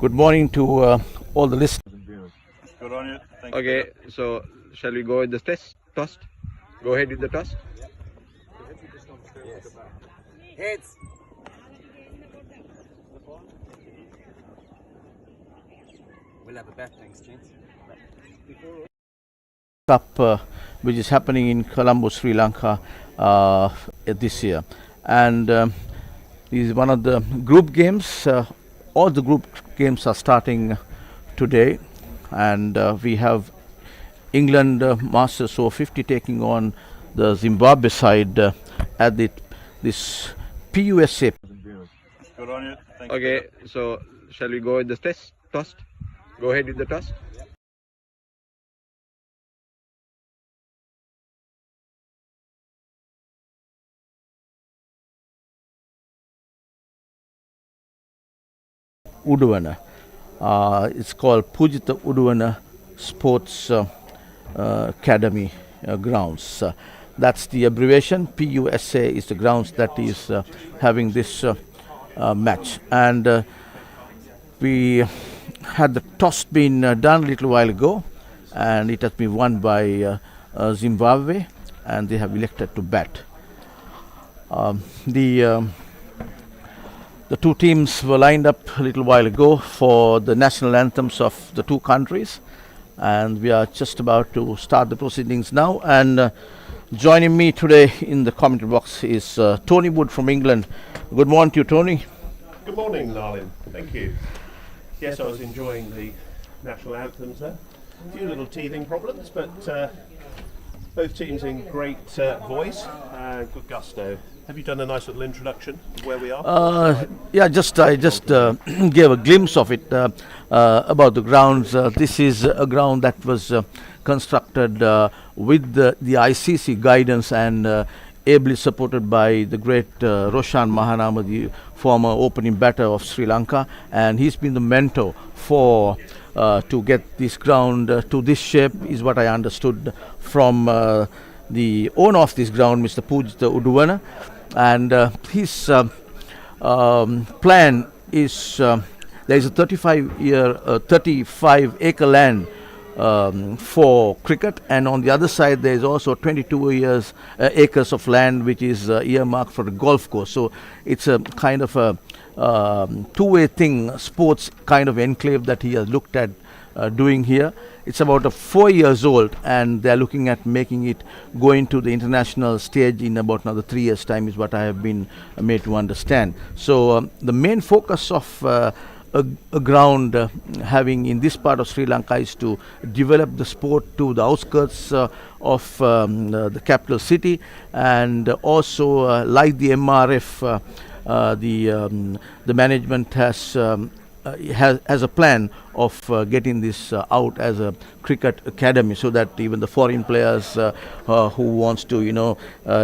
Good morning to all the listeners. Good on you. Thank Okay, so shall we go with the toss? Go ahead with the toss. Yes. Heads. We'll have a batting exchange. Cup, which is happening in Colombo, Sri Lanka this year. And this is one of the group games. All the group games are starting today. And we have England Masters Over-50 taking on the Zimbabwe side at this PUSA. Good on you. Thank Okay, so shall we go with the toss? Go ahead with the toss. Uduvana. It's called Pujita Uduvana Sports Academy Grounds. That's the abbreviation. PUSA is the grounds that is having this match. And we had the toss been done a little while ago, and it has been won by Zimbabwe, and they have elected to bat. The two teams were lined up a little while ago for the national anthems of the two countries, and we are just about to start the proceedings now. And joining me today in the commentary box is Tony Wood from England. Good morning to you, Tony. Good morning, Narlin. Thank you. Yes, I was enjoying the national anthems there. A few little teething problems, but both teams in great voice and good gusto. Have you done a nice little introduction of where we are? Yeah, I just gave a glimpse of it about the grounds. This is a ground that was constructed with the ICC guidance and ably supported by the great Roshan Mahanama, the former opening batter of Sri Lanka, and he's been the mentor for to get this ground to this shape, is what I understood from the owner of this ground, Mr. Pujita Uduvana. And his plan is there is a 35 acre land for cricket, and on the other side there is also 22 acres of land which is earmarked for a golf course. So it's a kind of a two-way thing, sports kind of enclave that he has looked at doing here. It's about 4 years old, and they're looking at making it go into the international stage in about another 3 years' time, is what I have been made to understand. So the main focus of a ground having in this part of Sri Lanka is to develop the sport to the outskirts of the capital city, and also like the MRF, the management has a plan of getting this out as a cricket academy, so that even the foreign players who wants to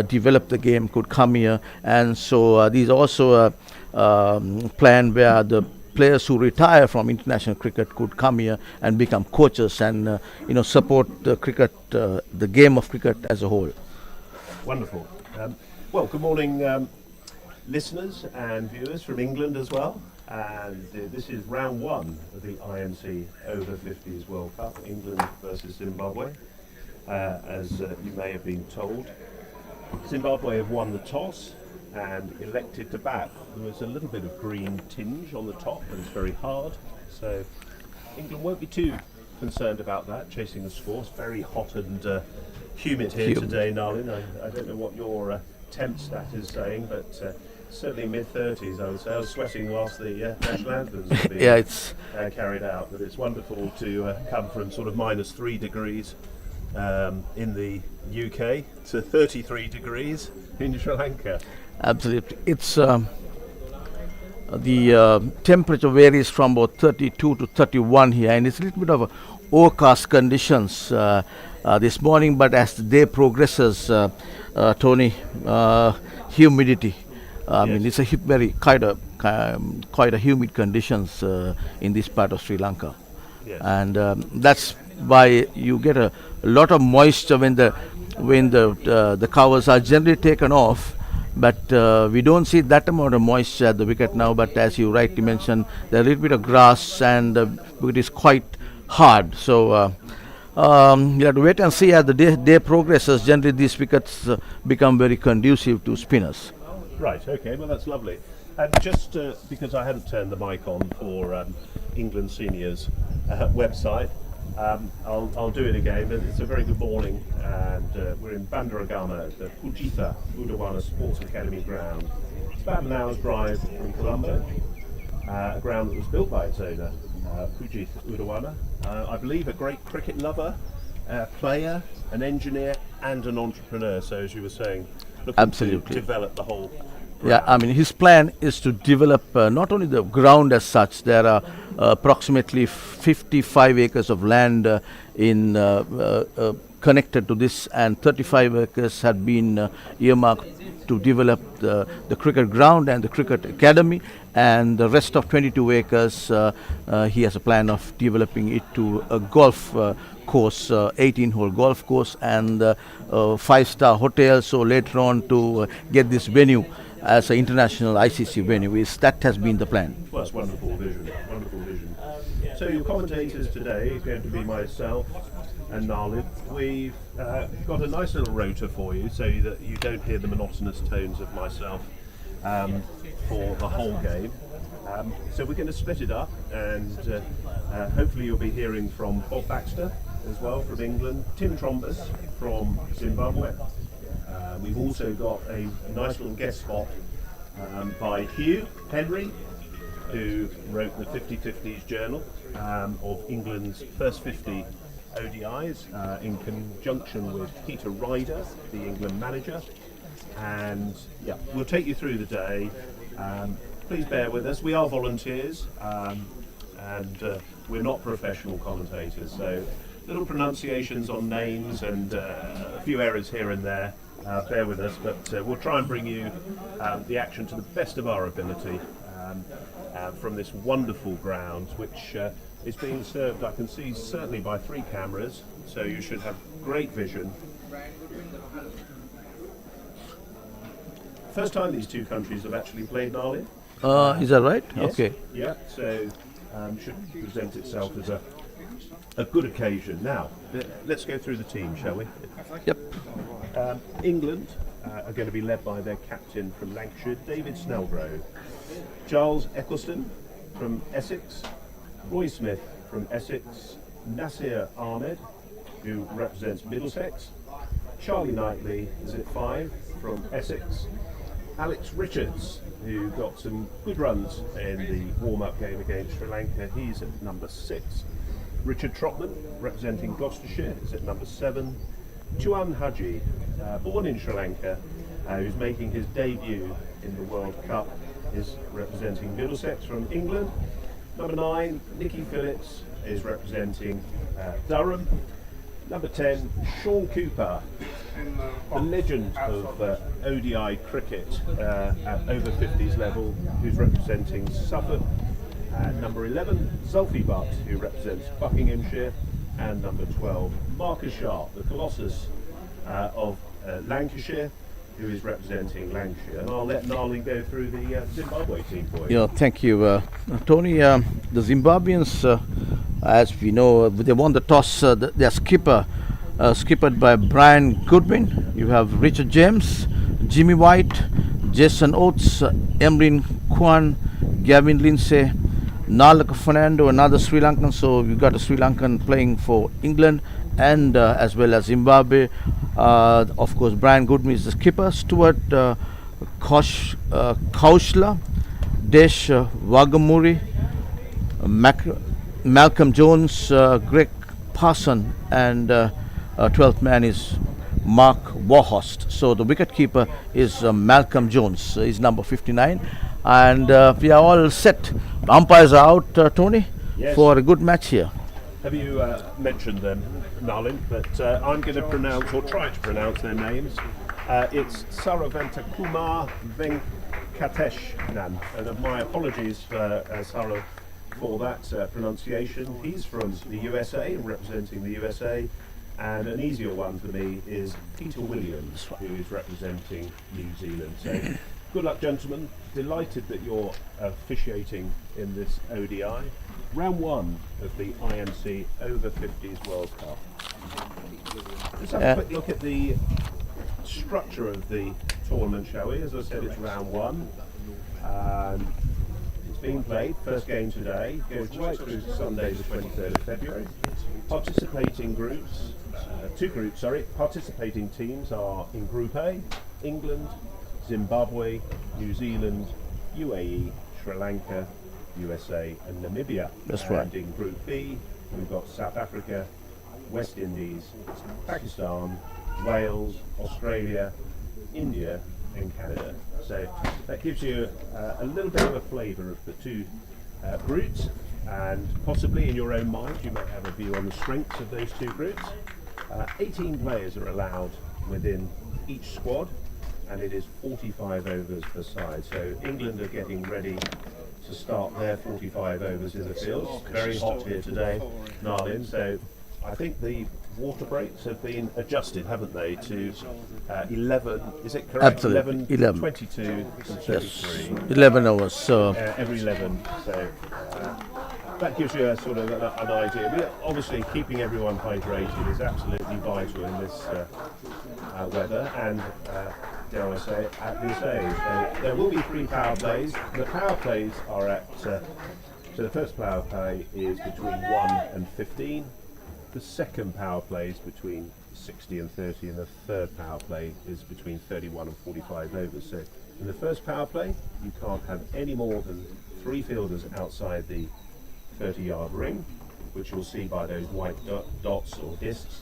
develop the game could come here. And so there's also a plan where the players who retire from international cricket could come here and become coaches and support the cricket, the game of cricket as a whole. Wonderful. Well, good morning, listeners and viewers from England as well. And this is round one of the IMC Over-50s World Cup, England versus Zimbabwe. As you may have been told, Zimbabwe have won the toss and elected to bat. There was a little bit of green tinge on the top, but it's very hard. So England won't be too concerned about that, chasing the score. It's very hot and humid here today, Narlin. I don't know what your temp stat is saying, but certainly mid-30s, I would say. I was sweating whilst the national anthems were being carried out, but it's wonderful to come from sort of -3 degrees in the UK to 33 degrees in Sri Lanka. Absolutely. It's the temperature varies from about 32 to 31 here, and it's a little bit of overcast conditions this morning, but as the day progresses, Tony, humidity. I mean, it's a quite a humid conditions in this part of Sri Lanka, and that's why you get a lot of moisture when the covers are generally taken off. but we don't see that amount of moisture at the wicket now. But as you rightly mentioned, there's a little bit of grass and the wicket is quite hard. So you have to wait and see as the day progresses. Generally, these wickets become very conducive to spinners. Right, okay, well that's lovely. And just because I hadn't turned the mic on for England Seniors website, I'll do it again. But it's a very good morning, and we're in Bandaragama at the PUSA Sports Academy ground. It's about an hour's drive from Colombo, a ground that was built by its owner, Pujith Udawana. I believe a great cricket lover, player, an engineer, and an entrepreneur. So as you were saying, looking Absolutely. to develop the whole. Yeah, I mean, his plan is to develop not only the ground as such. There are approximately 55 acres of land connected to this, and 35 acres had been earmarked to develop the cricket ground and the cricket academy, and the rest of 22 acres he has a plan of developing it to a golf course, 18-hole golf course, and 5-star hotel. So later on to get this venue as an international ICC venue. That has been the plan. Well, it's wonderful vision, wonderful vision. So your commentators today are going to be myself and Narlin. We've got a nice little rota for you so that you don't hear the monotonous tones of myself for the whole game. So we're going to split it up, and hopefully you'll be hearing from Bob Baxter as well from England, Tim Trombus from Zimbabwe. We've also got a nice little guest spot by Hugh Henry, who wrote the 50-50s journal of England's first 50 ODIs in conjunction with Peter Ryder, the England manager. And yeah, we'll take you through the day. Please bear with us. We are volunteers, and we're not professional commentators, so little pronunciations on names and a few errors here and there. Bear with us, but we'll try and bring you the action to the best of our ability from this wonderful ground, which is being served, I can see, certainly by 3 cameras, so you should have great vision. First time these two countries have actually played, Narlin. Is that right? Yes. Okay. Yeah, so should present itself as a good occasion. Now, let's go through the team, shall we? Yep. England are going to be led by their captain from Lancashire, David Snellgrove. Charles Eccleston from Essex. Roy Smith from Essex. Nasir Ahmed, who represents Middlesex. Charlie Knightley is at 5 from Essex. Alex Richards, who got some good runs in the warm-up game against Sri Lanka, he's at number 6. Richard Trotman, representing Gloucestershire, is at number 7. Chuan Haji, born in Sri Lanka, who's making his debut in the World Cup, is representing Middlesex from England. Number 9, Nicky Phillips, is representing Durham. Number 10, Sean Cooper, the legend of ODI cricket at over 50s level, who's representing Suffolk. Number 11, Zulfi Butt, who represents Buckinghamshire. And number 12, Marcus Sharp, the Colossus of Lancashire, who is representing Lancashire. And I'll let Narlin go through the Zimbabwe team for you. Yeah, thank you, Tony. The Zimbabweans, as we know, they won the toss. Their skippered by Brian Goodwin. You have Richard James, Jimmy White, Jason Oates, Emryn Kwan, Gavin Lindsay, Nalaka Fernando, another Sri Lankan. So you've got a Sri Lankan playing for England and as well as Zimbabwe. Of course, Brian Goodwin is the skipper. Stuart Kaushla, Desh Wagamuri, Malcolm Jones, Greg Parson, and 12th man is Mark Warhorst. So the wicketkeeper is Malcolm Jones. He's number 59. And we are all set. Umpires are out, Tony, Yes. for a good match here. Have you mentioned them, Narlin? But I'm going to pronounce, or try to pronounce their names. It's Saravantakumar Venkateshnan. And my apologies, Sara, for that pronunciation. He's from the USA, representing the USA. And an easier one for me is Peter Williams, who is representing New Zealand. So good luck, gentlemen. Delighted that you're officiating in this ODI. Round one of the IMC Over-50s World Cup. Let's have a quick look at the structure of the tournament, shall we? As I said, it's round one. It's being played, first game today, goes right through to Sunday the 23rd of February. Participating groups, participating teams are in Group A, England, Zimbabwe, New Zealand, UAE, Sri Lanka, USA and Namibia. That's right. And in Group B, we've got South Africa, West Indies, Pakistan, Wales, Australia, India and Canada. So that gives you a little bit of a flavour of the two groups, and possibly in your own mind you might have a view on the strengths of those two groups. 18 players are allowed within each squad, and it is 45 overs per side. So England are getting ready to start their 45 overs in the field. Very hot here today, Narlin, so I think the water breaks have been adjusted, haven't they, to 11, is it correct? Absolutely, 11. 22 and 33. 11 hours. So Every 11, so that gives you a sort of an idea. But obviously keeping everyone hydrated is absolutely vital in this weather, and dare I say, at this age. So there will be 3 power plays. The power plays are at, so the first power play is between 1 and 15. The second power play is between 60 and 30, and the third power play is between 31 and 45 overs. So in the first power play, you can't have any more than 3 fielders outside the 30-yard ring, which you'll see by those white dots or discs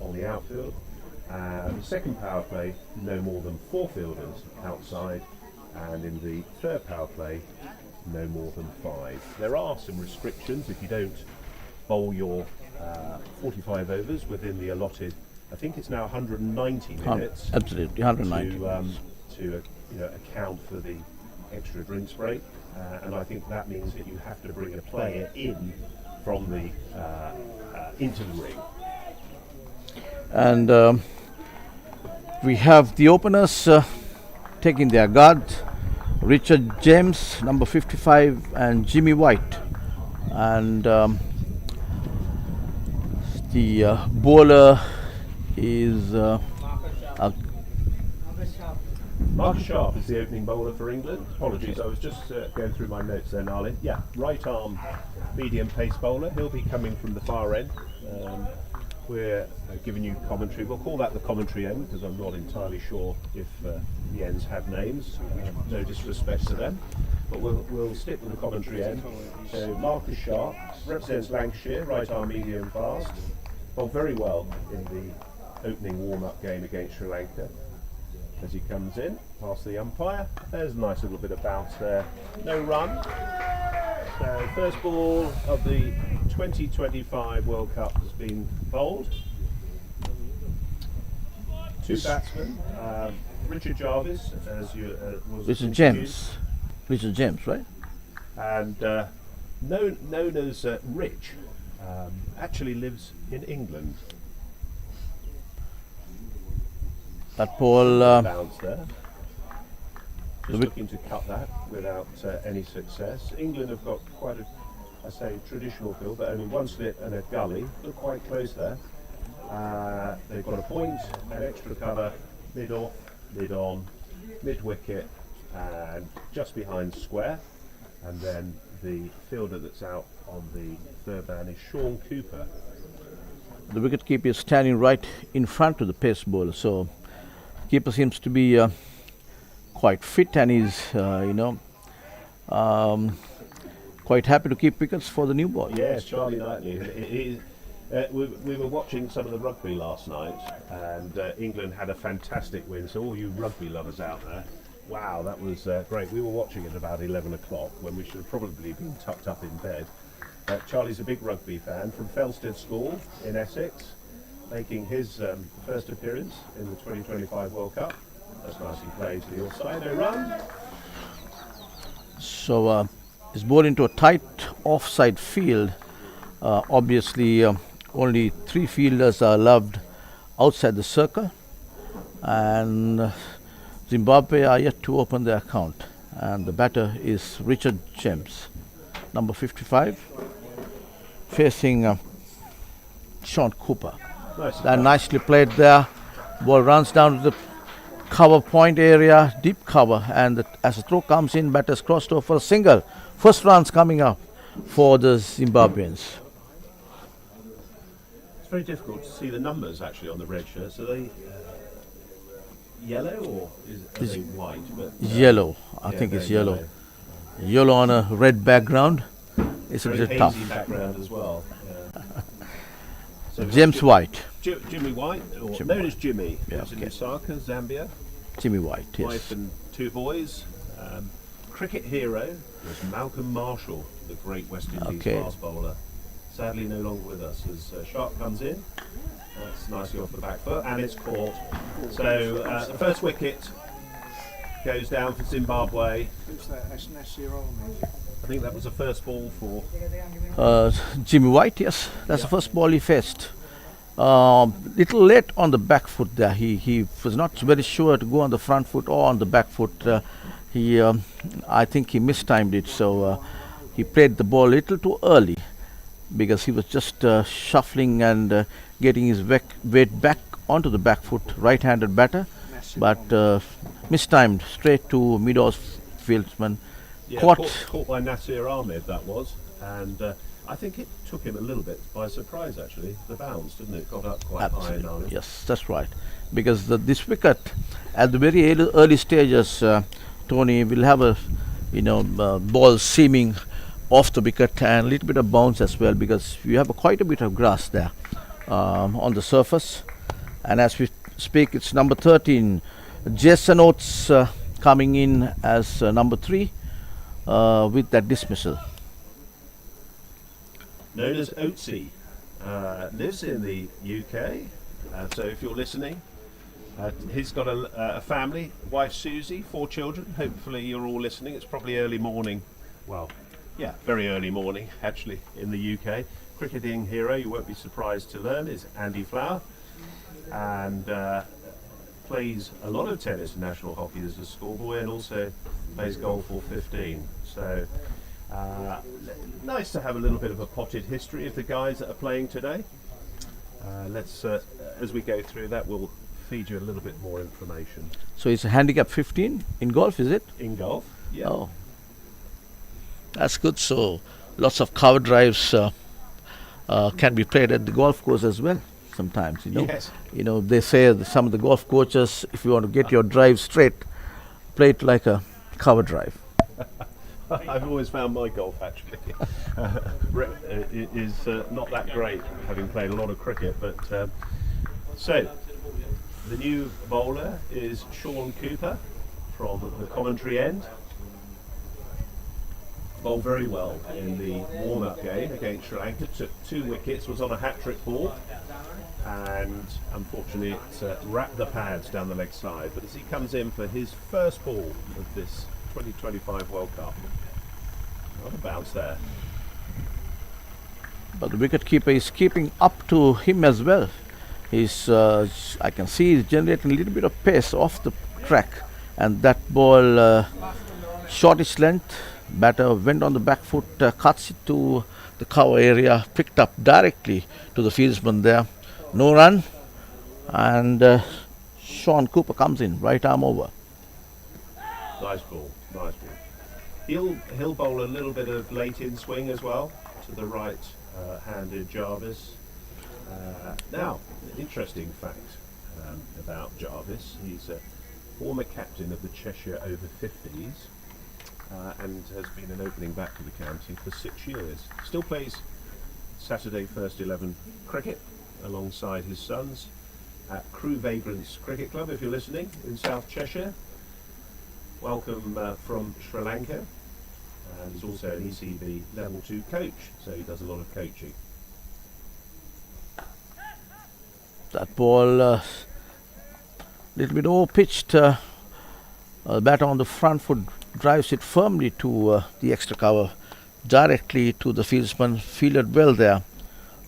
on the outfield. The second power play, no more than 4 fielders outside, and in the third power play, no more than 5. There are some restrictions if you don't bowl your 45 overs within the allotted, I think it's now 190 minutes. Absolutely, 190. To account for the extra drinks break, and I think that means that you have to bring a player in from the into the ring. And we have the openers taking their guard: Richard James, number 55, and Jimmy White. And the bowler is Marcus Sharp is the opening bowler for England. Apologies, I was just going through my notes there, Narlin. Yeah, right arm medium pace bowler. He'll be coming from the far end. We're giving you commentary. We'll call that the commentary end, because I'm not entirely sure if the ends have names. No disrespect to them, but we'll stick with the commentary end. So Marcus Sharp represents Lancashire, right arm medium fast. Bowled very well in the opening warm-up game against Sri Lanka. As he comes in, past the umpire, there's a nice little bit of bounce there. No run. So first ball of the 2025 World Cup has been bowled. 2 batsmen, Richard Jarvis, as you was Richard James. Richard James, right? And known as Rich, actually lives in England. That ball, Bounce there. Just looking to cut that without any success. England have got quite a, traditional field, but only 1 slit and a gully. Look quite close there. They've got a point, an extra cover, mid off, mid on, mid wicket, and just behind square. And then the fielder that's out on the third man is Sean Cooper. the wicketkeeper is standing right in front of the pace bowler, so keeper seems to be quite fit, and he's quite happy to keep wickets for the new ball. Yes, Charlie Knightley. We were watching some of the rugby last night, and England had a fantastic win. So all you rugby lovers out there, wow, that was great. We were watching it about 11 o'clock when we should have probably been tucked up in bed. Charlie's a big rugby fan from Felsted School in Essex, making his first appearance in the 2025 World Cup. That's nicely played to the offside. No run. So it's bowled into a tight offside field. Obviously, Only 3 fielders are allowed outside the circle, and Zimbabwe are yet to open their account. And the batter is Richard James, number 55, facing Sean Cooper. That nicely played there. Ball runs down to the cover point area, deep cover, and as the throw comes in, batters crossed over for a single. First runs coming up for the Zimbabweans. It's very difficult to see the numbers actually on the red shirts. Are they yellow or are they white? But, Yellow, I yeah, think it's they're yellow. Yellow on a red background. It's a Very bit tough. hazy background as well. Yeah. So James White. Jimmy White, or Jimmy known White. as Jimmy, Yeah, lives in okay. Lusaka, Zambia. Jimmy White, yes. Wife and 2 boys. Cricket hero was Malcolm Marshall, the great West Indies Okay. fast bowler. Sadly no longer with us as Sharp comes in. That's nicely off the back foot and it's caught. So the first wicket goes down for Zimbabwe. Who's that? That's Nasir Ahmed. I think that was the first ball for Jimmy White, yes. That's the first ball he faced. Little late on the back foot there. He was not very sure to go on the front foot or on the back foot. I think he mistimed it, so he played the ball a little too early because he was just shuffling and getting his weight back onto the back foot, right-handed batter, but mistimed straight to mid-off fieldsman. caught by Nasir Ahmed, that was, and I think it took him a little bit by surprise actually, the bounce, didn't it? Got up quite high and Absolutely, on. yes, that's right. Because this wicket, at the very early stages, Tony will have a, ball seaming off the wicket and a little bit of bounce as well, because you have quite a bit of grass there on the surface. And as we speak, it's number 13, Jason Oates coming in as number 3 with that dismissal. Known as Oatsy, lives in the UK, so if you're listening, he's got a family, wife Susie, 4 children. Hopefully you're all listening. It's probably early morning, well, yeah, very early morning actually in the UK. Cricketing hero, you won't be surprised to learn, is Andy Flower, and plays a lot of tennis and national hockey as a schoolboy, and also plays golf for 15. So nice to have a little bit of a potted history of the guys that are playing today. Let's, as we go through that, we'll feed you a little bit more information. So it's a handicap 15 in golf, is it? In golf, yeah. Oh, that's good. So lots of cover drives can be played at the golf course as well. Sometimes, Yes. They say that some of the golf coaches, if you want to get your drive straight, play it like a cover drive. I've always found my golf actually is not that great, having played a lot of cricket. But so the new bowler is Sean Cooper from the commentary end. Bowled very well in the warm-up game against Sri Lanka. Took 2 wickets, was on a hat-trick ball, and unfortunately it wrapped the pads down the leg side. But as he comes in for his first ball of this 2025 World Cup, what a bounce there. But the wicketkeeper is keeping up to him as well. He's, I can see he's generating a little bit of pace off the track, and that ball, shortish length, batter went on the back foot, cuts it to the cover area, picked up directly to the fieldsman there. No run, and Sean Cooper comes in, right arm over. Nice ball, nice ball. He'll bowl a little bit of late in swing as well to the right-handed Jarvis. Now, interesting fact about Jarvis: he's a former captain of the Cheshire Over-50s and has been an opening back to the county for 6 years. Still plays Saturday first 11 cricket alongside his sons at Crew Vagrants Cricket Club, if you're listening, in South Cheshire. Welcome from Sri Lanka, and he's also an ECB level 2 coach, so he does a lot of coaching. That ball, little bit over-pitched. Batter on the front foot drives it firmly to the extra cover, directly to the fieldsman. Fielded well there.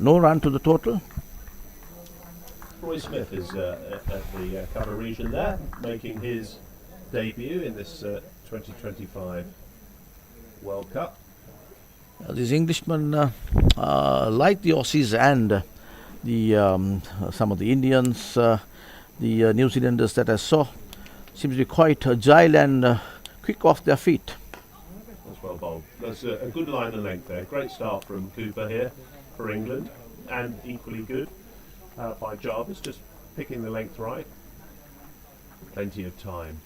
No run to the total. Roy Smith is at the cover region there, making his debut in this 2025 World Cup. These Englishmen, like the Aussies and some of the Indians, the New Zealanders that I saw, seems to be quite agile and quick off their feet. That's well bowled. That's a good line of length there. Great start from Cooper here for England, and equally good by Jarvis, just picking the length right. Plenty of time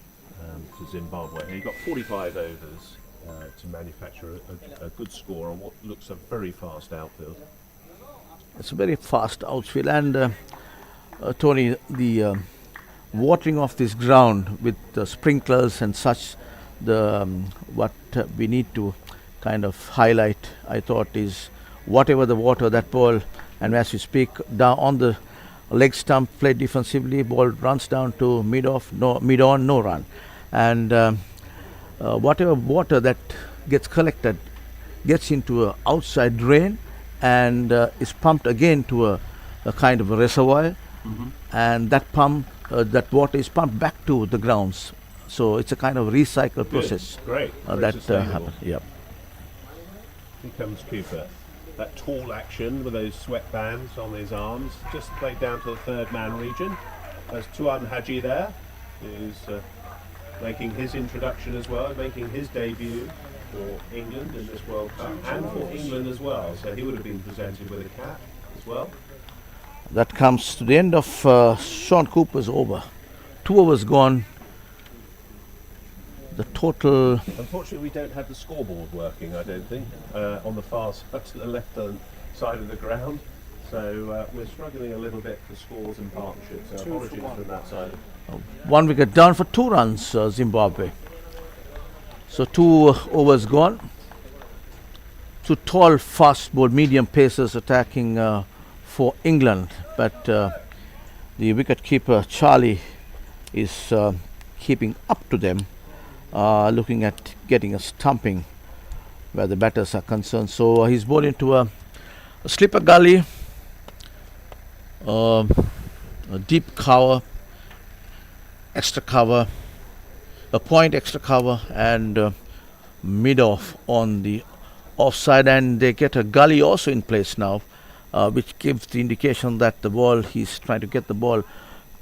for Zimbabwe. He got 45 overs to manufacture a good score on what looks a very fast outfield. It's a very fast outfield, and Tony, the watering of this ground with the sprinklers and such, what we need to kind of highlight, I thought, is whatever the water that ball, and as we speak, down on the leg stump, played defensively, ball runs down to mid-on, no run, and whatever water that gets collected gets into an outside drain and is pumped again to a kind of a reservoir, and that water is pumped back to the grounds. So it's a kind of recycle process. Great. That happens. Yep. Here comes Cooper. That tall action with those sweatbands on his arms, just played down to the third man region. There's Tuan Haji there, who's making his introduction as well, making his debut for England in this World Cup, and for England as well. So he would have been presented with a cap as well. That comes to the end of Sean Cooper's over. 2 overs gone. The total. Unfortunately, we don't have the scoreboard working, I don't think, on the far side to the left-hand side of the ground. So we're struggling a little bit for scores and partnerships. So apologies from that side. 1 wicket down for 2 runs, Zimbabwe. So 2 overs gone. 2 tall, fast ball, medium pacers attacking for England. But the wicket keeper, Charlie, is keeping up to them. Looking at getting a stumping where the batters are concerned. So he's bowled into a slipper gully, a deep cover, extra cover, a point extra cover, and mid-off on the offside, and they get a gully also in place now, which gives the indication that the ball, he's trying to get the ball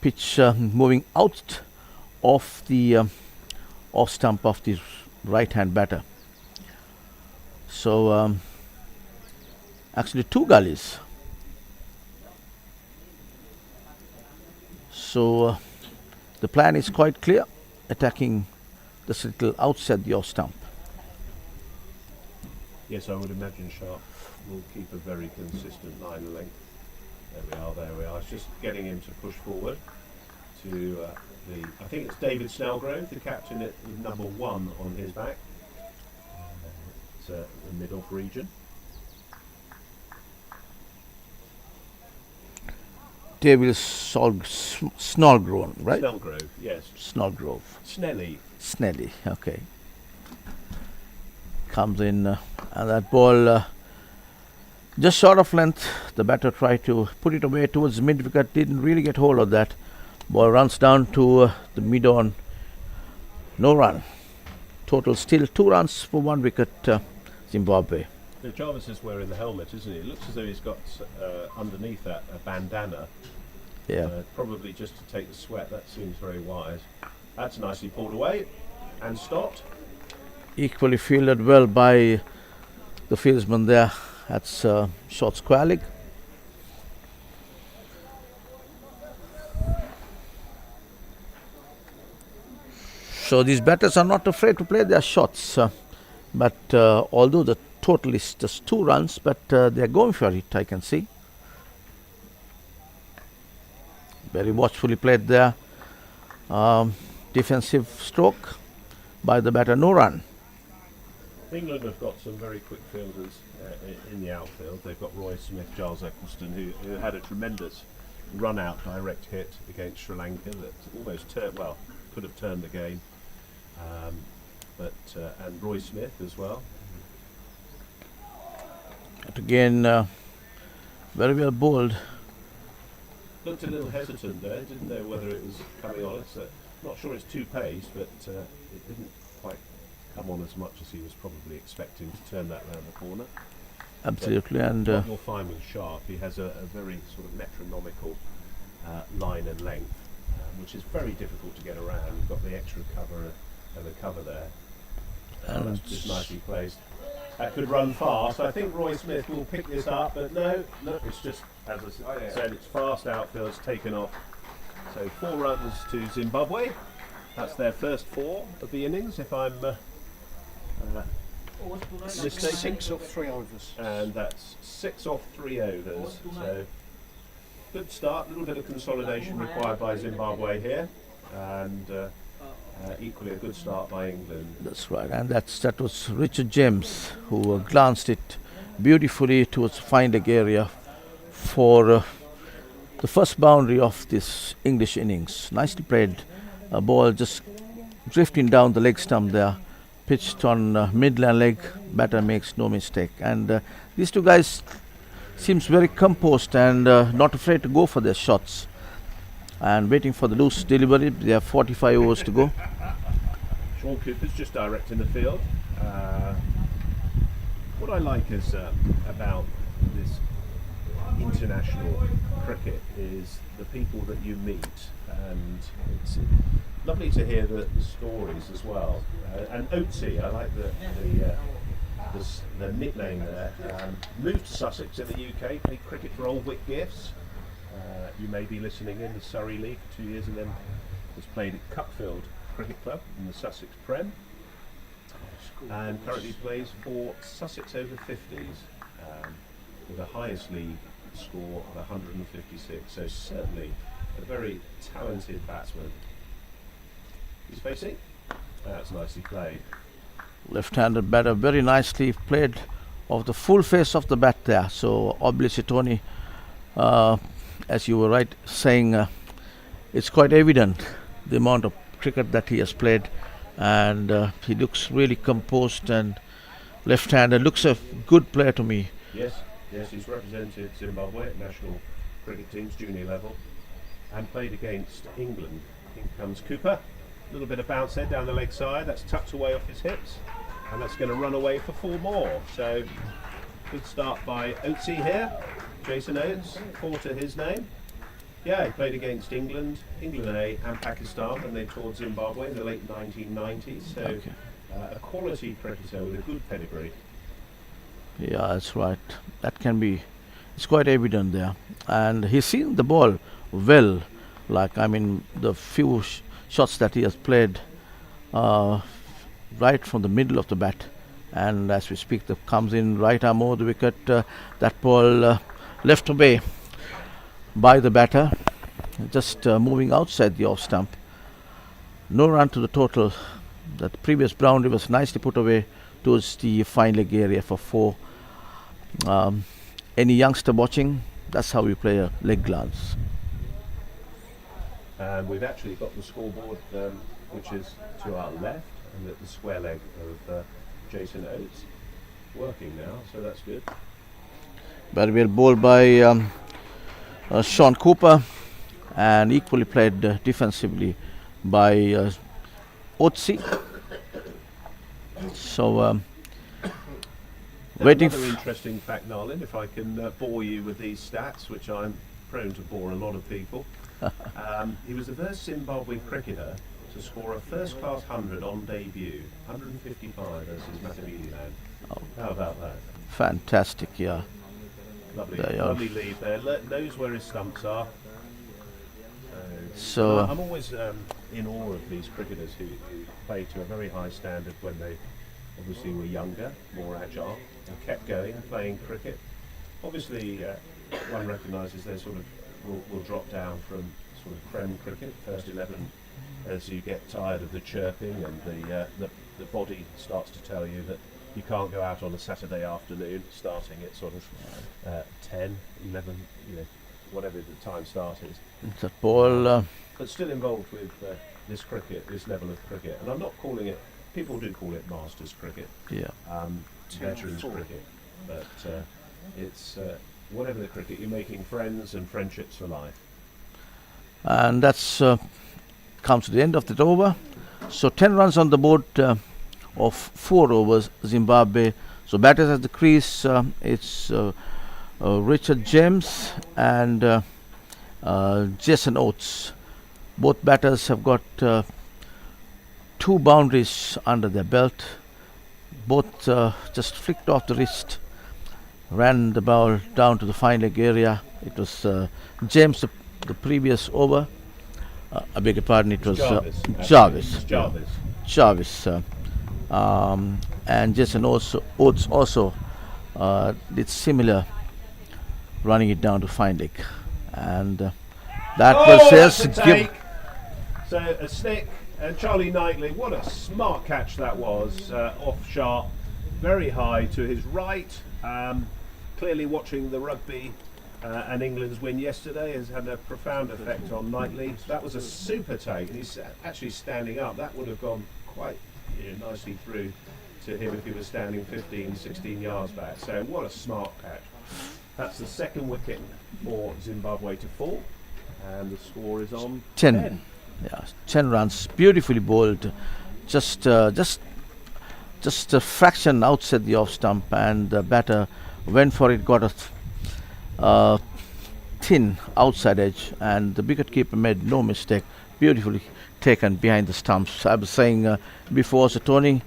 pitch moving out of the off stump of the right hand batter. So actually 2 gullies. So the plan is quite clear, attacking this little outside the off stump. Yes, I would imagine Sharp will keep a very consistent line of length. There we are. It's just getting him to push forward to I think it's David Snellgrove, the captain at number 1 on his back. It's the mid-off region. David Snellgrove, right? Snellgrove, yes. Snellgrove. Snelly, okay. Comes in, and that ball just short of length. The batter tried to put it away towards mid-wicket, didn't really get hold of that. Ball runs down to the mid-on, no run. Total still 2 runs for 1 wicket, Zimbabwe. Jarvis is wearing the helmet, isn't he? It looks as though he's got underneath that a bandana. Yeah. Probably just to take the sweat. That seems very wise. That's nicely pulled away and stopped. Equally fielded well by the fieldsman there. That's short square leg. So these batters are not afraid to play their shots, but although the total is just 2 runs, but they're going for it, I can see. Very watchfully played there. Defensive stroke by the batter, no run. England have got some very quick fielders in the outfield. They've got Roy Smith, Giles Eccleston, who had a tremendous run-out direct hit against Sri Lanka that almost could have turned the game. And Roy Smith as well. But again, Very well bowled. Looked a little hesitant there, didn't know whether it was coming on. It's not sure it's too pace, but it didn't quite come on as much as he was probably expecting to turn that round the corner. Absolutely. And What you'll find with Sharp, he has a very sort of metronomical line and length, which is very difficult to get around. You've got the extra cover and the cover there. That's just nicely placed. That could run fast. I think Roy Smith will pick this up, but no, look, it's just, as I said, it's fast outfield, it's taken off. So 4 runs to Zimbabwe. That's their first 4 of the innings, if I'm mistaken. 6 off 3 overs. And that's 6 off 3 overs. So good start, a little bit of consolidation required by Zimbabwe here, and equally a good start by England. that's right. And that was Richard James who glanced it beautifully towards fine leg area for the first boundary of this English innings. Nicely played. A ball just drifting down the leg stump there, pitched on midland leg. Batter makes no mistake. And these two guys seems very composed and not afraid to go for their shots. And waiting for the loose delivery. They have 45 overs to go. Sean Cooper's just directing the field. What I like is about this international cricket is the people that you meet, and it's lovely to hear the stories as well. And Oatsy, I like the nickname there. Moved to Sussex in the UK, played cricket for Old Wick Gifts. You may be listening in the Surrey League for 2 years, and then was played at Cupfield Cricket Club in the Sussex Prem, and currently plays for Sussex Over-50s with the highest league score of 156. So certainly a very talented batsman. He's facing. That's nicely played. Left-handed batter, very nicely played of the full face of the bat there. So obviously Tony, as you were right saying, it's quite evident the amount of cricket that he has played, and he looks really composed and left-handed. Looks a good player to me. Yes, he's represented Zimbabwe at national cricket teams, junior level, and played against England. In comes Cooper. A little bit of bounce there down the leg side. That's tucked away off his hips, and that's going to run away for 4 more. So good start by Oatsy here. Jason Oates, 4 to his name. Yeah, he played against England A, and Pakistan when they toured Zimbabwe in the late 1990s. So a quality cricketer with a good pedigree. Yeah, that's right. That can be, it's quite evident there. And he's seen the ball well. Like, I mean, the few shots that he has played right from the middle of the bat. And as we speak, that comes in right arm over the wicket. That ball left away by the batter, just moving outside the off stump. No run to the total. That previous boundary was nicely put away towards the fine leg area for 4. Any youngster watching, that's how we play a leg glance. And we've actually got the scoreboard, which is to our left, and the square leg of Jason Oates working now, so that's good. Very well bowled by Sean Cooper, and equally played defensively by Oatsy. So waiting. Another interesting fact, Narlin, if I can bore you with these stats, which I'm prone to bore a lot of people. He was the first Zimbabwe cricketer to score a first-class 100 on debut, 155 versus Matabeleland. How about that? Fantastic, yeah. Lovely lead there. Knows where his stumps are. So I'm always in awe of these cricketers who play to a very high standard when they obviously were younger, more agile, and kept going, playing cricket. Obviously, one recognises they sort of will drop down from sort of prem cricket, first 11, as you get tired of the chirping and the body starts to tell you that you can't go out on a Saturday afternoon starting at sort of 10, 11, whatever the time start is. it's a ball. But still involved with this cricket, this level of cricket. And I'm not calling it, people do call it masters cricket, Yeah. veterans cricket. But it's whatever the cricket, you're making friends and friendships for life. And that's comes to the end of that over. So 10 runs on the board of 4 overs, Zimbabwe. So batters at the crease, it's Richard James and Jason Oates. Both batters have got 2 boundaries under their belt. Both just flicked off the wrist, ran the ball down to the fine leg area. It was James the previous over. I beg your pardon, it was Jarvis. Jarvis. And Jason Oates also did similar, running it down to fine leg. And that was that's his a take. So a stick, and Charlie Knightley, what a smart catch that was, off sharp, very high to his right. Clearly watching the rugby and England's win yesterday has had a profound effect on Knightley. That was a super take, and he's actually standing up. That would have gone quite nicely through to him if he was standing 15, 16 yards back. So what a smart catch. That's the second wicket for Zimbabwe to fall, and the score is on 10. Yeah, 10 runs, beautifully bowled. Just a fraction outside the off stump, and the batter went for it, got a thin outside edge, and the wicketkeeper made no mistake. Beautifully taken behind the stumps. I was saying before, so Tony,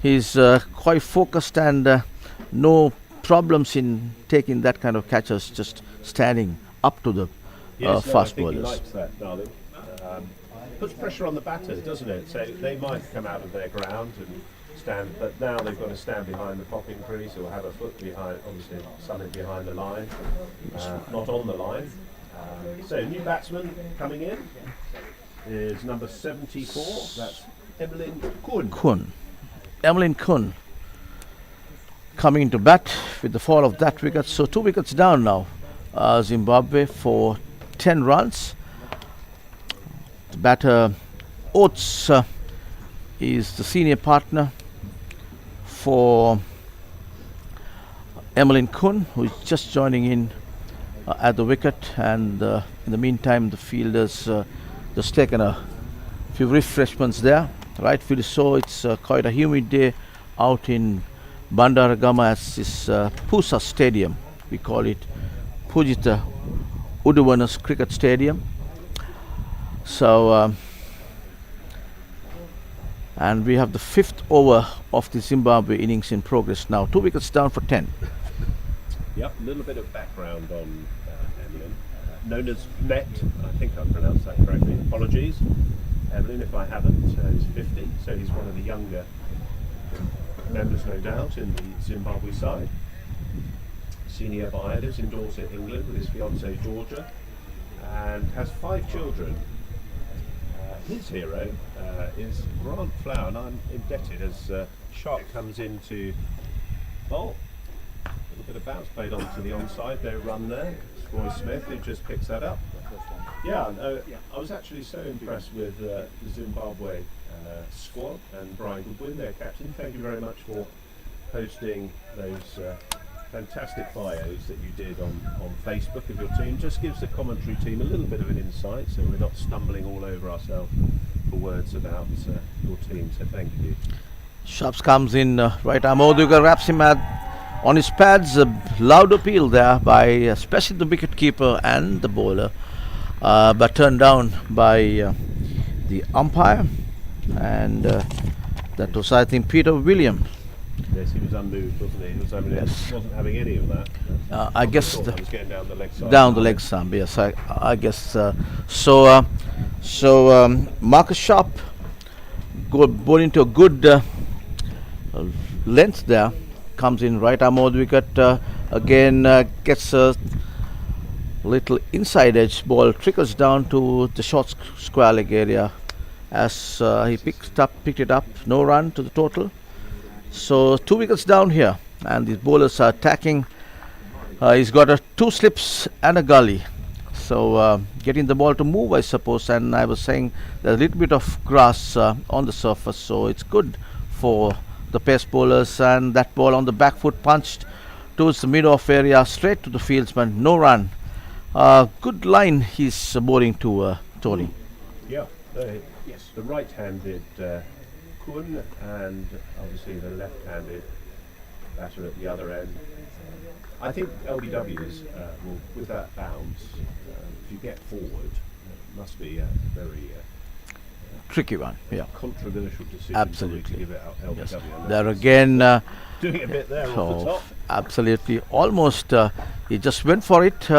he's quite focused and no problems in taking that kind of catches, just standing up to the fast I think bowlers. he likes that, darling. Puts pressure on the batters, doesn't it? So they might come out of their ground and stand, but now they've got to stand behind the popping crease or have a foot behind, obviously something behind the line, not on the line. So new batsman coming in is number 74. That's Emmeline Kun. Emmeline Kun coming into bat with the fall of that wicket. So 2 wickets down now, Zimbabwe, for 10 runs. The batter Oates is the senior partner for Emmeline Kun, who is just joining in at the wicket, and in the meantime the fielders just taken a few refreshments there. Rightfully so. It's quite a humid day out in Bandaragama, as is PUSA Stadium. We call it Pujita Uduvanas Cricket Stadium. So and we have the 5th over of the Zimbabwe innings in progress now. 2 wickets down for 10. Yep, a little bit of background on Emmeline. Known as Met, I think I pronounced that correctly. Apologies, Emmeline, if I haven't. He's 50, so he's one of the younger members, no doubt, in the Zimbabwe side. Senior buyer, lives in Dorset, England, with his fiancée Georgia, and has 5 children. His hero is Grant Flower, and I'm indebted as Sharp comes into bowl. A little bit of bounce played onto the onside, no run there. It's Roy Smith who just picks that up. Yeah, I was actually so impressed with the Zimbabwe squad and Brian Goodwin, their captain. Thank you very much for posting those fantastic bios that you did on Facebook of your team. Just gives the commentary team a little bit of an insight, so we're not stumbling all over ourselves for words about your team, so thank you. Sharps comes in, right arm Oduga wraps him on his pads. A loud appeal there by especially the wicketkeeper and the bowler, but turned down by the umpire, and that was, I think, Peter Williams. Yes, he was unmoved, wasn't he? He wasn't having any of that. I guess that was getting down the leg side. Down the leg side, yes. I guess so. Marcus Sharp bowled into a good length there. Comes in right arm over the wicket. Again gets a little inside edge ball. Trickles down to the short square leg area. As he picked it up. No run to the total. So 2 wickets down here, and these bowlers are attacking. He's got 2 slips and a gully, so getting the ball to move, I suppose. And I was saying there's a little bit of grass on the surface, so it's good for the pace bowlers. And that ball on the back foot punched towards the mid-off area, straight to the fieldsman, no run. Good line he's bowling to Tony. Yeah, yes, the right-handed Kun and obviously the left-handed batter at the other end. I think LBWs will, with that bounce, if you get forward, it must be a very Tricky one, yeah. controversial decision Absolutely. to give it out LBW. Yes. And There that's again, doing a bit there off the top. absolutely, almost he just went for it,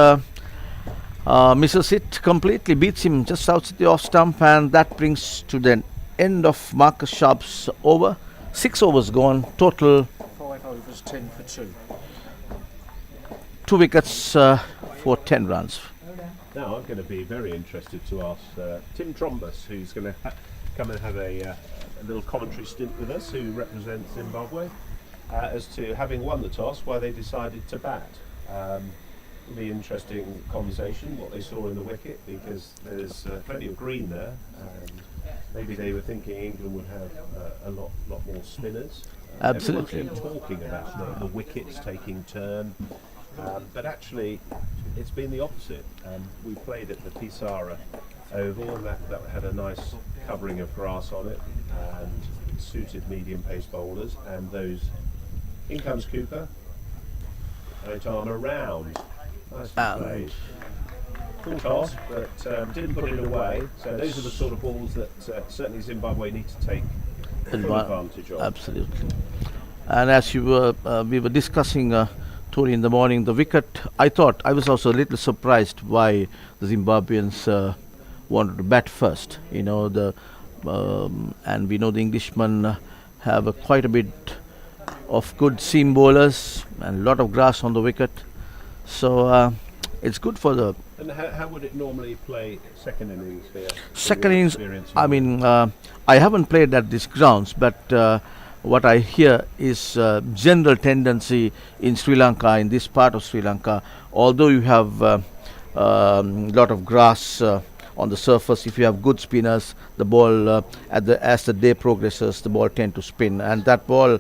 misses it completely, beats him just outside the off stump, and that brings to the end of Marcus Sharp's over. 6 overs gone, total 5 overs, 10 for 2. 2 wickets for 10 runs. Now I'm going to be very interested to ask Tim Trombus, who's going to come and have a little commentary stint with us, who represents Zimbabwe, as to, having won the toss, why they decided to bat. It'll be an interesting conversation, what they saw in the wicket, because there's plenty of green there, and maybe they were thinking England would have a lot more spinners. Absolutely. Everyone's been talking about the wickets taking turn, but actually it's been the opposite. We played at the PUSA Oval, and that had a nice covering of grass on it and suited medium pace bowlers, and those, in comes Cooper, Otama around. Nicely played. Full toss, but didn't put it away. So those are the sort of balls that certainly Zimbabwe need to take full advantage of. Absolutely. And as we were discussing, Tony, in the morning, the wicket, I was also a little surprised why the Zimbabweans wanted to bat first. You know, and we know the Englishmen have quite a bit of good seam bowlers and a lot of grass on the wicket. So it's good for the And how would it normally play second innings here? second innings. I mean, I haven't played at these grounds, but what I hear is general tendency in Sri Lanka, in this part of Sri Lanka, although you have a lot of grass on the surface, if you have good spinners, the ball, as the day progresses, the ball tend to spin, and that ball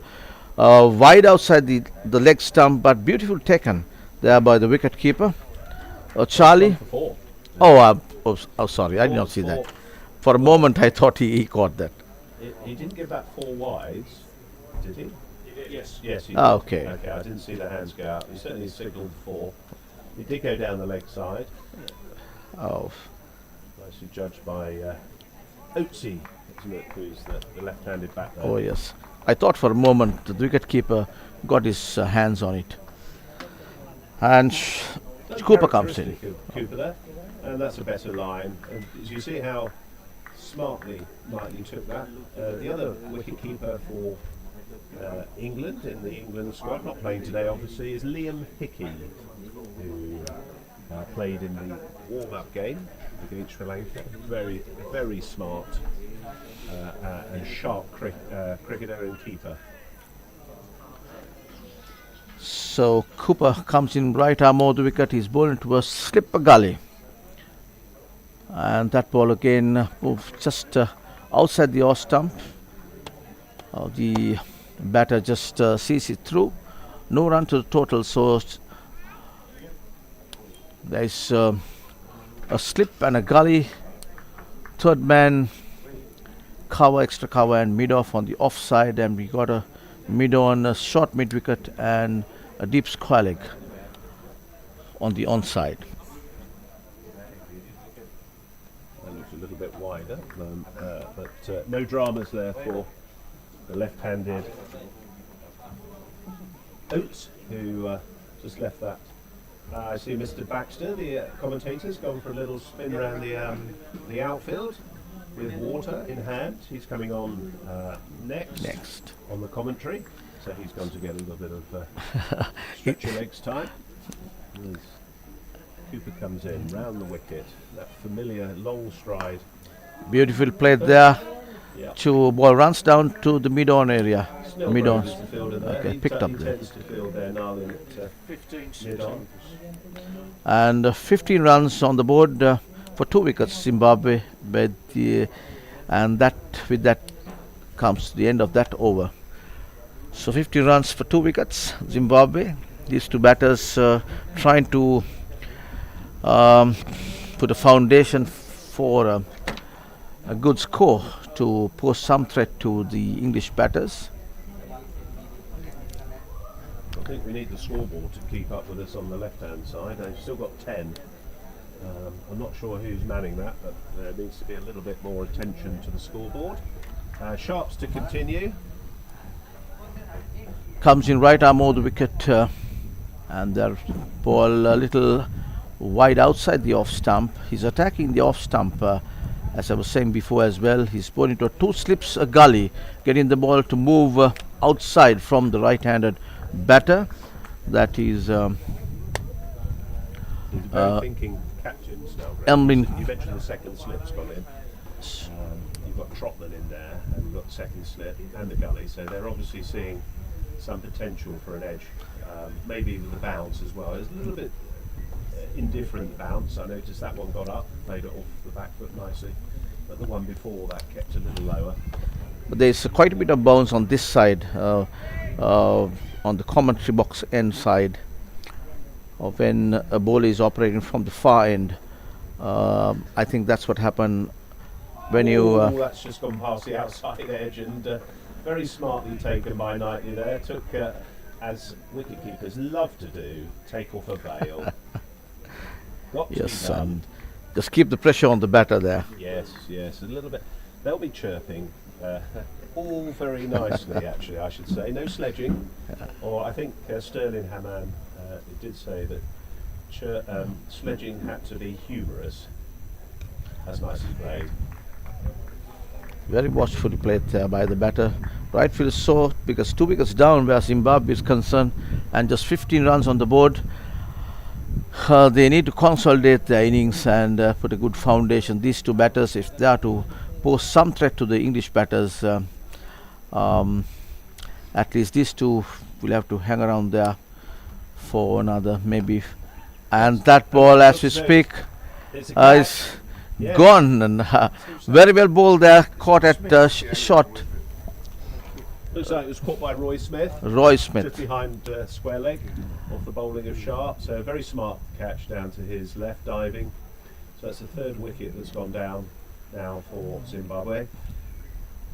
wide outside the leg stump, but beautiful taken there by the wicket keeper, Charlie. Oh, sorry, I did not see that. For a moment, I thought he caught that. He didn't give that 4 wides, did he? Yes. Yes, he did. Okay. Okay, I didn't see the hands go out. He certainly signalled 4. He did go down the leg side. Oh, Nicely judged by Otsi, isn't it, who's the left-handed batter. oh yes. I thought for a moment the wicket keeper got his hands on it, and That's Cooper comes in. characteristic of Cooper there, and that's a better line. And as you see how smartly Knightley took that. The other wicket keeper for England in the England squad, not playing today obviously, is Liam Hickey, who played in the warm-up game against Sri Lanka. Very, very smart and sharp cricketer and keeper. So Cooper comes in right arm over the wicket. He's bowling to a slipper gully, and that ball again moved just outside the off stump. The batter just sees it through. No run to the total. So there's a slip and a gully. Third man cover, extra cover, and mid off on the offside, and we got a mid on, a short mid wicket, and a deep square leg on the onside. That looks a little bit wider, but no dramas there for the left-handed Oates, who just left that. I see Mr. Baxter, the commentator's gone for a little spin around the outfield with water in hand. He's coming on next on the commentary, so he's gone to get a little bit of stretch your legs time. As Cooper comes in round the wicket, that familiar long stride. Beautiful play there. Yeah. To ball runs down to the mid on area. Snell Mid on. Rose is the fielder there. Okay, He picked up there. tends to field there, Narlin at 15 mid on. And 15 runs on the board for 2 wickets, Zimbabwe. And with that comes the end of that over. So 15 runs for 2 wickets, Zimbabwe. these two batters trying to put a foundation for a good score to pose some threat to the English batters. I think we need the scoreboard to keep up with us on the left-hand side. They've still got 10. I'm not sure who's manning that, but there needs to be a little bit more attention to the scoreboard. Sharps to continue. Comes in right arm over the wicket, and their ball a little wide outside the off stump. He's attacking the off stump, as I was saying before as well. He's bowling into a two slips a gully, getting the ball to move outside from the right-handed batter. That is He's a very thinking captain still. You mentioned the second slip's gone in. You've got Trotman in there, and you've got the second slip and the gully, so they're obviously seeing some potential for an edge. Maybe with the bounce as well. It's a little bit indifferent bounce. I noticed that one got up, played it off the back foot nicely, but the one before that kept a little lower. But there's quite a bit of bounce on this side, on the commentary box end side, of when a bowler is operating from the far end. I think that's what happened when that's just gone past the outside edge, and very smartly taken by Knightley there. Took, as wicketkeepers love to do, take off a bail. Got to yes, be done. just keep the pressure on the batter there. Yes, a little bit. They'll be chirping. All very nicely, actually, I should say. No sledging. Or I think Sterling Hamann did say that sledging had to be humorous. That's nicely played. Very watchfully played there by the batter. Right field is sore because 2 wickets down where Zimbabwe is concerned, and just 15 runs on the board. They need to consolidate their innings and put a good foundation. These two batters, if they are to pose some threat to the English batters, at least these two will have to hang around there for another maybe. And that ball, as we speak, is gone, and very well bowled there, caught at shot. Looks like it was caught by Roy Smith. Just behind square leg off the bowling of Sharp. So a very smart catch down to his left, diving. So that's the third wicket that's gone down now for Zimbabwe.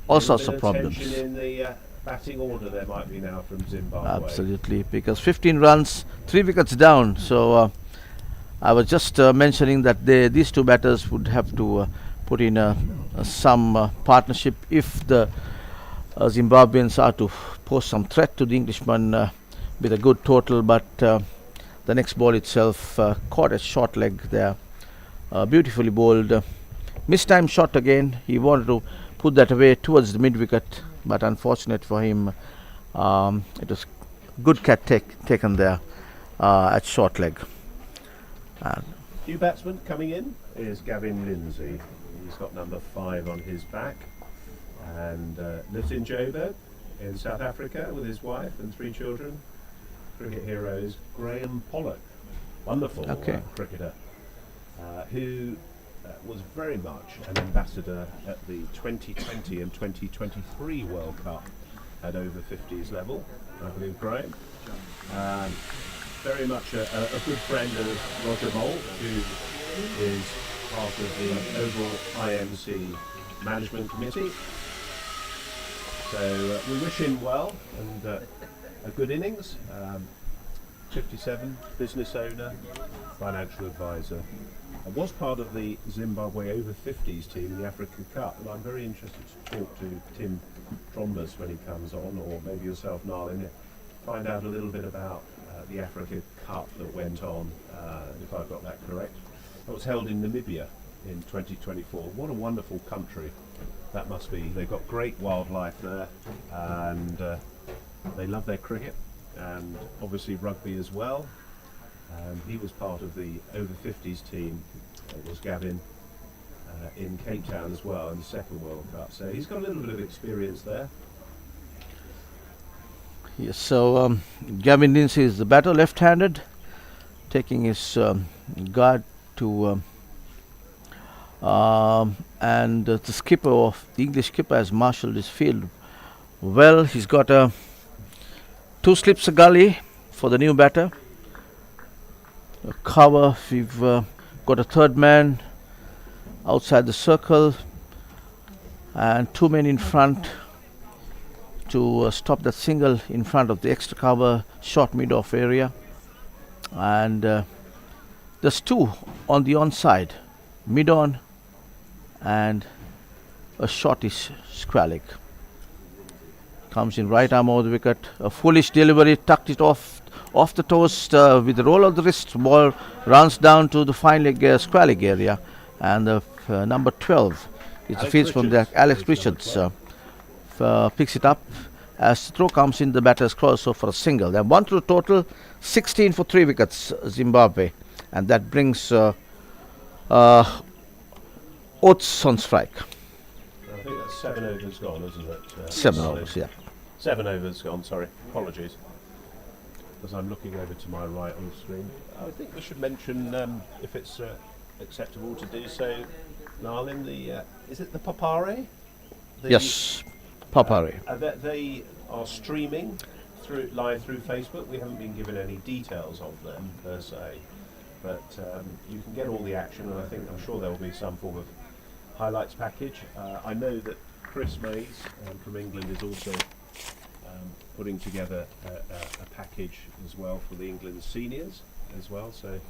All sorts of problems. Tension in the batting order there might be now from Zimbabwe. Absolutely, because 15 runs, 3 wickets down. So I was just mentioning that these two batters would have to put in some partnership if the Zimbabweans are to pose some threat to the Englishman with a good total. But the next ball itself caught a short leg there, beautifully bowled. Mistimed shot again. He wanted to put that away towards the mid wicket, but unfortunate for him, it was good cat taken there at short leg. New batsman coming in is Gavin Lindsay. He's got number 5 on his back, and lives in Joburg in South Africa with his wife and 3 children. Cricket hero is Graham Pollock, wonderful cricketer, who was very much an ambassador at the 2020 and 2023 World Cup at over-50s level, I believe, Graham. Very much a good friend of Roger Moult, who is part of the overall IMC management committee. So we wish him well and a good innings. 57, business owner, financial advisor. I was part of the Zimbabwe Over-50s team in the African Cup, and I'm very interested to talk to Tim Trombus when he comes on, or maybe yourself, Narlin, find out a little bit about the Africa Cup that went on, if I've got that correct. It was held in Namibia in 2024. What a wonderful country that must be. They've got great wildlife there, and they love their cricket, and obviously rugby as well. He was part of the over-50s team, was Gavin, in Cape Town as well in the second World Cup. So he's got a little bit of experience there. Yes, so Gavin Lindsay is the batter, left-handed, taking his guard to and the skipper of the English skipper has marshalled his field well. He's got 2 slips a gully, for the new batter. A cover, we've got a third man outside the circle and 2 men in front to stop that single in front of the extra cover, short mid-off area. And there's 2 on the onside, mid-on and a shortish square leg. Comes in right arm over the wicket. A foolish delivery, tucked it off the toes with the roll of the wrist. Ball runs down to the fine leg, square leg area, and number 12 is the fields from there. Alex Richards picks it up as the throw comes in the batter's cross, so for a single. They're 1 to the total, 16 for 3 wickets, Zimbabwe, and that brings Oates on strike. I think that's 7 overs gone, isn't it? 7 overs, yeah. 7 overs gone, sorry. Apologies. As I'm looking over to my right on the screen. I think we should mention, if it's acceptable to do so, Narlin, is it the Papare? Yes, Papare. They are streaming live through Facebook. We haven't been given any details of them per se, but you can get all the action, and I'm sure there will be some form of highlights package. I know that Chris Mays from England is also putting together a package as well for the England seniors as well. So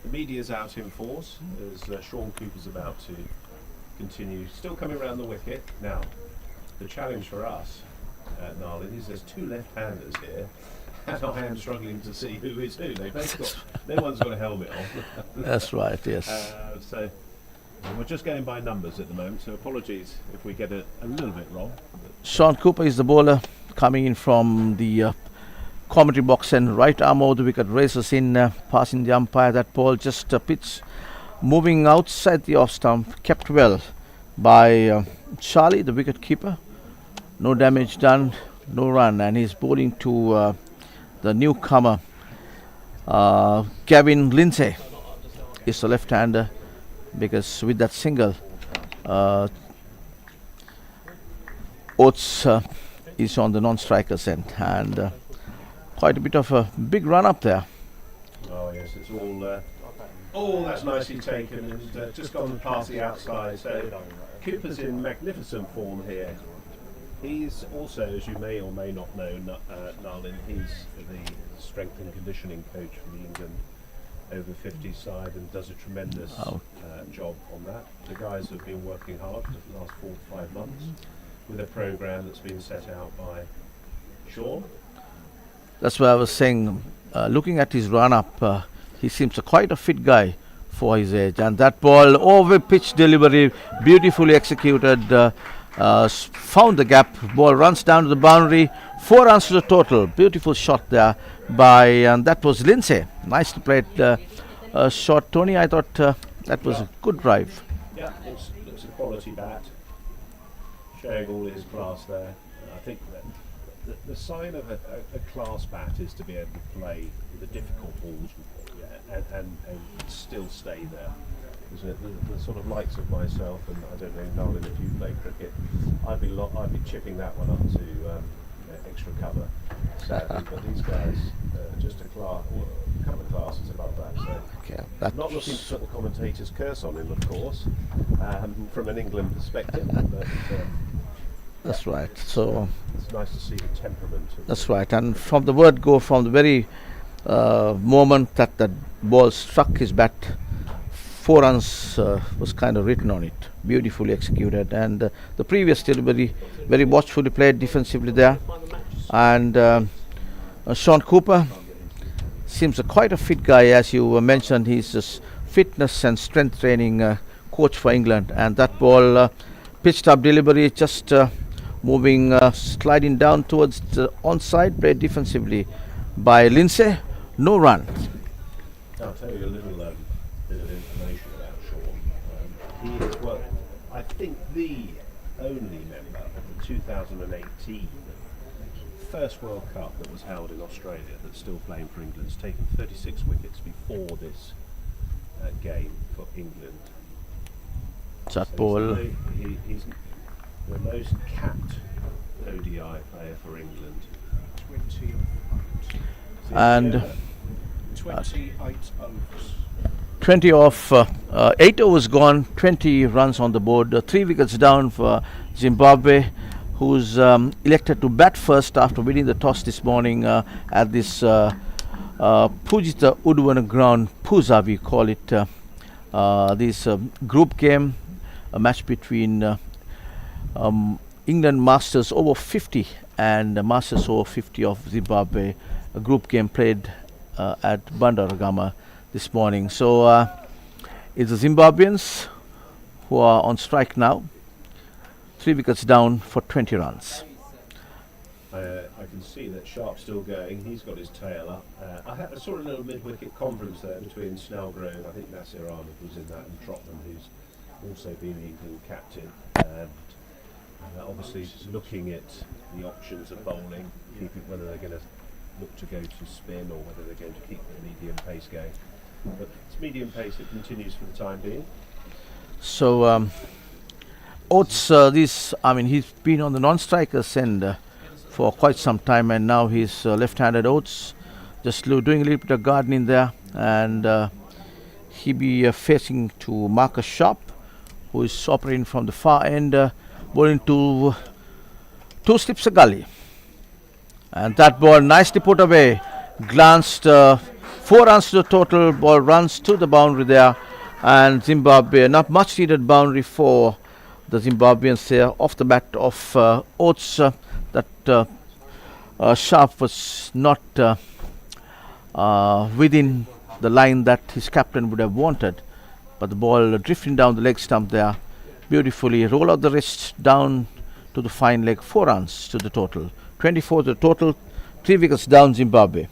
the media's out in force as Sean Cooper's about to continue, still coming around the wicket. Now, the challenge for us, Narlin, is there's 2 left-handers here, and I am struggling to see who is who. They've both got, no one's got a helmet on. That's right, yes. So we're just going by numbers at the moment, so apologies if we get a little bit wrong. Sean Cooper is the bowler coming in from the commentary box, and right arm over the wicket, races in, passing the umpire. That ball just pitch moving outside the off stump, kept well by Charlie, the wicket keeper. No damage done, no run, and he's bowling to the newcomer, Gavin Lindsay. Is the left-hander, because with that single, Oates is on the non-striker's end, and quite a bit of a big run up there. Oh yes, it's all that's nicely taken, and just gone past the outside. So Cooper's in magnificent form here. He's also, as you may or may not know, Narlin, he's the strength and conditioning coach for the England Over-50s side, and does a tremendous job on that. The guys have been working hard for the last 4 to 5 months with a programme that's been set out by Sean. That's what I was saying. Looking at his run-up, he seems quite a fit guy for his age. And that ball, over-pitch delivery, beautifully executed, found the gap. Ball runs down to the boundary. 4 runs to the total. Beautiful shot there by, and that was Lindsay. Nicely played shot. Tony, I thought that was a good drive. Yeah, it's a quality bat, showing all his class there. I think that the sign of a class bat is to be able to play the difficult balls, and still stay there. Isn't it? The sort of likes of myself, and I don't know, Narlin, if you play cricket, I'd be chipping that one up to extra cover, sadly. But these guys, just a couple of classes above that. So Okay, not looking to put the commentator's curse on him, of course, from an England perspective. But that's right. So it's nice to see the temperament. that's right. And from the word go, from the very moment that the ball struck his bat, 4 runs was kind of written on it. Beautifully executed, and the previous delivery very watchfully played defensively there. And Sean Cooper seems quite a fit guy, as you mentioned. He's a fitness and strength training coach for England, and that ball pitched up delivery, just moving, sliding down towards the onside, played defensively by Lindsay. No run. I'll tell you a little bit of information about Sean. He is, well, I think the only member of the 2018 first World Cup that was held in Australia that's still playing for England. Has taken 36 wickets before this game for England. That ball. He's the most capped ODI player for England. 20 of And 28 overs. 20 off, 8 overs gone, 20 runs on the board, 3 wickets down for Zimbabwe, who's elected to bat first after winning the toss this morning at this Pujita Ground, PUSA we call it, this group game, a match between England Masters over 50 and Masters over 50 of Zimbabwe, a group game played at Bandaragama this morning. So it's the Zimbabweans who are on strike now, 3 wickets down for 20 runs. I can see that Sharp's still going. He's got his tail up. I saw a little mid-wicket conference there between Snellgrove, I think Nasir Ahmed was in that, and Trotman, who's also been the England captain. And obviously looking at the options of bowling, whether they're going to look to go to spin or whether they're going to keep the medium pace going. But it's medium pace that continues for the time being. So Oates, he's been on the non-strikers end for quite some time, and now he's left-handed Oates, just doing a little bit of gardening there, and he'll be facing to Marcus Sharp, who is operating from the far end, bowling to 2 slips a gully. And that ball nicely put away, glanced, 4 runs to the total, ball runs to the boundary there, and Zimbabwe, not much needed boundary for the Zimbabweans there, off the bat of Oates, that Sharp was not within the line that his captain would have wanted, but the ball drifting down the leg stump there, beautifully roll out the wrist down to the fine leg, 4 runs to the total, 24 to the total, 3 wickets down Zimbabwe.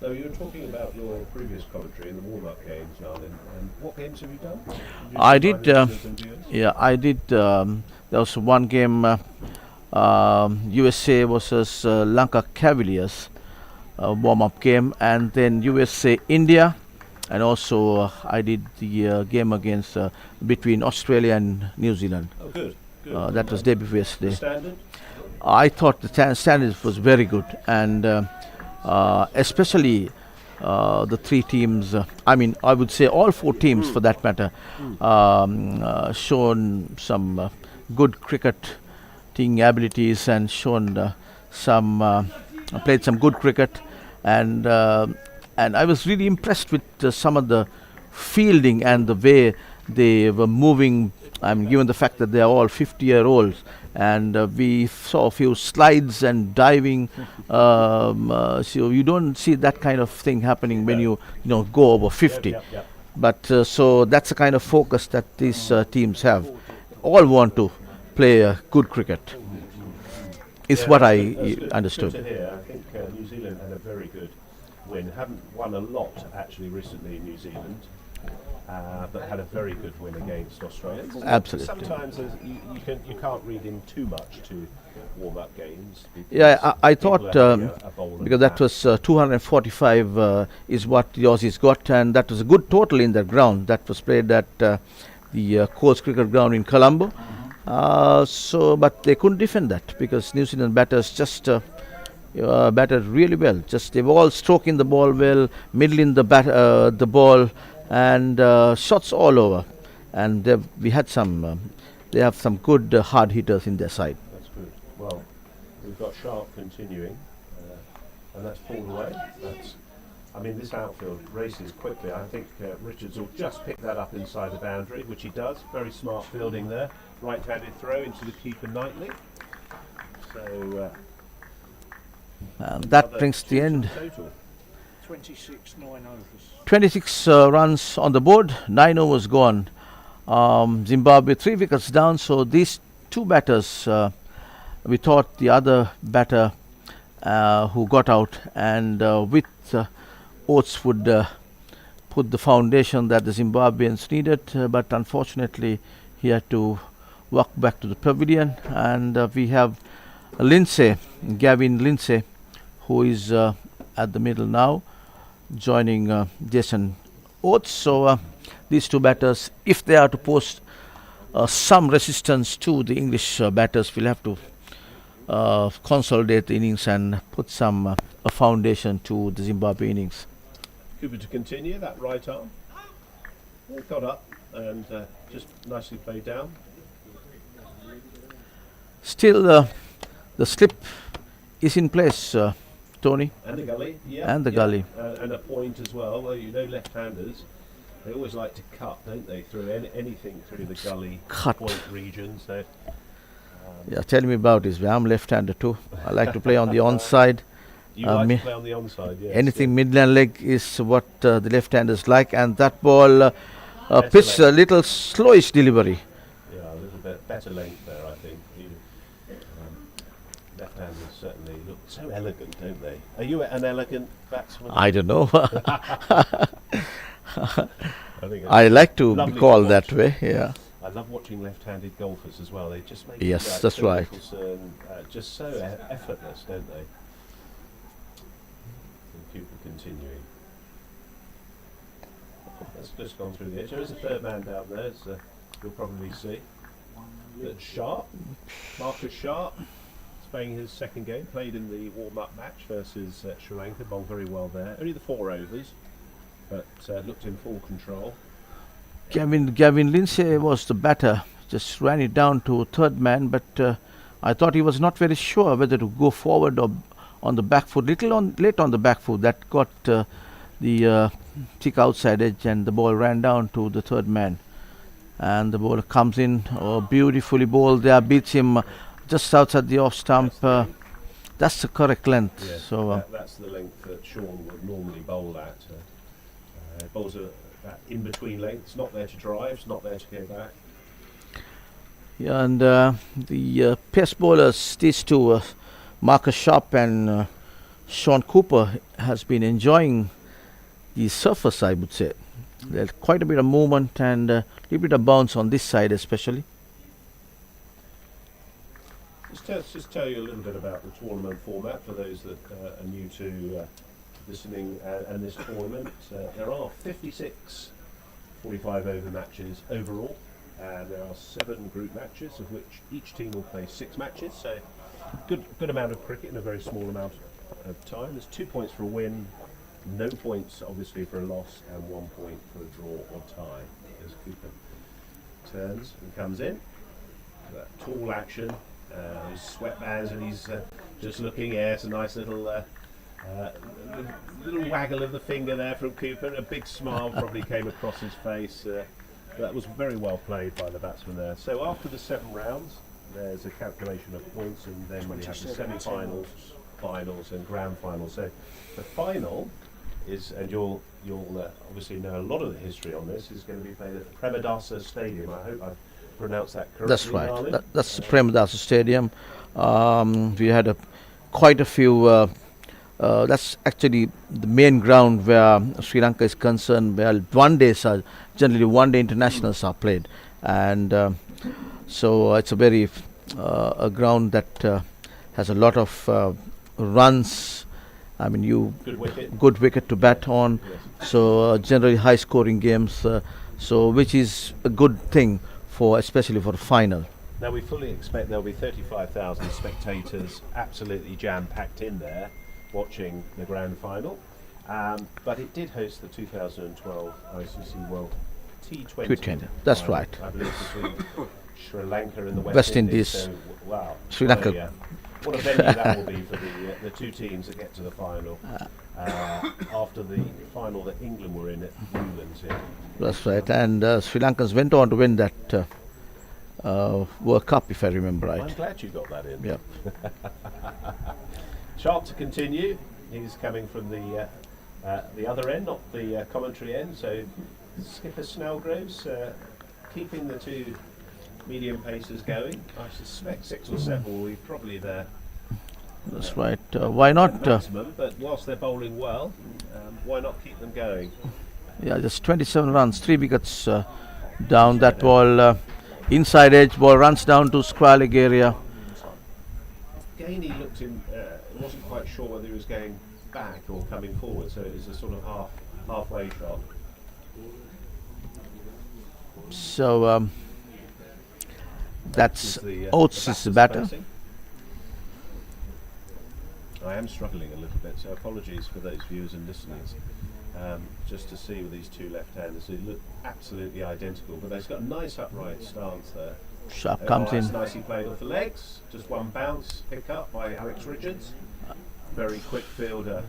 So you were talking about your previous commentary in the warm-up games, Narlin, and what games have you done? I did, I did. There was one game, USA versus Lanka Cavaliers, warm-up game, and then USA India, and also I did the game against between Australia and New Zealand. Oh, good. That was day before yesterday. Standard? I thought the standard was very good, and especially the 3 teams, I would say all 4 teams for that matter, shown some good cricketing abilities and shown played some good cricket, and I was really impressed with some of the fielding and the way they were moving. Given the fact that they are all 50-year-olds, and we saw a few slides and diving, so you don't see that kind of thing happening when you go over 50. But so that's the kind of focus that these teams all want to play good cricket, is what I understood. Good to hear. I think New Zealand had a very good win. Haven't won a lot actually recently in New Zealand, but had a very good win against Australia. Absolutely. Sometimes you can't read in too much to warm-up games. Yeah, I thought a bowler because that was 245 is what the Aussies got, and that was a good total in that ground. That was played at the Coast Cricket Ground in Colombo. But they couldn't defend that because New Zealand batters just batted really well. Just they were all stroking the ball well, middling the ball, and shots all over. And we had they have some good hard hitters in their side. That's good. Well, we've got Sharp continuing, and that's pulled away. This outfield races quickly. I think Richards will just pick that up inside the boundary, which he does. Very smart fielding there. Right-handed throw into the keeper Knightley. So that brings the end. 26 9 overs. 26 runs on the board, 9 overs gone. Zimbabwe 3 wickets down. So these 2 batters, we thought the other batter who got out, and with Oates would put the foundation that the Zimbabweans needed, but unfortunately he had to walk back to the pavilion, and we have Gavin Lindsay, who is at the middle now, joining Jason Oates. So these 2 batters, if they are to pose some resistance to the English batters, will have to consolidate the innings and put some a foundation to the Zimbabwe innings. Cooper to continue that right arm. Well, got up and just nicely played down. Still, the slip is in place, Tony, And the gully, yeah. and the gully. And a point as well. Well, you know, left-handers, they always like to cut, don't they? Through anything through the gully Cut. point region. So Yeah, tell me about this. I'm left-hander too. I like to play on the onside. you Uh, like me- to play on the onside, yes. Anything midland leg is what the left-handers like, and that ball Better pitched a leg. little slowish delivery. Yeah, a little bit better length there, I think. Left-handers certainly look so elegant, don't they? Are you an elegant batsman? I don't know. I think I like to be Lovely to called that watch. way. Yeah. I love watching left-handed golfers as well. They just make Yes, it, that's Phil right. Mickelson, just so effortless, don't they? And Cooper continuing. That's just gone through the edge. There is a third man down there, as you'll probably see. That's Sharp, Marcus Sharp. He's playing his second game. Played in the warm-up match versus Sri Lanka. Bowled very well there. Only the 4 overs, but looked in full control. Gavin Lindsay was the batter. Just ran it down to third man, but I thought he was not very sure whether to go forward or on the back foot. Late on the back foot, that got the thick outside edge, and the ball ran down to the third man. And the ball comes in, beautifully bowled there, beats him just outside the off stump. That's the correct length. Yes, So that's the length that Sean would normally bowl at. Bowls that in between lengths, not there to drive, it's not there to go back. yeah, and the pace bowlers, these two, Marcus Sharp and Sean Cooper, has been enjoying the surface, I would say. There's quite a bit of movement and a little bit of bounce on this side especially. Just tell you a little bit about the tournament format for those that are new to listening and this tournament. There are 56 45 over matches overall, and there are 7 group matches, of which each team will play 6 matches. So good amount of cricket in a very small amount of time. There's 2 points for a win, no points obviously for a loss, and 1 point for a draw or tie. As Cooper turns and comes in, that tall action, his sweatbands, and he's just looking. Yeah, it's a nice little waggle of the finger there from Cooper. A big smile probably came across his face. That was very well played by the batsman there. So after the 7 rounds, there's a calculation of points, and then when you have the semi-finals, finals, and grand finals. So the final is, and you'll obviously know a lot of the history on this, is going to be played at the Premadasa Stadium. I hope I've pronounced that correctly. That's right. Darling. That's the Premadasa Stadium. We had quite a few. That's actually the main ground where Sri Lanka is concerned, where generally one-day internationals are played, and so it's a very a ground that has a lot of runs. I mean, good wicket to bat on. Yes. So generally high-scoring games. So which is a good thing especially for the final. Now we fully expect there'll be 35,000 spectators absolutely jam-packed in there watching the grand final, but it did host the 2012 ICC World T20. T20, that's final, right. I believe between Sri Lanka and the West Indies. So, wow. Sri Lanka. What a venue that will be for the 2 teams that get to the final after the final that England were in at Newlands. Yeah. That's right. And Sri Lankans went on to win that World Cup, if I remember right. I'm glad you got that in. Yeah. Sharp to continue. He's coming from the other end, not the commentary end. So skipper Snellgroves keeping the 2 medium pacers going. I suspect 6 or 7 will be probably there. That's right. Why not? Maximum, but whilst they're bowling well, why not keep them going? Yeah, just 27 runs, 3 wickets down. That ball, inside edge, ball runs down to square leg area. Gainey looked in, wasn't quite sure whether he was going back or coming forward, so it was a sort of halfway shot. So that's The Oates is the batter. spacing. I am struggling a little bit, so apologies for those viewers and listeners. Just to see with these two left-handers who look absolutely identical, but they've got a nice upright stance there. Sharp comes That's in. nicely played off the legs. Just one bounce, pick up by Alex Richards. Very quick fielder.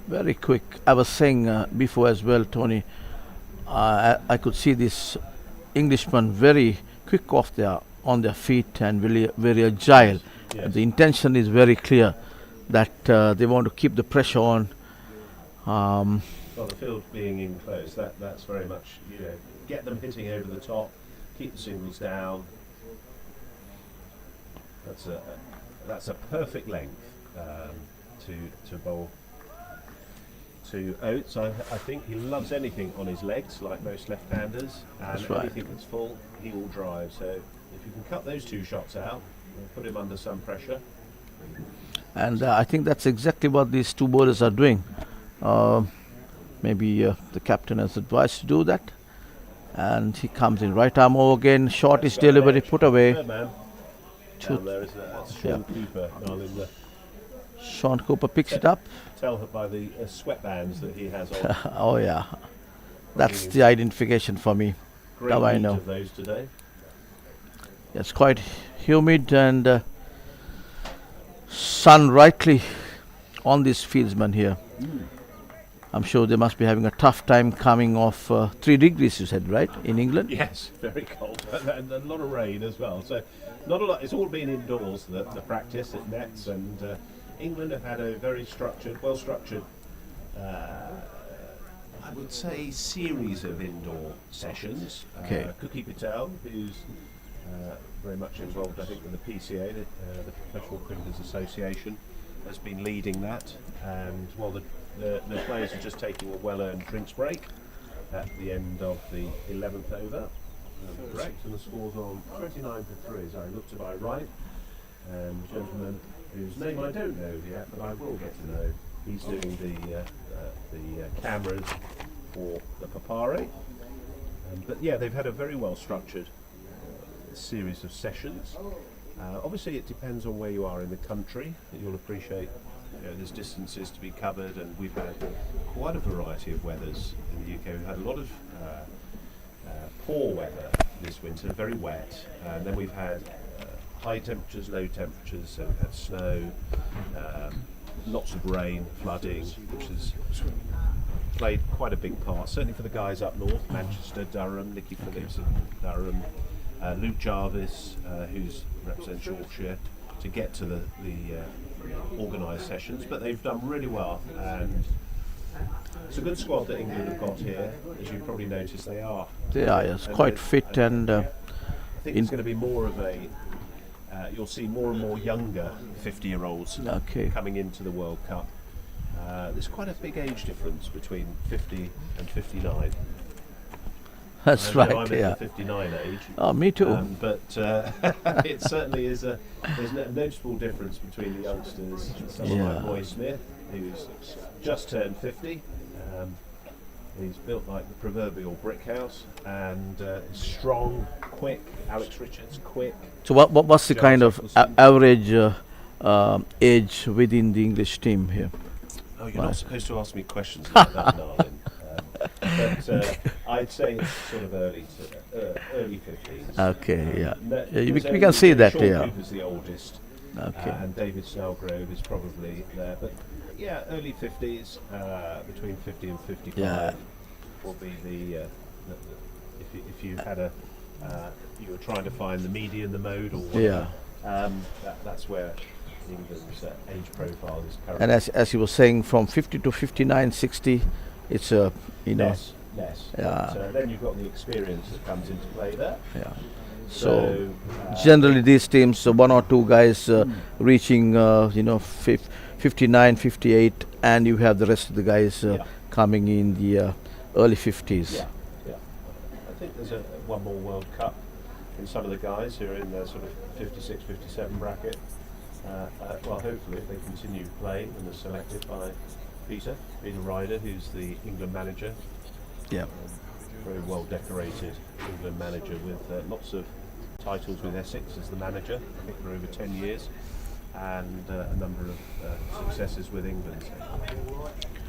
Very quick. I was saying before as well, Tony, I could see this Englishman very quick on their feet and very, very agile. Yes. The intention is very clear that they want to keep the pressure on. Well, the field being in close, that's very much, get them hitting over the top, keep the singles down. That's a perfect length to bowl to Oates. I think he loves anything on his legs, like most left-handers, and That's right. anything that's full, he will drive. So if you can cut those two shots out, put him under some pressure. And I think that's exactly what these two bowlers are doing. Maybe the captain has advised to do that. And he comes in right arm over again. Short is delivery, put away. Third man. Down there, isn't it? That's Sean Cooper, darling. Sean Cooper picks it up. Tell by the sweatbands that he has on. Oh yeah, that's the identification for me. Great Now I heat know. of those today. It's quite humid and sun rightly on these fieldsmen here. I'm sure they must be having a tough time coming off 3 degrees, you said, right, in England? Yes, very cold and a lot of rain as well. So not a lot. It's all been indoors. The practice at nets, and England have had a very structured, well-structured, I would say, series of indoor sessions. Okay. Cookie Patel, who's very much involved, I think, with the PCA, the Professional Cricketers Association, has been leading that. And while the players are just taking a well-earned drinks break at the end of the 11th over. Correct, and the score's on 29 for 3 as I look to my right. And the gentleman whose name I don't know yet, but I will get to know. He's doing the cameras for the Papare. But yeah, they've had a very well-structured series of sessions. Obviously, it depends on where you are in the country. You'll appreciate there's distances to be covered, and we've had quite a variety of weathers in the UK. We've had a lot of poor weather this winter, very wet, and then we've had high temperatures, low temperatures, so we've had snow, lots of rain, flooding, which has played quite a big part, certainly for the guys up north, Manchester, Durham, Nicky Phillips in Durham, Luke Jarvis, who's represents Yorkshire, to get to the organised sessions, but they've done really well, and it's a good squad that England have got here. As you probably noticed, they are. They are, yes, quite fit and I think it's going to be more of a you'll see more and more younger 50-year-olds okay. coming into the World Cup. There's quite a big age difference between 50 and 59. That's I'm right, at yeah. the 59 age. Oh, me too. But it certainly is there's a noticeable difference between the youngsters. Someone like Roy Smith, who's just turned 50. He's built like the proverbial brick house, and strong, quick. Alex Richards, quick. So what's the kind of average age within the English team here? Oh, you're not supposed to ask me questions like that, darling. But I'd say it's sort of early 50s. Okay, yeah. We There's can see that, Sean yeah. Cooper's the oldest, Okay. and David Snellgrove is probably there. But yeah, early 50s, between 50 and 55 Yeah. will be the if you had you were trying to find the median, the mode, or whatever. That's where England's age profile is currently. And as you were saying, from 50 to 59, 60, it's Less. Yeah. But, then you've got the experience that comes into play there. yeah. So So generally these teams, one or two guys reaching 59, 58, and you have the rest of the guys coming in the early 50s. yeah. I think there's one more World Cup in some of the guys who are in the sort of 56, 57 bracket. Well, hopefully if they continue playing and are selected by Peter Ryder, who's the England manager. Yeah. Very well decorated England manager with lots of titles with Essex as the manager, I think for over 10 years. and a number of successes with England.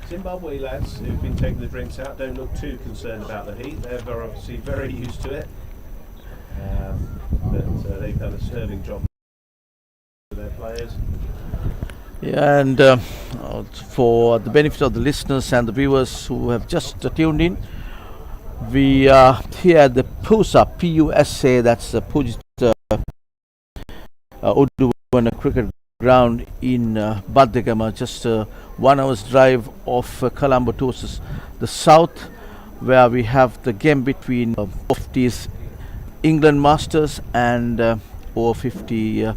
Zimbabwe lads who've been taking the drinks out don't look too concerned about the heat. They're obviously very used to it, but they've done a sterling job with their players. Yeah, and for the benefit of the listeners and the viewers who have just tuned in, we are here at the PUSA, P-U-S-A, that's the Puget Urdu cricket ground in Bandaragama, just 1 hour's drive of Colombo towards the south, where we have the game between 50s England Masters and over 50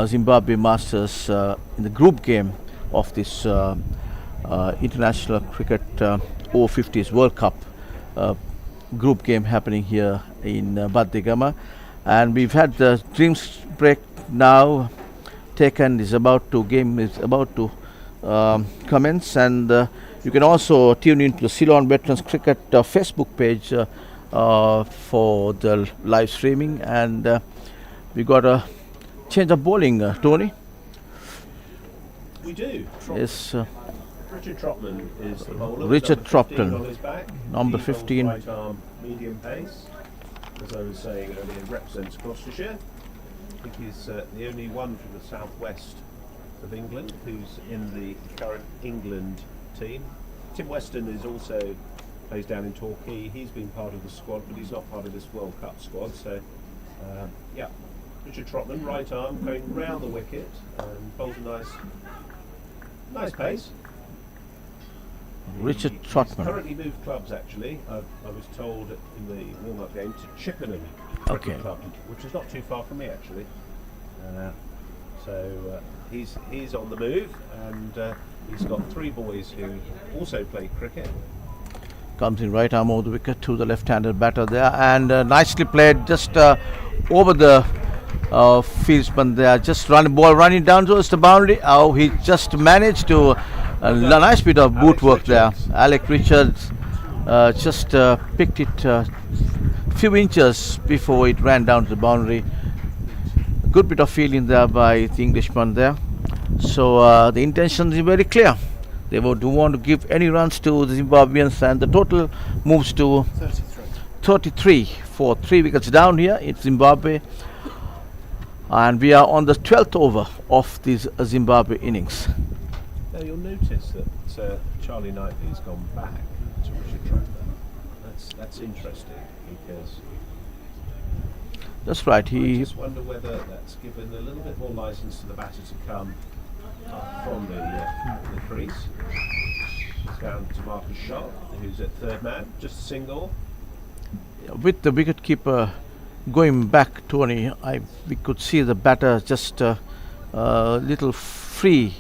Zimbabwe Masters in the group game of this international cricket over 50s World Cup group game happening here in Bandaragama. And we've had the drinks break now taken. Game is about to commence, and you can also tune into the Ceylon Veterans Cricket Facebook page for the live streaming. And we got a change of bowling, Tony. We do. Yes. Richard Trotman is the bowler. Richard Number 15 Trotman, on his back. number He bowls 15. right arm medium pace. As I was saying earlier, represents Gloucestershire. I think he's the only one from the southwest of England who's in the current England team. Tim Weston is also plays down in Torquay. He's been part of the squad, but he's not part of this World Cup squad. So, yeah, Richard Trotman, right arm, going round the wicket and bowls a nice pace. Richard He's Trotman. currently moved clubs, actually. I was told in the warm-up game to Chippenham Okay. Cricket Club, which is not too far from me, actually. So he's on the move, and he's got 3 boys who also play cricket. Comes in right arm over the wicket to the left-handed batter there, and nicely played just over the fieldsman there. Just running down towards the boundary. Oh, he just managed to a nice bit of boot work there. Alec Richards just picked it a few inches before it ran down to the boundary. A good bit of fielding there by the Englishman there. So the intention is very clear. They do want to give any runs to the Zimbabweans, and the total moves to 33 for 3 wickets down here in Zimbabwe. And we are on the 12th over of this Zimbabwe innings. Now you'll notice that Charlie Knightley's gone back to Richard Trotman. That's interesting, because That's right. I He just wonder whether that's given a little bit more license to the batter to come up from the crease. It's down to Marcus Sharp, who's at third man, just a single. with the wicket keeper going back, Tony, we could see the batter just a little free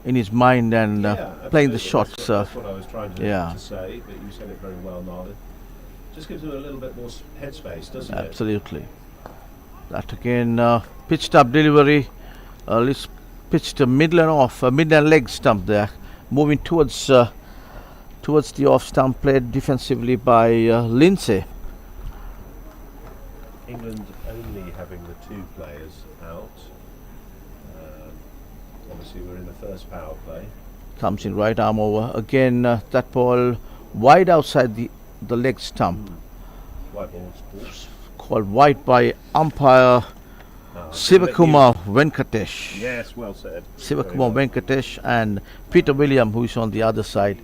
in his mind and playing the absolutely. shots. That's what I was trying yeah. to say, but you said it very well, Narden. Just gives him a little bit more headspace, doesn't it? Absolutely. That again, pitched up delivery. Pitched a middle and off, mid and leg stump there, moving towards the off stump, played defensively by Lindsay. England only having the 2 players out. Obviously, we're in the first power play. Comes in right arm over again. That ball wide outside the leg stump, White balls. called wide by umpire Sivakumar Venkatesh. Yes, well said. Sivakumar Venkatesh and Peter William, who is on the other side.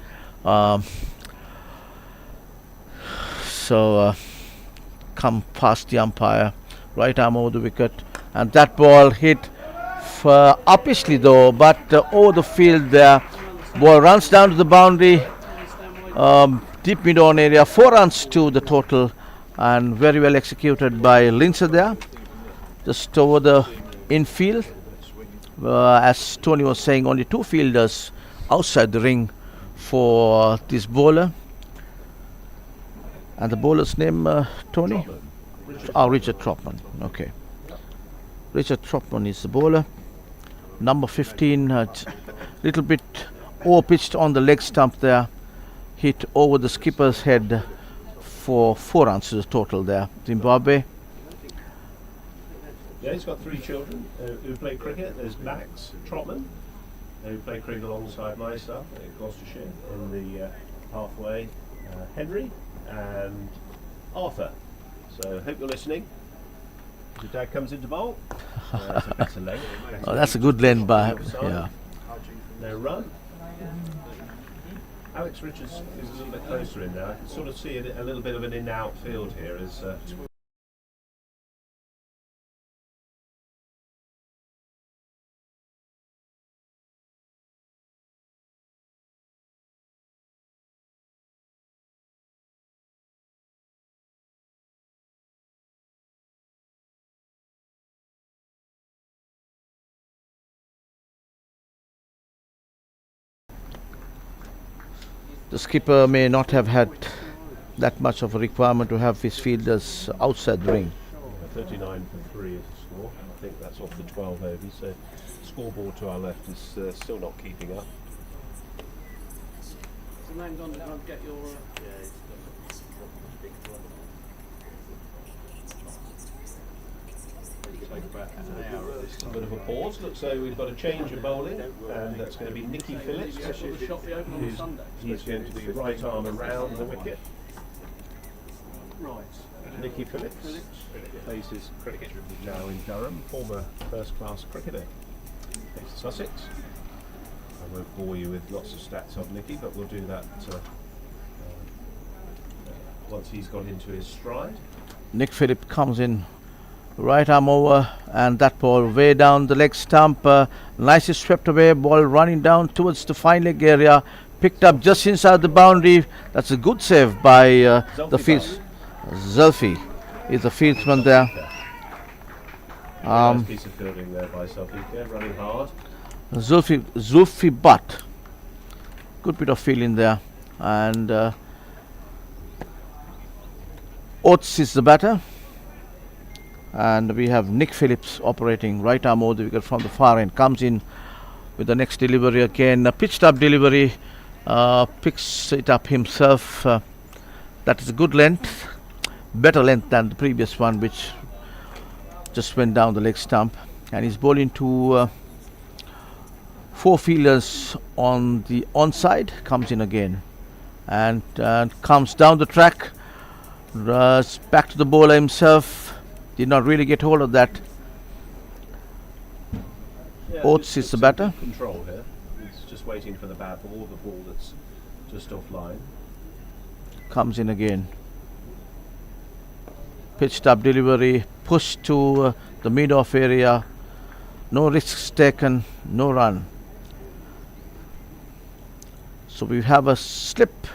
So come past the umpire, right arm over the wicket, and that ball hit uppishly though, but over the field there. Ball runs down to the boundary, deep mid-on area. 4 runs to the total, and very well executed by Lindsay there. Just over the infield. As Tony was saying, only 2 fielders outside the ring for this bowler. And the bowler's name, Tony? Richard Trotman. Okay. Richard Trotman is the bowler. Number 15, little bit over-pitched on the leg stump there. Hit over the skipper's head for 4 runs to the total there. Zimbabwe. Yeah, he's got 3 children who play cricket. There's Max Trotman, who played cricket alongside myself at Gloucestershire in the halfway, Henry and Arthur. So hope you're listening. Your dad comes into bowl. That's a better leg. Oh, that's a good length by, yeah. No run. Alex Richards is a little bit closer in now. I can sort of see a little bit of an in-out field here as The skipper may not have had that much of a requirement to have his fielders outside the ring. 39 for 3 is the score. I think that's off the 12 overs, so scoreboard to our left is still not keeping up. So land on to get your. A bit of a pause. Looks like we've got a change of bowling, and that's going to be Nicky Phillips. He's going to be right arm around the wicket. Right. Nicky Phillips plays his cricket now in Durham, former first-class cricketer. Plays Sussex. I won't bore you with lots of stats on Nicky, but we'll do that once he's got into his stride. Nick Phillips comes in, right arm over, and that ball way down the leg stump. Nicely swept away, ball running down towards the fine leg area, picked up just inside the boundary. That's a good save by the field. Zulfi is the fieldsman there. Nice piece of fielding there by Zulfi, running hard. Zulfi Butt. Good bit of feeling there. And Oates is the batter. And we have Nick Phillips operating right arm over the wicket from the far end. Comes in with the next delivery again. A pitched up delivery. Picks it up himself. That is a good length. Better length than the previous one, which just went down the leg stump. And he's bowling to 4 fielders on the onside. Comes in again. And comes down the track. Back to the bowler himself. Did not really get hold of that. Yeah, Oates is the batter. Control here. He's just waiting for the bad ball, the ball that's just offline. Comes in again. Pitched up delivery, pushed to the mid-off area. No risks taken, no run. So we have a slip,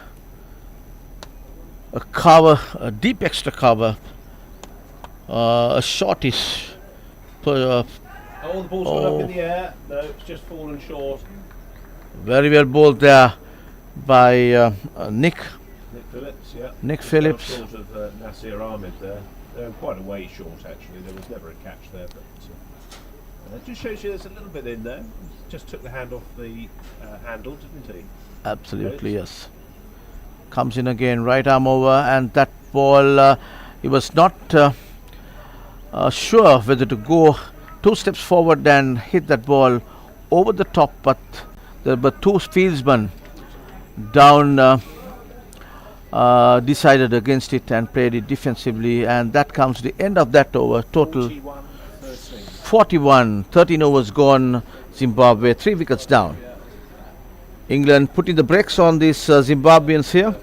a cover, a deep extra cover, a shortish. Oh, the ball's gone up in the air. No, it's just fallen short. Very well bowled there by Nick. Nick Phillips, yeah. Nick Phillips. Short of Nasir Ahmed there. Quite a way short, actually. There was never a catch there, but it just shows you there's a little bit in there. Just took the hand off the handle, didn't he? Absolutely, yes. Comes in again, right arm over, and that ball, he was not sure whether to go 2 steps forward and hit that ball over the top, but there were 2 fieldsmen down, decided against it and played it defensively, and that comes to the end of that over. Total 41, 13 overs gone. Zimbabwe 3 wickets down. England putting the brakes on these Zimbabweans here,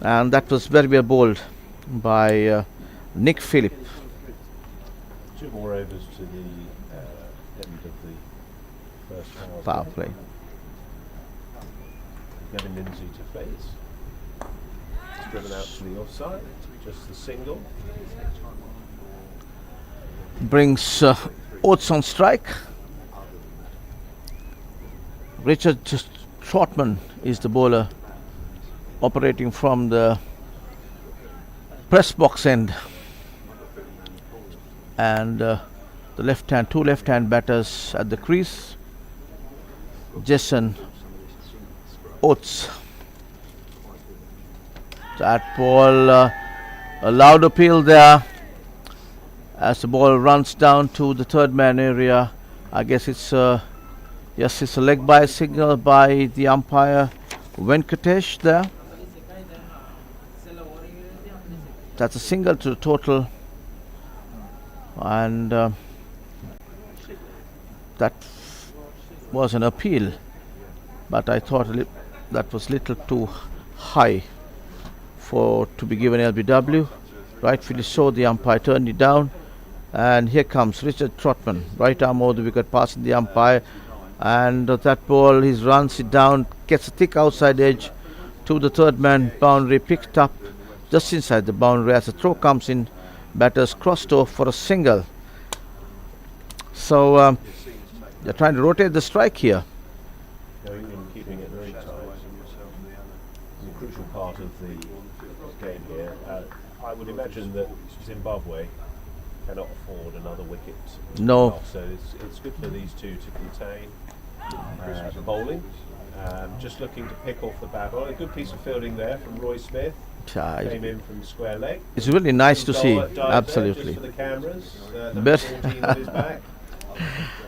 and that was very well bowled by Nick Phillips. 2 more overs to the end of the first half. Power play. Gavin Lindsay to face. It's driven out to the offside. Just the single. Brings Oates on strike. Richard Trotman is the bowler, operating from the press box end. And the left-hand, 2 left-hand batters at the crease. Jason Oates. That ball, a loud appeal there, as the ball runs down to the third man area. I guess it's yes, it's a leg by signal by the umpire Venkatesh there. That's a single to the total, and that was an appeal, but I thought that was little too high for to be given LBW. Rightfully so, the umpire turned it down, and here comes Richard Trotman, right arm over the wicket, passing the umpire, and that ball, he runs it down, gets a thick outside edge to the third man boundary, picked up just inside the boundary as the throw comes in. Batters crossed off for a single. So they're trying to rotate the strike here. Going and keeping it very tight. It's a crucial part of the game here. I would imagine that Zimbabwe cannot afford another wicket. No. So it's good for these two to contain the bowling. Just looking to pick off the bad one. A good piece of fielding there from Roy Smith. Came in from square leg. It's really nice to see. Dive Absolutely. there, just for the cameras. But 14 on his back.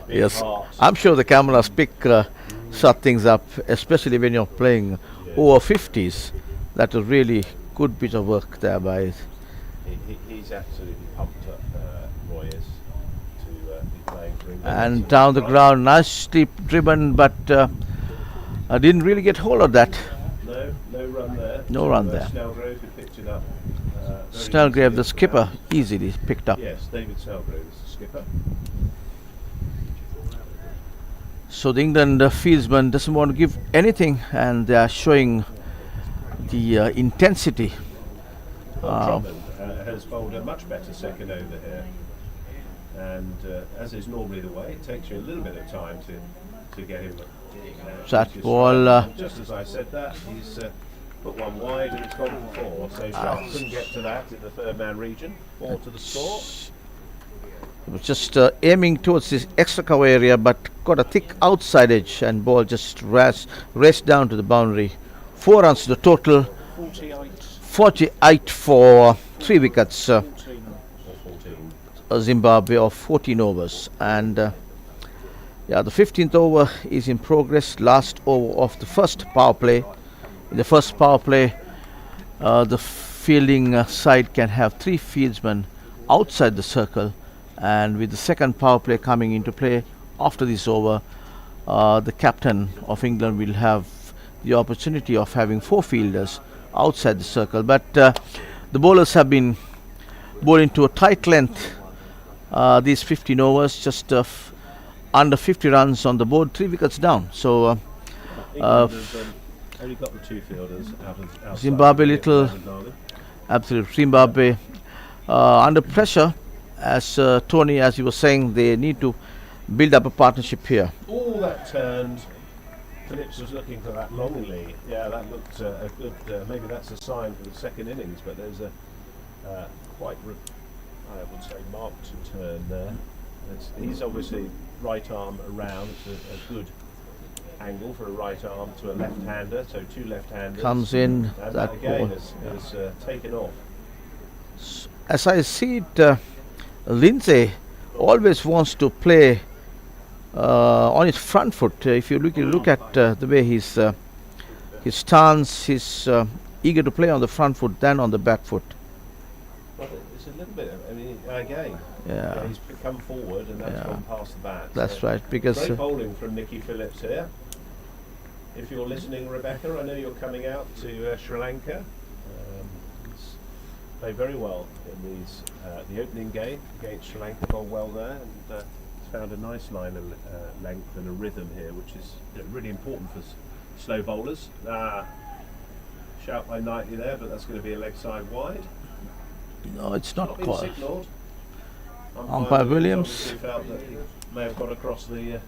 Big yes, heart. I'm sure the cameras pick such things up, especially when you're playing over 50s. That's a really good bit of work there by. He's absolutely pumped up, Roy is, to be playing for England. And down the ground, nicely driven, but I didn't really get hold of that. No run there. No run there. Snellgrove, who picked it up. Very Snellgrave, easily. the skipper, easily picked up. Yes, David Snellgrove is the skipper. So the England fieldsman doesn't want to give anything, and they are showing the intensity. Drummond has bowled a much better second over here, and as is normally the way, it takes you a little bit of time to get him. That his ball, strike. Just as I said that, he's put one wide and it's gone for four. So Sharp couldn't get to that in the third man region. 4 to the score. It was just aiming towards this extra cover area, but got a thick outside edge, and ball just raced down to the boundary. 4 runs to the total. 48 for 3 wickets. 14. Zimbabwe of 14 overs, and yeah, the 15th over is in progress. Last over of the first power play. In the first power play, the fielding side can have 3 fieldsmen outside the circle, and with the second power play coming into play after this over, the captain of England will have the opportunity of having 4 fielders outside the circle. But the bowlers have been bowling to a tight length these 15 overs, just under 50 runs on the board, 3 wickets down. So England has only got the 2 fielders outside Zimbabwe the little Bandaragama. absolute Zimbabwe under pressure, as Tony, as you were saying, they need to build up a partnership here. All that turned. Phillips was looking for that longingly. Yeah, that looked a good. Maybe that's a sign for the second innings, but there's a quite, I would say, marked turn there. He's obviously right arm around. It's a good angle for a right arm to a left-hander. So 2 left-handers Comes in, and that again ball. is taken off. As I see it, Lindsay always wants to play on his front foot. If you look at the way his stance, he's eager to play on the front foot than on the back foot. But it's a little bit. I mean, again, Yeah, he's come forward and that's Yeah. gone past the bat. that's So right. Because great bowling from Nicky Phillips here. If you're listening, Rebecca, I know you're coming out to Sri Lanka. He's played very well in these the opening game against Sri Lanka. Bowled well there, and he's found a nice line of length and a rhythm here, which is really important for slow bowlers. Shout by Knightley there, but that's going to be a leg side wide. no, it's not Been called. signalled. Umpire Williams. obviously felt that he may have got across the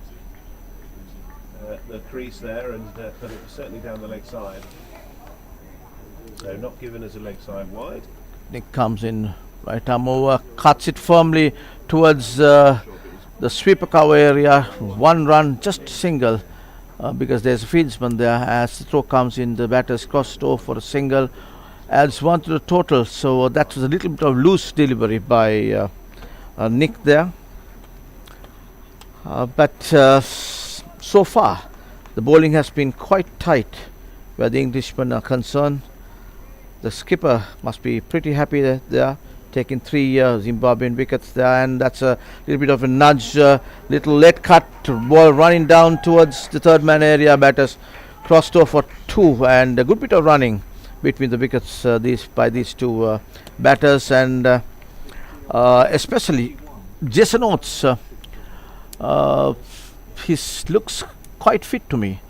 crease there, and but it was certainly down the leg side. So not given as a leg side wide. Nick comes in, right arm over, cuts it firmly towards the sweeper cover area. 1 run, just single, because there's a fieldsman there. As the throw comes in, the batter's crossed over for a single, adds 1 to the total. So that was a little bit of loose delivery by nick there. But so far, the bowling has been quite tight where the Englishmen are concerned. The skipper must be pretty happy that they are taking 3 Zimbabwean wickets there, and that's a little bit of a nudge, little late cut ball running down towards the third man area. Batters crossed over for 2, and a good bit of running between the wickets by these two batters, and especially Jason Oates. He looks quite fit to me.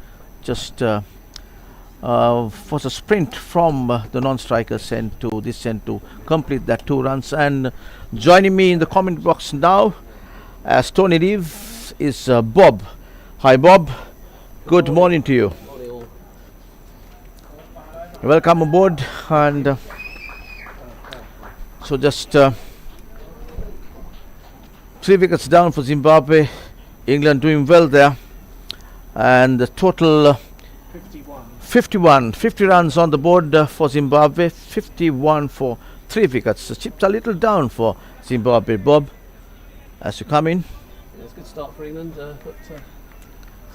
Just was a sprint from the non-strikers end to this end to complete that 2 runs. And joining me in the comment box now, as Tony Reeves, is Bob. Hi Bob, good morning to you. Welcome aboard. And so just 3 wickets down for Zimbabwe. England doing well there, and the total 50 runs on the board for Zimbabwe, 51 for 3 wickets. The chips a little down for Zimbabwe. Bob, as you come in. Yeah, it's a good start for England, but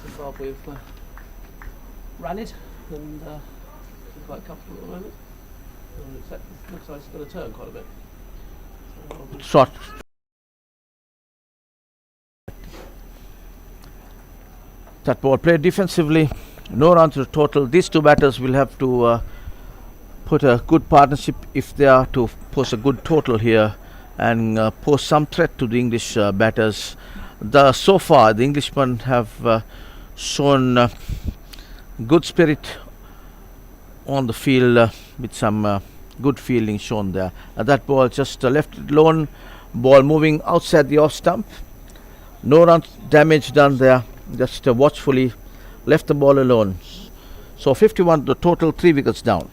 Zimbabwe have rallied and quite comfortable at the moment. Except it looks like it's going to turn quite a bit. Shot. That ball played defensively, no run to the total. These 2 batters will have to put a good partnership if they are to post a good total here and pose some threat to the English batters. So far, the Englishmen have shown good spirit on the field with some good fielding shown there. That ball just left it alone, ball moving outside the off stump. No run damage done there. Just watchfully left the ball alone. So 51 the total, 3 wickets down.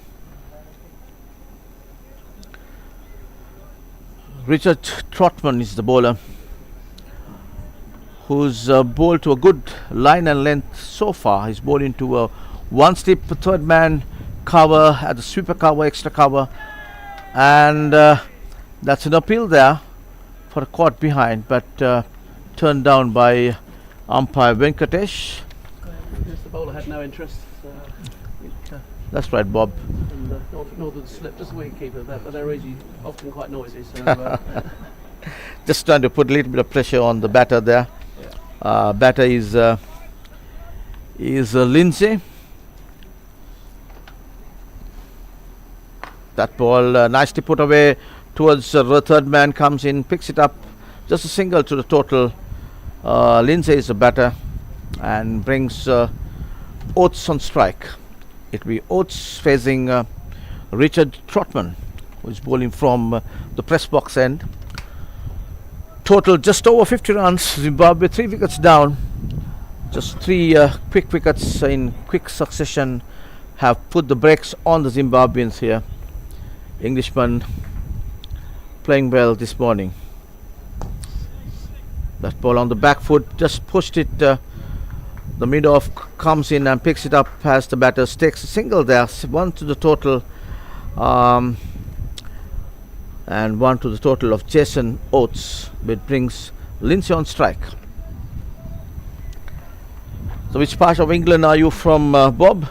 Richard Trotman is the bowler, who's bowled to a good line and length so far. He's bowled into a 1 slip third man cover at the sweeper cover, extra cover, and that's an appeal there for a caught behind, but turned down by umpire Venkatesh. The bowler had no interest. That's right, Bob. And nor did the slip, just the wicketkeeper, but they're usually often quite noisy. So, just trying to put a little bit of pressure on the batter there. Batter is Lindsay. That ball nicely put away towards the third man, comes in, picks it up, just a single to the total. Lindsay is the batter and brings Oates on strike. It will be Oates facing Richard Trotman, who is bowling from the press box end. Total just over 50 runs. Zimbabwe 3 wickets down. Just 3 quick wickets in quick succession have put the brakes on the Zimbabweans here. Englishmen playing well this morning. That ball on the back foot, just pushed it. The mid-off comes in and picks it up as the batter takes a single there. 1 to the total, and 1 to the total of Jason Oates, which brings Lindsay on strike. So, which part of England are you from, Bob?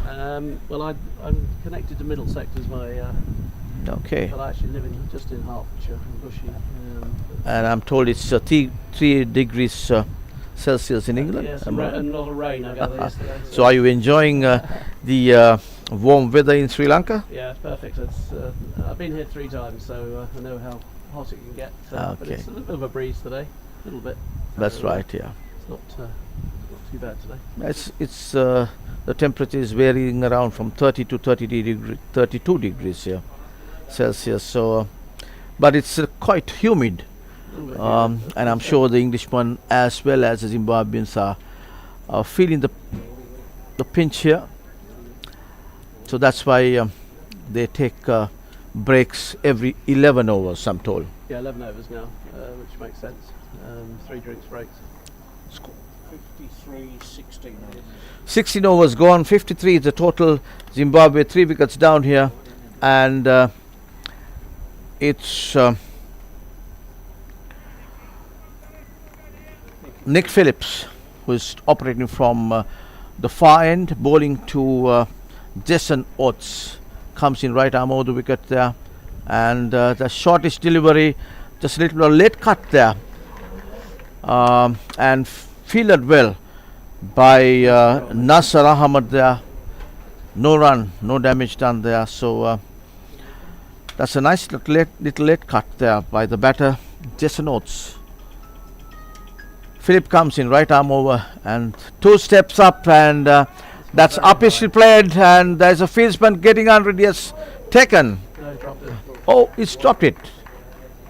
well, I'm connected to Middlesex as my. Okay. But I actually live just in Hertfordshire, in Bushy. And I'm told it's 3 degrees Celsius in England. Yes, and a lot of rain I gather yesterday. So are you enjoying the warm weather in Sri Lanka? Yeah, it's perfect. I've been here 3 times, so I know how hot it can get. But it's a little bit of a breeze today, a little bit. That's right. Yeah. It's not too bad today. It's the temperature is varying around from 30 to 32 degrees here Celsius. So, but it's quite humid. And I'm sure the Englishmen as well as the Zimbabweans are feeling the pinch here. So that's why they take breaks every 11 overs, I'm told. Yeah, 11 overs now, which makes sense. 3 drinks breaks. 53, 16 overs. 16 overs gone, 53 is the total. Zimbabwe 3 wickets down here, and it's Nick Phillips, who is operating from the far end, bowling to Jason Oates, comes in right arm over the wicket there, and the shortish delivery, just a little bit of late cut there, and fielded well by Nasser Ahmed there. No run, no damage done there. So that's a nice little late cut there by the batter, Jason Oates. Philip comes in right arm over and 2 steps up, and that's uphill played, and there's a fieldsman getting under it. Yes, taken. No, he dropped it. Oh, he's dropped it.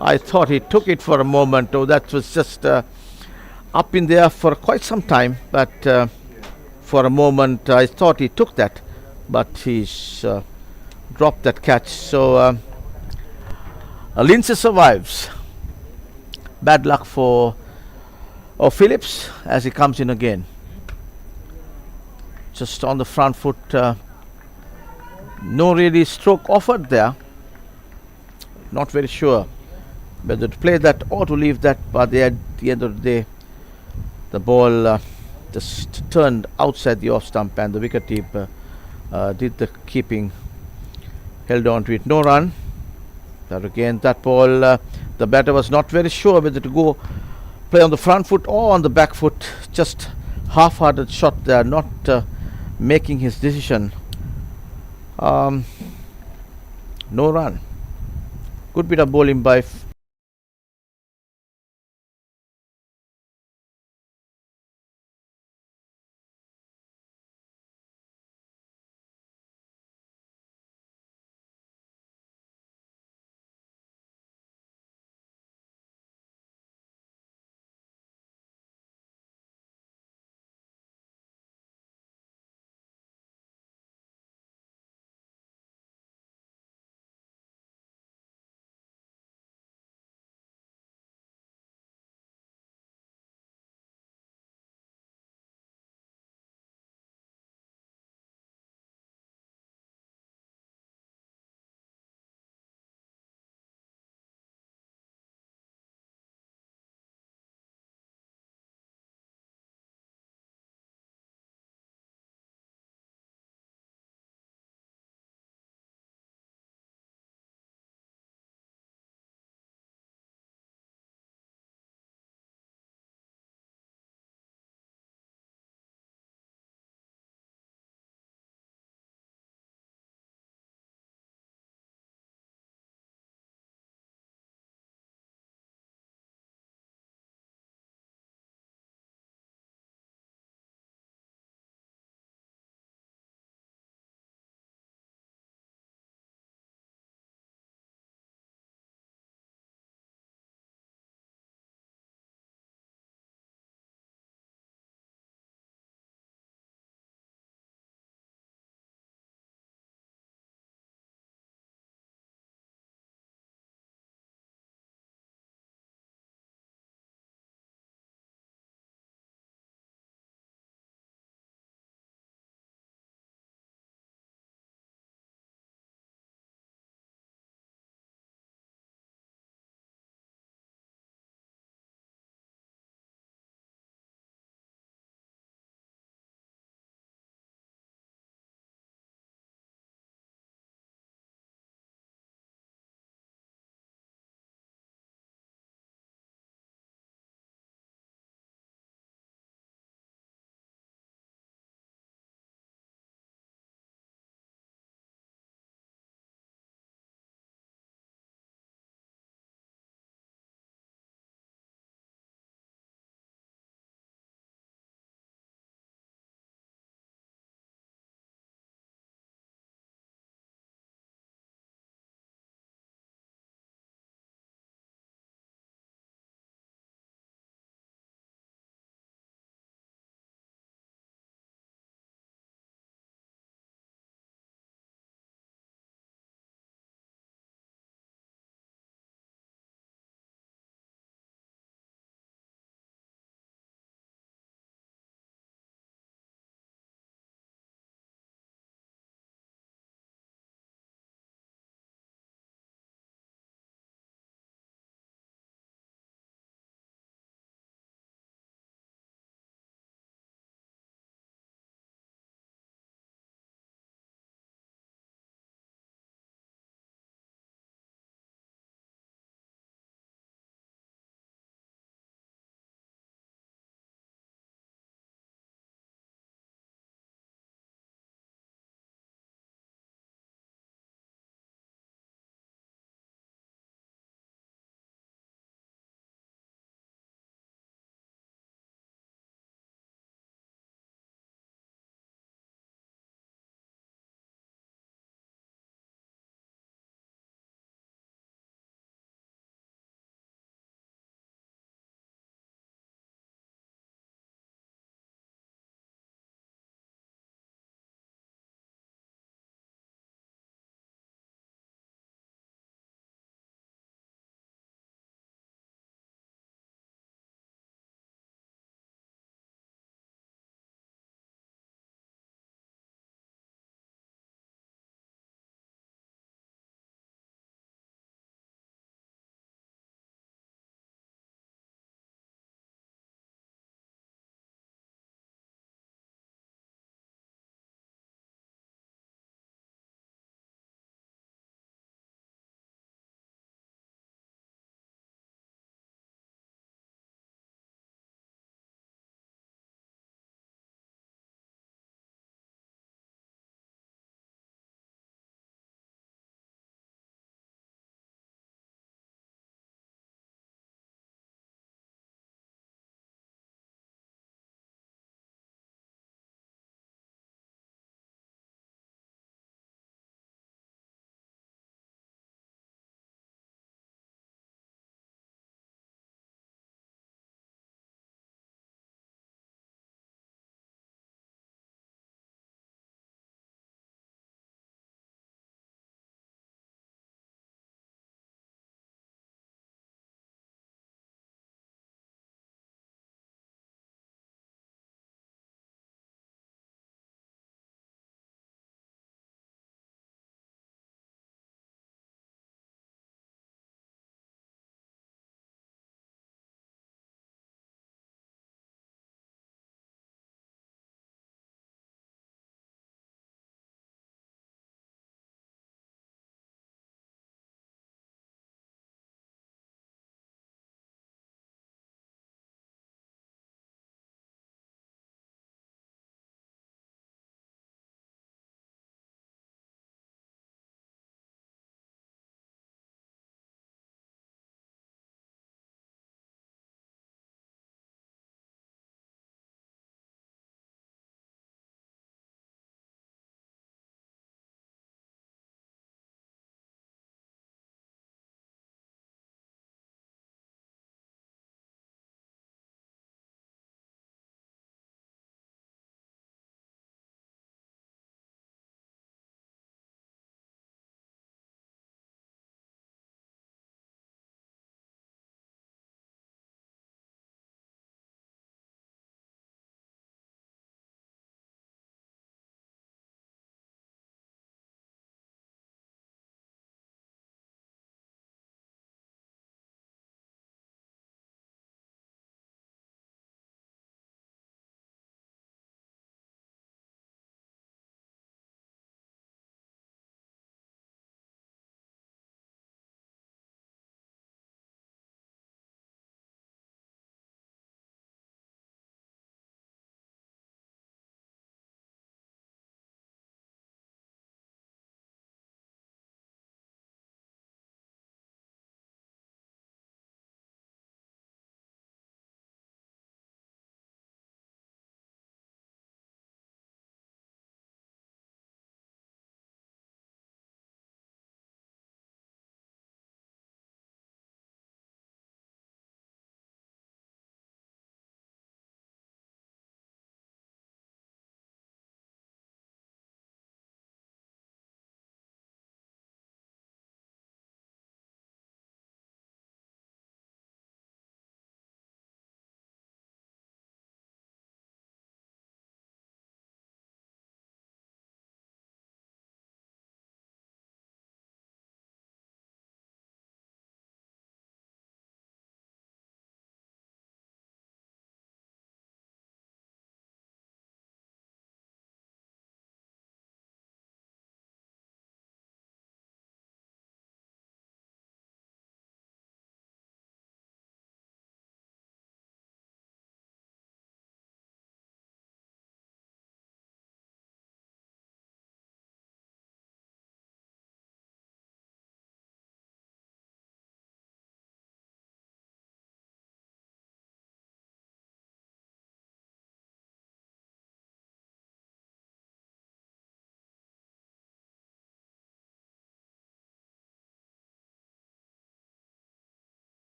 I thought he took it for a moment. Oh, that was just up in there for quite some time, but for a moment I thought he took that, but he's dropped that catch. So Lindsay survives. Bad luck for Phillips as he comes in again. Just on the front foot, no really stroke offered there. Not very sure whether to play that or to leave that, but at the end of the day, the ball just turned outside the off stump, and the wicketkeeper did the keeping, held on to it. No run. But again, that ball, the batter was not very sure whether to go play on the front foot or on the back foot. Just half-hearted shot there, not making his decision. No run. Good bit of bowling by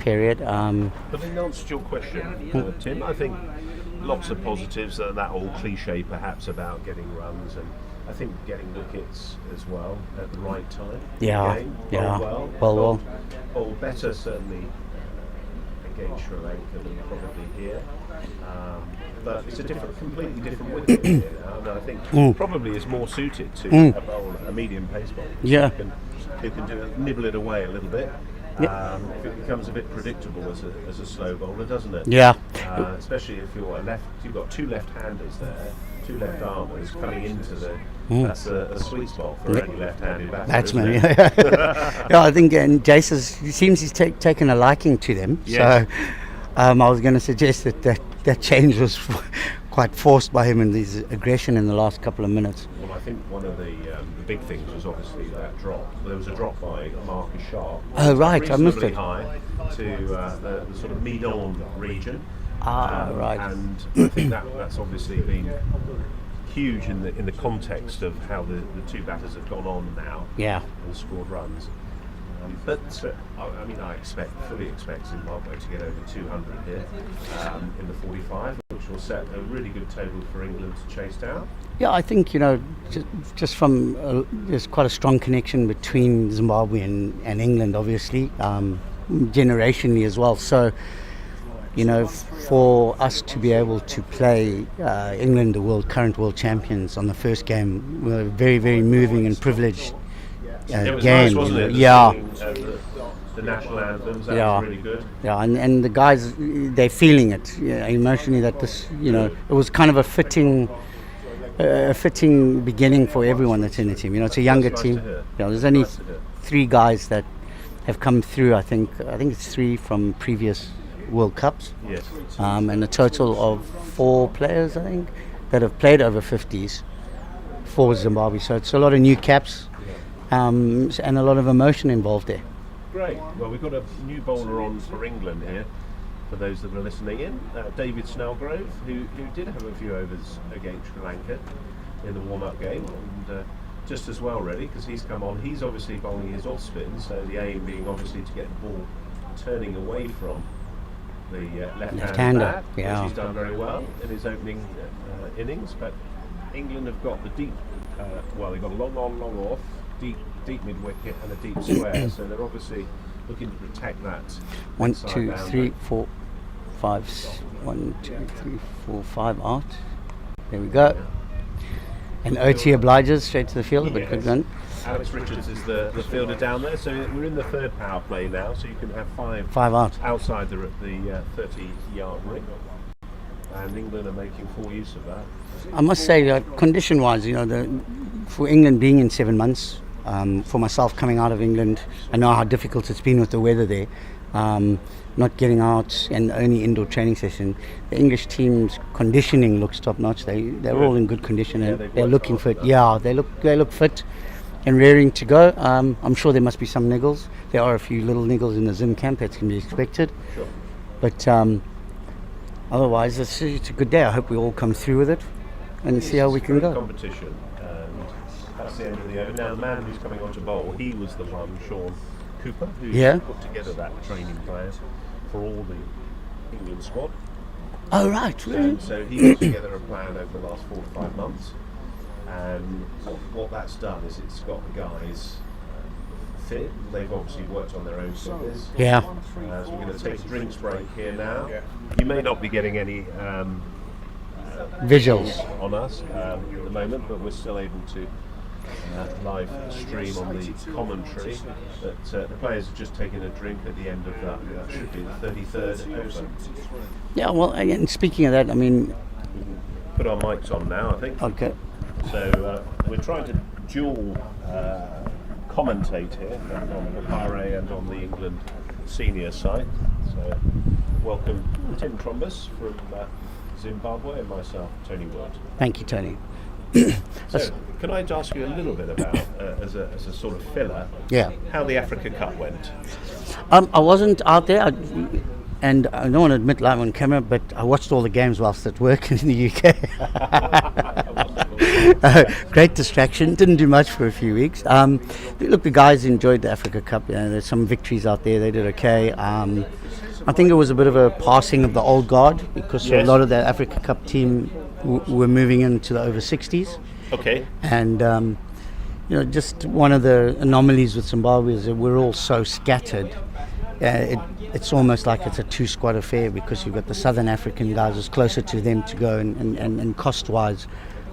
period. But in answer to your question, Tim, I think lots of positives. That old cliche, perhaps, about getting runs, and I think getting wickets as well at the right time. Yeah, Game, yeah. Bowled better certainly against Sri Lanka than probably here. But it's a completely different wicket here now, and I think probably is more suited to a medium pace bowler. Yeah. Who can nibble it away a little bit. If it becomes a bit predictable as a slow bowler, doesn't it? Yeah. Especially if you've got two left-handers there, two left-armers coming into that's a sweet spot for any left-handed batsman. Yeah, I think, and Jace seems he's taken a liking to them. Yes. So I was going to suggest that change was quite forced by him and his aggression in the last couple of minutes. Well, I think one of the big things was obviously that drop. There was a drop by Marcus Sharp. Oh, right, I missed it. High to the sort of mid-on region. Right. And I think that's obviously been huge in the context of how the two batters have gone on now. Yeah. And scored runs. But I mean, I fully expect Zimbabwe to get over 200 here in the 45, which will set a really good total for England to chase down. Yeah, I think, just from there's quite a strong connection between Zimbabwe and England, obviously, generationally as well. So, for us to be able to play England, the current world champions, on the first game, were very, very moving and privileged. It was game, nice, wasn't it? Yeah. The national anthems, that was really good. Yeah, and the guys, they're feeling it emotionally. That this, it was kind of a fitting beginning for everyone that's in the team. It's a younger team. There's only 3 guys that have come through. I think it's 3 from previous World Cups. Yes. And a total of 4 players, I think, that have played over 50s for Zimbabwe. So it's a lot of new caps. And a lot of emotion involved there. Great. Well, we've got a new bowler on for England here, for those that are listening in. David Snellgrove, who did have a few overs against Sri Lanka in the warm-up game, and just as well, really, because he's come on. He's obviously bowling his off-spin, so the aim being obviously to get the ball turning away from the left-hander bat, which he's done very well in his opening innings. But England have got the deep, they've got a long off, deep mid wicket and a deep square, so they're obviously looking to protect that. 1, 2, 3, 4, 5. 1, 2, 3, 4, 5 out. There we go. And OT obliges straight to the field, but good run. Alex Richards is the fielder down there, so we're in the third power play now, so you can have 5 out outside the 30-yard ring. And England are making full use of that. I must say, condition-wise, for England being in 7 months, for myself coming out of England, I know how difficult it's been with the weather there. Not getting out and only indoor training session. The English team's conditioning looks top notch. They're all in good condition and they're looking fit. Yeah, they look fit and raring to go. I'm sure there must be some niggles. There are a few little niggles in the Zim camp that can be expected. Sure. But otherwise, it's a good day. I hope we all come through with it and see how we can go. Competition, and that's the end of the over. Now, the man who's coming on to bowl, he was the one, Sean Cooper, who put together that training plan for all the England squad. Oh, right, really? So he put together a plan over the last 4 to 5 months, and what that's done is it's got the guys fit. They've obviously worked on their own fitness. Yeah. So we're going to take a drinks break here now. You may not be getting any visuals on us at the moment, but we're still able to live stream on the commentary. But the players have just taken a drink at the end of that. That should be the 33rd over. Yeah, well, and speaking of that, I mean... Put our mics on now, I think. Okay. So we're trying to dual commentate here on the Papare and on the England senior side. So welcome Tim Trombus from Zimbabwe and myself, Tony Wood. Thank you, Tony. So, can I ask you a little bit about, as a sort of filler, how the Africa Cup went? I wasn't out there, and I don't want to admit live on camera, but I watched all the games whilst at work in the UK. Great distraction, didn't do much for a few weeks. Look, the guys enjoyed the Africa Cup. There's some victories out there, they did okay. I think it was a bit of a passing of the old guard because a Yes. lot of the Africa Cup team were moving into the over 60s. Okay. And just one of the anomalies with Zimbabwe is that we're all so scattered. It's almost like it's a two-squad affair because you've got the Southern African guys, it's closer to them to go, and cost-wise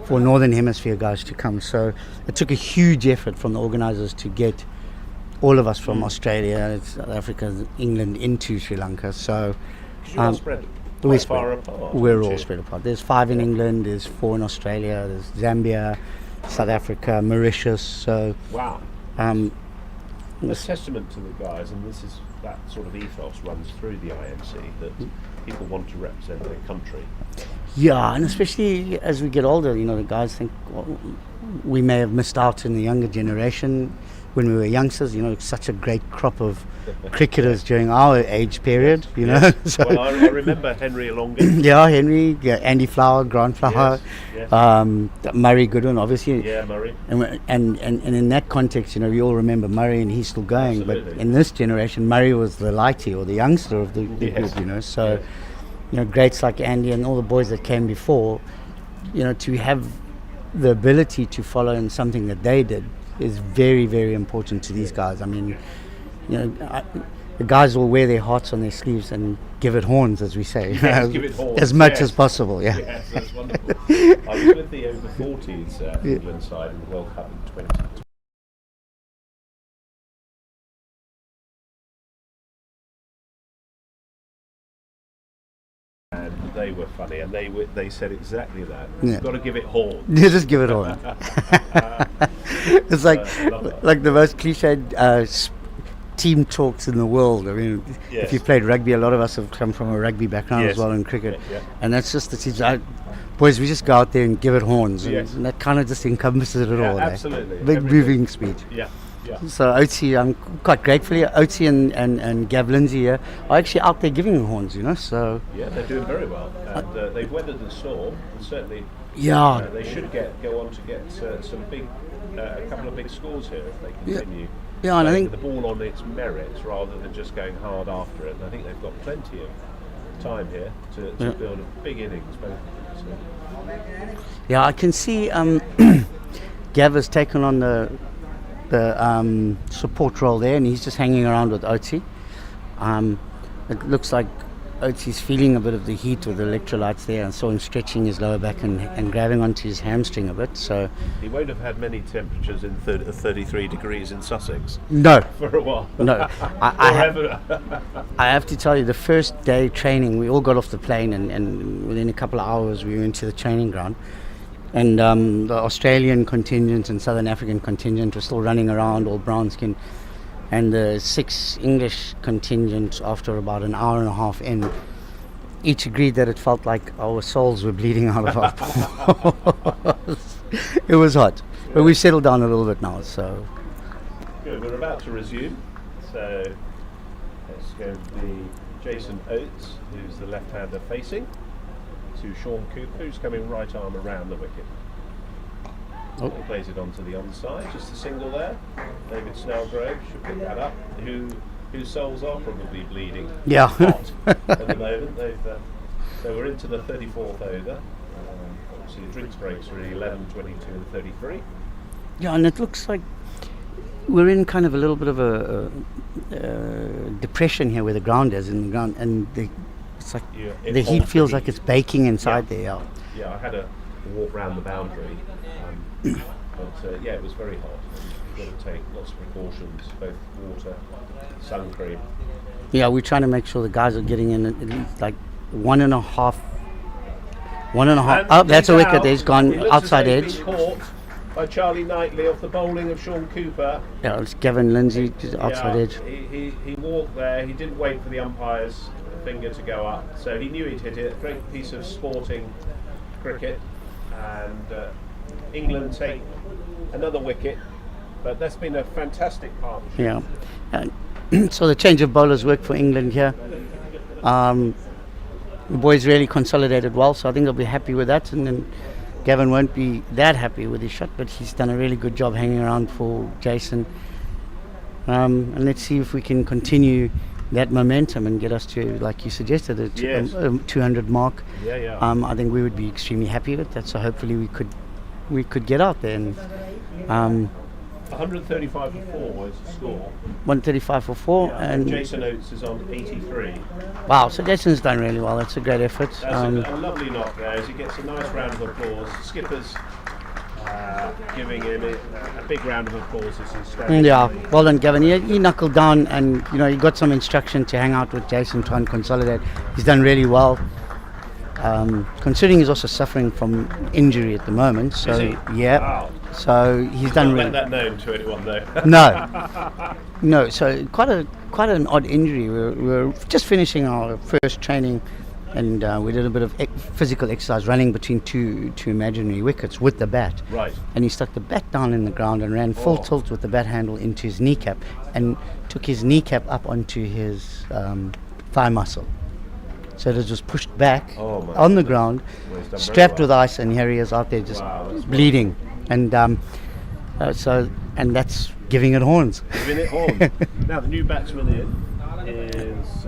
for Northern Hemisphere guys to come. So it took a huge effort from the organisers to get all of us from Australia, South Africa, England into Sri Lanka. So You're all spread we're quite far apart. we're aren't all you? spread apart. There's 5 in England, there's 4 in Australia, there's Zambia, South Africa, Mauritius. So Wow. um, A testament to the guys, and this is that sort of ethos runs through the IMC, that people want to represent their country. yeah, and especially as we get older, the guys think we may have missed out in the younger generation when we were youngsters. Such a great crop of cricketers during our age period. So, Well, I remember Henry Alonga. yeah, Henry, Andy Flower, Grant Flower, Yes. Murray Goodwin, obviously. Yeah, Murray. And in that context, we all remember Murray, and he's still going. Absolutely. But in this generation, Murray was the lighty or the youngster of the Yes. group. So, greats like Andy and all the boys that came before, to have the ability to follow in something that they did is very, very important to these guys. I mean, the guys will wear their hearts on their sleeves and give it horns, as we say, Yes, give it horns, as much yes. as possible. Yeah. Yes, that's wonderful. I was with the over-40s England side in the World Cup in 2020. And they were funny, and they said exactly that. Yeah. You've got to give it horns. You just give it horn. It's like love that. like the most cliched team talks in the world. I mean, Yes. if you played rugby, a lot of us have come from a rugby background Yes. as well in cricket, Yeah. and that's just the teams. Boys, we just go out there and give it horns, Yes. and that kind of just encompasses it Yeah, all. absolutely. Big Everything. moving speech. Yeah, yeah. So Oatsy, I'm quite grateful here. Oatsy and Gav Lindsay here are actually out there giving horns, So Yeah, they're doing very well, and they've weathered the storm. And certainly, yeah, they should go on to get some big, a couple of big scores here if they continue. Yeah, and I playing think the ball on its merits rather than just going hard after it. And I think they've got plenty of time here to build a big innings. Both of them, yeah, I can see Gav has taken on the support role there, and he's just hanging around with Oatsy. It looks like Oatsy's feeling a bit of the heat with the electrolytes there. I saw him stretching his lower back and grabbing onto his hamstring a bit. So he won't have had many temperatures in 33 degrees in Sussex no, for a while. no, Forever. I have to tell you, the first day training, we all got off the plane, and within a couple of hours we went to the training ground. And the Australian contingent and Southern African contingent were still running around, all brown skin. And the 6 English contingent, after about an hour and a half in, each agreed that it felt like our souls were bleeding out of our pores. It was hot. But we've settled down a little bit now, so... Good, we're about to resume. So it's going to be Jason Oates, who's the left-hander facing, to Sean Cooper, who's coming right arm around the wicket. He plays it onto the onside, just a single there. David Snellgrove should pick that up. Whose souls are probably bleeding Yeah. hot at the moment. So we're into the 34th over. Obviously the drinks breaks are in 11, 22 and 33. Yeah, and it looks like we're in kind of a little bit of a depression here where the ground is, in the ground, and it's like Yeah, the heat holds feels the like heat. it's baking inside there. Yeah. Yeah, I had a walk round the boundary, but yeah, it was very hot. You've got to take lots of precautions, both water, sun cream. Yeah, we're trying to make sure the guys are getting in at least like one and a half. And Oh, that's a he's wicket. out. He's gone It looks outside as though he's edge. been caught by Charlie Knightley off the bowling of Sean Cooper. Yeah, it's Gavin Lindsay just outside Yeah, edge. He walked there. He didn't wait for the umpire's finger to go up, so he knew he'd hit it. Great piece of sporting cricket, and England take another wicket. But that's been a fantastic partnership. Yeah. So the change of bowlers worked for England here. The boys really consolidated well, so I think they'll be happy with that. And then Gavin won't be that happy with his shot, but he's done a really good job hanging around for Jason. And let's see if we can continue that momentum and get us to, like you suggested, a Yes. 200 mark. Yeah. I think we would be extremely happy with that. So hopefully we could get out there and 135 for 4 was the score. 135 for 4. Yeah, And Jason Oates is on 83. wow, so Jason's done really well. That's a great effort. That's a lovely knock there as he gets a nice round of applause. Skippers giving him a big round of applause as he's standing. Yeah, well done, Gavin. He knuckled down, and he got some instruction to hang out with Jason, try and consolidate. He's done really well. Considering he's also suffering from injury at the moment, so Is he? yeah, Wow. so he's done Don't really. let that known to anyone though. No. So quite an odd injury. We were just finishing our first training, and we did a bit of physical exercise, running between two imaginary wickets with the bat. Right. And he stuck the bat down in the ground and ran full Oh. tilt with the bat handle into his kneecap, and took his kneecap up onto his thigh muscle. So it was just pushed back Oh, my on the ground, Well, he's done very strapped well. with ice, and here he is out there just Wow, that's bleeding. And and that's giving it horns. Giving it horn. Now the new batsman in is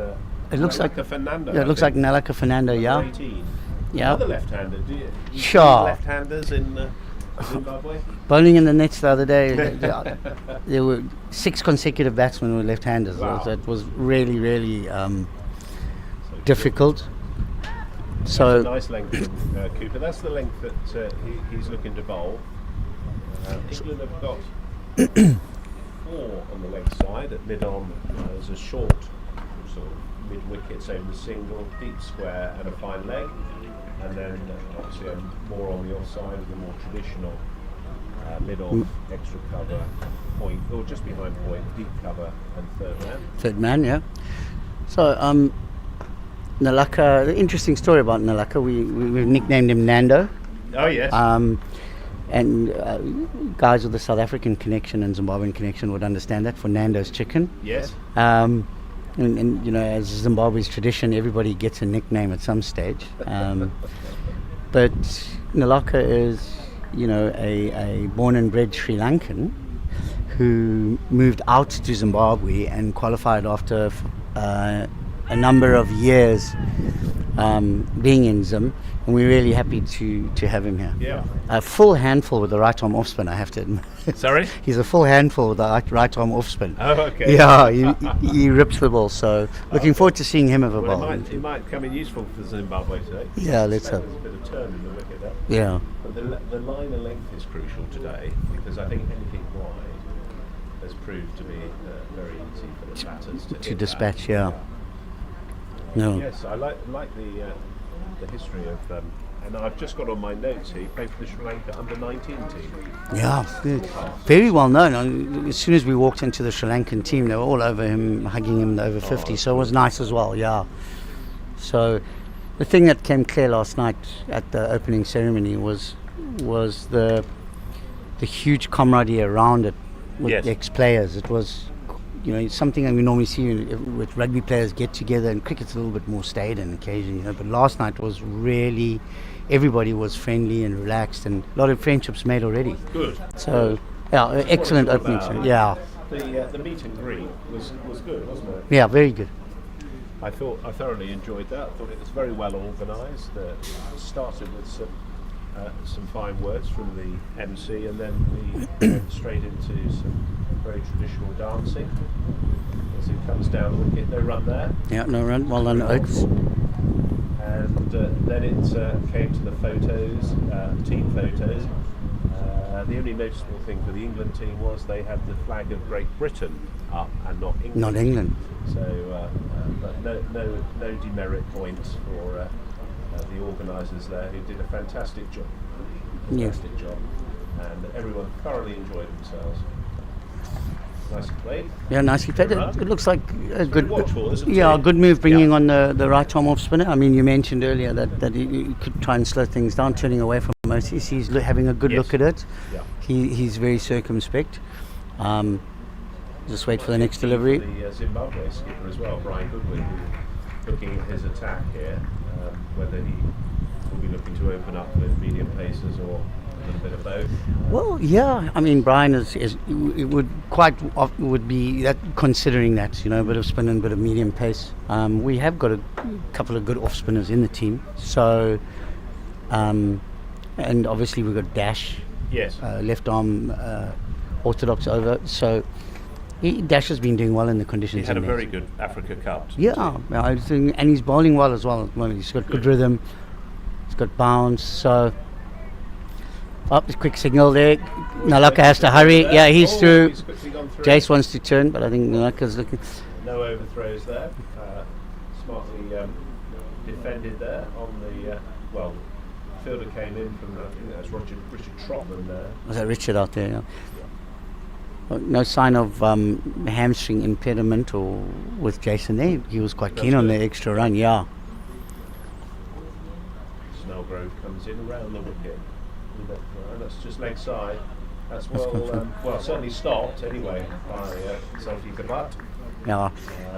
It looks like Nalaka Fernando. Yeah, it looks like Nalaka Fernando. Yeah, 18. yeah. Another left-hander. Do you see Sure. left-handers in Zimbabwe? Bowling in the nets the other day, there were 6 consecutive batsmen who were left-handers. Wow. That was really, really difficult. That's a So nice length from Cooper. That's the length that he's looking to bowl. England have got 4 on the leg side at mid-on. There's a short sort of mid-wicket, so the single, deep square and a fine leg. And then obviously more on the offside of the more traditional mid-on, extra cover, point, or just behind point, deep cover and third man. third man, yeah. So Nalaka, the interesting story about Nalaka, we've nicknamed him Nando. Oh yes. And guys with the South African connection and Zimbabwean connection would understand that, for Nando's chicken. Yes. And as Zimbabwe's tradition, everybody gets a nickname at some stage. But Nalaka is, a born and bred Sri Lankan who moved out to Zimbabwe and qualified after a number of years being in Zim, and we're really happy to have him here. Yeah. A full handful with the right arm off spin, I have to admit. Sorry? He's a full handful with the right arm off spin. Oh, okay. Yeah, he rips the ball. So looking forward to seeing him have a Well, ball. it might come in useful for Zimbabwe today. Yeah, let's There's hope. a bit of turn in the wicket there. Yeah, But the line of length is crucial today because I think anything wide has proved to be very easy for the batters to hit that. dispatch. Yeah. No. Yes, I like the history of. And I've just got on my notes here. He played for the Sri Lanka under-19 team. Yeah, very well known. As soon as we walked into the Sri Lankan team, they were all over him, hugging him, the over 50. So it was nice as well. Yeah. So the thing that came clear last night at the opening ceremony was the huge camaraderie around it with Yes. the ex-players. It was, it's something that we normally see with rugby players get together, and cricket's a little bit more staid and occasionally, but last night was really, everybody was friendly and relaxed, and a lot of friendships made already. Good. So, yeah, excellent What it's all opening about. ceremony. Yeah, The meet and greet was good, wasn't it? yeah, very good. I thoroughly enjoyed that. I thought it was very well organised. Started with some fine words from the MC, and then we went straight into some very traditional dancing. As he comes down the wicket, no run there. Yeah, no run. Well done, Oates. And then it came to the photos, team photos. The only noticeable thing for the England team was they had the flag of Great Britain up and not England. Not England. So, but no demerit points for the organisers there, who did a fantastic job. Fantastic job, and everyone thoroughly enjoyed themselves. Nicely played. Yeah, nicely played. Good run. It looks like a good, watchful, isn't it? yeah, a good move bringing Yeah. on the right arm off spinner. I mean, you mentioned earlier that he could try and slow things down, turning away from Moses. He's having a good Yes. look at it. Yeah. He's very circumspect. Just wait for the next delivery. The Zimbabwe skipper as well, Brian Goodwin, who looking at his attack here, whether he will be looking to open up with medium paces or A little bit of both. Well, yeah. I mean, Brian is it would be that, considering that, you know, a bit of spin and a bit of medium pace. We have got a couple of good off spinners in the team. So, and obviously we've got Dash, Yes. left arm orthodox over. So Dash has been doing well in the conditions. He had a in there. very good Africa Cup. Yeah, I think, and he's bowling well as well. Well, he's got good rhythm. He's got bounce. So, the quick signal there. Nalaka has to hurry. Yeah, he's through. He's quickly gone through. Jace wants to turn, but I think Nalaka's looking. No overthrows there. Smartly defended there on the fielder came in from I think that was Richard Trotman there. Was that Richard out there? Yeah. No sign of hamstring impediment or with Jason there. He was quite keen on the extra run. Yeah. Snellgrove comes in around the wicket. That's just leg side. That's well certainly stopped anyway by Selfie Kabat. Yeah.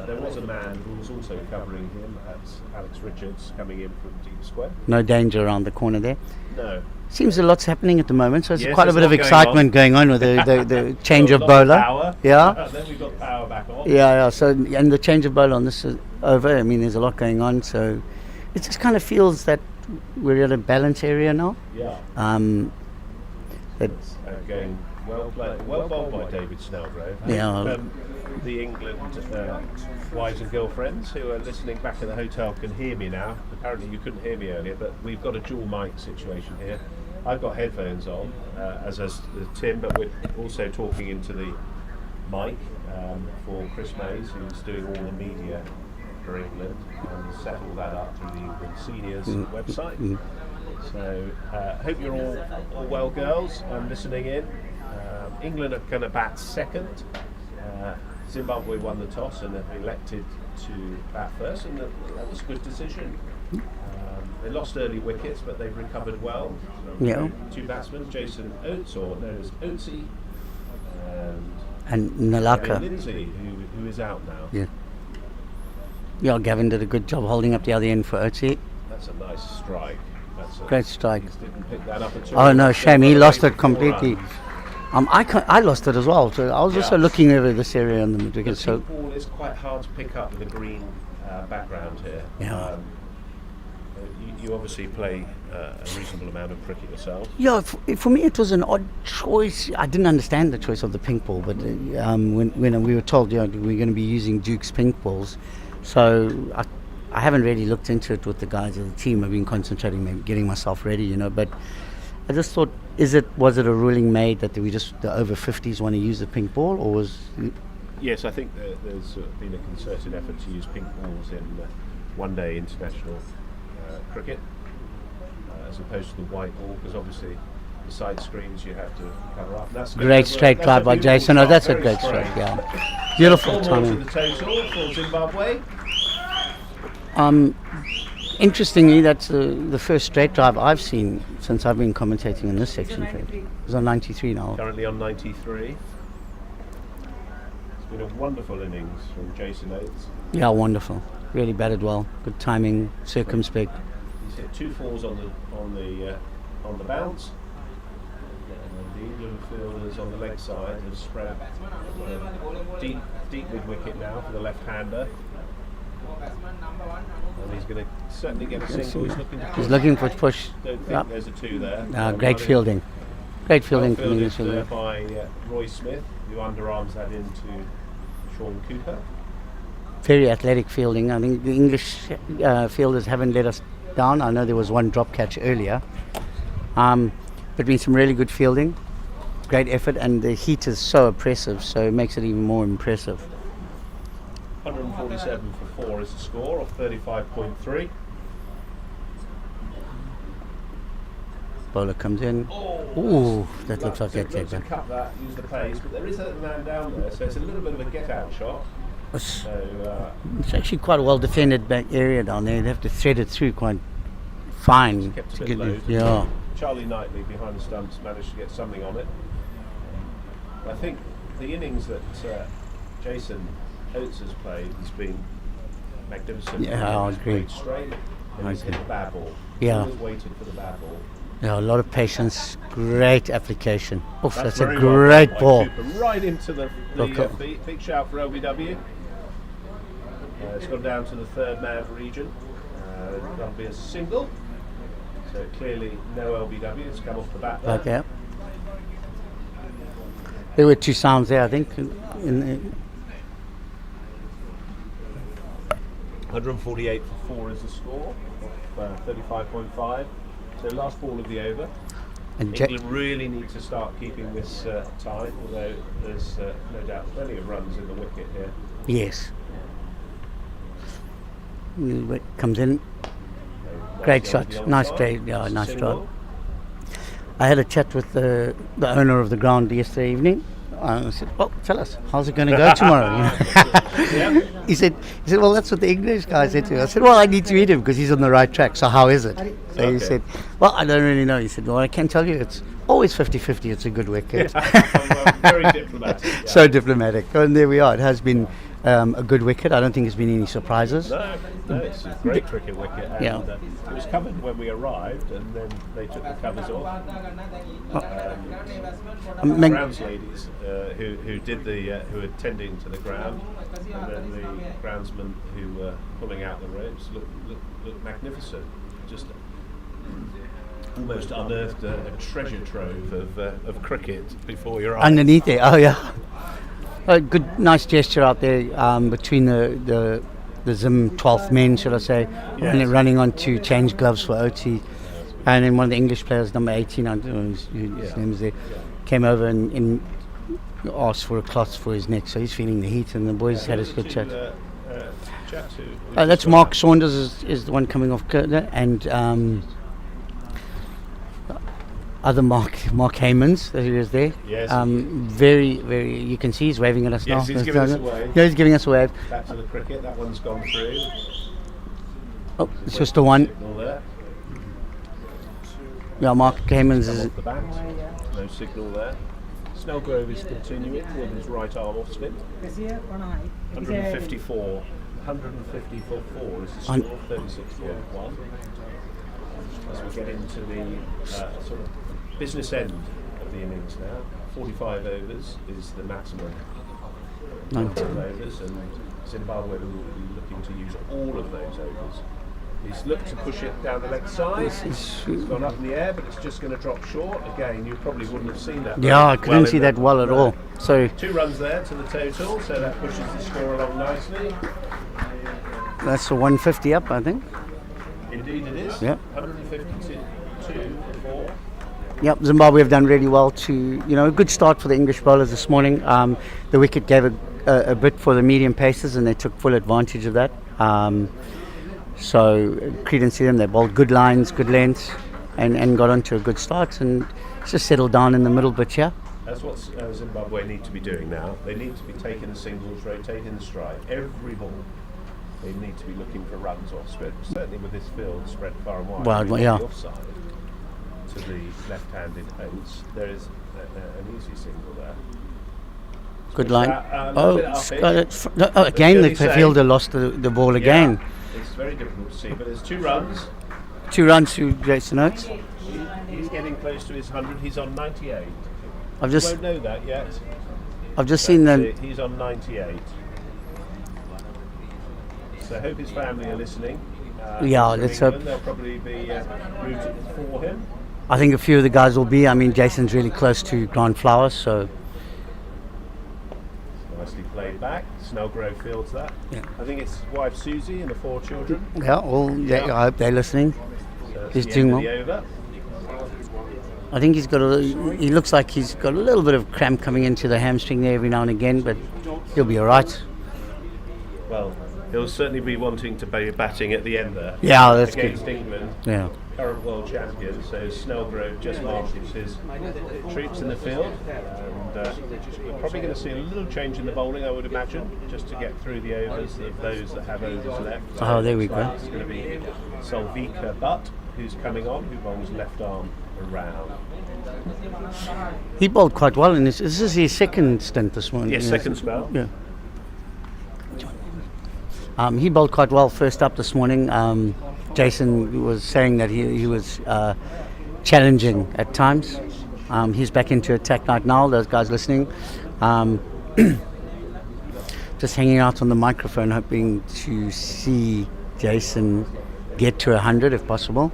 There was a man who was also covering him at Alex Richards coming in from deep square. No danger around the corner there. No. Seems a lot's happening at the moment, so Yes, quite a there's bit of a lot going excitement going on with the change of Got a lot bowler. Power. Yeah. Then we've got power back on. Yeah. So, and the change of bowler on this is over. I mean, there's a lot going on, so it just kind of feels that we're at a balance area now. Yeah. That Going well played, well bowled by David Snellgrove. Yeah. The England wives and girlfriends who are listening back in the hotel can hear me now. Apparently you couldn't hear me earlier, but we've got a dual mic situation here. I've got headphones on, as has Tim, but we're also talking into the mic for Chris Mays, who's doing all the media for England, and set all that up through the England Seniors website. So hope you're all well, girls, and listening in. England are going to bat second. Zimbabwe won the toss and have elected to bat first, and that was a good decision. They lost early wickets, but they've recovered well. Yeah. Two batsmen, Jason Oates, or known as Oatesy, and Gavin Nalaka. Lindsay, who is out now. Yeah. Yeah, Gavin did a good job holding up the other end for Otsi. That's a nice strike. That's a Great strike. Just didn't pick that up at all. Oh no, shame. He lost it 4 completely. runs. I lost it as well. So I was also looking over this area on the The wicket. So pink ball is quite hard to pick up with a green background here. Yeah. You obviously play a reasonable amount of cricket yourself. yeah, for me it was an odd choice. I didn't understand the choice of the pink ball, but when we were told, we're going to be using Duke's pink balls, so I haven't really looked into it with the guys of the team. I've been concentrating, maybe getting myself ready, but I just thought, was it a ruling made that the over 50s want to use the pink ball, or was? Yes, I think there's been a concerted effort to use pink balls in one-day international cricket, as opposed to the white ball, because obviously the side screens you have to cover up. That's Great straight drive by Jason. Oh, that's a great strike. Yeah, beautiful 4 more to timing. the total for Zimbabwe. Interestingly, that's the first straight drive I've seen since I've been commentating in this section. It's on 93 now. Currently on 93. It's been a wonderful innings from Jason Oates. Yeah, wonderful. Really batted well. Good timing, circumspect. He's hit 2 fours on the bounce. And the England fielders on the leg side have spread deep mid wicket now for the left-hander. And he's going to certainly get a single. He's looking for push. Don't think Yep. there's a 2 there. Great fielding. Great fielding Well from the fielded English fielder. by Roy Smith, who underarms that into Sean Cooper. Very athletic fielding. I think the English fielders haven't let us down. I know there was one drop catch earlier. But been some really good fielding. Great effort, and the heat is so oppressive, so it makes it even more impressive. 147 for 4 is the score off 35.3. Bowler comes in. Oh, Ooh, that looks like that. that. Looks to cut that, use the pace, but there is a man down there, so it's a little bit of a get-out shot. It's So it's actually quite a well defended back area down there. They have to thread it through quite fine. kept a to bit get low. it- yeah. Charlie Knightley behind the stumps managed to get something on it. I think the innings that Jason Oates has played has been magnificent. Yeah, I He's agree. played straight and he's hit the bad ball. Yeah. Always waited for the bad ball. Yeah, a lot of patience. Great application. Oh, that's a very well great done by ball. Cooper, right into the Okay. big shout for LBW. It's gone down to the third man region. That'll be a single. So clearly no LBW. It's come off the bat there. Okay. There were two sounds there, I think. In 148 for 4 is the score. 35.5. So last ball of the over. and England really need to start keeping this tight, although there's no doubt plenty of runs in the wicket here. yes. Comes in. Great shot. Nice play. Yeah, nice Single. try. I had a chat with the owner of the ground yesterday evening. I said, "Well, tell us, how's it going to go tomorrow?" He said, "Well, that's what the English guy said to me." I said, "Well, I need to meet him because he's on the right track. So how is it?" So he said, "Well, I don't really know." He said, "Well, I can tell you, it's always 50-50. It's a good wicket." Very diplomatic. Yeah. So diplomatic. And there we are. It has been a good wicket. I don't think there's been any surprises. No, it's a great cricket wicket. And, Yeah. it was covered when we arrived, and then they took the covers off. Meg- Grounds ladies who were tending to the ground, and then the groundsmen who were pulling out the ropes looked magnificent. Just almost unearthed a treasure trove of cricket before your eyes. Underneath there, oh yeah. A good, nice gesture out there between the Zim 12th men, should I say, Yes. running on to change gloves for OT. And then one of the English players, number 18, I don't know his name is there, came over and asked for a cloth for his neck, so he's feeling the heat, and the boys had a good chat. Chat to. That's Mark Saunders is the one coming off, and other Mark Haymans, who is there. Yes. Very, very, you can see he's waving at us now. Yes, he's giving us a wave. Yeah, he's giving us a wave. Back to the cricket. That one's gone through. Oh, it's just a one. Signal there. Yeah, Mark Haymans Come is. off the bat. No signal there. Snellgrove is continuing with his right arm off spin. 154. 154 is the score. 36.1. As we get into the sort of business end of the innings now, 45 overs is the maximum number of overs, and Zimbabwe will be looking to use all of those overs. He's looked to push it down the leg side. It's gone up in the air, but it's just going to drop short. Again, you probably wouldn't have seen that. Yeah, I couldn't in see the- that well at all. So 2 runs there to the total, so that pushes the score along nicely. that's a 150 up, I think. Indeed it is. Yep. 152 4. Yep, Zimbabwe have done really well to, a good start for the English bowlers this morning. The wicket gave a bit for the medium pacers, and they took full advantage of that. So credence to them, they bowled good lines, good lengths, and got onto a good start, and just settled down in the middle bit here. That's what Zimbabwe need to be doing now. They need to be taking the singles, rotating the stride. Every ball, they need to be looking for runs off spread. Certainly with this field spread far and wide. Well, From yeah. the offside to the left-handed Oates, there is an easy single there. Good line. A little bit It's up got it. it. Again, the Really safe. fielder lost the ball again. Yeah, it's very difficult to see, but there's 2 runs. 2 runs to Jason Oates. He's getting close to his 100. He's on 98. I've You just won't know that yet. seen That's the. it, he's on 98. So I hope his family are listening. Yeah, from let's England. hope. They'll probably be rooting for him. I think a few of the guys will be. I mean, Jason's really close to Grand Flowers, so Nicely played back. Snellgrove fields that. Yeah. I think it's his wife Susie and the 4 children. yeah. I hope they're listening. So that's He's the doing end of well. the over. I think he's got he looks like he's got a little bit of cramp coming into the hamstring there every now and again, but he'll be all right. Well, he'll certainly be wanting to be batting at the end there. Yeah, that's good. Against England. Yeah. Current world champion, so Snellgrove just marches his troops in the field, and we're probably going to see a little change in the bowling, I would imagine, just to get through the overs of those that have overs left. Oh, there we So go. It's going to be Salvika Butt, who's coming on, who bowls left arm around. He bowled quite well in this. This is his second stint this morning. Yes, second spell. Yeah. He bowled quite well first up this morning. Jason was saying that he was challenging at times. He's back into attack right now. Those guys listening, just hanging out on the microphone, hoping to see Jason get to 100 if possible.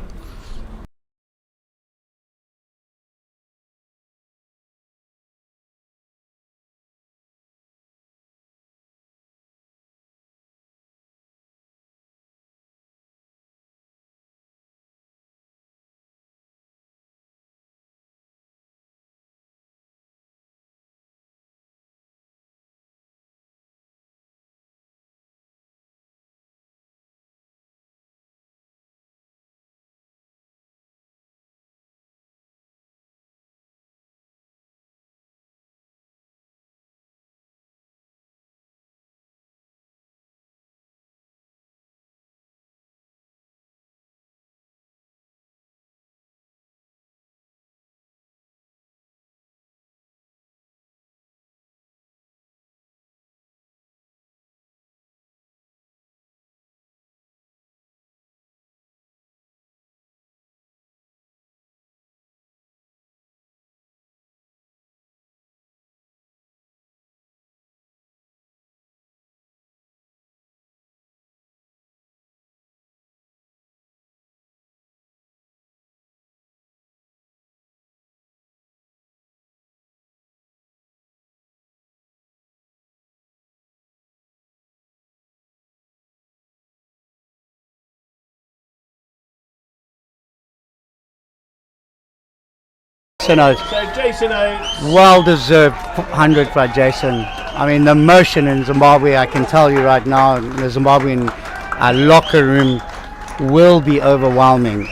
So Jason Oates. well deserved 100 for Jason. I mean, the emotion in Zimbabwe, I can tell you right now, the Zimbabwean locker room will be overwhelming.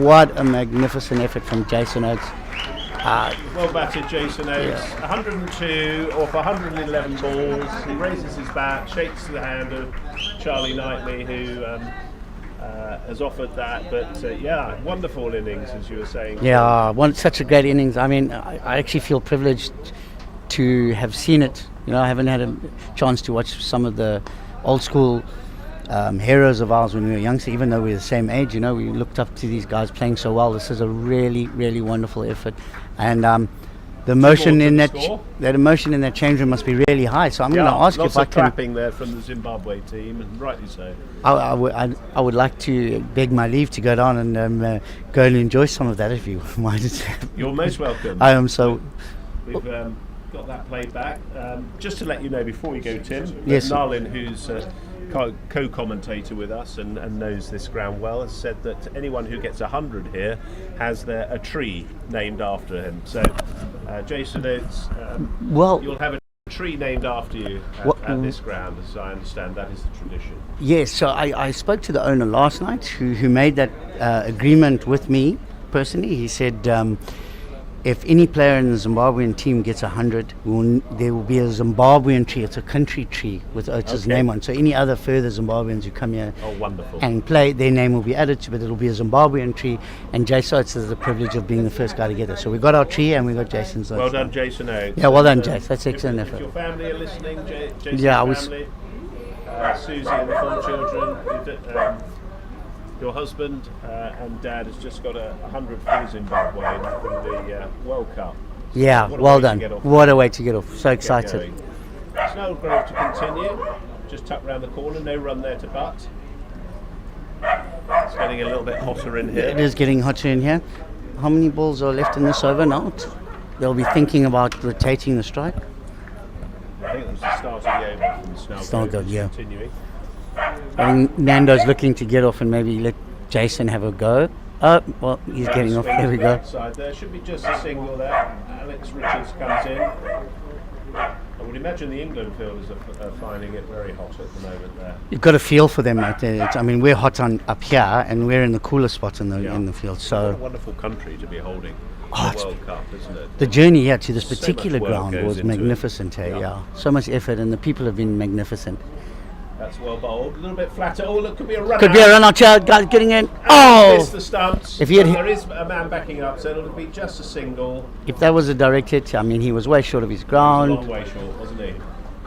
What a magnificent effort from Jason Oates. Well batted, Jason Oates. 102 off 111 balls. He raises his bat, shakes the hand of Charlie Knightley, who has offered that. But yeah, wonderful innings, as you were saying. Yeah, such a great innings. I mean, I actually feel privileged to have seen it. You know, I haven't had a chance to watch some of the old school heroes of ours when we were youngsters, even though we're the same age. You know, we looked up to these guys playing so well. This is a really, really wonderful effort, and the emotion in that emotion in that change room must be really high. So I'm going to ask you if I can. Lots of clapping there from the Zimbabwe team, and rightly so. I would like to beg my leave to go down and go and enjoy some of that if you mind. You're most welcome. I am so. We've got that played back. Just to let you know before we go, Tim, Yes. Narlin, who's co-commentator with us and knows this ground well, has said that anyone who gets 100 here has a tree named after him. So, Jason, you'll have a tree named after you at this ground, as I understand. That is the tradition. Yes, so I spoke to the owner last night who made that agreement with me personally. He said if any player in the Zimbabwean team gets 100, there will be a Zimbabwean tree. It's a country tree with Oates' name on. So any other further Zimbabweans who come here and play, their name will be added to it. It'll be a Zimbabwean tree, and Jason Oates has the privilege of being the first guy to get it. So we got our tree and we got Jason's. Well done, Jason Oates. Yeah, well done, Jason. That's excellent effort. If your family are listening, Jason's family, Susie and the 4 children, your husband and dad has just got 100 for Zimbabwe in the World Cup. Yeah, well done. What a way to get off. So excited. Snellgrove to continue. Just tucked round the corner. No run there to butt. It's getting a little bit hotter in here. It is getting hotter in here. How many balls are left in this over now? They'll be thinking about rotating the strike. I think that was the start of the over from Snellgrove. Still good, yeah. Continuing. I think Nando's looking to get off and maybe let Jason have a go. Oh, well, he's getting off. There we go. There should be just a single there. Alex Richards comes in. I would imagine the England fielders are finding it very hot at the moment there. You've got a feel for them out there. I mean, we're hot up here and we're in the cooler spot in the field. So what a wonderful country to be holding the World Cup, isn't it? The journey here to this particular much work ground goes was into magnificent. So much effort, and the people have been magnificent. That's well bowled. A little bit flatter. Oh, look, could be a run. Could be a run out here. Guys getting in. Oh! Missed the stumps. If he had there is a man backing up, so it'll be just a single. If that was a direct hit, I mean, he was way short of his ground. He was a long way short, wasn't he?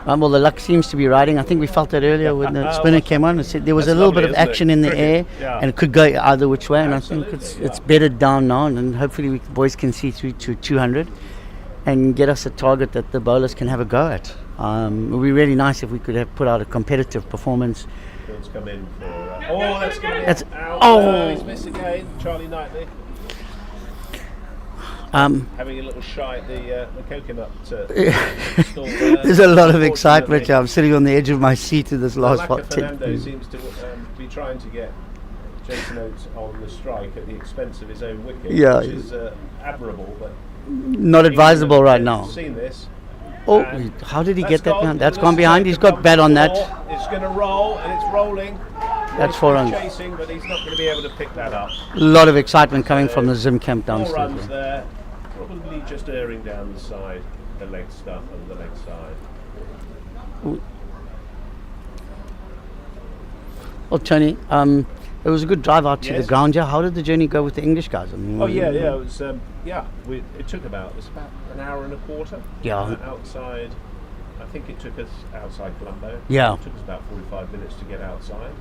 Well, the luck seems to be riding. I think we felt that earlier when the spinner came on. It said there was a That's little bit lovely, of isn't it? action in the air, Cricket, yeah. and it could go either which way. And I think Absolutely, it's bedded down now, and hopefully the boys can see through to 200 and get us a target that the bowlers can have a go at. It would be really nice if we could have put out a competitive performance. Let's come in for. That's going to be That's- out. oh. He's missed again. Charlie Knightley having a little shy at the coconut stall there. There's a lot of excitement. Unfortunately, I'm sitting on the edge of my seat in this last Laka 10 Fernando seems to be trying to get Jason Oates on the strike at the expense of his own wicket, Yeah. which is admirable. But Not advisable right now. Seen this. Oh, And how did he that's get that gone. down? That's This gone is behind. like He's the got bad on that. ball. It's going to roll and it's rolling. That's He's 4 runs. chasing, but he's not going to be able to pick that up. A lot of excitement coming from the Zim camp 4 downstairs. runs there, probably just erring down the side, the leg stuff and the leg side. Well, Tony, it was a good drive out to the Yes. ground here. How did the journey go with the English guys? I mean, It was it took about an hour and a quarter. Yeah. Outside, I think it took us outside Colombo. Yeah. It took us about 45 minutes to get outside,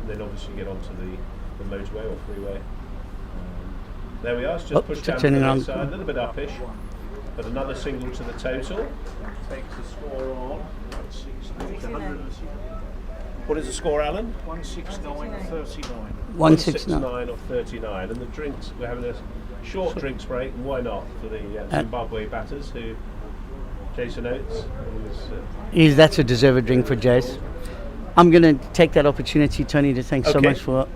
and then obviously get onto the motorway or freeway. There we are. It's just pushed down to turning the around. right side, a little bit uppish, but another single to the total takes the score on. What is the score, Alan? 169.39. 169. of 39, and the drinks, we're having a short drinks break, and why not, for the Zimbabwe batters, who Jason Oates, That's a deserved drink for Jace. I'm going to take that opportunity, Tony, to thank so Okay. much for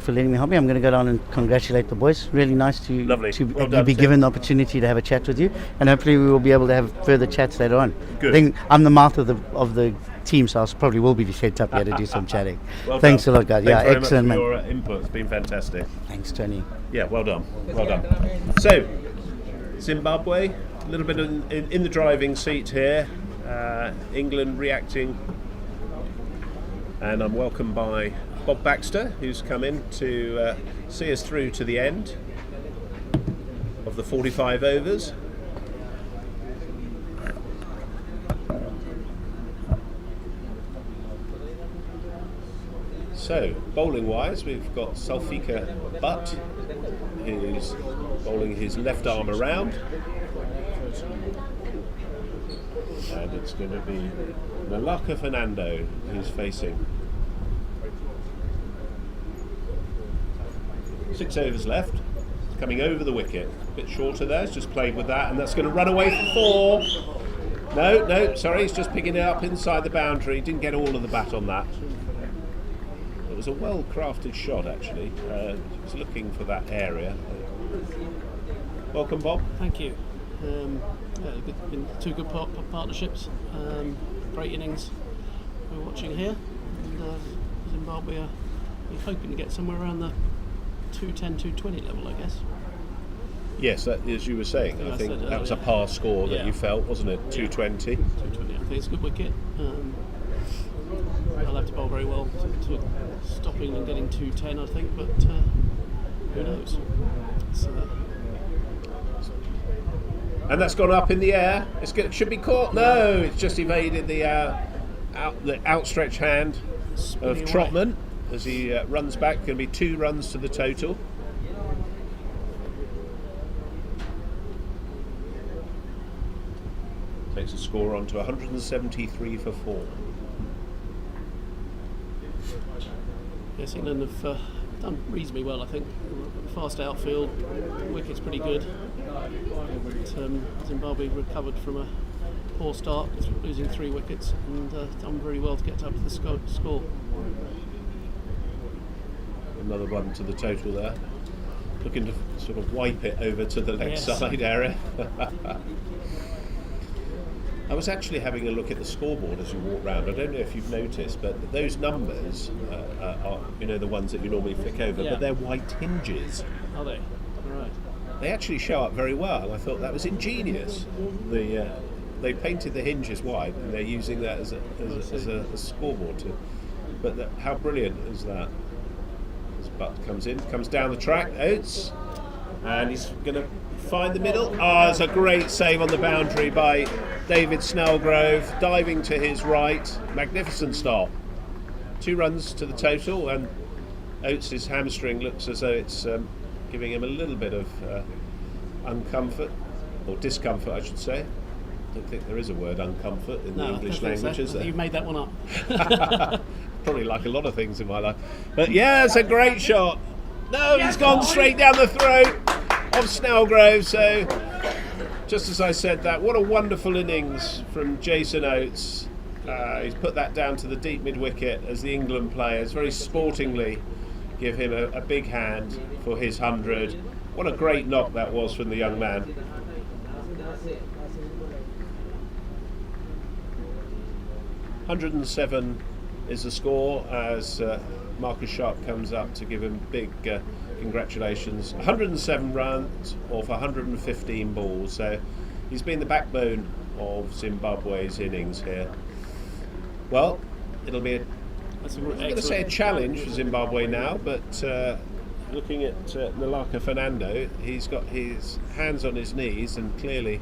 letting me help me. I'm going to go down and congratulate the boys. Really nice to Lovely. Well be done, Tim. given the opportunity to have a chat with you, and hopefully we will be able to have further chats later on. Good. I think I'm the mouth of the team, so I probably will be set up here to do some chatting. well Thanks done. a lot, guys. Thanks very Excellent, much man. for your input. It's been fantastic. Thanks, Tony. Yeah, well done. Well done. So, Zimbabwe, a little bit in the driving seat here. England reacting. And I'm welcomed by Bob Baxter, who's come in to see us through to the end of the 45 overs. So, bowling wise, we've got Sulfika Butt, who's bowling his left arm around. And it's going to be Laka Fernando who's facing. 6 overs left. It's coming over the wicket. A bit shorter there, it's just played with that, and that's going to run away for 4. No, sorry, he's just picking it up inside the boundary. Didn't get all of the bat on that. It was a well-crafted shot, actually. He was looking for that area. Welcome, Bob. Thank you. Been 2 good partnerships. Great innings we're watching here. And Zimbabwe are hoping to get somewhere around the 210, 220 level, I guess. Yes, that, as you were saying, Yeah, I I think said that was a earlier. par score that Yeah. you felt, wasn't it? 220. 220. I think it's a good wicket. I'll have to bowl very well to stopping and getting 210, I think, but who knows? And that's gone up in the air. It should be caught. No, it's just evaded the outstretched hand of Spinning away. Trotman as he runs back. Going to be 2 runs to the total. Takes the score on to 173 for 4. Yes, England have done reasonably well, I think. Fast outfield, wicket's pretty good. But, Zimbabwe recovered from a poor start, losing 3 wickets, and done very well to get up to the score. Another run to the total there. Looking to sort of wipe it over to the leg Yes. side area. I was actually having a look at the scoreboard as you walk round. I don't know if you've noticed, but those numbers are, the ones that you normally flick over, Yeah. but they're white hinges. Are they? Right. They actually show up very well. I thought that was ingenious. They painted the hinges white, and they're using that as a scoreboard. But how brilliant is that? As Butt comes down the track, Oates, and he's going to find the middle. Ah, it's a great save on the boundary by David Snellgrove, diving to his right. Magnificent stop. 2 runs to the total, and Oates' hamstring looks as though it's giving him a little bit of uncomfort, or discomfort, I should say. I don't think there is a word uncomfort in the English language, is there? You made that one up. Probably like a lot of things in my life. But yeah, it's a great shot. No, he's gone straight down the throat of Snellgrove. So, just as I said that, what a wonderful innings from Jason Oates. He's put that down to the deep mid-wicket as the England players very sportingly give him a big hand for his 100. What a great knock that was from the young man. "107 is the score as Marcus Sharp comes up to give him big congratulations. 107 runs off 115 balls, so he's been the backbone of Zimbabwe's innings here. Well, it'll be I'm going to say a challenge for Zimbabwe now, but looking at Nalaka Fernando, he's got his hands on his knees and clearly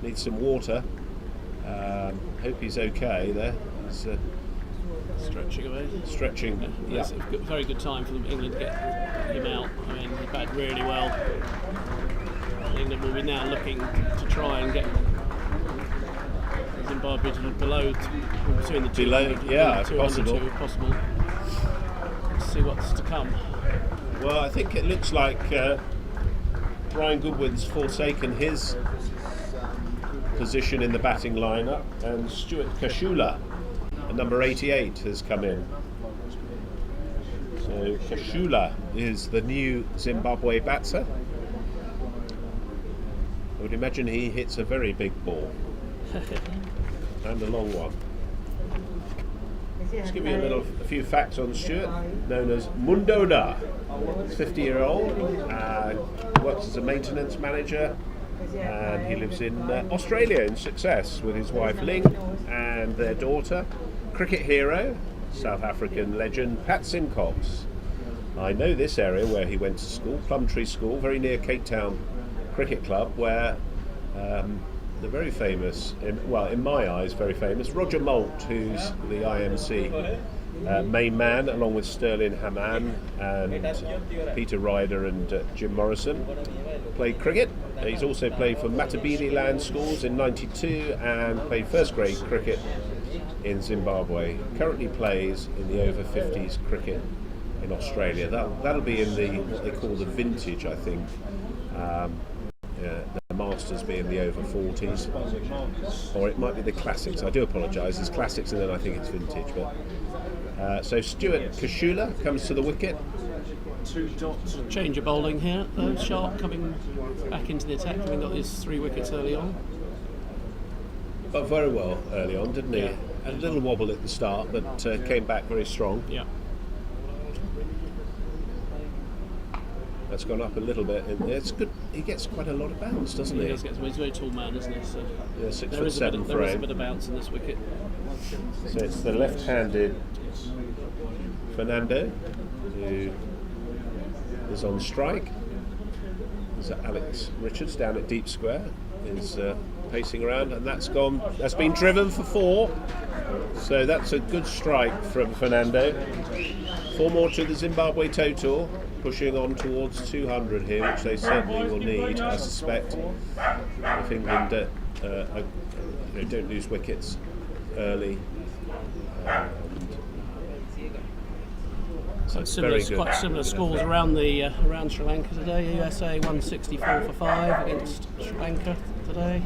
needs some water. Hope he's okay there. He's Stretching away. stretching. Yeah. It's a very good time for England to get him out. I mean, he batted really well. England will be now looking to try and get Zimbabwe to below, between the 200, yeah, if 200 possible. if possible. Let's see what's to come. Well, I think it looks like Brian Goodwin's forsaken his position in the batting lineup, and Stuart Kashula, at number 88, has come in. So Kashula is the new Zimbabwe batter. I would imagine he hits a very big ball and a long one. Let's give you a few facts on Stuart. Known as Mundoda, 50-year-old, works as a maintenance manager, and he lives in Australia in success with his wife Ling and their daughter. Cricket hero, South African legend Pat Simcox. I know this area where he went to school, Plumtree School, very near Cape Town Cricket Club, where the very famous, in my eyes, very famous, Roger Moult, who's the IMC main man, along with Sterling Hamann and Peter Ryder and Jim Morrison, played cricket. He's also played for Matabele Land Schools in '92 and played first grade cricket in Zimbabwe. Currently plays in the over-50s cricket in Australia. That'll be in what they call the vintage, I think. The Masters being the over-40s, or it might be the classics. I do apologise. There's classics and then I think it's vintage. But so Stuart Kashula comes to the wicket. Change of bowling here, though. Sharp coming back into the attack, having got his 3 wickets early on. Got very well early on, didn't he? Yeah. A little wobble at the start, but came back very strong. Yeah. That's gone up a little bit. It's good. He gets quite a lot of bounce, doesn't he? He does get some. He's a very tall man, isn't he? So Yeah, 6'7" there is a frame. bit of bounce in this wicket. So it's the left-handed Fernando who is on strike. There's Alex Richards down at deep square is pacing around, and that's been driven for 4. So that's a good strike from Fernando. 4 more to the Zimbabwe total, pushing on towards 200 here, which they certainly will need, I suspect, if England don't lose wickets early. Quite similar scores around Sri Lanka today. USA 164 for 5 against Sri Lanka today.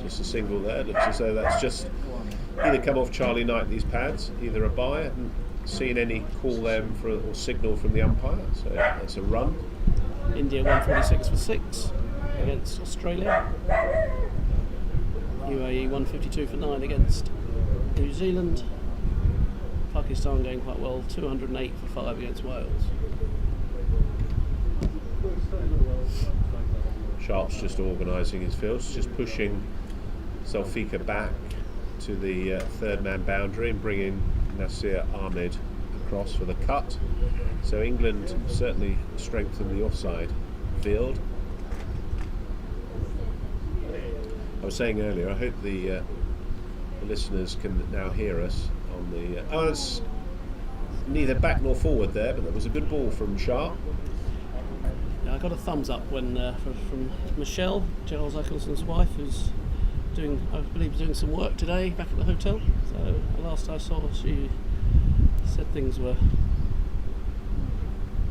Just a single there. Looks as though that's just either come off Charlie Knightley's pads, either a bye. I haven't seen any call them or signal from the umpire, so that's a run. India 146 for 6 against Australia. UAE 152 for 9 against New Zealand. Pakistan going quite well, 208 for 5 against Wales. Sharp's just organising his fields, just pushing Zulfikar back to the third man boundary and bringing Nasir Ahmed across for the cut. So England certainly strengthened the offside field. I was saying earlier, I hope the listeners can now hear us on the. It's neither back nor forward there, but that was a good ball from Sharp. Yeah, I got a thumbs up when from Michelle, Giles Eccleston's wife, who's I believe doing some work today back at the hotel. So the last I saw, she said things were.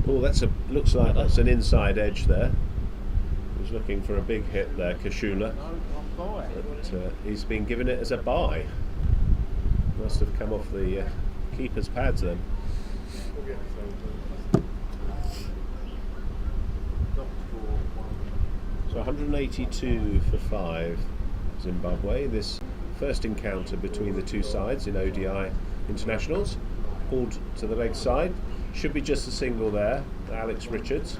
Oh, looks like that's an inside edge there. He was looking for a big hit there, Kashula. But he's been given it as a bye. Must have come off the keeper's pads then. So 182 for 5, Zimbabwe. This first encounter between the two sides in ODI internationals. Pulled to the leg side. Should be just a single there. Alex Richards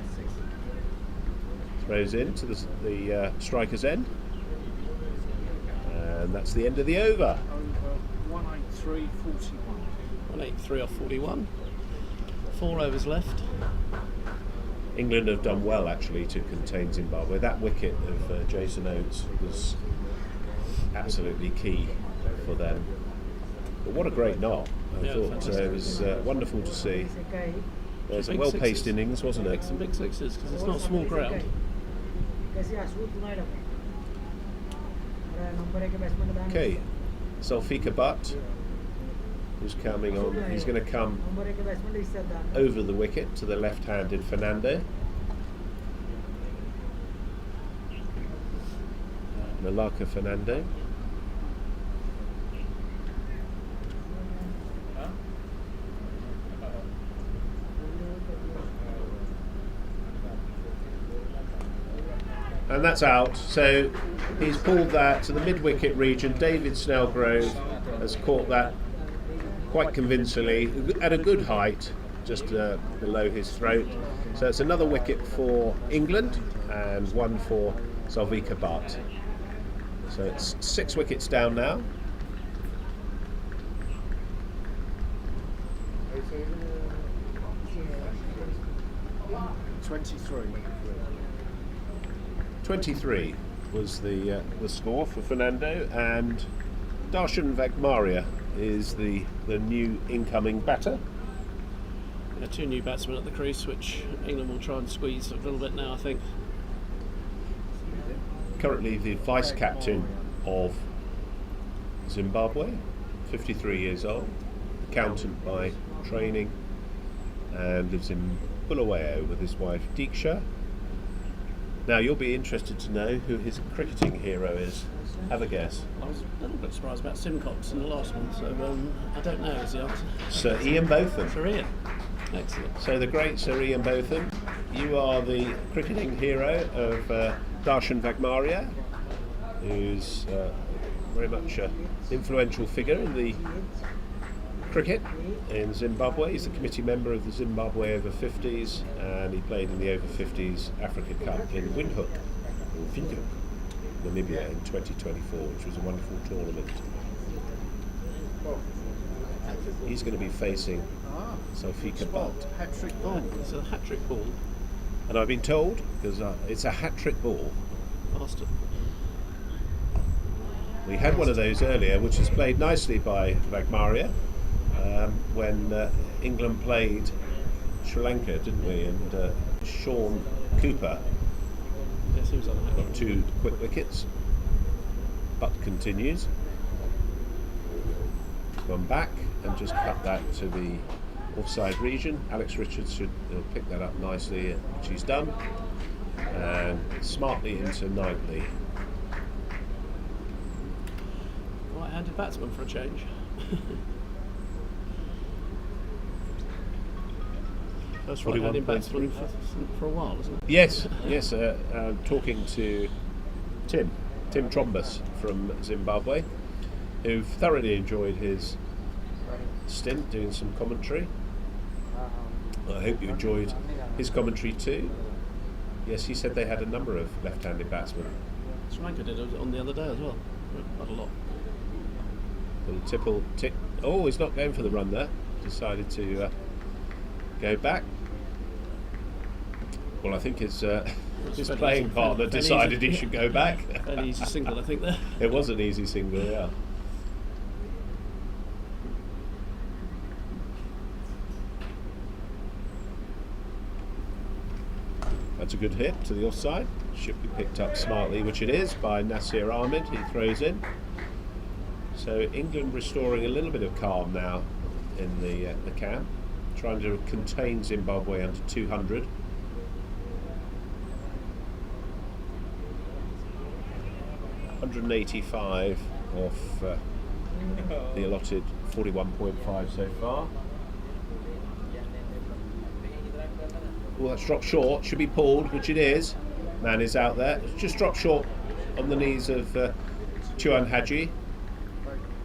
throws in to the striker's end. And that's the end of the over. 183.41. 183 off 41. 4 overs left. England have done well actually to contain Zimbabwe. That wicket of Jason Oates was absolutely key for them. But what a great knock. I thought it was wonderful to see. It was a well-paced innings, wasn't it? Some big sixes, because it's not a small ground. Okay, Zulfikar Butt, who's coming on. He's going to come over the wicket to the left-handed Fernando. Malaka Fernando. And that's out. So he's pulled that to the mid-wicket region. David Snellgrove has caught that quite convincingly at a good height, just below his throat. So it's another wicket for England and one for Zulfikar Butt. So it's 6 wickets down now. $23. 23 was the score for Fernando, and Darshan Vagmaria is the new incoming batter. Yeah, 2 new batsmen at the crease, which England will try and squeeze a little bit now, I think. Currently the vice captain of Zimbabwe, 53 years old, accountant by training, and lives in Bulawayo with his wife Diksha. Now you'll be interested to know who his cricketing hero is. Have a guess. I was a little bit surprised about Simcox in the last one, so I don't know is the answer. Sir Ian Botham. Sir Ian. Excellent. So the great Sir Ian Botham, you are the cricketing hero of Darshan Vagmaria, who's very much an influential figure in the cricket in Zimbabwe. He's the committee member of the Zimbabwe Over-50s, and he played in the Over-50s Africa Cup in Windhoek, Namibia in 2024, which was a wonderful tournament. He's going to be facing Zulfikar Butt. Hat-trick ball. It's a hat-trick ball. And I've been told, because it's a hat-trick ball. Bastard. We had one of those earlier, which was played nicely by Vagmaria when England played Sri Lanka, didn't we? And Sean Cooper Yes, he was on the hat. got 2 quick wickets. Butt continues. Gone back and just cut that to the offside region. Alex Richards should pick that up nicely, which he's done. And smartly into Knightley. Right-handed batsman for a change. First What do you right-handed want? batsman for a while, isn't it? Yes, talking to Tim Trombus from Zimbabwe, who thoroughly enjoyed his stint doing some commentary. I hope you enjoyed his commentary too. Yes, he said they had a number of left-handed batsmen. Sri Lanka did it on the other day as well. Quite a lot. Little tipple tick. Oh, he's not going for the run there. Decided to go back. Well, I think his his fairly playing easy- partner fairly decided easy. he should go back. Fairly easy single, I think, there. It was an easy single, yeah. That's a good hit to the offside. Should be picked up smartly, which it is, by Nasir Ahmed. He throws in. So England restoring a little bit of calm now in the camp, trying to contain Zimbabwe under 200. $185 off the allotted 41.5 so far. Well, that's dropped short. Should be pulled, which it is. Man is out there. It's just dropped short on the knees of Chuan Haji,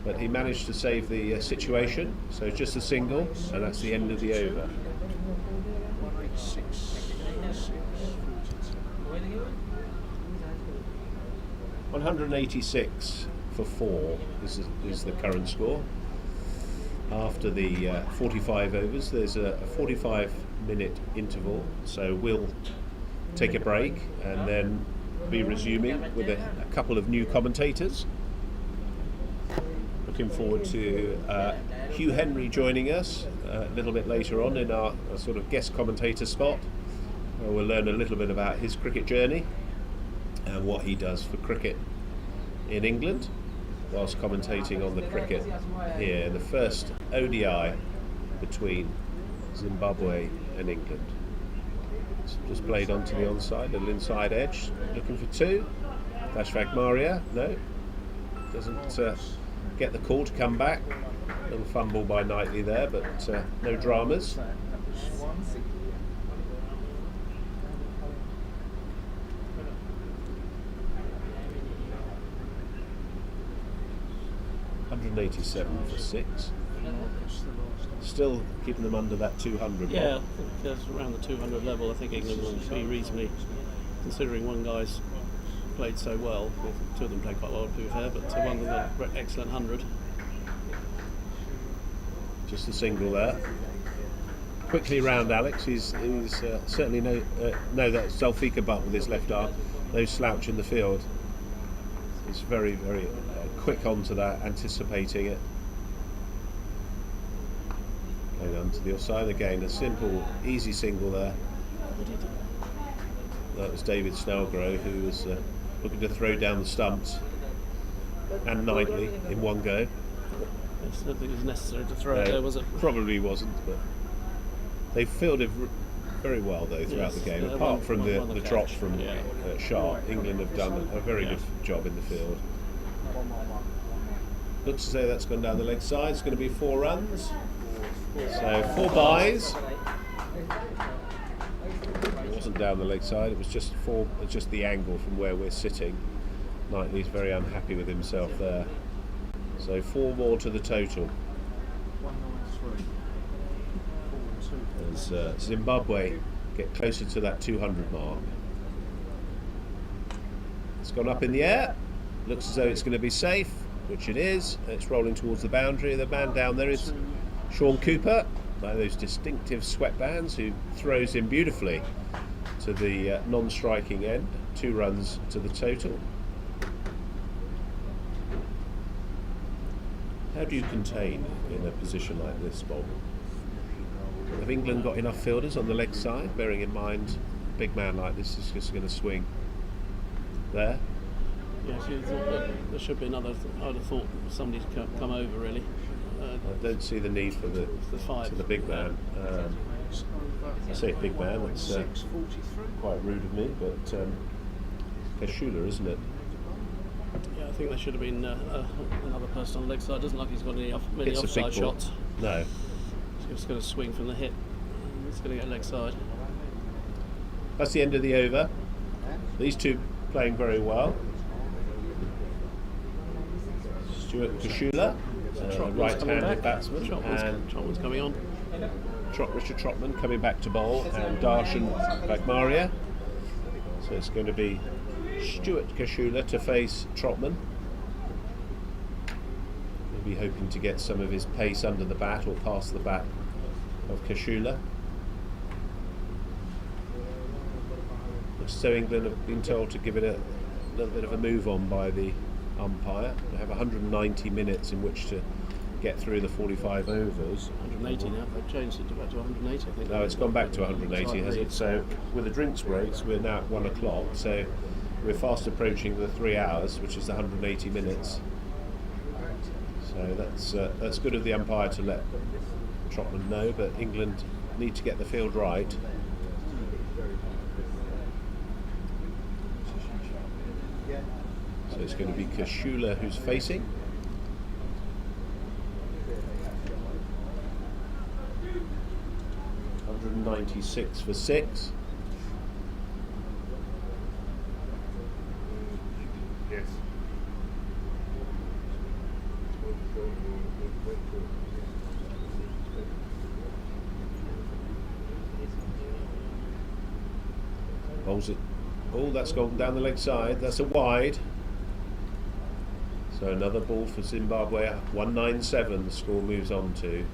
but he managed to save the situation. So just a single, and that's the end of the over. 186 for 4 is the current score. After the 45 overs, there's a 45-minute interval, so we'll take a break and then be resuming with a couple of new commentators. Looking forward to Hugh Henry joining us a little bit later on in our sort of guest commentator spot. We'll learn a little bit about his cricket journey and what he does for cricket in England, whilst commentating on the cricket here in the first ODI between Zimbabwe and England. It's just played onto the onside, a little inside edge, looking for 2. Flashback Maria, no, doesn't get the call to come back. A little fumble by Knightley there, but no dramas. $187 for 6. Still keeping them under that 200 Yeah, mark. I think around the 200 level. I think England will be reasonably, considering one guy's played so well. Well, 2 of them played quite well, to be fair, but one of them got an excellent 100. Just a single there. Quickly round Alex. He's certainly no that Zulfikar Butt with his left arm. No slouch in the field. He's very, very quick onto that, anticipating it. Going onto the offside again. A simple, easy single there. That was David Snellgrove, who was looking to throw down the stumps, and Knightley in one go. I don't think it was necessary to throw it there, was it? Probably wasn't, but they fielded very well though throughout the game. Apart from the drop from Sharp, England have done a very good job in the field. Looks as though that's gone down the leg side. It's going to be 4 runs. So 4 byes. It wasn't down the leg side. It was just the angle from where we're sitting. Knightley's very unhappy with himself there. So 4 more to the total. 193. As Zimbabwe get closer to that 200 mark. It's gone up in the air. Looks as though it's going to be safe, which it is. It's rolling towards the boundary. The man down there is Sean Cooper, by those distinctive sweatbands, who throws in beautifully to the non-striking end. 2 runs to the total. How do you contain in a position like this, Bob? Have England got enough fielders on the leg side, bearing in mind a big man like this is just going to swing there? Yes, you thought that there should be another. I would have thought somebody's come over really. I don't see the need for the 5. to the big man. I say big man, that's 643. quite rude of me, but Kashula, isn't it? Yeah, I think there should have been another person on the leg side. Doesn't look like he's got many It's a big offside ball. shots. No. He's just going to swing from the hip. He's going to get leg side. That's the end of the over. These two playing very well. Stuart Kashula, right-handed batsman, and Trotman's coming on. Richard Trotman coming back to bowl, and Darshan Bagmaria. So it's going to be Stuart Kashula to face Trotman. Maybe hoping to get some of his pace under the bat or past the bat of Kashula. The looks as though England have been told to give it a little bit of a move on by the umpire. They have 190 minutes in which to get through the 45 overs. 180 now. They've changed it to back to 180, I think. No, it's gone back to 180, has it? So with the drinks breaks, we're now at 1 o'clock. So we're fast approaching the 3 hours, which is the 180 minutes. So that's good of the umpire to let Trotman know, but England need to get the field right. So it's going to be Kashula who's facing. $196 for 6. Yes. Bowls it. Oh, that's gone down the leg side. That's a wide. So another ball for Zimbabwe. 197. The score moves on to.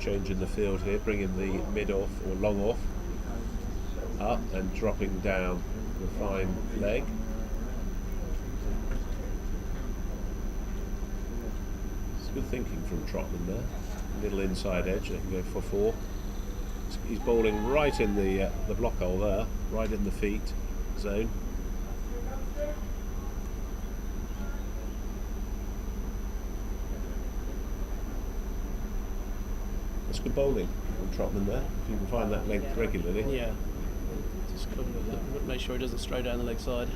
Change in the field here, bringing the mid off or long off up and dropping down the fine leg. It's good thinking from Trotman there. Little inside edge, they can go for 4. He's bowling right in the block hole there, right in the feet zone. That's good bowling from Trotman there. If you can find that length regularly. Yeah. Just got to make sure he doesn't stray down the leg side.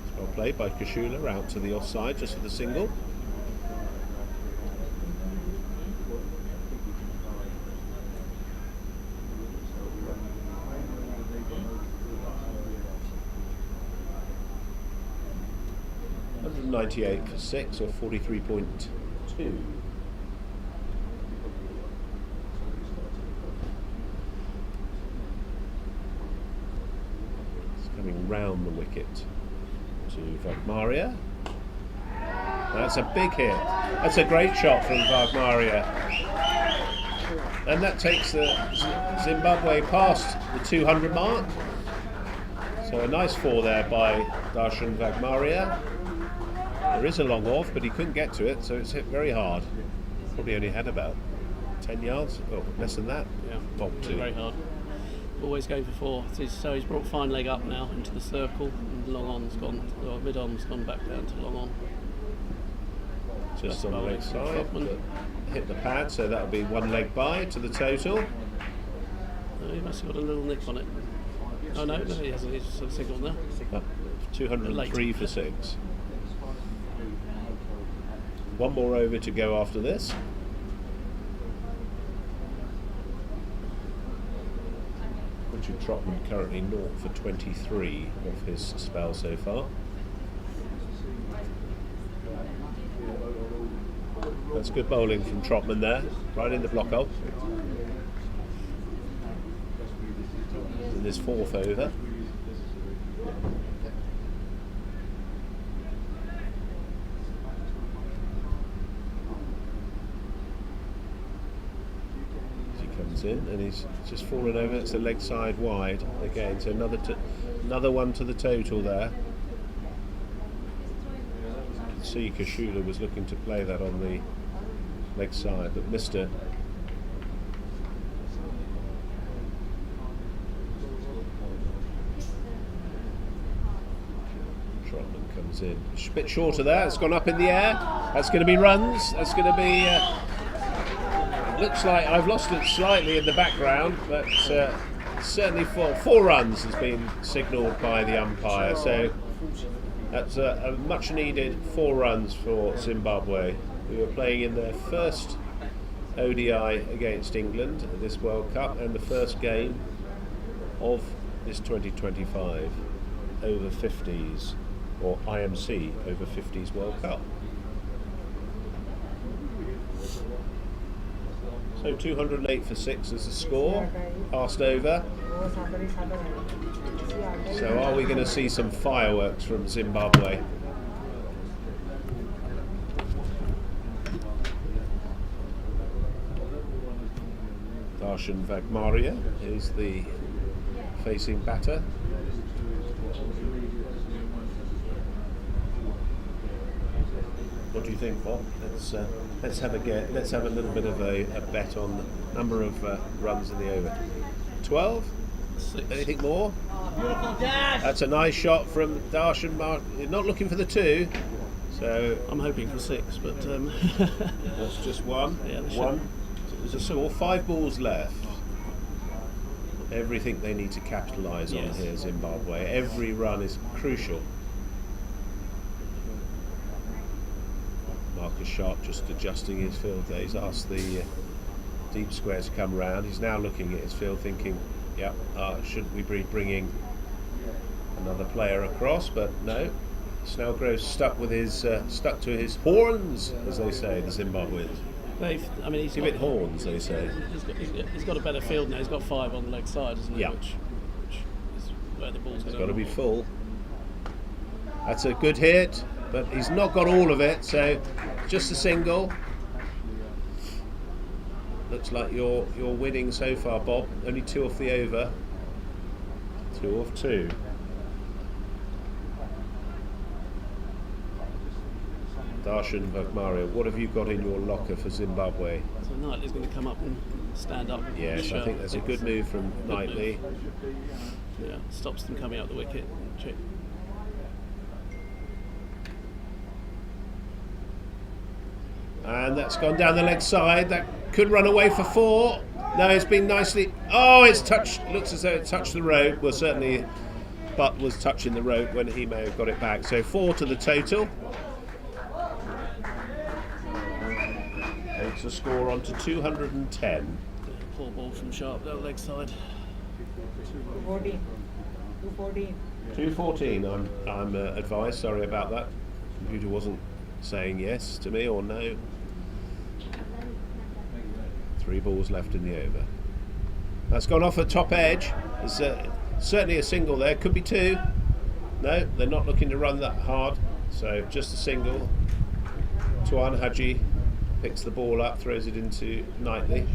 It's well played by Kashula, out to the offside just for the single. $198 for 6 or 43.2. Coming round the wicket to Vagmaria. That's a big hit. That's a great shot from Vagmaria. And that takes the Zimbabwe past the 200 mark. So a nice 4 there by Darshan Vagmaria. There is a long off, but he couldn't get to it, so it's hit very hard. Probably only had about 10 yards, or less than that. Yeah, Bob too. very hard. Always going for 4. So he's brought fine leg up now into the circle, and long on's gone, or mid on's gone back down to long on. Just on the leg side, Trotman. hit the pad, so that'll be 1 leg by to the total. Oh, he must have got a little nick on it. Oh no, he hasn't. He's sort of signalled now. 203 for 6. 1 more over to go after this. Richard Trotman currently 0 for 23 of his spell so far. That's good bowling from Trotman there, right in the block hole. In this 4th over. In, and he's just fallen over. It's a leg side wide again, so another one to the total there. You can see Kashula was looking to play that on the leg side, but missed it. Trotman comes in a bit shorter there. It's gone up in the air. That's going to be runs. That's going to be looks like I've lost it slightly in the background, but certainly 4 runs has been signalled by the umpire. So that's a much needed 4 runs for Zimbabwe, who are playing in their first ODI against England at this World Cup and the first game of this 2025 Over-50s or IMC Over-50s World Cup. So 208 for 6 is the score, passed over. So are we going to see some fireworks from Zimbabwe? Darshan Vagmaria is the facing batter. What do you think, Bob? Let's have a get. Let's have a little bit of a bet on the number of runs in the over. 12? 6. Anything more? That's a nice shot from Darshan. You're not looking for the 2, so I'm hoping for 6, but that's just one. Yeah, they should. One. There's a score. 5 balls left. Everything they need to capitalise on Yes. here, Zimbabwe. Every run is crucial. Marcus Sharp just adjusting his field there. He's asked the deep square to come round. He's now looking at his field thinking, yeah, shouldn't we be bringing another player across? But no, Snellgrove's stuck to his horns, as they say, the Zimbabweans. he's Give it horns, they say. he's got a better field now. He's got 5 on the leg side, hasn't he? Yeah. Which is where the ball's It's going got to be full. That's a good hit, but he's not got all of it, so just a single. Looks like you're winning so far, Bob. Only 2 off the over. 2 off 2. Darshan Vagmaria, what have you got in your locker for Zimbabwe? So Knightley's going to come up and stand up. Yes, I think that's a good move from Knightley. Yeah, stops them coming up the wicket. Check. And that's gone down the leg side. That could run away for 4. No, it's been nicely. Oh, it's touched. Looks as though it touched the rope. Well, certainly, Butt was touching the rope when he may have got it back. So 4 to the total. Takes the score on to 210. Poor ball from Sharp down the leg side. 214. 214. 214. I'm advised. Sorry about that. Computer wasn't saying yes to me or no. 3 balls left in the over. That's gone off at top edge. There's certainly a single there. Could be 2. No, they're not looking to run that hard. So just a single. Tuan Haji picks the ball up, throws it into Knightley.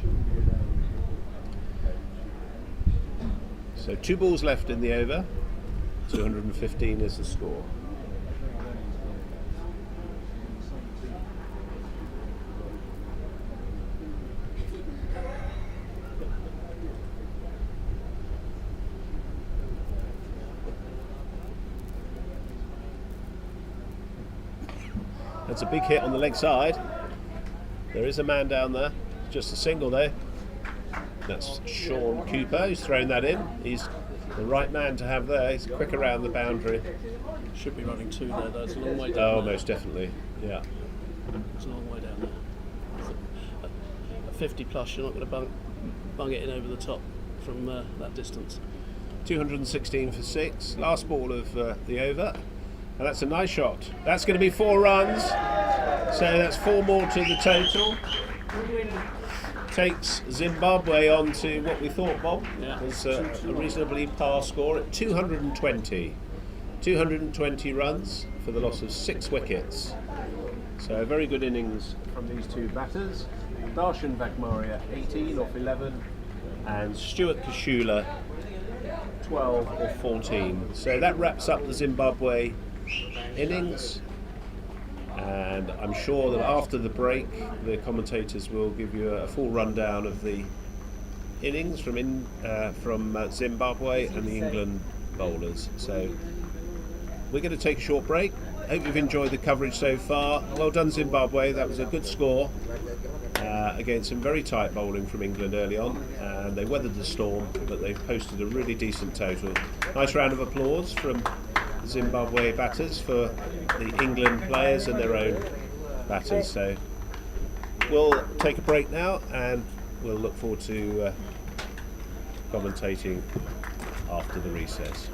So 2 balls left in the over. 215 is the score. That's a big hit on the leg side. There is a man down there. Just a single there. That's Sean Cooper who's thrown that in. He's the right man to have there. He's quick around the boundary. Should be running 2 there though. It's a long way down. Oh, there. most definitely. Yeah. It's a long way down there. At 50 plus, you're not going to bung it in over the top from that distance. 216 for 6. Last ball of the over. And that's a nice shot. That's going to be 4 runs. So that's 4 more to the total. Takes Zimbabwe on to what we thought, Bob, Yeah. was a reasonably par score at 220. 220 runs for the loss of 6 wickets. So a very good innings from these 2 batters. Darshan Vagmaria 18 off 11 and Stuart Kashula 12 or 14. So that wraps up the Zimbabwe innings, and I'm sure that after the break the commentators will give you a full rundown of the innings from Zimbabwe and the England bowlers. So we're going to take a short break. Hope you've enjoyed the coverage so far. Well done Zimbabwe, that was a good score against some very tight bowling from England early on, and they weathered the storm, but they've posted a really decent total. Nice round of applause from Zimbabwe batters for the England players and their own batters. So we'll take a break now and we'll look forward to commentating after the recess.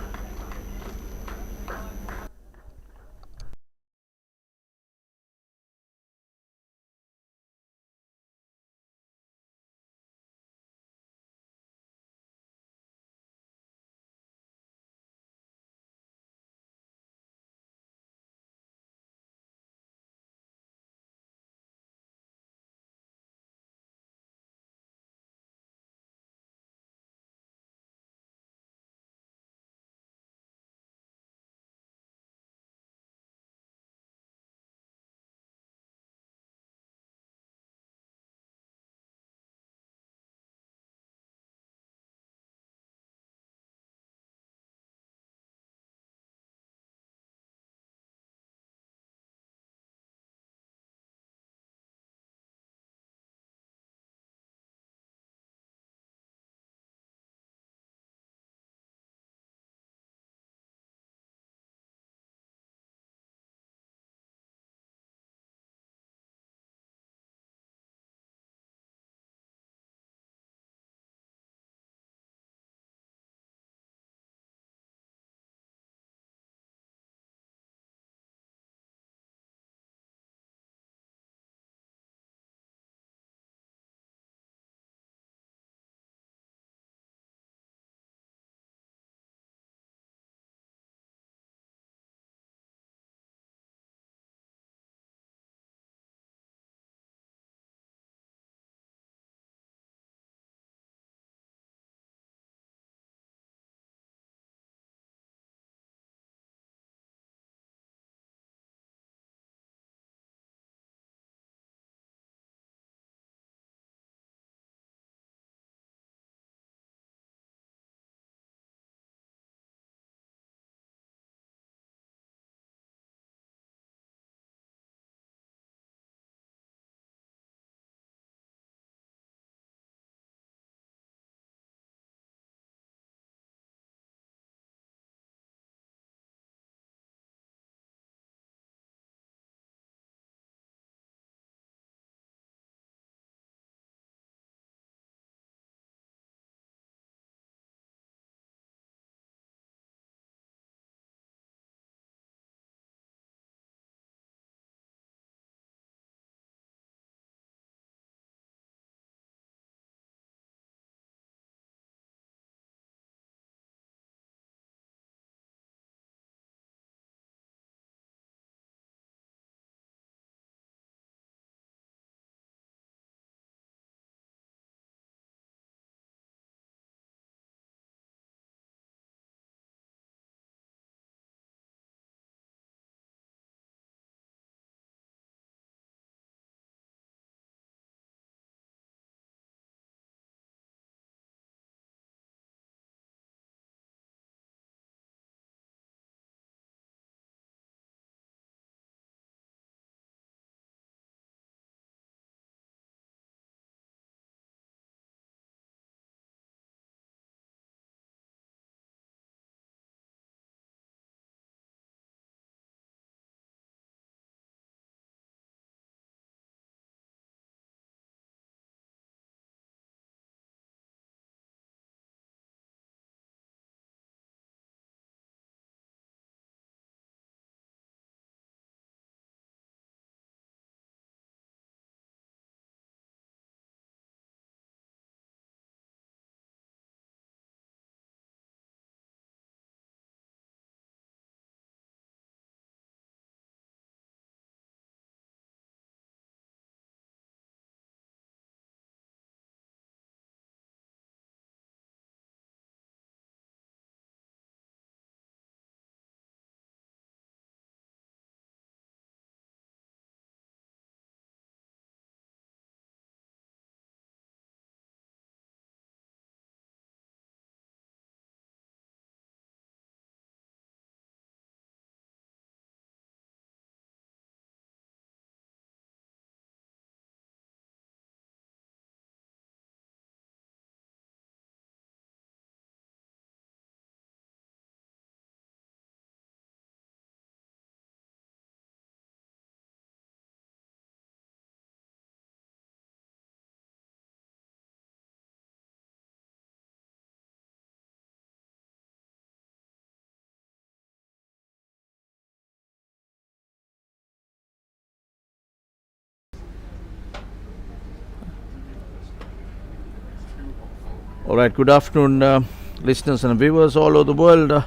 All right, good afternoon, listeners and viewers all over the world.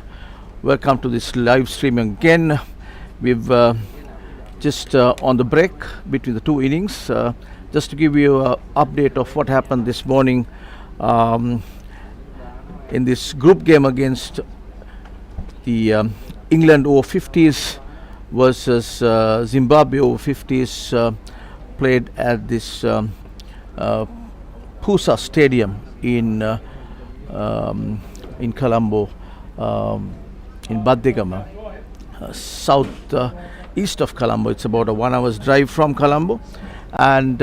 Welcome to this live stream again. We've just on the break between the two innings, just to give you an update of what happened this morning in this group game against the England Over-50s versus Zimbabwe Over-50s, played at this PUSA Stadium in Colombo, in Bandaragama, south east of Colombo. It's about a 1 hour's drive from Colombo. And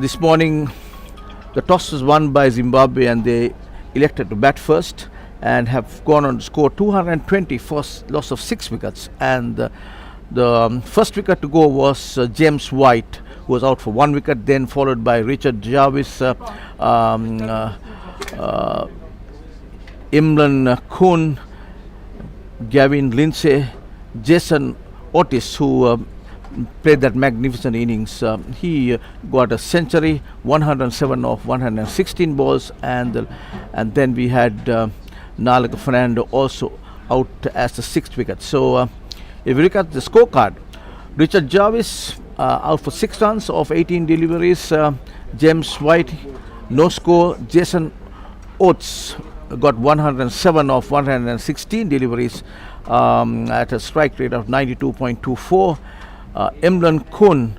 this morning, the toss was won by Zimbabwe, and they elected to bat first and have gone on to score 220 for loss of 6 wickets. And the first wicket to go was James White, who was out for 1 wicket, then followed by Richard Jarvis, Imran Kuhn, Gavin Lindsay, Jason Otis, who played that magnificent innings. He got a century, 107 off 116 balls, and then we had Nalaka Fernando also out as the 6th wicket. So if you look at the scorecard, Richard Jarvis out for 6 runs off 18 deliveries. James White, no score. Jason Oates got 107 off 116 deliveries at a strike rate of 92.24. Imran Kuhn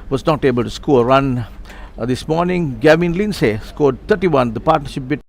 was not able to score a run this morning. Gavin Lindsay scored 31. The partnership between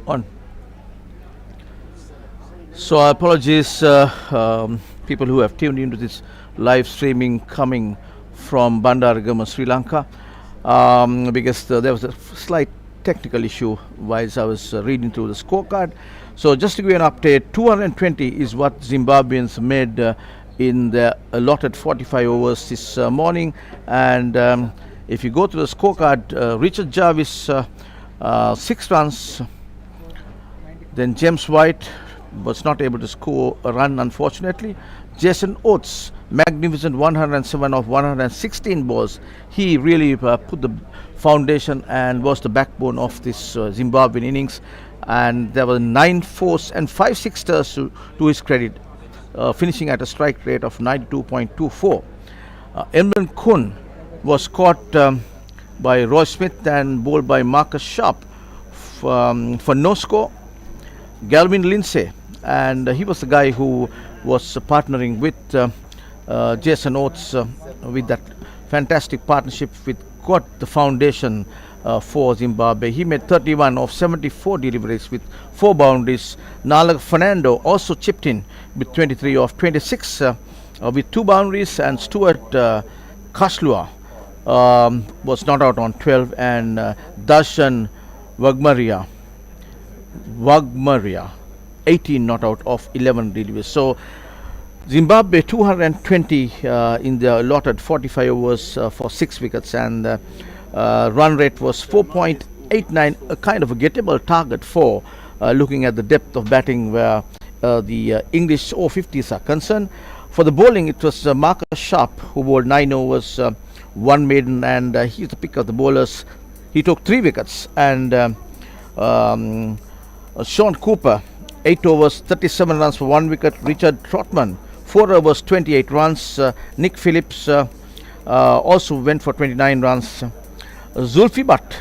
On. So apologies, people who have tuned into this live streaming coming from Bandaragama, Sri Lanka, because there was a slight technical issue whilst I was reading through the scorecard. So just to give you an update, 220 is what Zimbabweans made in the allotted 45 overs this morning, and if you go to the scorecard, Richard Jarvis 6 runs, then James White was not able to score a run, unfortunately. Jason Oates, magnificent 107 of 116 balls. He really put the foundation and was the backbone of this Zimbabwean innings. And there were 9 fours and 5 sixters to his credit, finishing at a strike rate of 92.24. Emran Kun was caught by Roy Smith and bowled by Marcus Sharp for no score. Galvin Lindsay, and he was the guy who was partnering with Jason Oates with that fantastic partnership with got the foundation for Zimbabwe. He made 31 of 74 deliveries with 4 boundaries. Nala Fernando also chipped in with 23 of 26 with 2 boundaries, and Stuart Kaslua was not out on 12, and Darshan Wagmaria 18 not out of 11 deliveries. So Zimbabwe 220 in the allotted 45 overs for 6 wickets, and run rate was 4.89, a kind of a gettable target for looking at the depth of batting where the English over-50s are concerned. For the bowling, it was Marcus Sharp who bowled 9 overs, 1 maiden, and he's the pick of the bowlers. He took 3 wickets, and Sean Cooper 8 overs, 37 runs for 1 wicket. Richard Trotman 4 overs, 28 runs. Nick Phillips also went for 29 runs. Zulfi Butt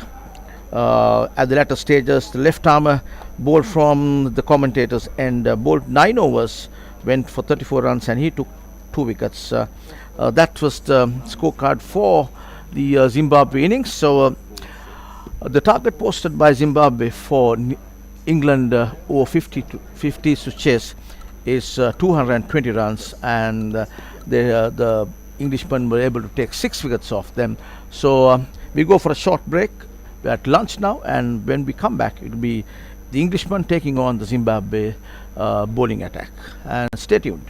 at the latter stages, the left armer, bowled from the commentators and bowled 9 overs, went for 34 runs, and he took 2 wickets. That was the scorecard for the Zimbabwe innings. So the target posted by Zimbabwe for England over 50s to chase is 220 runs, and the Englishmen were able to take 6 wickets off them. So we go for a short break. We're at lunch now, and when we come back, it will be the Englishmen taking on the Zimbabwe bowling attack. And stay tuned.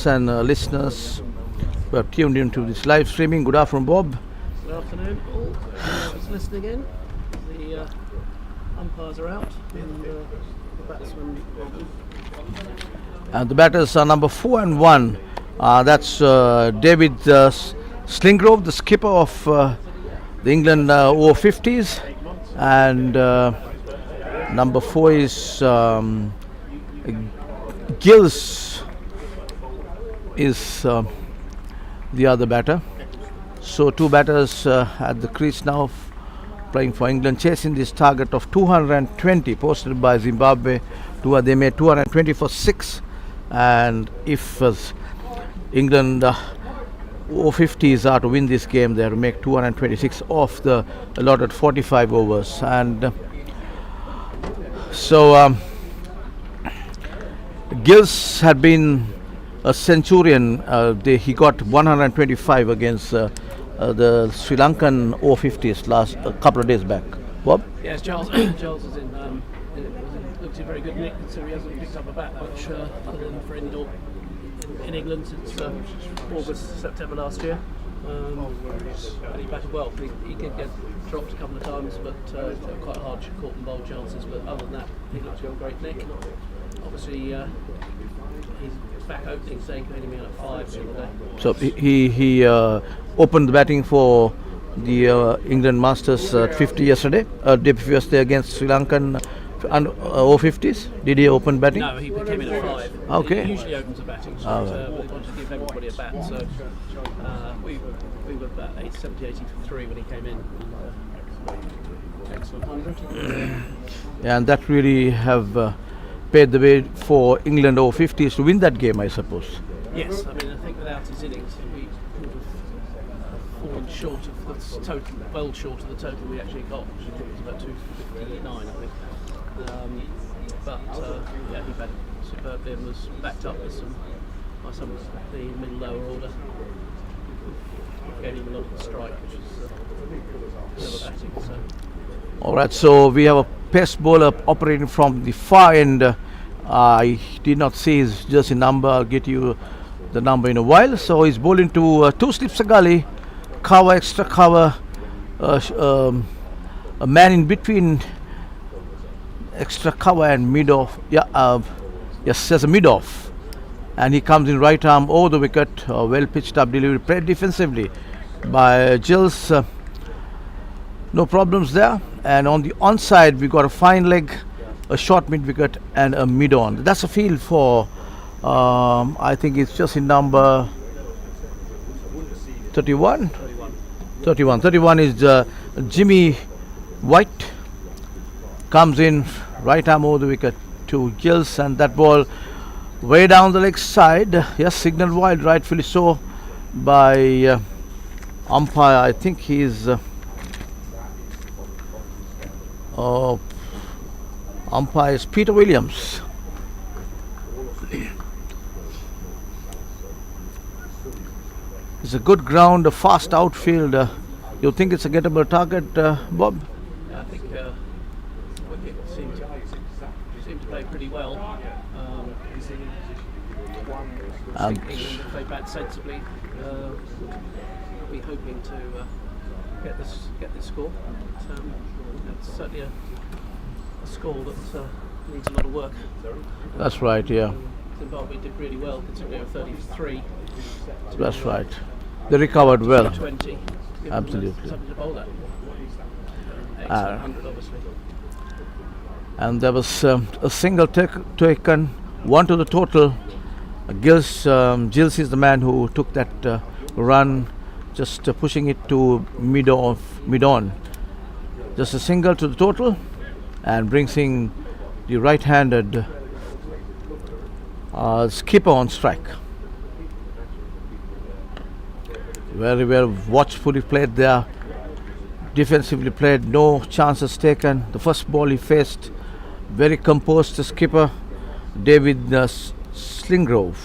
viewers and listeners who have tuned into this live streaming. Good afternoon, Bob. Good afternoon, all. Who's listening in? The umpires are out, and the batsmen. And the batters are number 4 and 1. That's David Slingrove, the skipper of the England Over-50s, and number 4 is Gills is the other batter. So 2 batters at the crease now, playing for England, chasing this target of 220 posted by Zimbabwe. They made 220 for 6, and if England Over-50s are to win this game, they have to make 226 off the allotted 45 overs. And so Gills had been a centurion. He got 125 against the Sri Lankan Over-50s a couple of days back. Bob? Yes, Charles is in. Looks a very good nick, so he hasn't picked up a bat much other than for indoor in England since August, September last year. And he batted well. He did get dropped a couple of times, but quite hard caught and bowled chances. But other than that, he looks got a great nick. Obviously, he's back opening, saying he came in at 5 the other day. So he opened the batting for the England Masters at 50 yesterday, day before yesterday against Sri Lankan Over-50s. Did he open batting? No, he came in at 5. Okay. He usually opens the batting, but we wanted to give everybody a bat. So we were about 70, 83 when he came in. Excellent 100. And that really have paved the way for England Over-50s to win that game, I suppose. Yes, I mean, I think without his innings, we would have fallen short of the total, well short of the total we actually got, which I think was about 259, I think. But yeah, he batted superbly and was backed up with by some of the middle lower order. Gave him a lot of the strike, which is never batting. So. All right, so we have a pace bowler operating from the far end. I did not see his jersey number. I'll get you the number in a while. So he's bowling to 2 slips a gully, cover, extra cover, a man in between extra cover and mid-off. Yes, there's a mid-off. And he comes in right arm over the wicket. Well pitched up delivery, played defensively by Gills. No problems there. And on the onside, we got a fine leg, a short mid-wicket, and a mid-on. That's a field for, I think it's just in number 31? 31. 31 is Jimmy White. Comes in right arm over the wicket to Gills, and that ball way down the leg side. Yes, signaled wide, rightfully so, by umpire. I think he's umpire is Peter Williams. It's a good ground, a fast outfield. You think it's a gettable target, Bob? I think wicket seemed to play pretty well. I think England, if they bat sensibly, will be hoping to get this score. But, it's certainly a score that needs a lot of work. That's right, yeah. Zimbabwe did really well considering they were 33. That's right. They recovered well. 20. Absolutely. Something to bowl at. Excellent 100, obviously. And there was a single taken, 1 to the total. Gills is the man who took that run, just pushing it to mid-on. Just a single to the total, and brings in the right-handed skipper on strike. Very well watchfully played there, defensively played, no chances taken. The first ball he faced, very composed, the skipper, David Snellgrove.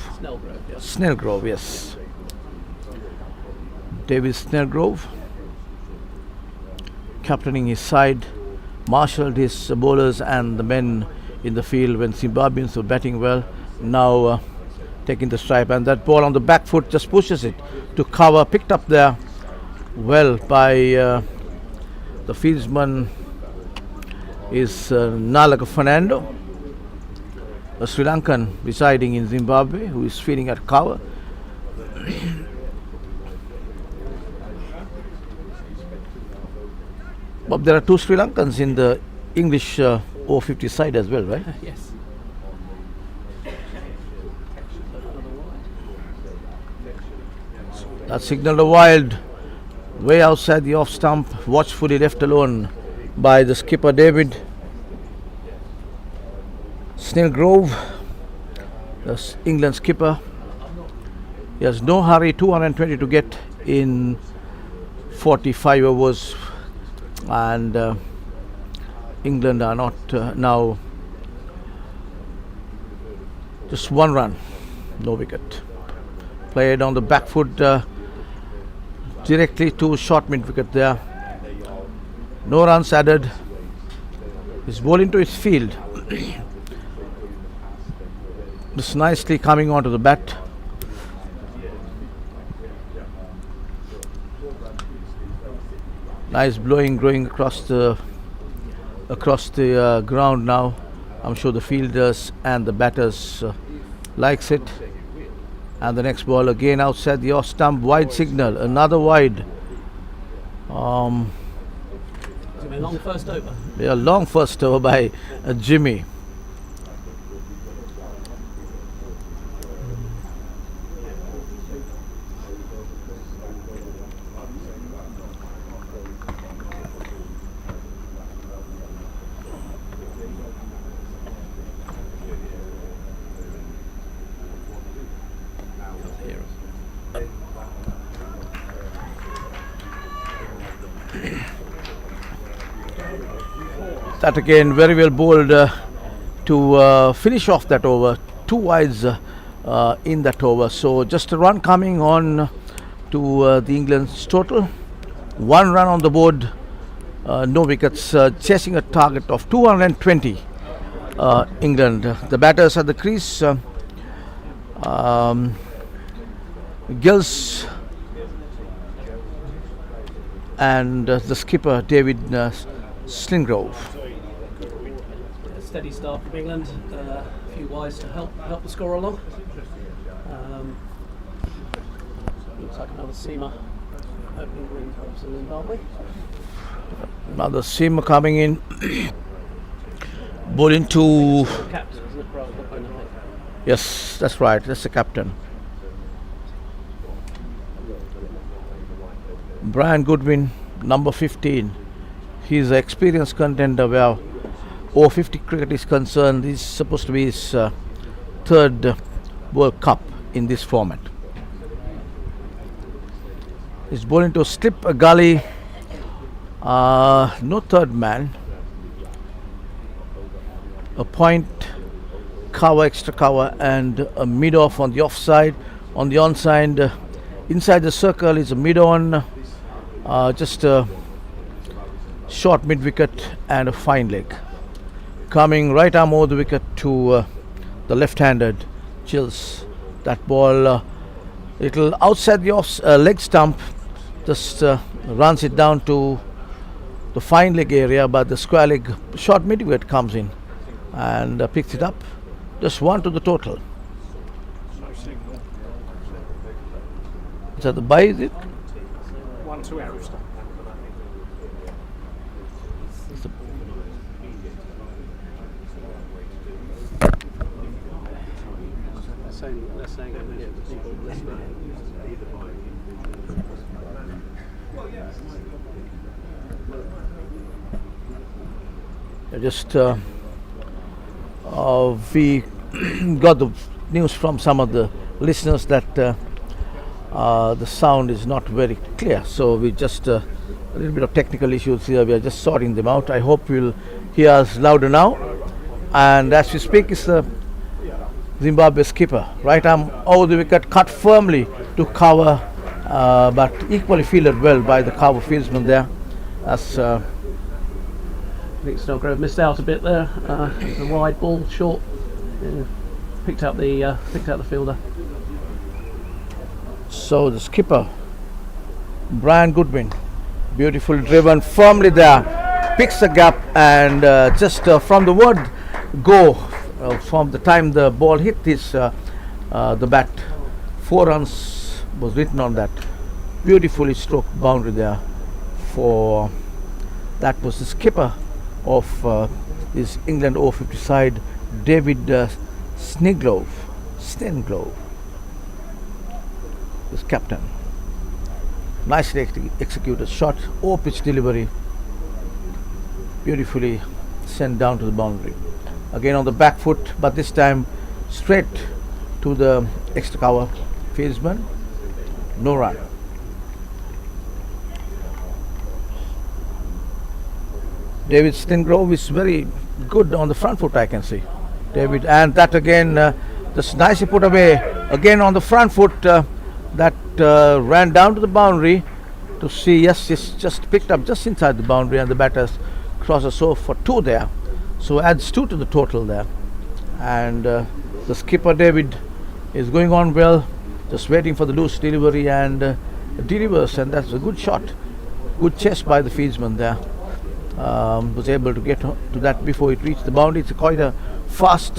Snellgrove, yes. David Snellgrove, captaining his side, marshalled his bowlers and the men in the field when Zimbabweans were batting well. Now taking the stripe, and that ball on the back foot just pushes it to cover, picked up there well by the fieldsman is Nalaga Fernando, a Sri Lankan residing in Zimbabwe who is feeling at cover. But there are two Sri Lankans in the English over-50 side as well, right? Yes. That signalled a wild way outside the off stump, watchfully left alone by the skipper David Snellgrove, the England skipper. He has no hurry, 220 to get in 45 overs, and England are not now just one run, no wicket. Played on the back foot directly to short mid wicket there. No runs added. He's ball into his field. Just nicely coming onto the bat. Nice blowing going across the ground now. I'm sure the fielders and the batters likes it. And the next ball again outside the off stump, wide signal, another wide. It's going to be a long first over. A long first over by Jimmy. That again very well bowled to finish off that over. Two wides in that over. So just a run coming on to the England's total. One run on the board, no wickets, chasing a target of 220. England. The batters at the crease. Gills and the skipper David Snellgrove. Steady start from England. A few wides to help the score along. Looks like another seamer opening wing for Zimbabwe. Another seamer coming in. Ball into. Captain, isn't it? Bravo, I think. Yes, that's right. That's the captain. Brian Goodwin, number 15. He's an experienced contender where over-50 cricket is concerned. This is supposed to be his third World Cup in this format. He's bowling to slip a gully. No third man. A point, cover, extra cover, and a mid-off on the offside. On the onside, inside the circle is a mid-on. Just a short mid-wicket and a fine leg. Coming right arm over the wicket to the left-handed Chills. That ball, little outside the off leg stump, just runs it down to the fine leg area, but the square leg short mid-wicket comes in and picks it up. Just one to the total. Is that the bye, is it? 1-2 Arrows. They're saying a minute for people listening. Just we got the news from some of the listeners that the sound is not very clear, so we just a little bit of technical issues here. We are just sorting them out. I hope you'll hear us louder now. And as we speak, is the Zimbabwe skipper. Right arm over the wicket, cut firmly to cover, but equally fielded well by the cover fieldsman there. As I think Snellgrove missed out a bit there. The wide ball, short, picked out the fielder. So the skipper, Brian Goodwin, beautifully driven, firmly there, picks the gap, and just from the word go, from the time the ball hit his the bat, 4 runs was written on that. Beautifully stroked boundary there. For that was the skipper of this England over-50 side, David Stengrove, his captain. Nicely executed shot, pitch delivery, beautifully sent down to the boundary. Again on the back foot, but this time straight to the extra cover fieldsman. No run. David Stengrove is very good on the front foot, I can see. David, and that again, just nicely put away. Again on the front foot, that ran down to the boundary to see, yes, it's just picked up just inside the boundary, and the batters crosses so for 2 there. So adds 2 to the total there. And the skipper David is going on well, just waiting for the loose delivery, and delivers, and that's a good shot. Good chase by the fieldsman there. Was able to get to that before it reached the boundary. It's quite a fast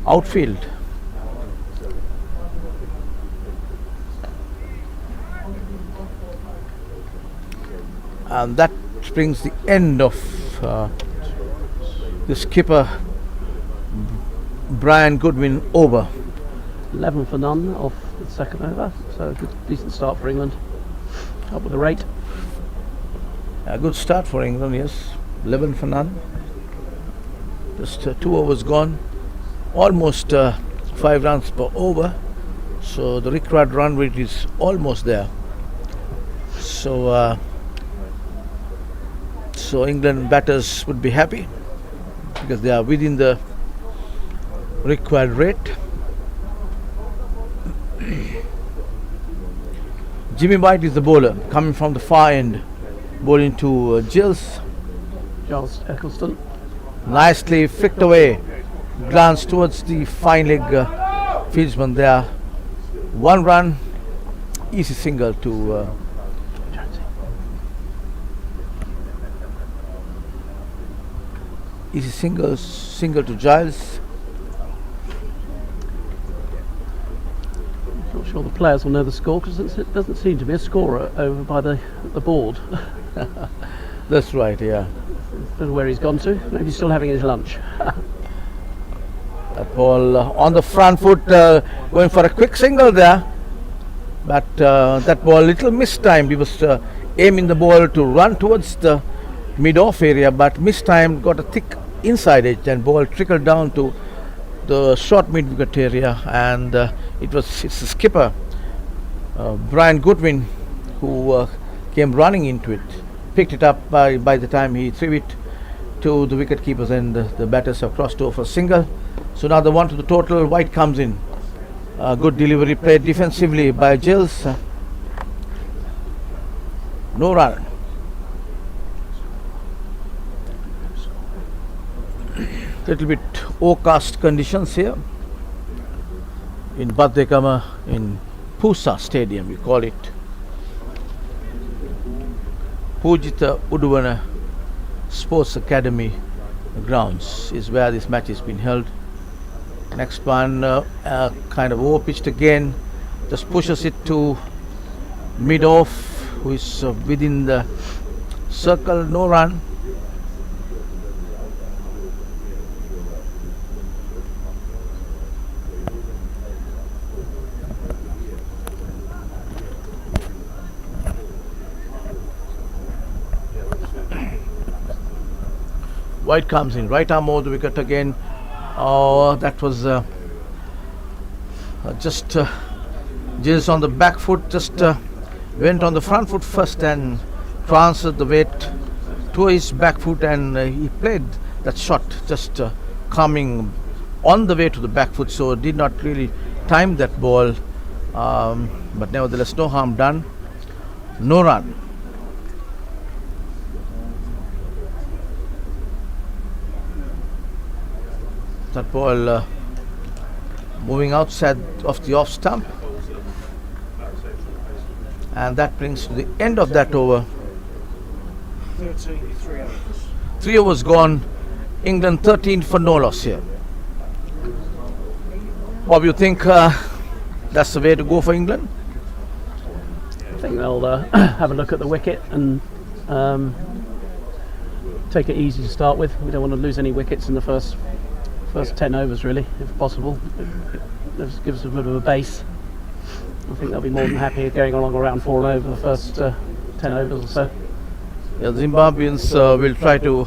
outfield. And that brings the end of the skipper Brian Goodwin over. 11 for none off the second over, so a good, decent start for England. Up with a rate. A good start for England, yes. 11 for none. Just 2 overs gone. Almost 5 runs per over. So the required run rate is almost there. So England batters would be happy because they are within the required rate. Jimmy White is the bowler, coming from the far end, bowling to Giles Eccleston. Nicely flicked away, glance towards the fine leg fieldsman there. 1 run, easy single to single to Giles. Not sure the players will know the score because it doesn't seem to be a scorer over by the board. That's right, yeah. I don't know where he's gone to. Maybe he's still having his lunch. That ball on the front foot, going for a quick single there. But that ball little mistimed. He was aiming the ball to run towards the mid-off area, but mistimed, got a thick inside edge, and ball trickled down to the short mid-wicket area, and it's the skipper Brian Goodwin who came running into it, picked it up by the time he threw it to the wicket keepers, and the batters have crossed over for a single. So now the 1 to the total. White comes in. Good delivery played defensively by Giles. No run. Little bit overcast conditions here in Bandaragama, in PUSA Stadium, we call it. Pujita Uduvana Sports Academy grounds is where this match has been held. Next one, kind of over pitched again, just pushes it to mid-off, who is within the circle. No run. White comes in, right arm over the wicket again. Oh, that was just Giles on the back foot, just went on the front foot first and transferred the weight to his back foot, and he played that shot just coming on the way to the back foot, so did not really time that ball, but nevertheless no harm done. No run. That ball moving outside of the off stump, and that brings to the end of that over. 13, 3 overs. 3 overs gone. England 13 for no loss here. Bob, you think that's the way to go for England? I think they'll have a look at the wicket and take it easy to start with. We don't want to lose any wickets in the first 10 overs, really, if possible. It gives us a bit of a base. I think they'll be more than happy going along around 4 over the first 10 overs or so. Yeah, the Zimbabweans will try to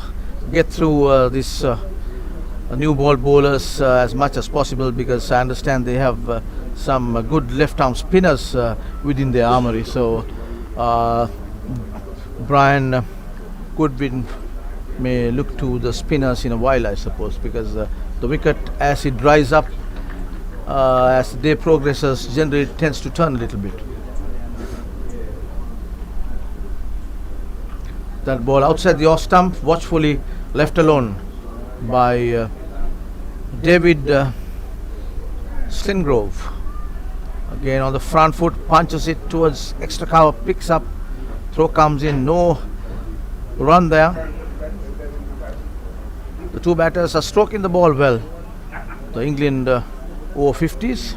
get through this new ball bowlers as much as possible, because I understand they have some good left arm spinners within their armory. So Brian Goodwin may look to the spinners in a while, I suppose, because the wicket, as it dries up as the day progresses, generally tends to turn a little bit. That ball outside the off stump, watchfully left alone by David Slingrove. Again on the front foot, punches it towards extra cover, picks up, throw comes in, no run there. The two batters are stroking the ball well. The England over-50s.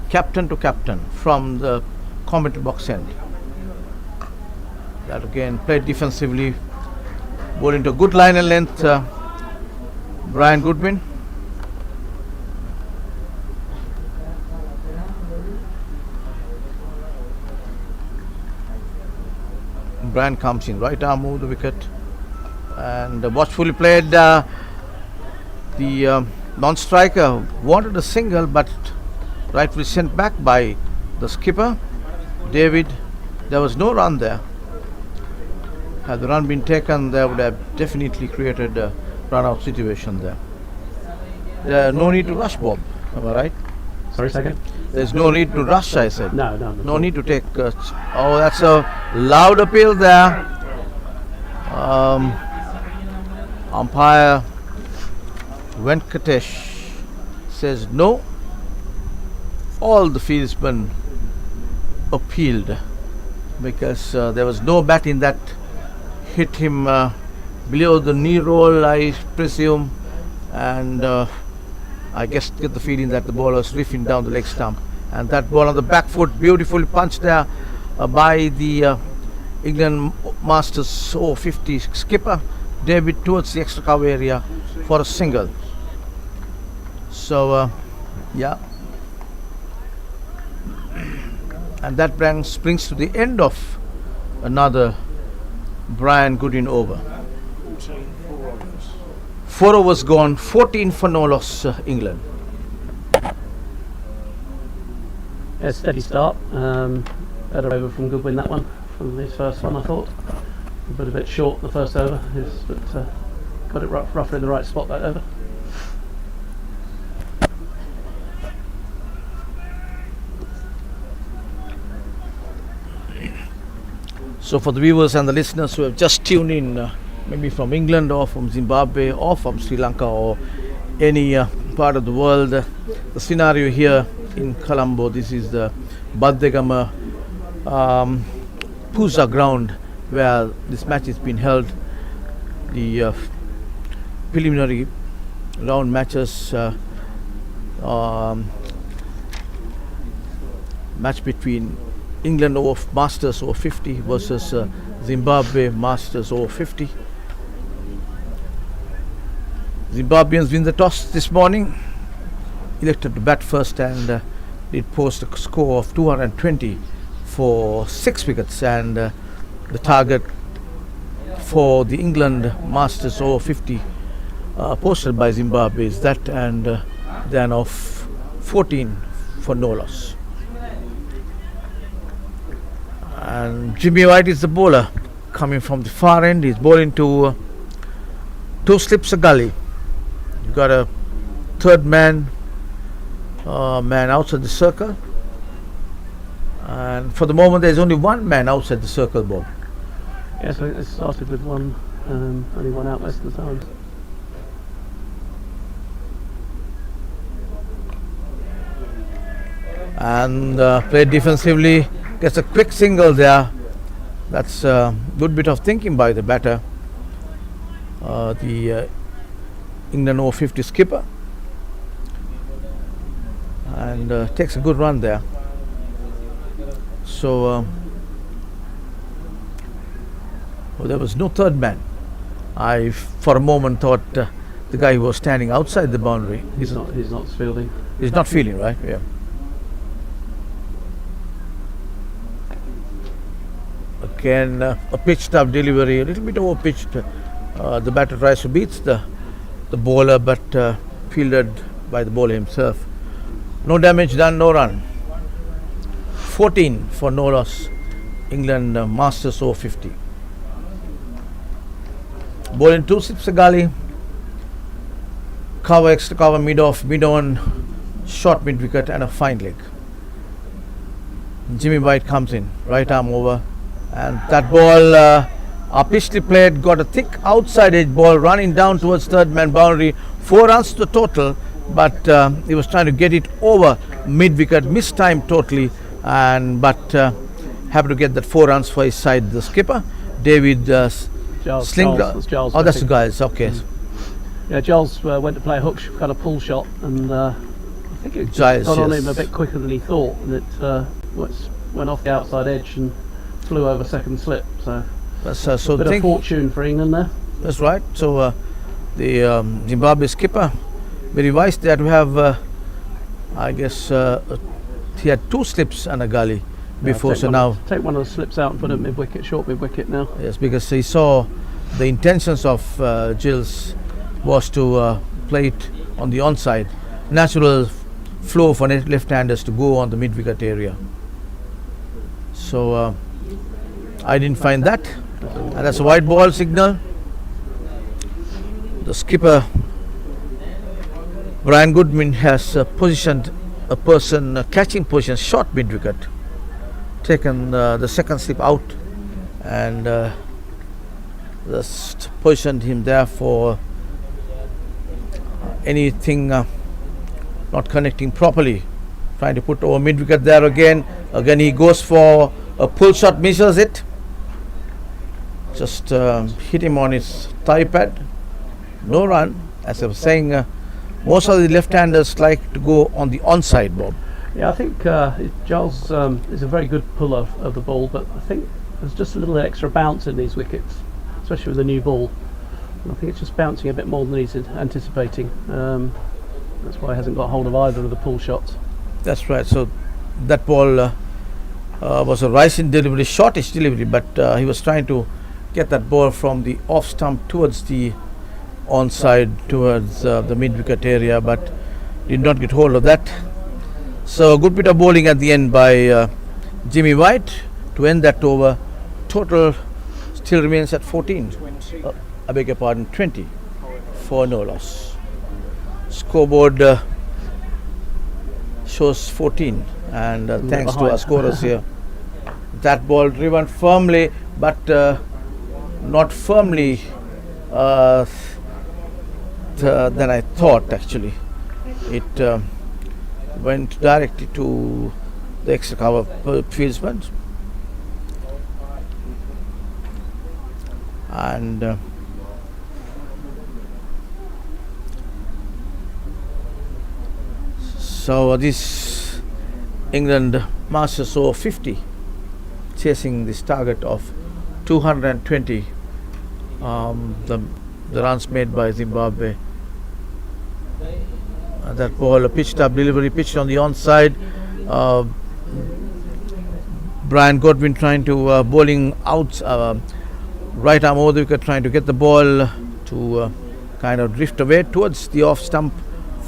Captain to captain from the commentary box end. That again played defensively, ball into a good line and length. Brian Goodwin. Brian comes in, right arm move the wicket, and watchfully played. The non-striker wanted a single, but rightfully sent back by the skipper, David. There was no run there. Had the run been taken, there would have definitely created a run-out situation there. No need to rush, Bob. Am I right? Sorry, second? There's no need to rush, I said. No. No need to take. Oh, that's a loud appeal there. Umpire Venkatesh says no. All the fieldsmen appealed because there was no bat in that. Hit him below the knee roll, I presume, and I guess get the feeling that the ball was riffing down the leg stump, and that ball on the back foot, beautifully punched there by the England Masters over-50 skipper David towards the extra cover area for a single. So yeah, and that brings to the end of another Brian Goodwin over. 14, 4 overs. 4 overs gone, 14 for no loss, England. Yeah, steady start. Better over from Goodwin, that one, from his first one, I thought. A bit short the first over, but got it roughly in the right spot that over. So for the viewers and the listeners who have just tuned in, maybe from England or from Zimbabwe or from Sri Lanka or any part of the world, the scenario here in Colombo, this is the Bandaragama PUSA ground where this match has been held. The preliminary round matches, match between England Masters over-50 versus Zimbabwe Masters over-50. Zimbabweans win the toss this morning, elected to bat first, and did post a score of 220 for 6 wickets, and the target for the England Masters over-50 posted by Zimbabwe is that, and then of 14 for no loss. And Jimmy White is the bowler coming from the far end. He's bowling to 2 slips a gully. You've got a third man outside the circle, and for the moment there's only one man outside the circle, Bob. Yeah, so it started with only one out most of the time. and played defensively, gets a quick single there. That's a good bit of thinking by the batter, the England over-50 skipper, and takes a good run there. So well, there was no third man. I for a moment thought the guy who was standing outside the boundary. He's not fielding. He's not feeling right. Yeah. Again, a pitched up delivery, a little bit over pitched. The batter tries to beat the bowler, but fielded by the bowler himself. No damage done, no run. 14 for no loss. England masters over 50. Bowling 2 slips a gully. Cover, extra cover, mid off, mid on, short mid wicket, and a fine leg. Jimmy White comes in, right arm over, and that ball artistically played, got a thick outside edge ball running down towards third man boundary. 4 runs to the total, but he was trying to get it over mid wicket, mistimed totally, and but happy to get that 4 runs for his side. The skipper, David Giles, Giles. Oh, that's the guys. Okay. Yeah, Giles went to play a hook, kind of pull shot, and I think it Giles, got on yes. him a bit quicker than he thought, and it went off the outside edge and flew over second slip. So That's so bit of fortune for England there. That's right. So the Zimbabwe skipper, very wise there to have. I guess he had 2 slips and a gully before. So now take one of the slips out and put it mid wicket, short mid wicket now. yes, because he saw the intentions of Giles was to play it on the onside. Natural flow for left-handers to go on the mid wicket area. So I didn't find that, and that's a white ball signal. The skipper Brian Goodwin has positioned a person catching position short mid wicket, taken the second slip out, and just positioned him there for anything not connecting properly. Trying to put over mid wicket there again. Again he goes for a pull shot, misses it. Just hit him on his thigh pad. No run. As I was saying, most of the left-handers like to go on the onside, Bob. Yeah, I think Giles is a very good puller of the ball, but I think there's just a little extra bounce in these wickets, especially with the new ball. And I think it's just bouncing a bit more than he's anticipating. That's why he hasn't got hold of either of the pull shots. That's right. So that ball was a rising delivery, shortish delivery, but he was trying to get that ball from the off stump towards the onside, towards the mid wicket area, but did not get hold of that. So a good bit of bowling at the end by Jimmy White to end that over. Total still remains at 14. I beg your pardon, 20 for no loss. Scoreboard shows 14, and thanks to our scorers here. That ball driven firmly, but not firmly than I thought actually. It went directly to the extra cover fieldsman, and so this England masters over 50, chasing this target of 220. The runs made by Zimbabwe. That ball, a pitched up delivery, pitched on the onside. Brian Godwin trying to bowling out, right arm over the wicket, trying to get the ball to kind of drift away towards the off stump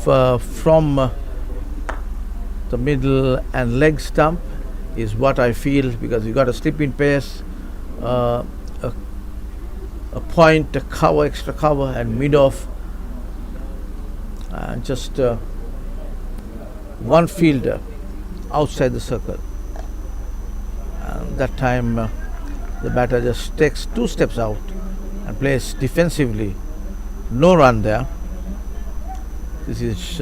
from the middle and leg stump is what I feel, because you got a slip in pace, a point, a cover, extra cover, and mid off, and just one fielder outside the circle. And that time the batter just takes 2 steps out and plays defensively. No run there. This is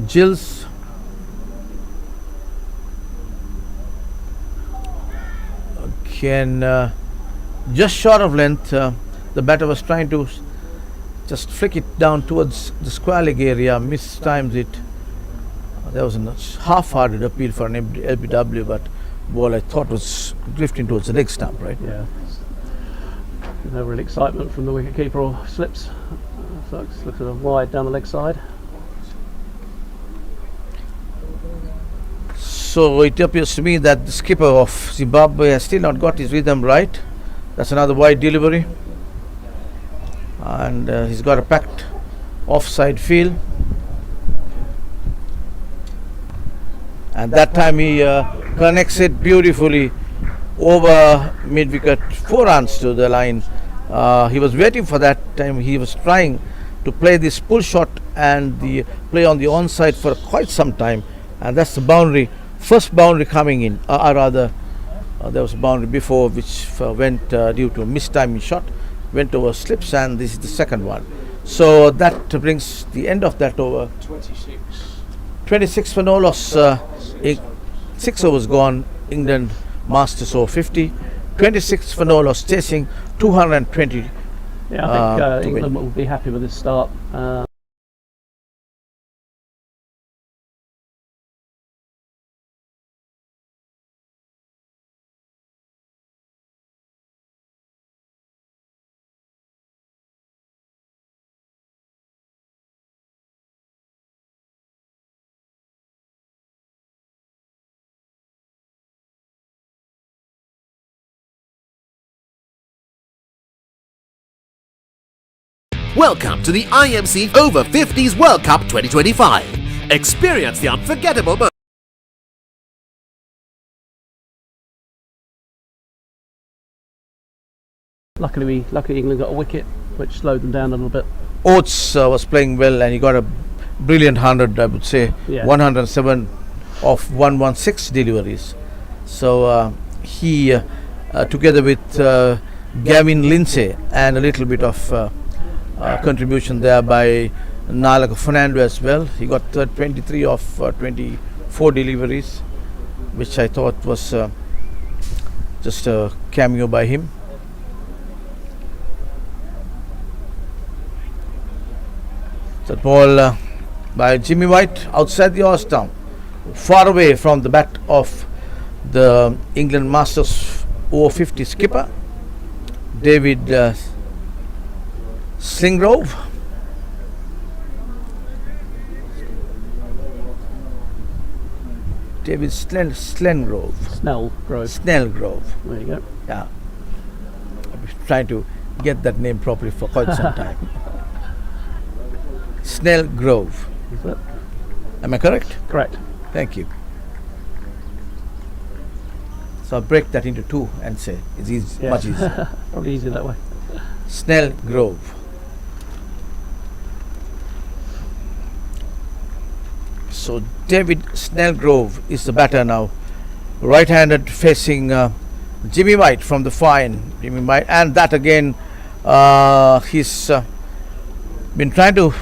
Giles Again, just short of length, the batter was trying to just flick it down towards the square leg area, mistimes it. There was a half-hearted appeal for an LBW, but ball I thought was drifting towards the leg stump, right? Yeah. No real excitement from the wicketkeeper or slips. So it's looks sort of wide down the leg side. So it appears to me that the skipper of Zimbabwe has still not got his rhythm right. That's another wide delivery. And he's got a packed offside field. And that time he connects it beautifully over mid-wicket, 4 runs to the line. He was waiting for that time. He was trying to play this pull shot and the play on the onside for quite some time. And that's the boundary, first boundary coming in. There was a boundary before which went due to a mistiming shot, went over slips, and this is the second one. So that brings the end of that over. 26. 26 for no loss. 6 overs gone. England Masters over 50. 26 for no loss, chasing 220. Yeah, I think to England win. will be happy with this start. Welcome to the IMC Over-50s World Cup 2025. Experience the unforgettable moment. Luckily England got a wicket, which slowed them down a little bit. Oates was playing well, and he got a brilliant 100, I would say. Yeah. 107 of 116 deliveries. So he, together with Gavin Lindsay, and a little bit of contribution there by Nalaka Fernando as well. He got 23 of 24 deliveries, which I thought was just a cameo by him. That ball by Jimmy White outside the horse stump, far away from the bat of the England Masters over 50 skipper David Slingrove. David Snellgrove. Snellgrove. There you go. Yeah. I've been trying to get that name properly for quite some time. Snellgrove. Is that Am I correct? correct? Thank you. So I'll break that into 2 and say it's easy, Yeah. much easier. Probably easier that way. Snellgrove. So David Snellgrove is the batter now, right-handed, facing Jimmy White from the fine. Jimmy White, and that again, he's been trying to.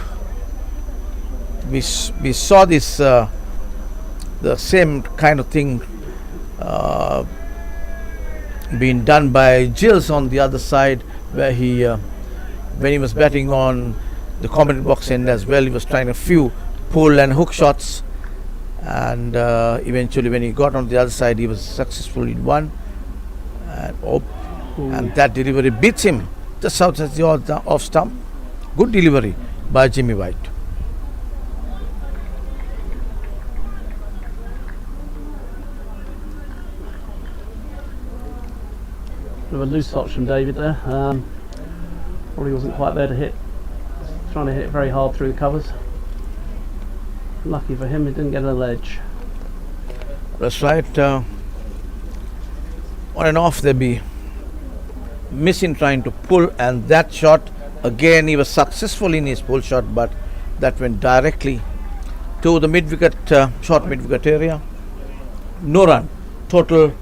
We saw this the same kind of thing being done by Gills on the other side, where he when he was batting on the commentary box end as well, he was trying a few pull and hook shots, and eventually when he got on the other side, he was successful in one, and that delivery beats him just outside the off stump. Good delivery by Jimmy White. Bit of a loose touch from David there. Probably wasn't quite there to hit. Trying to hit it very hard through the covers. Lucky for him, he didn't get a ledge. That's right. On and off they'd be missing trying to pull, and that shot again, he was successful in his pull shot, but that went directly to the mid-wicket, short mid-wicket area. No run. Total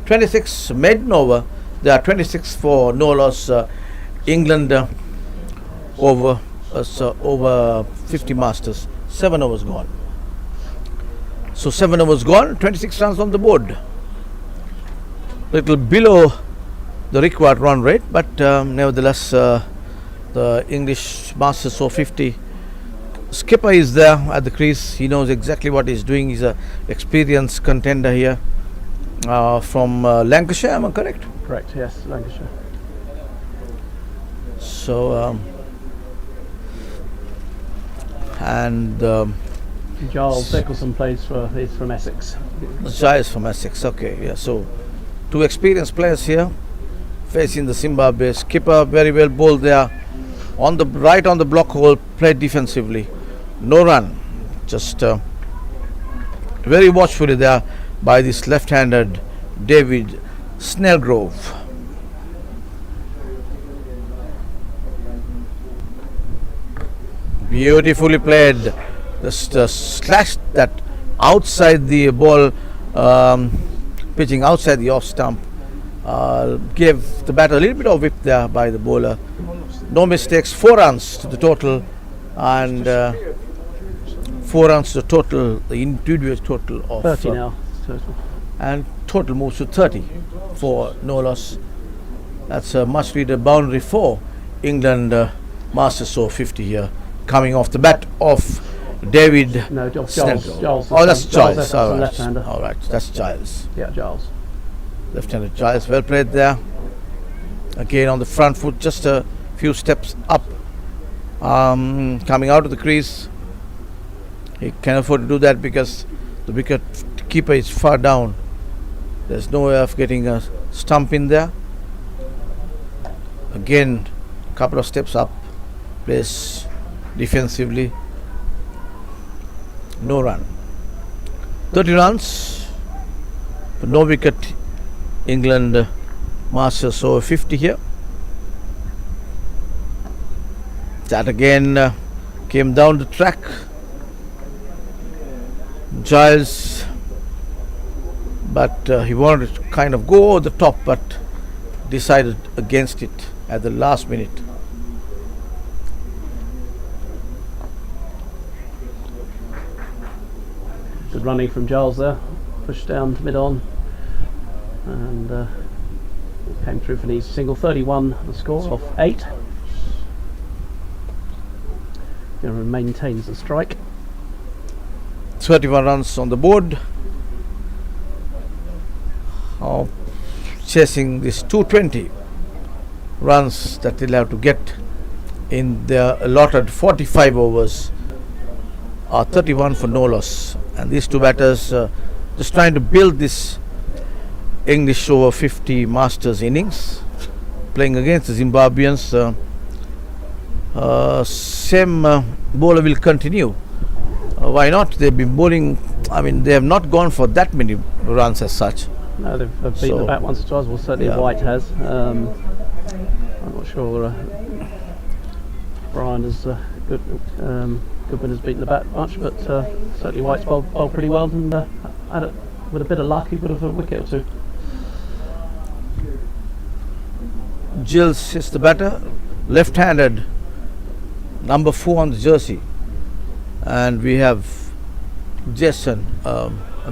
26 maiden over. There are 26 for no loss. England over 50 Masters. 7 overs gone. So 7 overs gone, 26 runs on the board. little below the required run rate, but nevertheless the English Masters over-50 skipper is there at the crease. He knows exactly what he's doing. He's a experienced contender here from Lancashire, am I correct? Correct, yes, Lancashire. So Giles Nicholson is from Essex. Giles from Essex, okay, yeah. So two experienced players here facing the Zimbabwe. Skipper very well bowled there on the right on the block hole, played defensively, no run, just very watchfully there by this left-handed David Snellgrove. Beautifully played, just slashed that outside the ball, pitching outside the off stump. Gave the batter a little bit of whip there by the bowler. No mistakes, 4 runs to the total, and 4 runs to the total, the individual total of 30 now. Total. And total moves to 30 for no loss. That's a much needed boundary for England Masters over-50 here, coming off the bat of David. No, Giles. Oh, that's Giles. All right. All right, that's Giles. Yeah, Giles. Left-handed Giles, well played there. Again on the front foot, just a few steps up, coming out of the crease. He can afford to do that because the wicket keeper is far down. There's no way of getting a stump in there. Again, a couple of steps up, plays defensively. No run. 30 runs, but no wicket. England Masters over-50 here. That again came down the track. Giles, but he wanted to kind of go over the top, but decided against it at the last minute. Good running from Giles there, pushed down to mid-on, and came through for an easy single. 31 the score off 8. Maintains the strike. 31 runs on the board. Chasing this 220 runs that they'll have to get in their allotted 45 overs. 31 for no loss, and these two batters just trying to build this English over-50 Masters innings, playing against the Zimbabweans. Same bowler will continue. Why not? They've been bowling. I mean, they have not gone for that many runs as such. No, they've beaten the bat once or twice. Well, certainly White has. I'm not sure Brian has Goodwin has beaten the bat much, but certainly White's bowled pretty well, and with a bit of luck he would have a wicket or two. Giles is the batter, left-handed, number 4 on the jersey, and we have Jason, I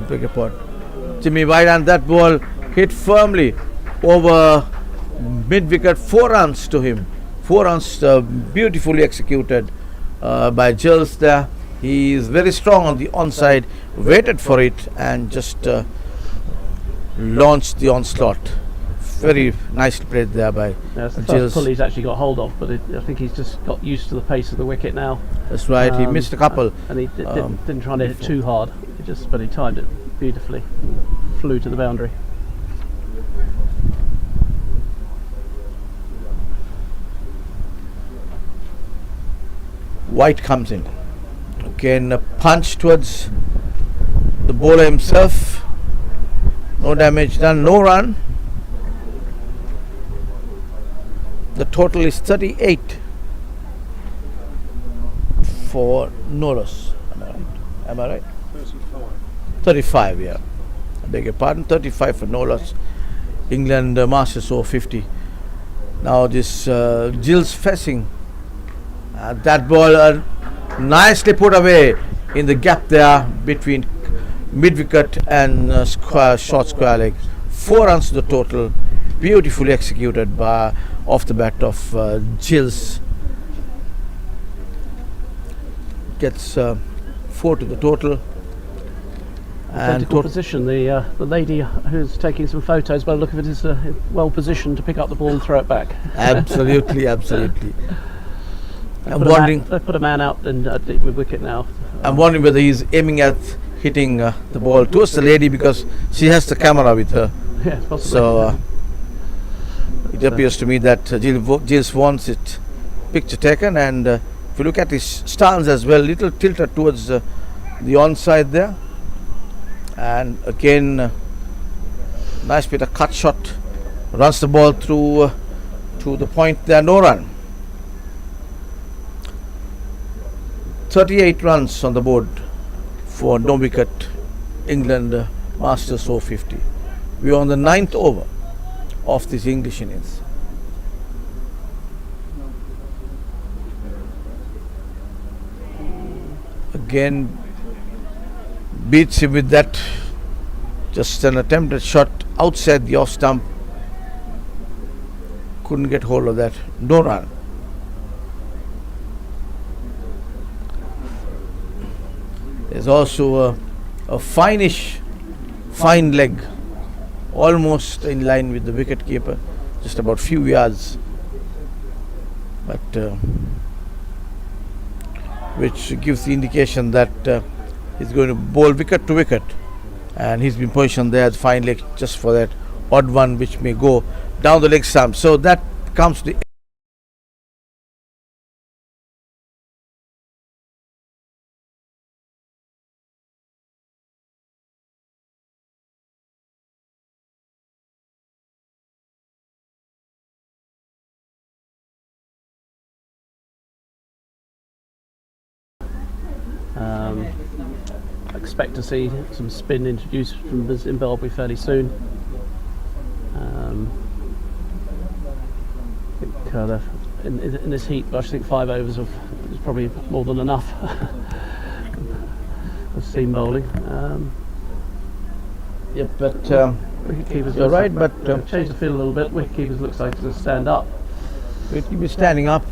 beg your pardon, Jimmy White, and that ball hit firmly over mid-wicket. 4 runs to him. 4 runs beautifully executed by Giles there. He is very strong on the onside, waited for it and just launched the onslaught. Very nicely played there by That's the Giles. first pull he's actually got hold of, but I think he's just got used to the pace of the wicket now. That's right, he missed a couple. And he didn't try to hit it too hard, but he timed it beautifully. Flew to the boundary. White comes in. Again, a punch towards the bowler himself. No damage done, no run. The total is 38 for no loss. Am I right? 35, yeah. I beg your pardon. 35 for no loss. England Masters over-50. Now this Giles facing. That ball nicely put away in the gap there between mid-wicket and short square leg. 4 runs to the total. Beautifully executed by off the bat of Gills. Gets 4 to the total. And Identical position. The lady who's taking some photos, by the look of it, is well positioned to pick up the ball and throw it back. Absolutely, absolutely. I'm They wondering. put a man out and with wicket now. I'm wondering whether he's aiming at hitting the ball towards the lady because she has the camera with her. Yeah, possibly. So it appears to me that Gilles wants it picture taken, and if you look at his stance as well, little tilted towards the onside there, and again nice bit of cut shot, runs the ball through to the point there, no run. 38 runs on the board for no wicket England Masters Over-50. We are on the 9th over of this English innings. Again beats him with that, just an attempted shot outside the off stump. Couldn't get hold of that, no run. There's also a fine leg, almost in line with the wicket keeper, just about few yards, but which gives the indication that he's going to bowl wicket to wicket, and he's been positioned there as fine leg just for that odd one which may go down the leg stump. So that comes to the Expect to see some spin introduced from the Zimbabwe fairly soon. I think in this heat, I think 5 overs is probably more than enough of seam bowling. yeah, but Wicketkeepers you're right, but change the field a little bit. Wicketkeepers looks like to stand up. he'll be standing up,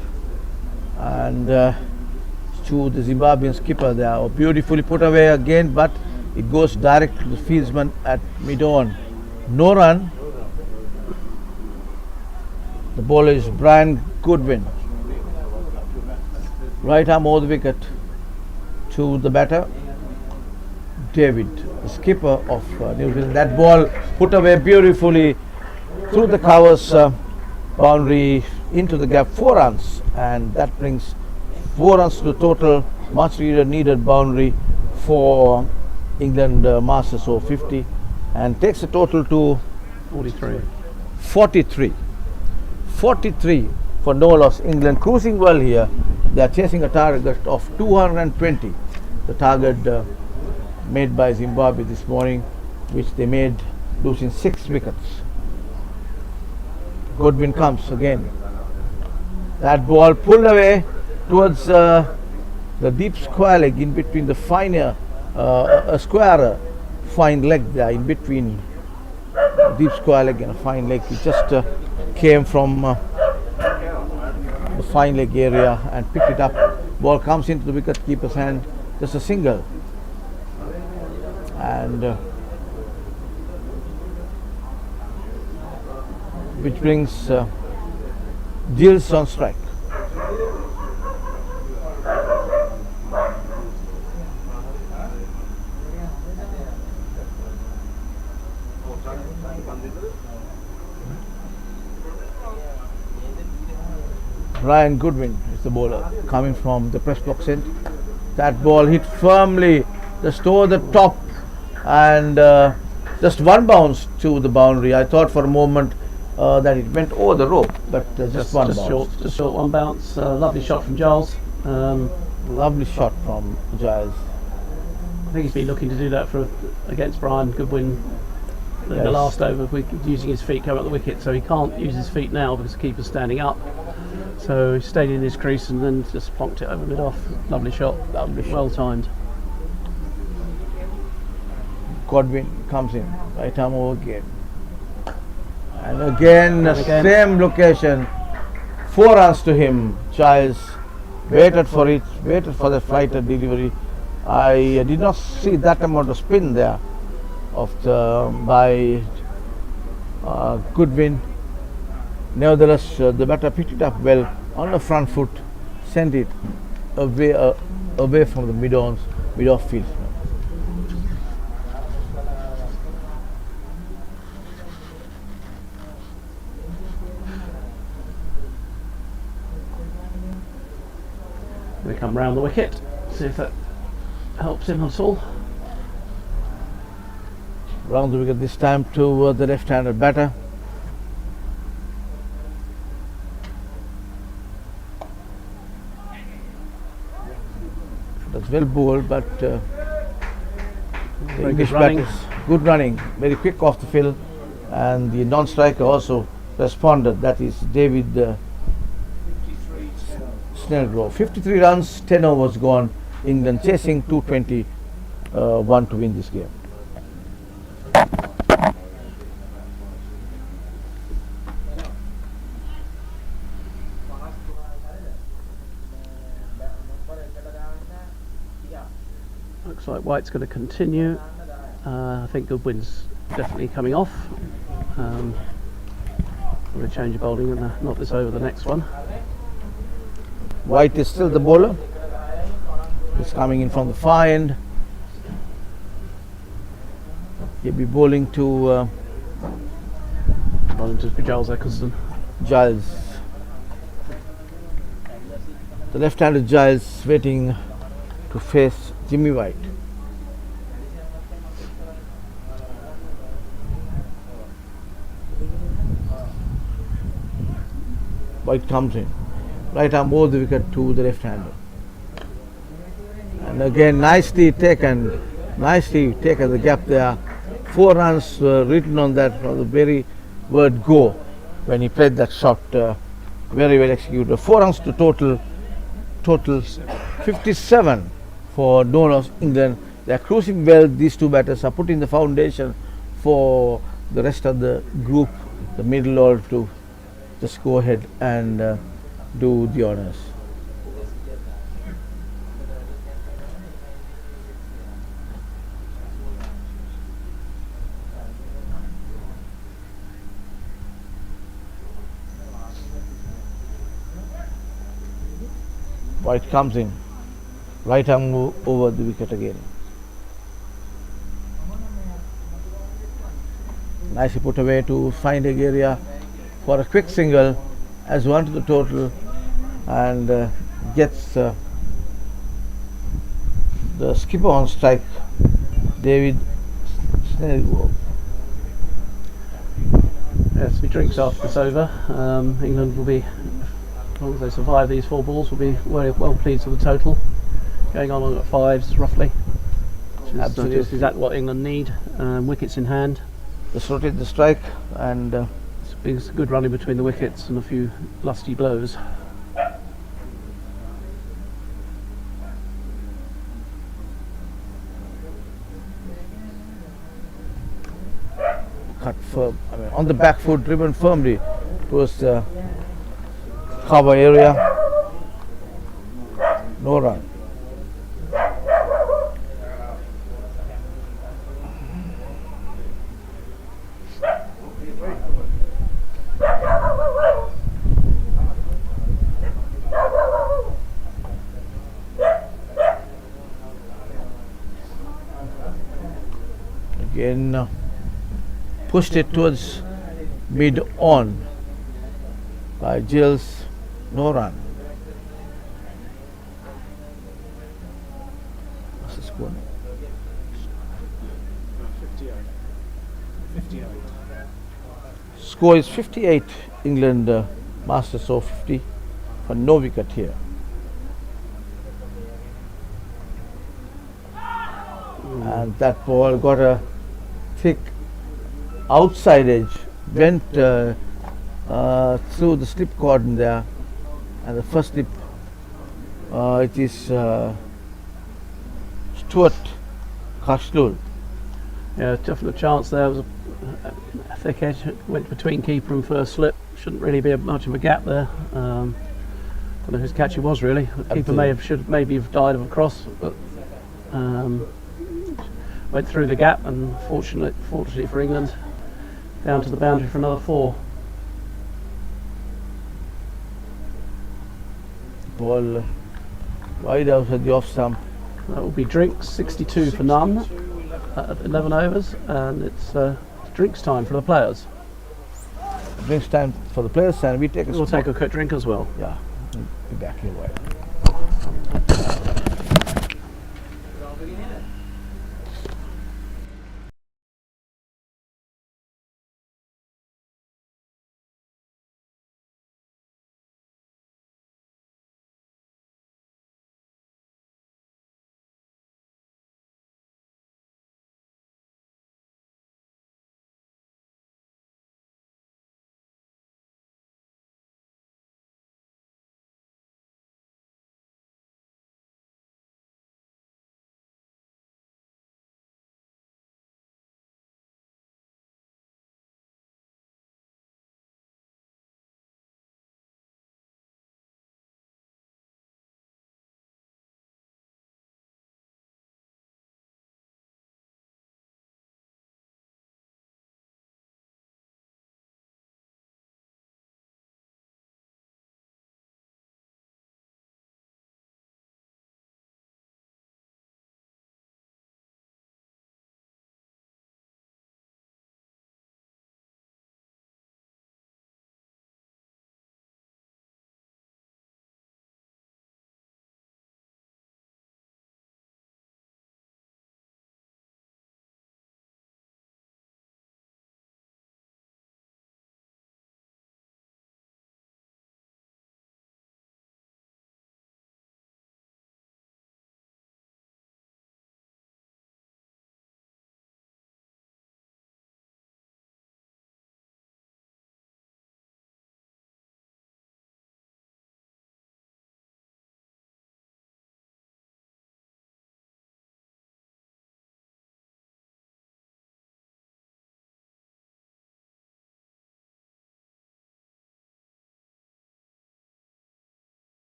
and to the Zimbabwean skipper there, beautifully put away again, but it goes direct to the fieldsman at mid-on. No run. The bowler is Brian Goodwin. Right arm over the wicket to the batter, David, the skipper of New Zealand. That ball put away beautifully through the covers boundary into the gap, 4 runs, and that brings 4 runs to the total, much needed boundary for England Masters Over-50, and takes the total to 43 for no loss. England cruising well here. They are chasing a target of 220, the target made by Zimbabwe this morning, which they made losing 6 wickets. Goodwin comes again. That ball pulled away towards the deep square leg, in between the finer a square fine leg there, in between a deep square leg and a fine leg. It just came from the fine leg area and picked it up. Ball comes into the wicket keeper's hand, just a single, and which brings Gilles on strike. Brian Goodwin is the bowler coming from the press box end. That ball hit firmly just over the top, and just one bounce to the boundary. I thought for a moment that it went over the rope, but just one bounce. Just short one bounce. Lovely shot from Giles. Lovely shot from Giles. I think he's been looking to do that against Brian Goodwin in the last over, using his feet coming up the wicket. So he can't use his feet now because the keeper's standing up. So he stayed in his crease and then just plonked it over mid-off. Lovely shot. Well timed. Godwin comes in, right arm over again. And again, same location, 4 runs to him. Giles waited for it, waited for the flighter delivery. I did not see that amount of spin there by Goodwin. Nevertheless, the batter picked it up well on the front foot, sent it away from the mid-off field. We come round the wicket, see if that helps him at all. Round the wicket this time to the left-handed batter. That's well bowled, but the English batters, good running, very quick off the field, and the non-striker also responded. That is David Snellgrove. 53 runs, 10 overs gone. England chasing 221 to win this game. Looks like White's going to continue. I think Goodwin's definitely coming off. Probably change of bowling and not this over, the next one. White is still the bowler. He's coming in from the far end. He'll be bowling to Giles Eccleston. Giles. The left-handed Giles waiting to face Jimmy White. White comes in. Right arm over the wicket to the left-hander. And again, nicely taken the gap there. 4 runs written on that from the very word go when he played that shot. Very well executed. 4 runs to total 57 for no loss England. They are cruising well. These two batters are putting the foundation for the rest of the group, the middle order, to just go ahead and do the honours. White comes in, right arm over the wicket again. Nicely put away to find a area for a quick single as 1 to the total, and gets the skipper on strike, David Snellgrove. Yes, he drinks after this over. England will be, as long as they survive these 4 balls, will be very well pleased with the total. Going on at 5s roughly. Absolutely. Is that what England need? Wickets in hand. Just rotate the strike, and It's a good running between the wickets and a few lusty blows. cut firm, on the back foot, driven firmly towards the cover area. No run. Again, pushed it towards mid on by Giles. No run. What's the score? 58. Score is 58. England masters of 50 for no wicket here. And that ball got a thick outside edge, went through the slip cordon there, and the first slip, it is Stuart Kashlul. Yeah, definite chance there. It was thick edge, went between keeper and first slip. Shouldn't really be much of a gap there. Don't know whose catch it was really. The keeper maybe have died of a cross, but went through the gap, and fortunately for England, down to the boundary for another 4. Ball wide out at the off stump. That will be drinks, 62 for none at 11 overs, and it's drinks time for the players. Drinks time for the players, and we take a We'll take a quick drink as well. Yeah, we'll be back here. Right.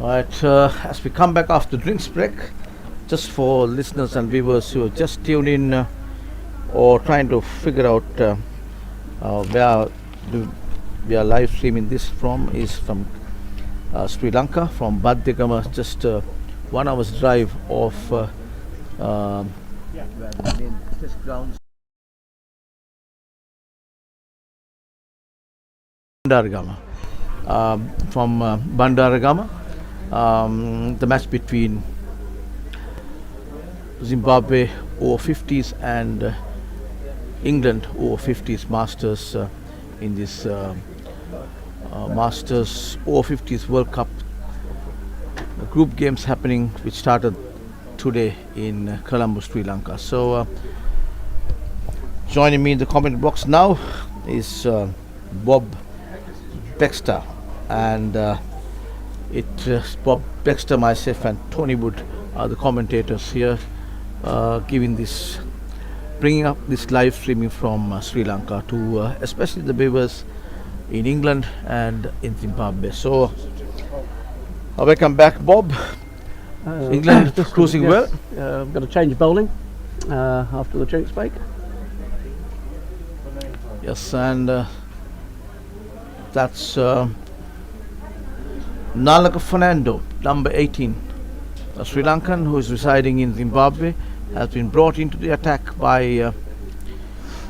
Right, as we come back after drinks break, just for listeners and viewers who have just tuned in or trying to figure out where we are live streaming this from, is from Sri Lanka, from Bandaragama, just 1 hour's drive of the main test grounds. Bandaragama. From Bandaragama, the match between Zimbabwe Over-50s and England Over-50s Masters in this Masters Over-50s World Cup group games happening, which started today in Colombo, Sri Lanka. So joining me in the comment box now is Bob Baxter, and Bob Baxter, myself and Tony Wood are the commentators here, bringing up this live streaming from Sri Lanka to especially the viewers in England and in Zimbabwe. So welcome back, Bob. England cruising well. We've got a change of bowling after the drinks break. Yes, and that's Nalaka Fernando, number 18, a Sri Lankan who is residing in Zimbabwe, has been brought into the attack by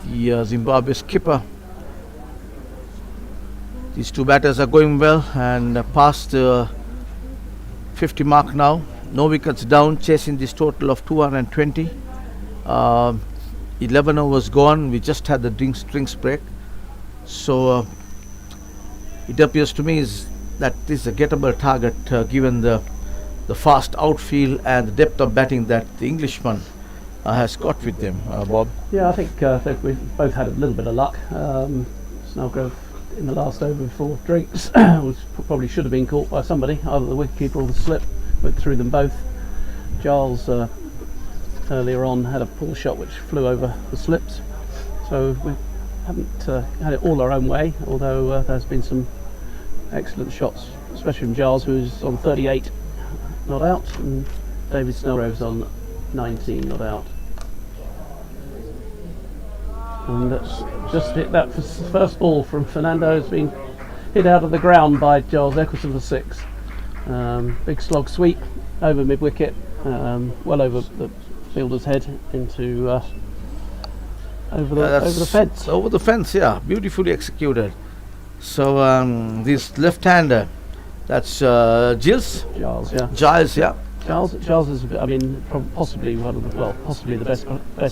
the Zimbabwe skipper. These two batters are going well, and past 50 mark now. No wickets down, chasing this total of 220. 11 overs gone. We just had the drinks break. So it appears to me that this is a gettable target given the fast outfield and the depth of batting that the Englishman has got with them, Bob. Yeah, I think we've both had a little bit of luck. Snellgrove in the last over before drinks probably should have been caught by somebody, either the wicketkeeper or the slip, went through them both. Giles earlier on had a pull shot which flew over the slips, so we haven't had it all our own way, although there's been some excellent shots, especially from Giles, who's on 38 not out, and David Snellgrove's on 19 not out. And that's just hit that first ball from Fernando has been hit out of the ground by Giles Eccleston for 6. Big slog sweep over mid wicket, well over the fielder's head into over the fence. Over the fence, yeah, beautifully executed. So this left-hander, that's Giles, yeah. Giles, yeah. Giles is, I mean, possibly possibly the best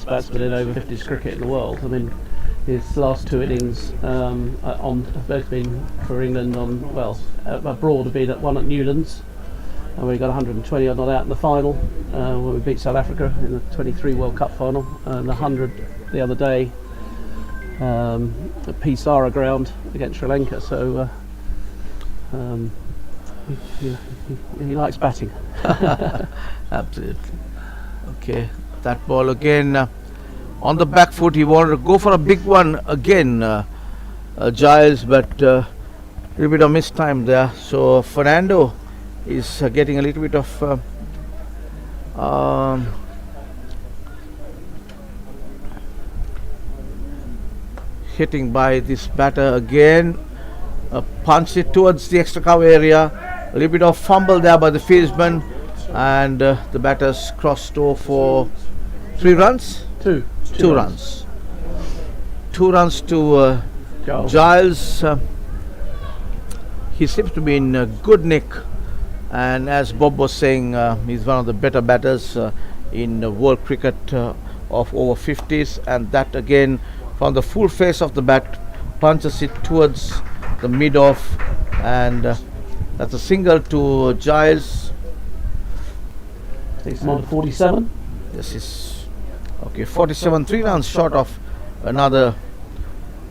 batsman in over 50s cricket in the world. I mean, his last 2 innings have both been for England abroad have been one at Newlands, where he got 120 odd not out in the final, when we beat South Africa in the 23 World Cup final, and 100 the other day at PUSA Grounds against Sri Lanka. So he likes batting. Absolutely. Okay, that ball again on the back foot. He wanted to go for a big one again, Giles, but a little bit of missed time there. So Fernando is getting a little bit of hitting by this batter again. Punched it towards the extra cover area. A little bit of fumble there by the fieldsman, and the batters crossed over for 3 runs. Two runs. 2 runs to Giles. He seems to be in good nick, and as Bob was saying, he's one of the better batters in world cricket of over 50s, and that again from the full face of the bat punches it towards the mid off, and that's a single to Giles. He's on 47. This is okay. 47, 3 runs short of another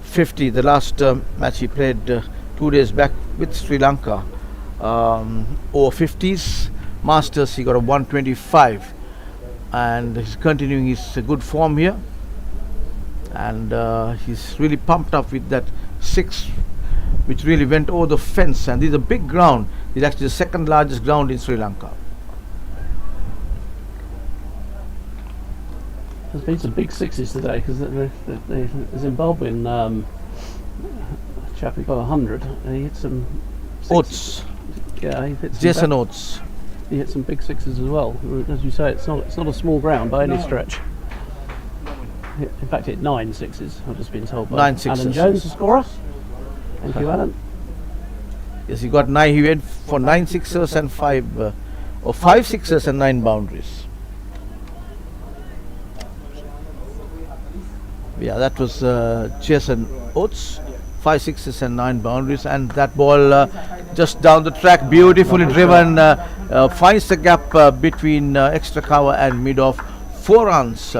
50. The last match he played 2 days back with Sri Lanka, over 50s Masters, he got a 125, and he's continuing his good form here, and he's really pumped up with that 6, which really went over the fence. And this is a big ground. It's actually the 2nd largest ground in Sri Lanka. There's been some big 6s today, because the Zimbabwean chap who got 100, he hit some Oates. Yeah, he hit some Jason Oates. He hit some big 6s as well. As you say, it's not a small ground by any stretch. In fact, it hit 9 6s. I've just been told by 9 6s. Alan Jones, the scorer. Thank you, Alan. Yes, he got 9. He went for 9 sixers and 5 sixers and 9 boundaries. Yeah, that was Jason Oates, 5 sixes and 9 boundaries, and that ball just down the track, beautifully driven, finds the gap between extra cover and mid off. 4 runs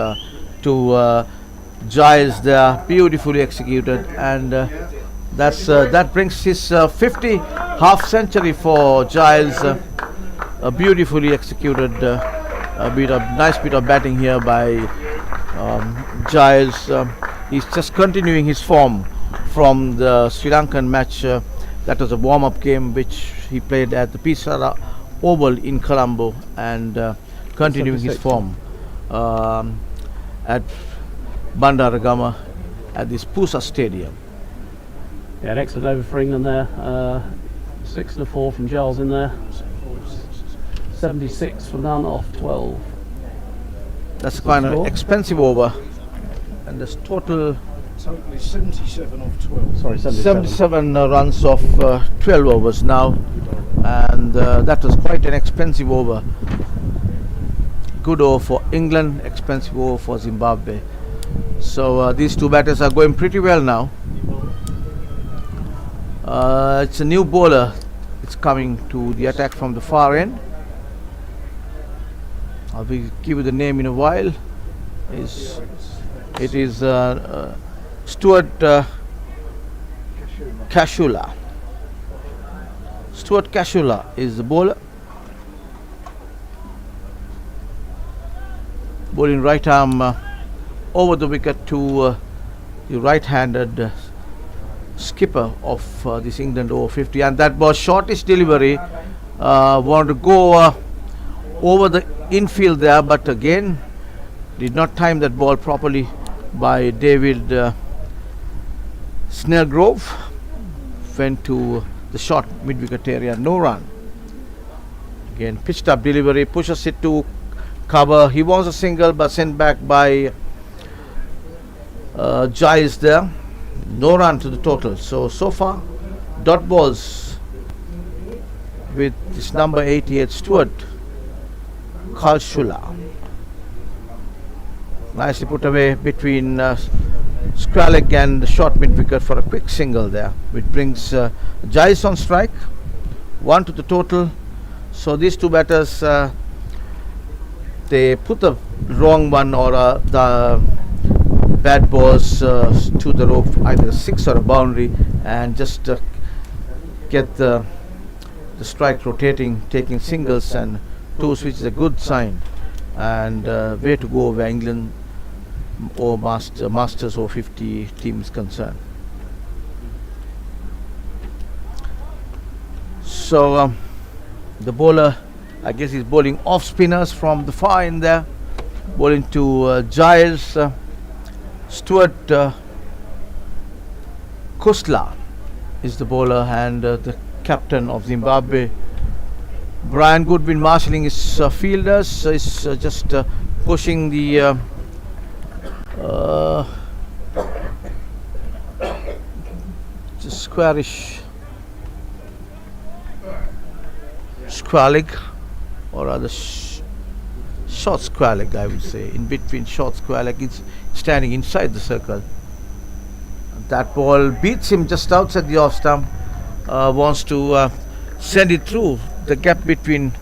to Giles there, beautifully executed, and that brings his 50 half century for Giles. A beautifully executed nice bit of batting here by Giles. He's just continuing his form from the Sri Lankan match. That was a warm-up game which he played at the PUSA Oval in Colombo, and continuing his form at Bandaragama at this PUSA stadium. Yeah, an excellent over for England there. 6 and a 4 from Giles in there. 76 for none off 12. That's quite an expensive over, and this total Total is 77 off 12. Sorry, 77 runs off 12 overs now, and that was quite an expensive over. Good over for England, expensive over for Zimbabwe. So these two batters are going pretty well now. It's a new bowler. It's coming to the attack from the far end. I'll give you the name in a while. It is Stuart Kashula. Stuart Kashula is the bowler. Bowling right arm over the wicket to the right-handed skipper of this England over 50, and that was shortish delivery. Wanted to go over the infield there, but again did not time that ball properly by David Snellgrove. Went to the short mid-wicket area, no run. Again pitched up delivery, pushes it to cover. He wants a single but sent back by Giles there. No run to the total. So far dot balls with this number 88 Stuart Kashula. Nicely put away between Skralek and the short mid wicket for a quick single there, which brings Giles on strike. 1 to the total. So these two batters, they put the wrong one or the bad balls to the rope, either a six or a boundary, and just get the strike rotating, taking singles and twos, which is a good sign, and way to go where England or Masters over 50 team is concerned. So the bowler, I guess he's bowling off spinners from the far end there, bowling to Giles. Stuart Kusla is the bowler, and the captain of Zimbabwe, Brian Goodwin, marshalling his fielders, is just pushing the just squarish squallig, or rather short squallig, I would say, in between short squallig. It's standing inside the circle. That ball beats him just outside the off stump. Wants to send it through the gap between,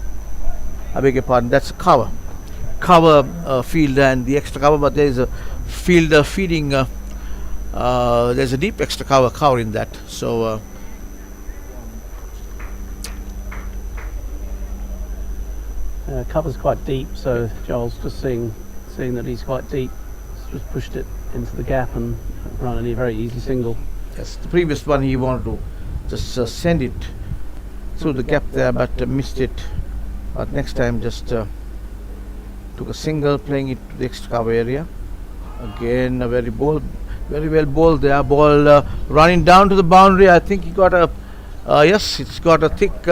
I beg your pardon, that's a cover field and the extra cover, but there is a fielder feeding, there's a deep extra cover in that. So Cover's quite deep, so Joel's just seeing that he's quite deep, just pushed it into the gap and run a very easy single. yes, the previous one he wanted to just send it through the gap there, but missed it. But next time just took a single, playing it to the extra cover area. Again a very well bowled there. Ball running down to the boundary. I think he got a yes, it's got a thick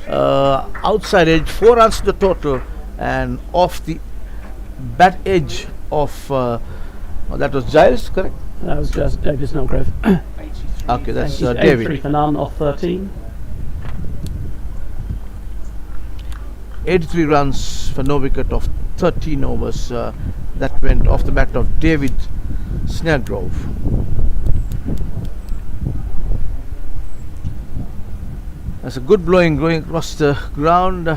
outside edge. 4 runs to the total, and off the bat edge of that was Giles, correct? That was just David Snellgrove. Okay, that's David. David. 83 for none off 13. 83 runs for no wicket of 13 overs. That went off the bat of David Snellgrove. That's a good blowing going across the ground,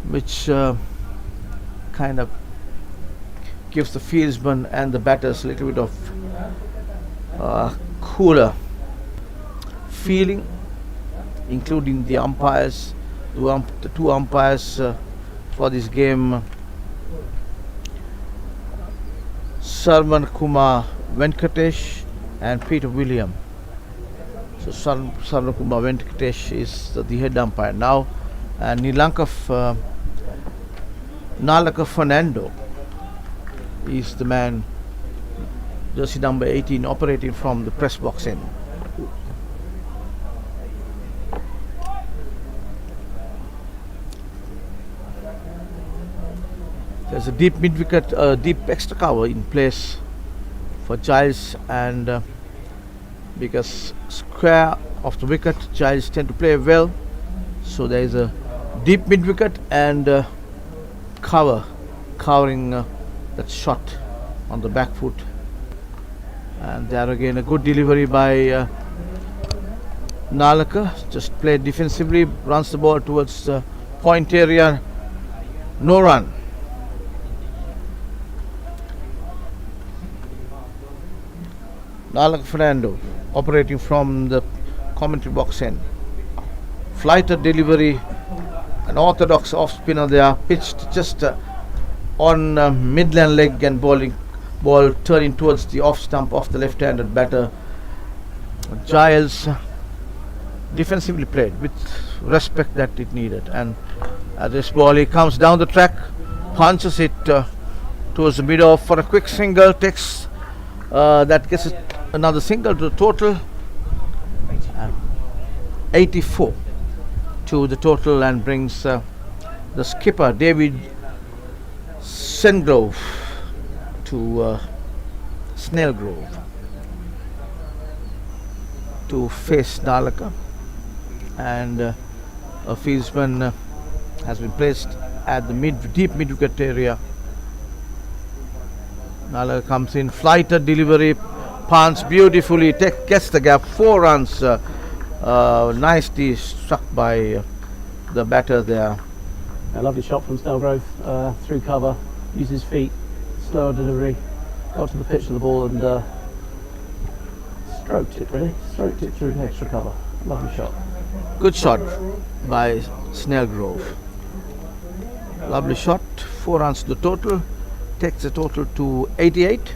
which kind of gives the fieldsman and the batters a little bit of cooler feeling, including the umpires, the two umpires for this game, Sarvan Kumar Venkatesh and Peter William. So Sarvan Kumar Venkatesh is the head umpire now, and Nalaka Fernando is the man, jersey number 18, operating from the press box end. There's a deep mid-wicket, deep extra cover in place for Giles, and because square of the wicket, Giles tend to play well. So there is a deep mid wicket and covering that shot on the back foot. And there again a good delivery by Nalaka, just played defensively, runs the ball towards the point area, no run. Nalaka Fernando operating from the commentary box end. Flighted delivery, an orthodox off spinner there, pitched just on midland leg and ball turning towards the off stump of the left-handed batter. Giles defensively played with respect that it needed, and this ball, he comes down the track, punches it towards the mid-off for a quick single, takes that gets it another single to the total, 84 to the total, and brings the skipper David Sengrove to Snellgrove to face Nalaka, and a fieldsman has been placed at the deep mid wicket area. Nalaka comes in, flighted delivery, punts beautifully, gets the gap, 4 runs, nicely struck by the batter there. A lovely shot from Snellgrove through cover, used his feet, slower delivery, got to the pitch of the ball and stroked it through the extra cover. Lovely shot. Good shot by Snellgrove. Lovely shot, 4 runs to the total, takes the total to 88.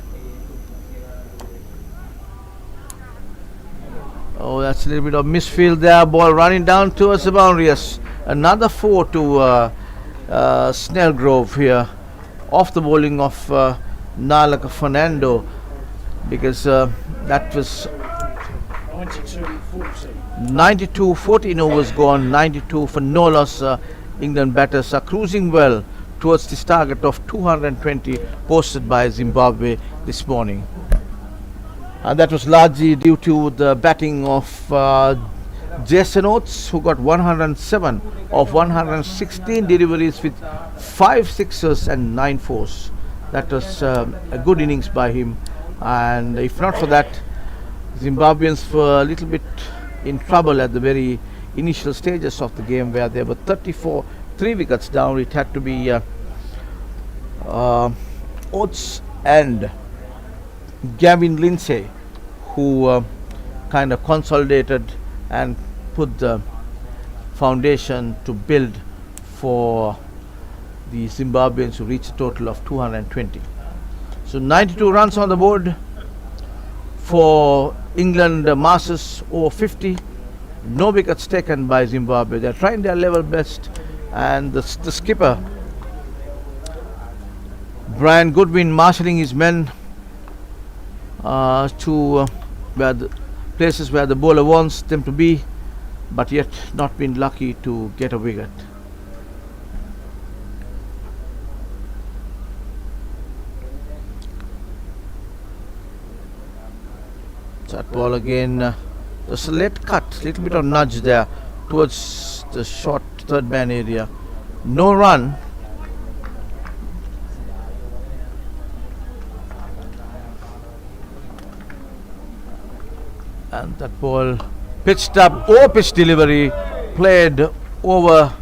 Oh, that's a little bit of misfield there, ball running down towards the boundary. Yes, another 4 to Snellgrove here, off the bowling of Nalaka Fernando, because that was 92, 14 overs gone, 92 for no loss. England batters are cruising well towards this target of 220 posted by Zimbabwe this morning. And that was largely due to the batting of Jason Oates, who got 107 of 116 deliveries with 5 sixes and 9 fours. That was a good innings by him, and if not for that, Zimbabweans were a little bit in trouble at the very initial stages of the game, where they were 3 wickets down. It had to be Oates and Gavin Lindsay who kind of consolidated and put the foundation to build for the Zimbabweans to reach a total of 220. So 92 runs on the board for England Masters over 50. No wickets taken by Zimbabwe. They're trying their level best, and the skipper Brian Goodwin marshalling his men to where the places where the bowler wants them to be, but yet not been lucky to get a wicket. That ball again, there's a late cut, little bit of nudge there towards the short third man area. No run. And that ball pitched up, pitch delivery, played over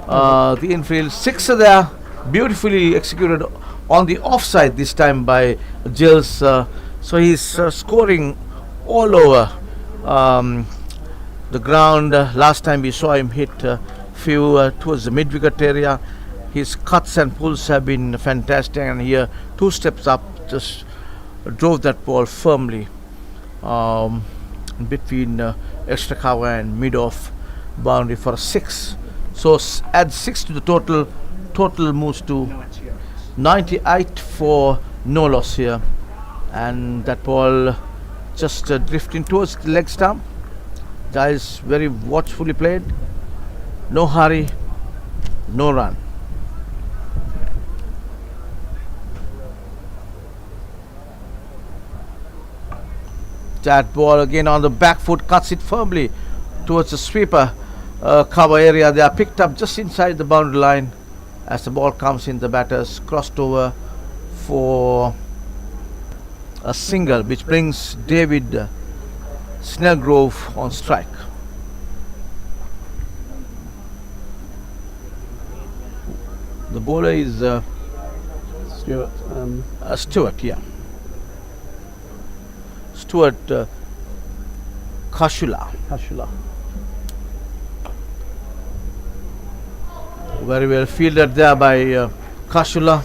the infield. 6 there, beautifully executed on the offside this time by Giles. So he's scoring all over the ground. Last time we saw him hit a few towards the mid wicket area. His cuts and pulls have been fantastic, and here 2 steps up just drove that ball firmly between extra cover and mid off boundary for a 6. So add 6 to the total. Total moves to 98 for no loss here, and that ball just drifting towards the leg stump. Giles very watchfully played. No hurry, no run. That ball again on the back foot, cuts it firmly towards the sweeper cover area. They are picked up just inside the boundary line. As the ball comes in, the batters crossed over for a single, which brings David Snellgrove on strike. The bowler is Stewart. Stewart, yeah. Stewart Kashula. Very well fielded there by Kashula,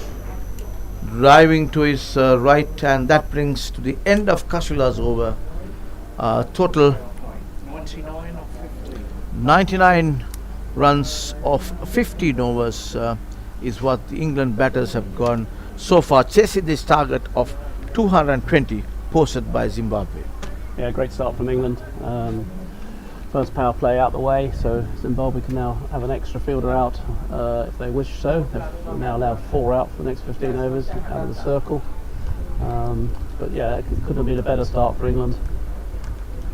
driving to his right, and that brings to the end of Kashula's over. Total 99 of 50. 99 runs of 15 overs is what the England batters have gone so far, chasing this target of 220 posted by Zimbabwe. Yeah, great start from England. First power play out the way, so Zimbabwe can now have an extra fielder out if they wish so. They've now allowed 4 out for the next 15 overs out of the circle. But yeah, it couldn't have been a better start for England.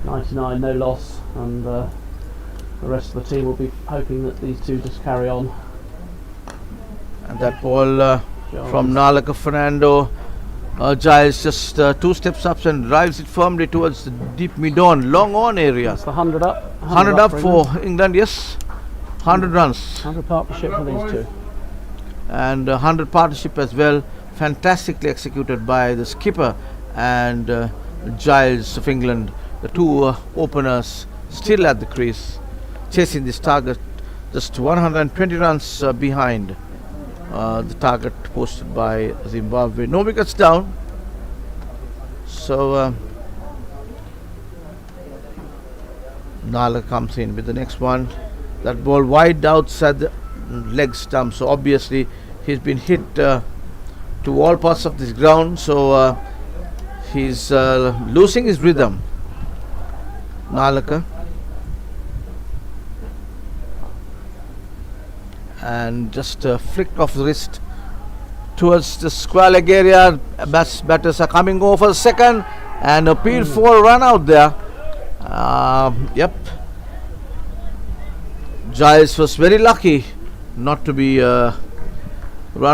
99, no loss, and the rest of the team will be hoping that these two just carry on. And that ball from Nalaka Fernando. Giles just 2 steps up and drives it firmly towards the deep mid-on, long on area. It's the 100 up. 100 up for England, yes. 100 runs. 100 partnership for these two. And 100 partnership as well. Fantastically executed by the skipper and Giles of England. The two openers still at the crease, chasing this target, just 120 runs behind the target posted by Zimbabwe. No wickets down. So Nala comes in with the next one. That ball wide outside the leg stump. So obviously he's been hit to all parts of this ground. So he's losing his rhythm. Nalaka. And just a flick of the wrist towards the square leg area. Batters are coming over for a second, and appeal for a run out there. Yep. Giles was very lucky not to be run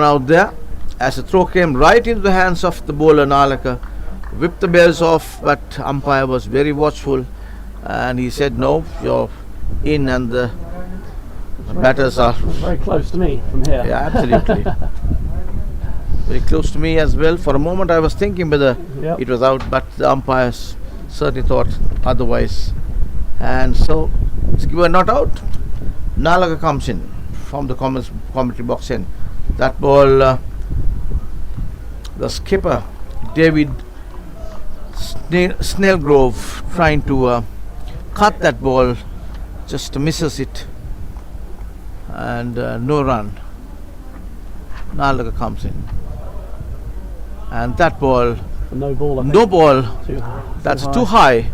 out there, as the throw came right into the hands of the bowler Nalaka. Whipped the bells off, but umpire was very watchful, and he said no, you're in, and the batters are very close to me from here. Yeah, absolutely. Very close to me as well. For a moment I was thinking whether it was out, but the umpires certainly thought otherwise. And so skipper not out. Nalaka comes in from the commentary box in. That ball, the skipper David Snellgrove trying to cut that ball, just misses it. And no run. Nalaka comes in, and that ball, no ball. That's too high.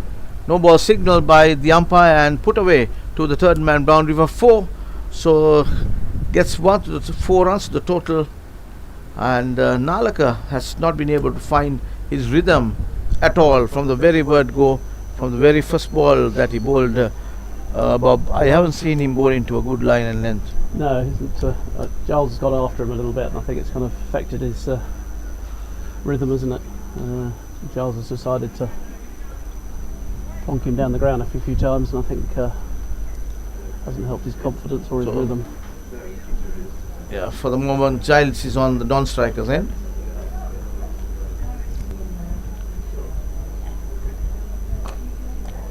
No ball signaled by the umpire and put away to the third man boundary for 4. So gets 1 to the 4 runs to the total, and Nalaka has not been able to find his rhythm at all from the very word go, from the very first ball that he bowled. Bob, I haven't seen him bowl into a good line and length. No, Giles has got after him a little bit, and I think it's kind of affected his rhythm, isn't it? Giles has decided to plonk him down the ground a few times, and I think hasn't helped his confidence or his rhythm. Yeah, for the moment Giles is on the non-striker's end.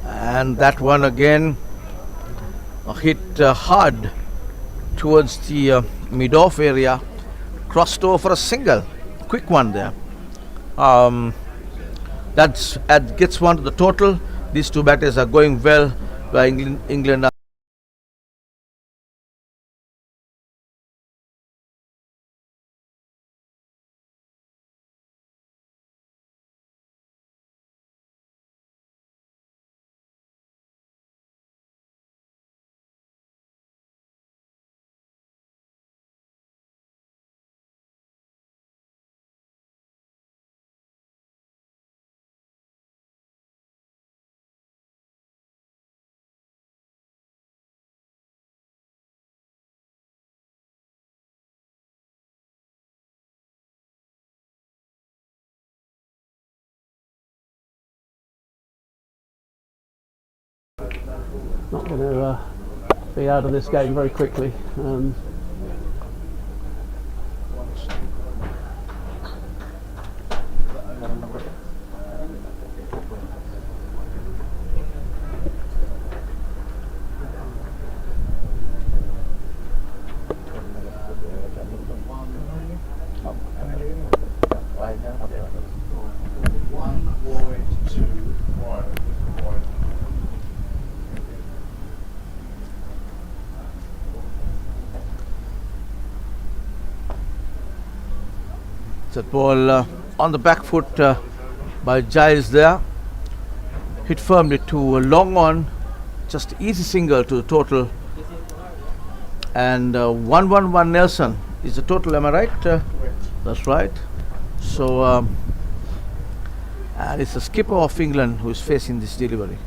And that one again hit hard towards the mid-off area, crossed over for a single, quick one there. That gets 1 to the total. These two batters are going well, by England not going to be out of this game very quickly. That ball on the back foot by Giles there. Hit firmly to a long on, just easy single to the total. And 111 Nelson is the total, am I right? That's right. So, and it's the skipper of England who is facing this delivery.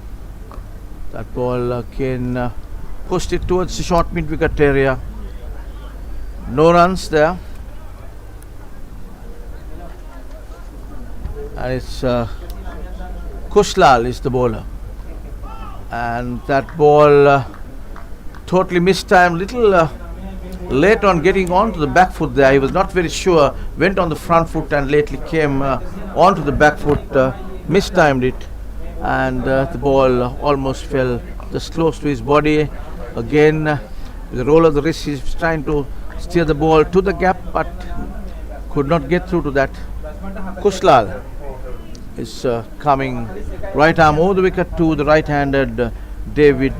That ball again pushed it towards the short mid-wicket area. No runs there. And it's Kushlal is the bowler, and that ball totally mistimed, little late on getting onto the back foot there. He was not very sure, went on the front foot and lately came onto the back foot, mistimed it, and the ball almost fell just close to his body. Again, with the roll of the wrist, he's trying to steer the ball to the gap, but could not get through to that. Kushlal is coming right arm over the wicket to the right-handed David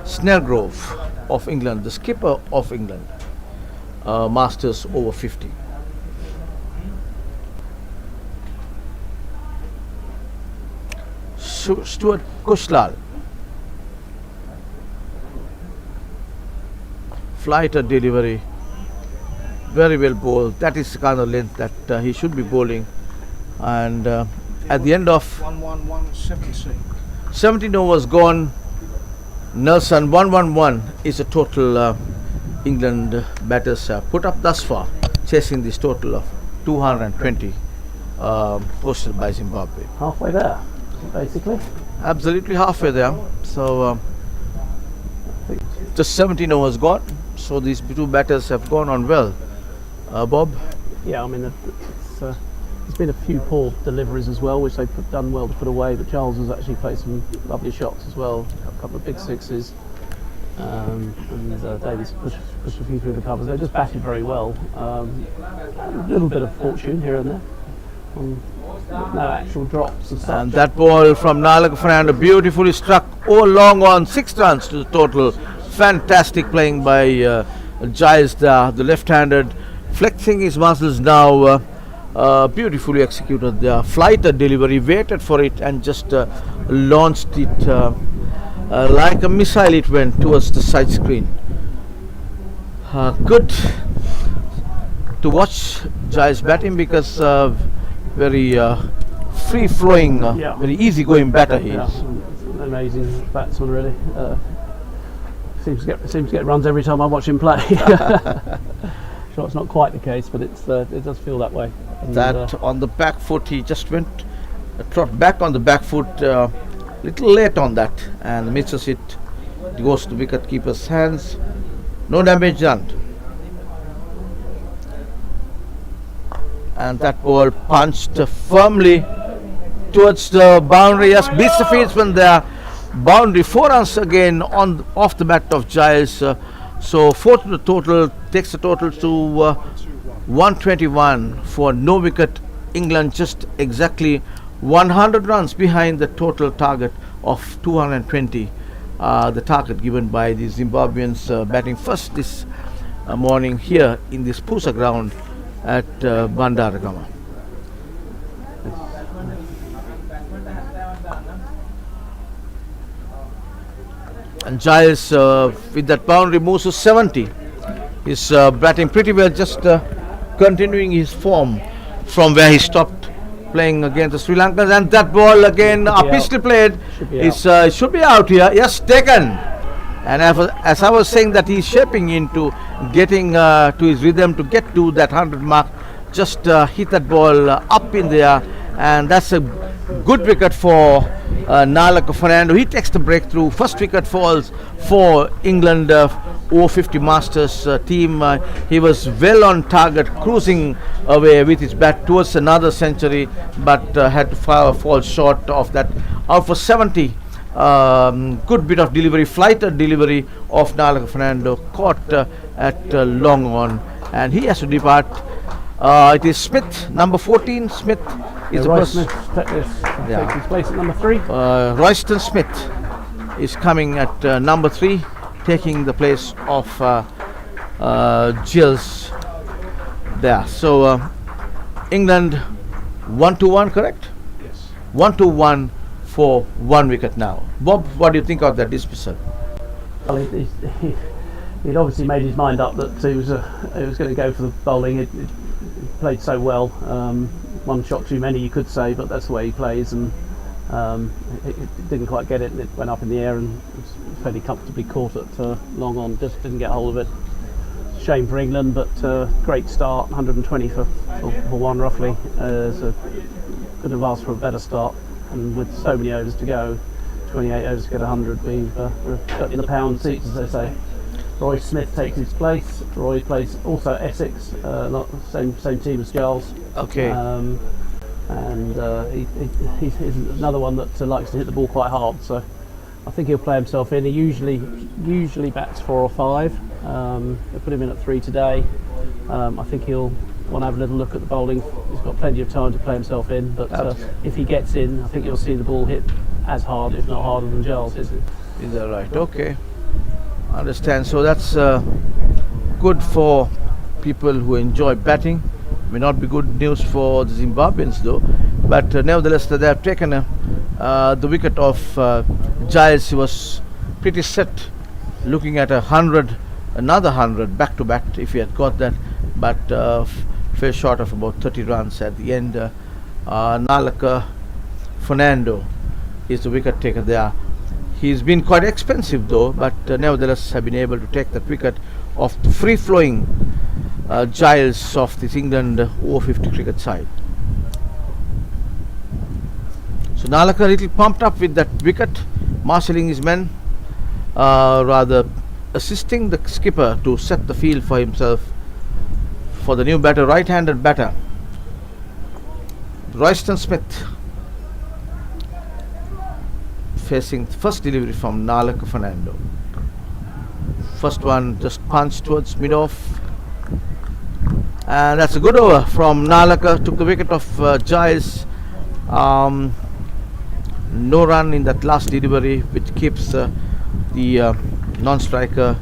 Snellgrove of England, the skipper of England, Masters over 50. Stuart Kushlal, flighter delivery, very well bowled. That is the kind of length that he should be bowling. And at the end of 17 overs gone, Nelson 111 is a total England batters put up thus far, chasing this total of 220 posted by Zimbabwe. Halfway there, basically. Absolutely halfway there. So just 17 overs gone. So these two batters have gone on well. Bob? Yeah, I mean, there's been a few poor deliveries as well, which they've done well to put away, but Charles has actually played some lovely shots as well, a couple of big sixes, and Davies pushed a few through the covers. They just batted very well. A little bit of fortune here and there, no actual drops as such. And that ball from Nalaga Fernando beautifully struck all long on, 6 runs to the total. Fantastic playing by Giles, the left-handed, flexing his muscles now. Beautifully executed the flighter delivery, waited for it and just launched it like a missile. It went towards the side screen. Good to watch Giles batting because very free-flowing, very easy-going batter he is. Amazing batsman, really. Seems to get runs every time I watch him play. Sure, it's not quite the case, but it does feel that way. And that on the back foot, he just went trot back on the back foot, little late on that, and misses it. It goes to wicket keeper's hands. No damage done. And that ball punched firmly towards the boundary. Yes, beats the fieldsman there. Boundary, 4 runs again on off the bat of Giles. So 4 to the total, takes the total to 121 for no wicket. England just exactly 100 runs behind the total target of 220. The target given by the Zimbabweans batting first this morning here in this PUSA ground at Bandaragama. And Giles with that boundary moves to 70. He's batting pretty well, just continuing his form from where he stopped playing against the Sri Lankans. And that ball again, pistol played, should be out here. Yes, taken. And as I was saying that he's shaping into getting to his rhythm to get to that 100 mark, just hit that ball up in there, and that's a good wicket for Nalaka Fernando. He takes the breakthrough. First wicket falls for England over 50 Masters team. He was well on target, cruising away with his bat towards another century, but had to fall short of that. Out for 70. Good bit of delivery, flighted delivery of Nalaka Fernando, caught at long on, and he has to depart. It is Smith, number 14. Smith is the Roy person. Smith takes his place at number 3. Royston Smith is coming at number 3, taking the place of Gills there. So England 1-1, correct? Yes. 1-1 for 1 wicket now. Bob, what do you think of that dismissal? Well, he'd obviously made his mind up that he was going to go for the bowling. He played so well. One shot too many, you could say, but that's the way he plays, and it didn't quite get it, and it went up in the air and was fairly comfortably caught at long on. Just didn't get hold of it. Shame for England, but great start. 120 for 1 roughly. So could have asked for a better start, and with so many overs to go, 28 overs to get 100 being in the pound seats, as they say. Roy Smith takes his place. Roy plays also Essex, not same team as Giles. Okay. And he's another one that likes to hit the ball quite hard. So I think he'll play himself in. He usually bats 4 or 5. They put him in at 3 today. I think he'll want to have a little look at the bowling. He's got plenty of time to play himself in. But if he gets in, I think you'll see the ball hit as hard, if not harder, than Giles. Is that right? Okay. Understand. So that's good for people who enjoy batting. May not be good news for the Zimbabweans though, but nevertheless they have taken the wicket of Giles. He was pretty set, looking at 100, another 100 back to back if he had got that, but fell short of about 30 runs at the end. Nalaka Fernando is the wicket taker there. He's been quite expensive though, but nevertheless have been able to take that wicket of the free-flowing Giles of this England over 50 cricket side. So Nalaka a little pumped up with that wicket, marshalling his men, rather assisting the skipper to set the field for himself for the new batter, right-handed batter, Royston Smith, facing first delivery from Nalaka Fernando. First one just punched towards mid-off, and that's a good over from Nalaka. Took the wicket of Giles. No run in that last delivery, which keeps the non-striker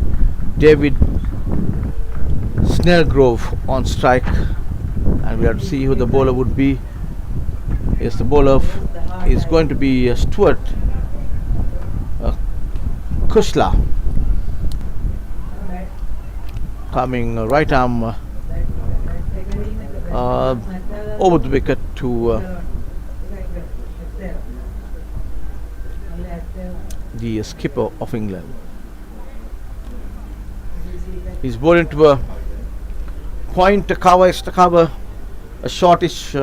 David Snellgrove on strike, and we have to see who the bowler would be. Yes, the bowler is going to be Stuart Kushla, coming right arm over the wicket to the skipper of England. He's bowled into a point, extra cover, a shortish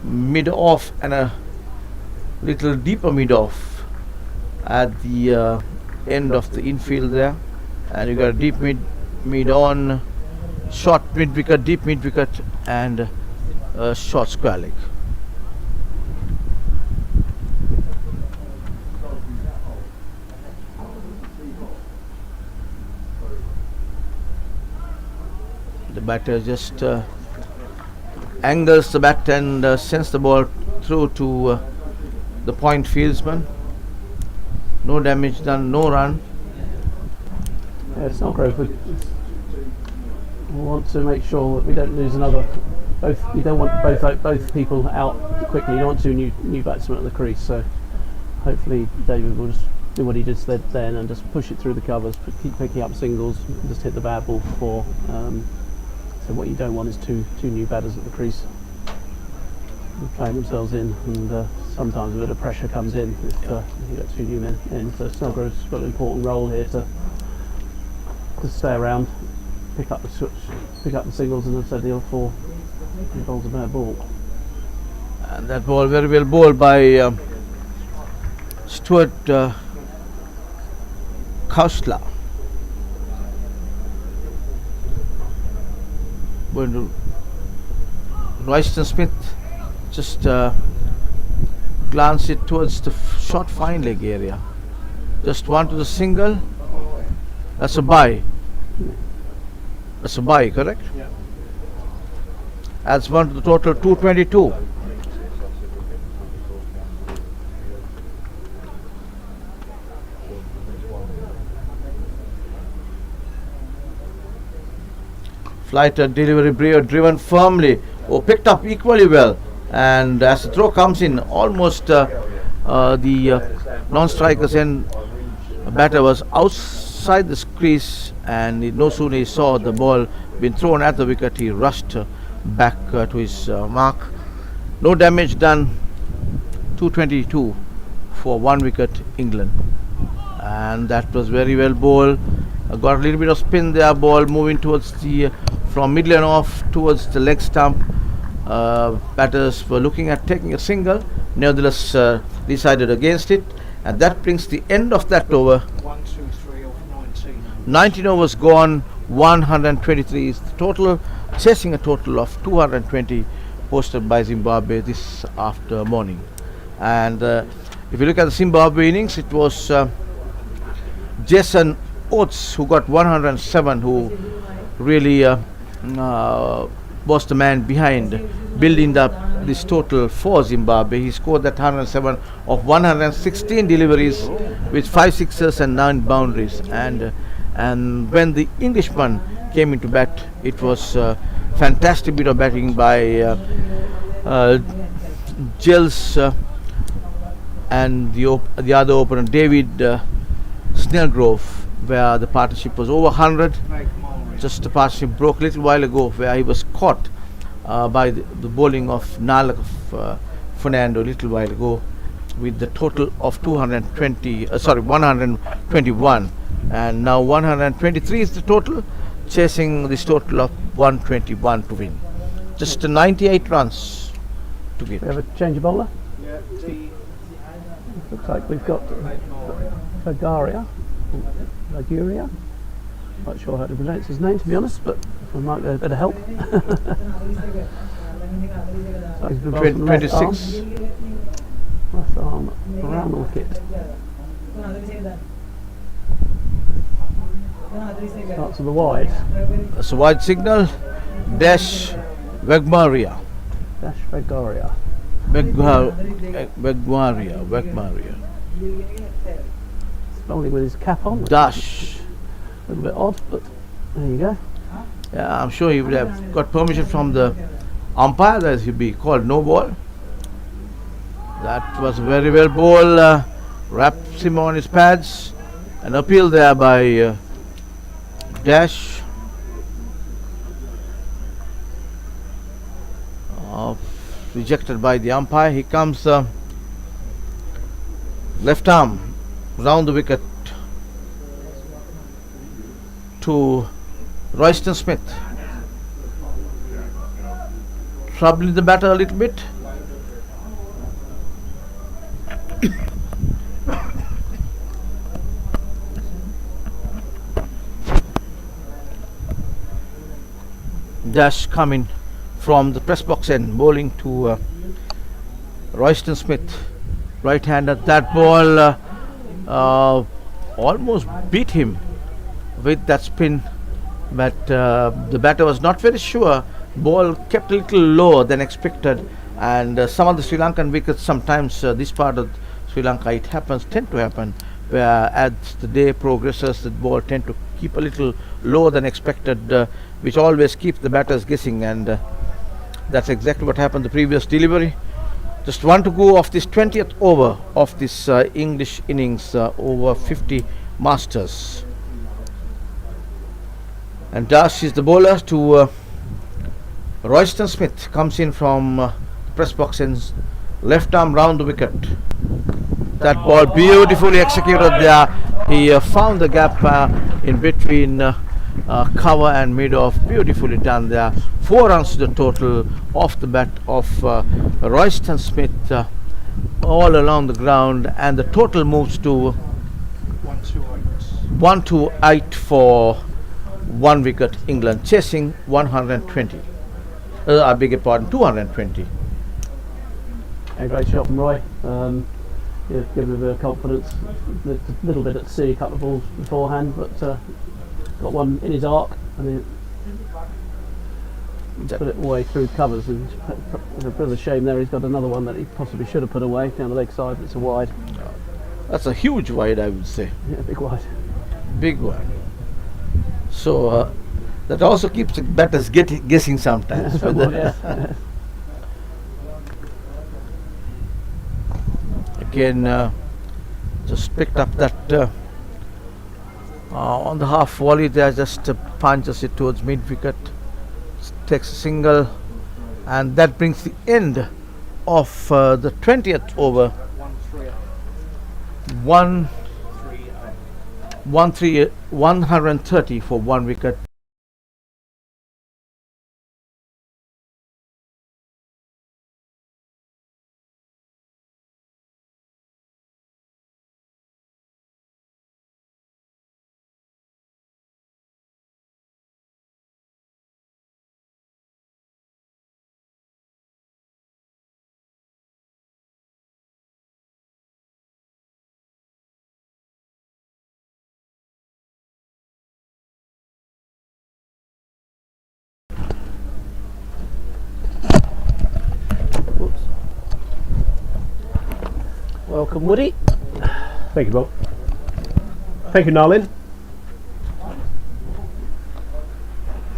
mid-off and a little deeper mid-off at the end of the infield there, and you got a deep mid-on, short mid-wicket, deep mid-wicket, and a short square leg. The batter just angles the bat and sends the ball through to the point fieldsman. No damage done, no run. Yeah, it's not great. We want to make sure that we don't lose another. We don't want both people out quickly. You don't want 2 new batsmen at the crease. So hopefully David will just do what he just did then and just push it through the covers, keep picking up singles, and just hit the bad ball before. So what you don't want is two new batters at the crease playing themselves in, and sometimes a bit of pressure comes in if you get 2 new men in. So Snellgrove's got an important role here to stay around, pick up the singles, and instead the other 4 he bowls a bad ball. And that ball very well bowled by Stuart Kausla. When Royston Smith just glance it towards the short fine leg area. Just one to the single. That's a bye. That's a bye, correct? Yeah. Adds one to the total 222. Flighter delivery Breer driven firmly, picked up equally well, and as the throw comes in, almost the non-striker's end batter was outside the crease, and no sooner he saw the ball being thrown at the wicket, he rushed back to his mark. No damage done. 222 for 1 wicket England, and that was very well bowled. Got a little bit of spin there, ball moving towards the from middle and off towards the leg stump. Batters were looking at taking a single, nevertheless decided against it, and that brings the end of that over. 1, 2, 3 off 19. 19 overs gone, 123 is the total, chasing a total of 220 posted by Zimbabwe this after morning. And if you look at the Zimbabwe innings, it was Jason Oates who got 107, who really was the man behind building up this total for Zimbabwe. He scored that 107 of 116 deliveries with 5 sixes and 9 boundaries. And when the Englishman came into bat, it was a fantastic bit of batting by Giles and the other opener David Snellgrove, where the partnership was over 100. Just the partnership broke a little while ago, where he was caught by the bowling of Nalak Fernando a little while ago, with the total of 121, and now 123 is the total, chasing this total of 121 to win. Just 98 runs to win. We have a change of bowler. Yeah, T. Looks like we've got Vagaria. Not sure how to pronounce his name, to be honest, but we might get a bit of help. So he's been bowled from the left 26. Left arm around the wicket. Starts with the wide. That's a wide signal. Dash Vegmaria. Dash Vagaria. Vegmaria. Bowling with his cap on. Dash. A little bit odd, but there you go. Yeah, I'm sure he would have got permission from the umpire that he'd be called no ball. That was very well bowled. Wraps him on his pads. An appeal there by Dash. Rejected by the umpire. He comes left arm round the wicket to Royston Smith, troubling the batter a little bit. Dash coming from the press box end, bowling to Royston Smith, right-hander. That ball almost beat him with that spin, but the batter was not very sure. Ball kept a little lower than expected, and some of the Sri Lankan wickets, sometimes this part of Sri Lanka, it tend to happen, where as the day progresses, the ball tend to keep a little lower than expected, which always keeps the batters guessing, and that's exactly what happened the previous delivery. Just one to go of this 20th over of this English innings over 50 Masters. And Dash is the bowler to Royston Smith. Comes in from press box ends, left arm round the wicket. That ball beautifully executed there. He found the gap in between cover and mid off. Beautifully done there. 4 runs to the total off the bat of Royston Smith. all along the ground, and the total moves to 128 for 1 wicket. England chasing 120. I beg your pardon, 220. A great shot from Roy. Yeah, give him a bit of confidence. A little bit at sea, a couple of balls beforehand, but got one in his arc, and he put it away through covers. And it's a bit of a shame there. He's got another one that he possibly should have put away down the leg side. But it's a wide. That's a huge wide, I would say. Yeah, big wide. Big one. So that also keeps the batters guessing sometimes. Well, yeah. Again, just picked up that on the half volley there, just punches it towards mid wicket, takes a single, and that brings the end of the 20th over. 130 for 1 wicket. Welcome, Woody. Thank you, Bob. Thank you, Narlin.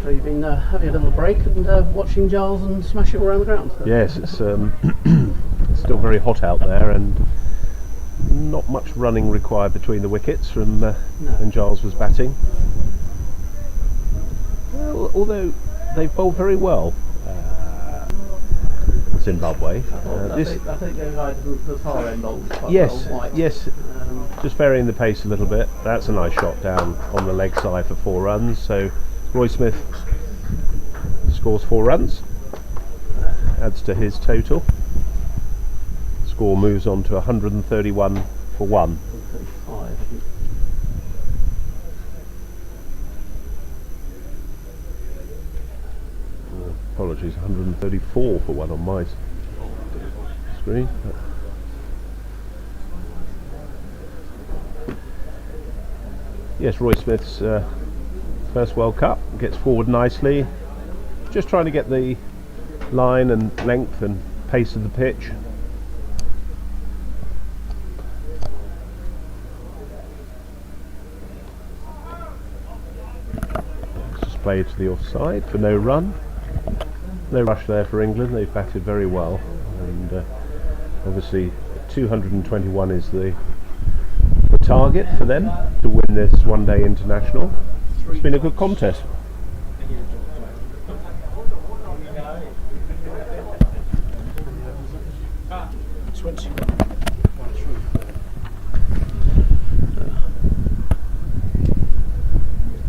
So you've been having a little break and watching Giles and smash it all around the ground. Yes, it's it's still very hot out there, and not much running required between the wickets from when Giles was batting. Well, although they've bowled very well, Zimbabwe. I think they had the far end on quite Yes, well, White. yes. Just varying the pace a little bit. That's a nice shot down on the leg side for 4 runs. So Roy Smith scores 4 runs, adds to his total. Score moves on to 131 for 1. 35. Apologies, 134 for 1 on my screen. Yes, Roy Smith's first World Cup, gets forward nicely, just trying to get the line and length and pace of the pitch. Just played to the offside for no run. No rush there for England. They've batted very well, and obviously 221 is the target for them to win this one-day international. It's been a good contest.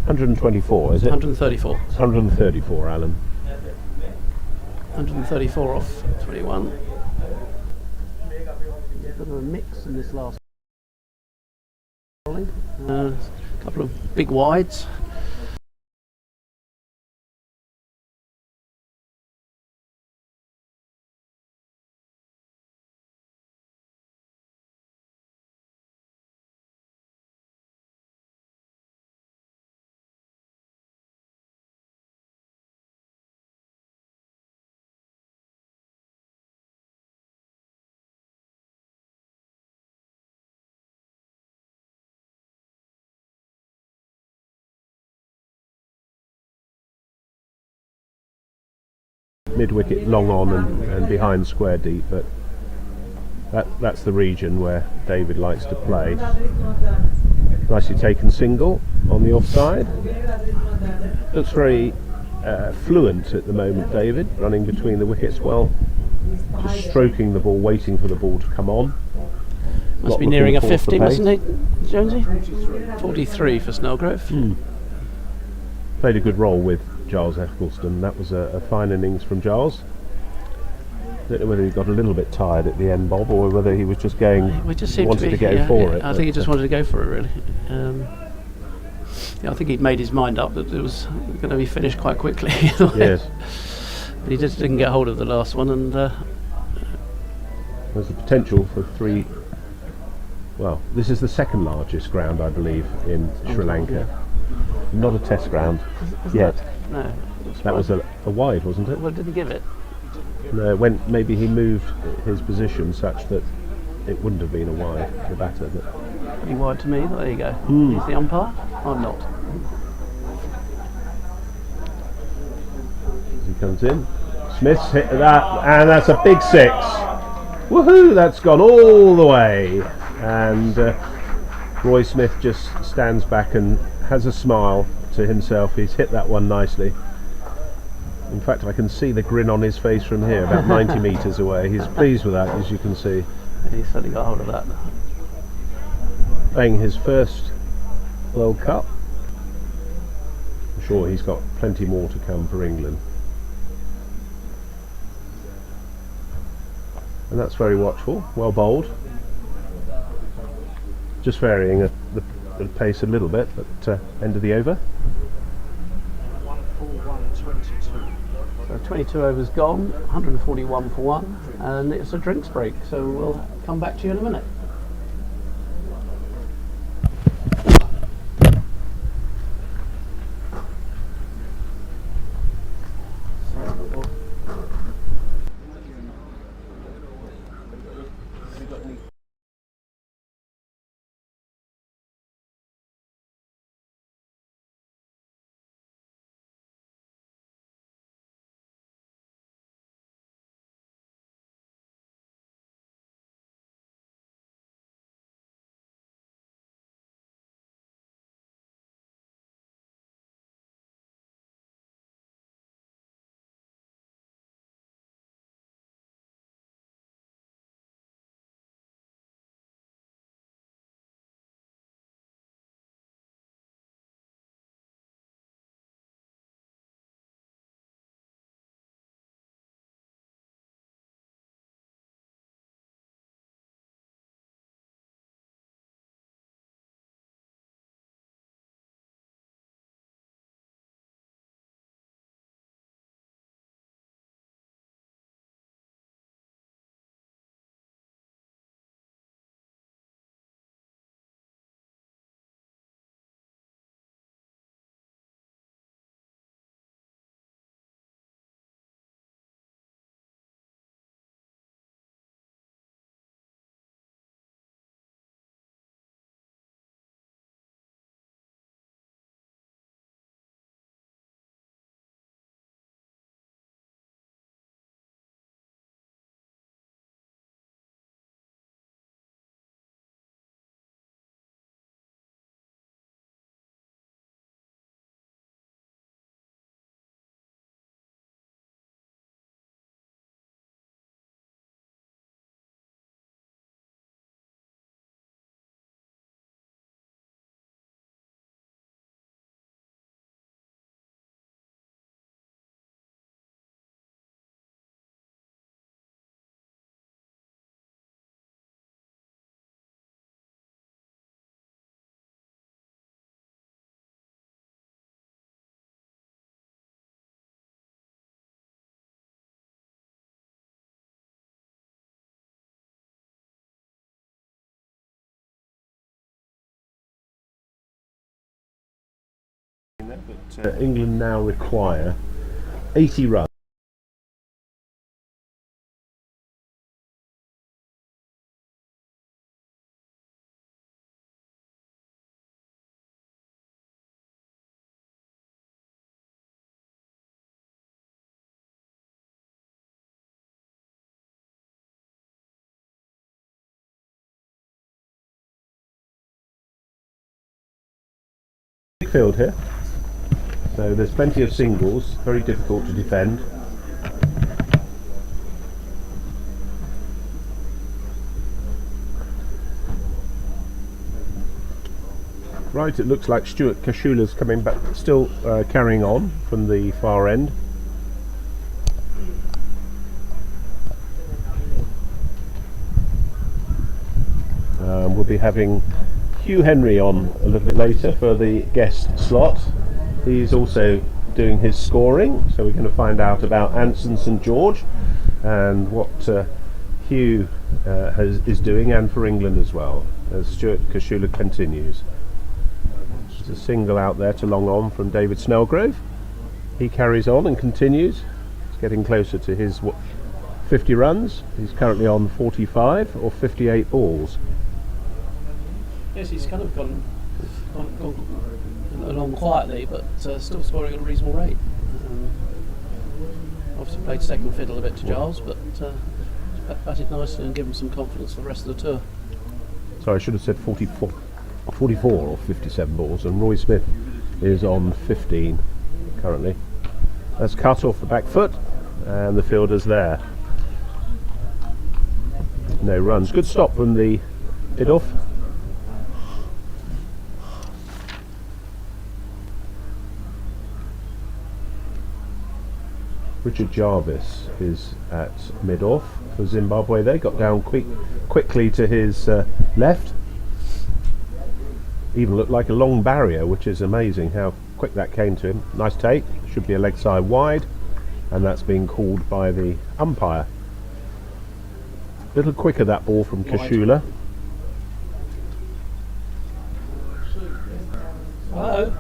$124, is it? 134. 134, Alan. 134 off 21. Bit of a mix in this last bowling. A couple of big wides. Mid-wicket long on and behind square deep, but that's the region where David likes to play. Nicely taken single on the offside. Looks very fluent at the moment, David, running between the wickets well, just stroking the ball, waiting for the ball to come on. Must be nearing a 50, mustn't he, Jonesy? 43 for Snellgrove. Played a good role with Giles Eccleston. That was a fine innings from Giles. don't know whether he got a little bit tired at the end, Bob, or whether he was just going. We just seemed wanted to go yeah, for yeah, it. I think he just wanted to go for it, really. Yeah, I think he'd made his mind up that it was going to be finished quite quickly. Yes. But he just didn't get hold of the last one, and There's the potential for 3. Well, this is the second largest ground, I believe, in Sri Lanka. Not a test ground yet. no. That was a wide, wasn't it? Well, did he give it? No, when maybe he moved his position such that it wouldn't have been a wide, the batter. But Pretty wide to me, but there you go. He's the umpire. I'm not. as he comes in, Smith's hit that, and that's a big 6. Woohoo! That's gone all the way, and Roy Smith just stands back and has a smile to himself. He's hit that one nicely. In fact, I can see the grin on his face from here, about 90 metres away. He's pleased with that, as you can see. He certainly got hold of that. Playing his first World Cup. I'm sure he's got plenty more to come for England. And that's very watchful, well bowled. Just varying at the pace a little bit, but end of the over. 141.22. So 22 overs gone, 141 for 1, and it's a drinks break, so we'll come back to you in a minute. But England now require 80 runs. Big field here. So there's plenty of singles, very difficult to defend. Right, it looks like Stuart Kashula's coming back, still carrying on from the far end. be having Hugh Henry on a little bit later for the guest slot. He's also doing his scoring, so we're going to find out about Anson St George and what Hugh is doing, and for England as well, as Stuart Kashula continues. There's a single out there to long on from David Snellgrove. He carries on and continues. He's getting closer to his 50 runs. He's currently on 45 or 58 balls. Yes, he's kind of gone along quietly, but still scoring at a reasonable rate. Obviously played second fiddle a bit to Giles, but batted nicely and given some confidence for the rest of the tour. Sorry, I should have said 44 or 57 balls, and Roy Smith is on 15 currently. That's cut off the back foot, and the fielder's there. No runs. Good stop from the mid-off. Richard Jarvis is at mid-off for Zimbabwe. They got down quickly to his left. Even looked like a long barrier, which is amazing how quick that came to him. Nice take. Should be a leg side wide, and that's being called by the umpire. A little quicker that ball from Kashula. Hello.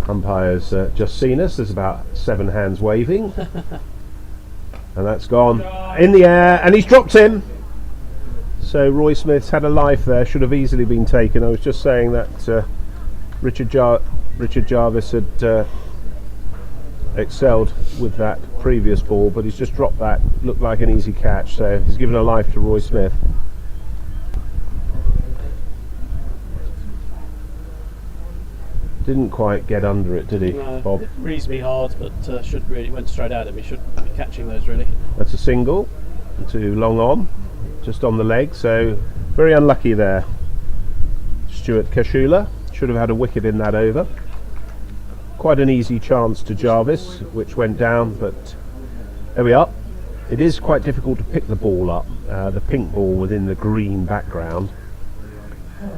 Umpire's just seen us. There's about 7 hands waving. And that's gone in the air, and he's dropped him. So Roy Smith's had a life there, should have easily been taken. I was just saying that Richard Jarvis had excelled with that previous ball, but he's just dropped that. Looked like an easy catch, so he's given a life to Roy Smith. Didn't quite get under it, did he, No, Bob? reasonably hard, but went straight at him. He should be catching those really. That's a single to long on, just on the leg, so very unlucky there. Stuart Kashula should have had a wicket in that over. Quite an easy chance to Jarvis, which went down, but there we are. It is quite difficult to pick the ball up, the pink ball within the green background,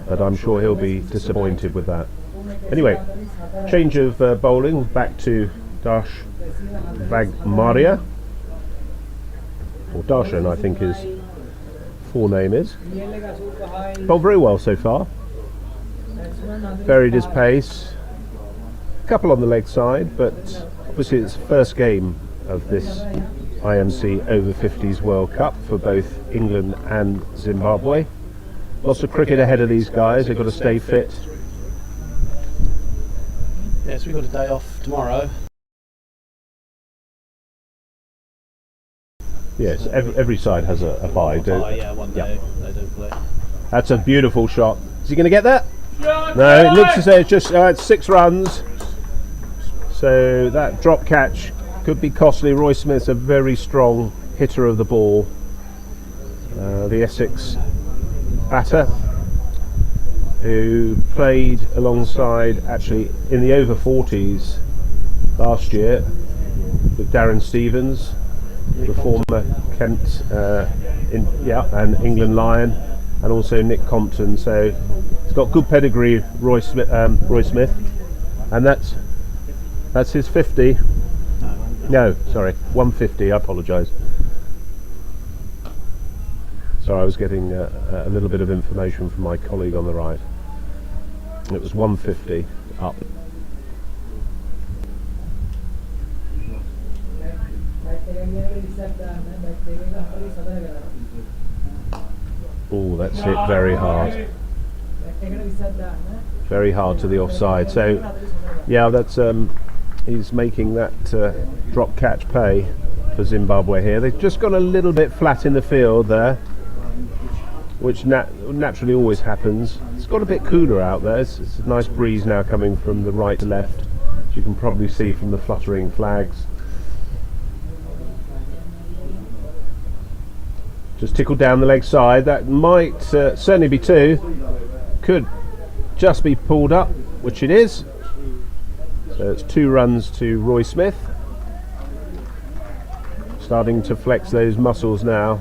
but I'm sure he'll be disappointed with that. Anyway, change of bowling, back to Dash Vagmaria, or Darshan I think his full name is. Bowled very well so far, varied his pace, a couple on the leg side, but obviously it's the first game of this IMC Over-50s World Cup for both England and Zimbabwe. Lots of cricket ahead of these guys, they've got to stay fit. Yes, we've got a day off tomorrow. Yes, every side has a bye. Yeah, one day they don't play. That's a beautiful shot. Is he going to get that? No, it looks as though it's just it's 6 runs. So that drop catch could be costly. Roy Smith's a very strong hitter of the ball. The Essex batter, who played alongside actually in the over-40s last year with Darren Stevens, the former Kent and England Lion, and also Nick Compton. So he's got good pedigree, Roy Smith, and that's his 50. No, sorry, 150. I apologise. Sorry, I was getting a little bit of information from my colleague on the right. It was 150 up. Oh, that's hit very hard. Very hard to the offside. So, yeah, that's he's making that drop catch pay for Zimbabwe here. They've just gone a little bit flat in the field there, which naturally always happens. It's got a bit cooler out there. It's a nice breeze now coming from the right to left, as you can probably see from the fluttering flags. Just tickled down the leg side. That might certainly be 2. Could just be pulled up, which it is. So it's 2 runs to Roy Smith. Starting to flex those muscles now.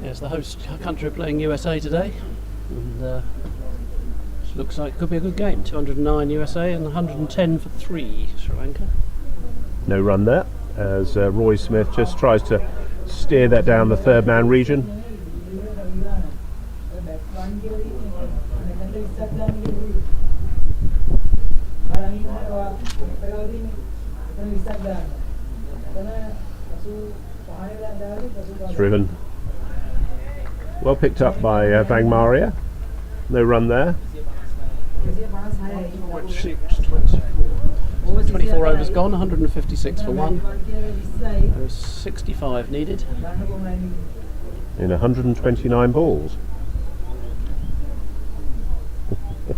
Yes, the host country are playing USA today, and it looks like it could be a good game. 209 USA and 110 for 3 Sri Lanka. No run there, as Roy Smith just tries to steer that down the third man region. Driven. Well picked up by Bang Maria. No run there. 24 overs gone, 156 for 1. There was 65 needed. In 129 balls. I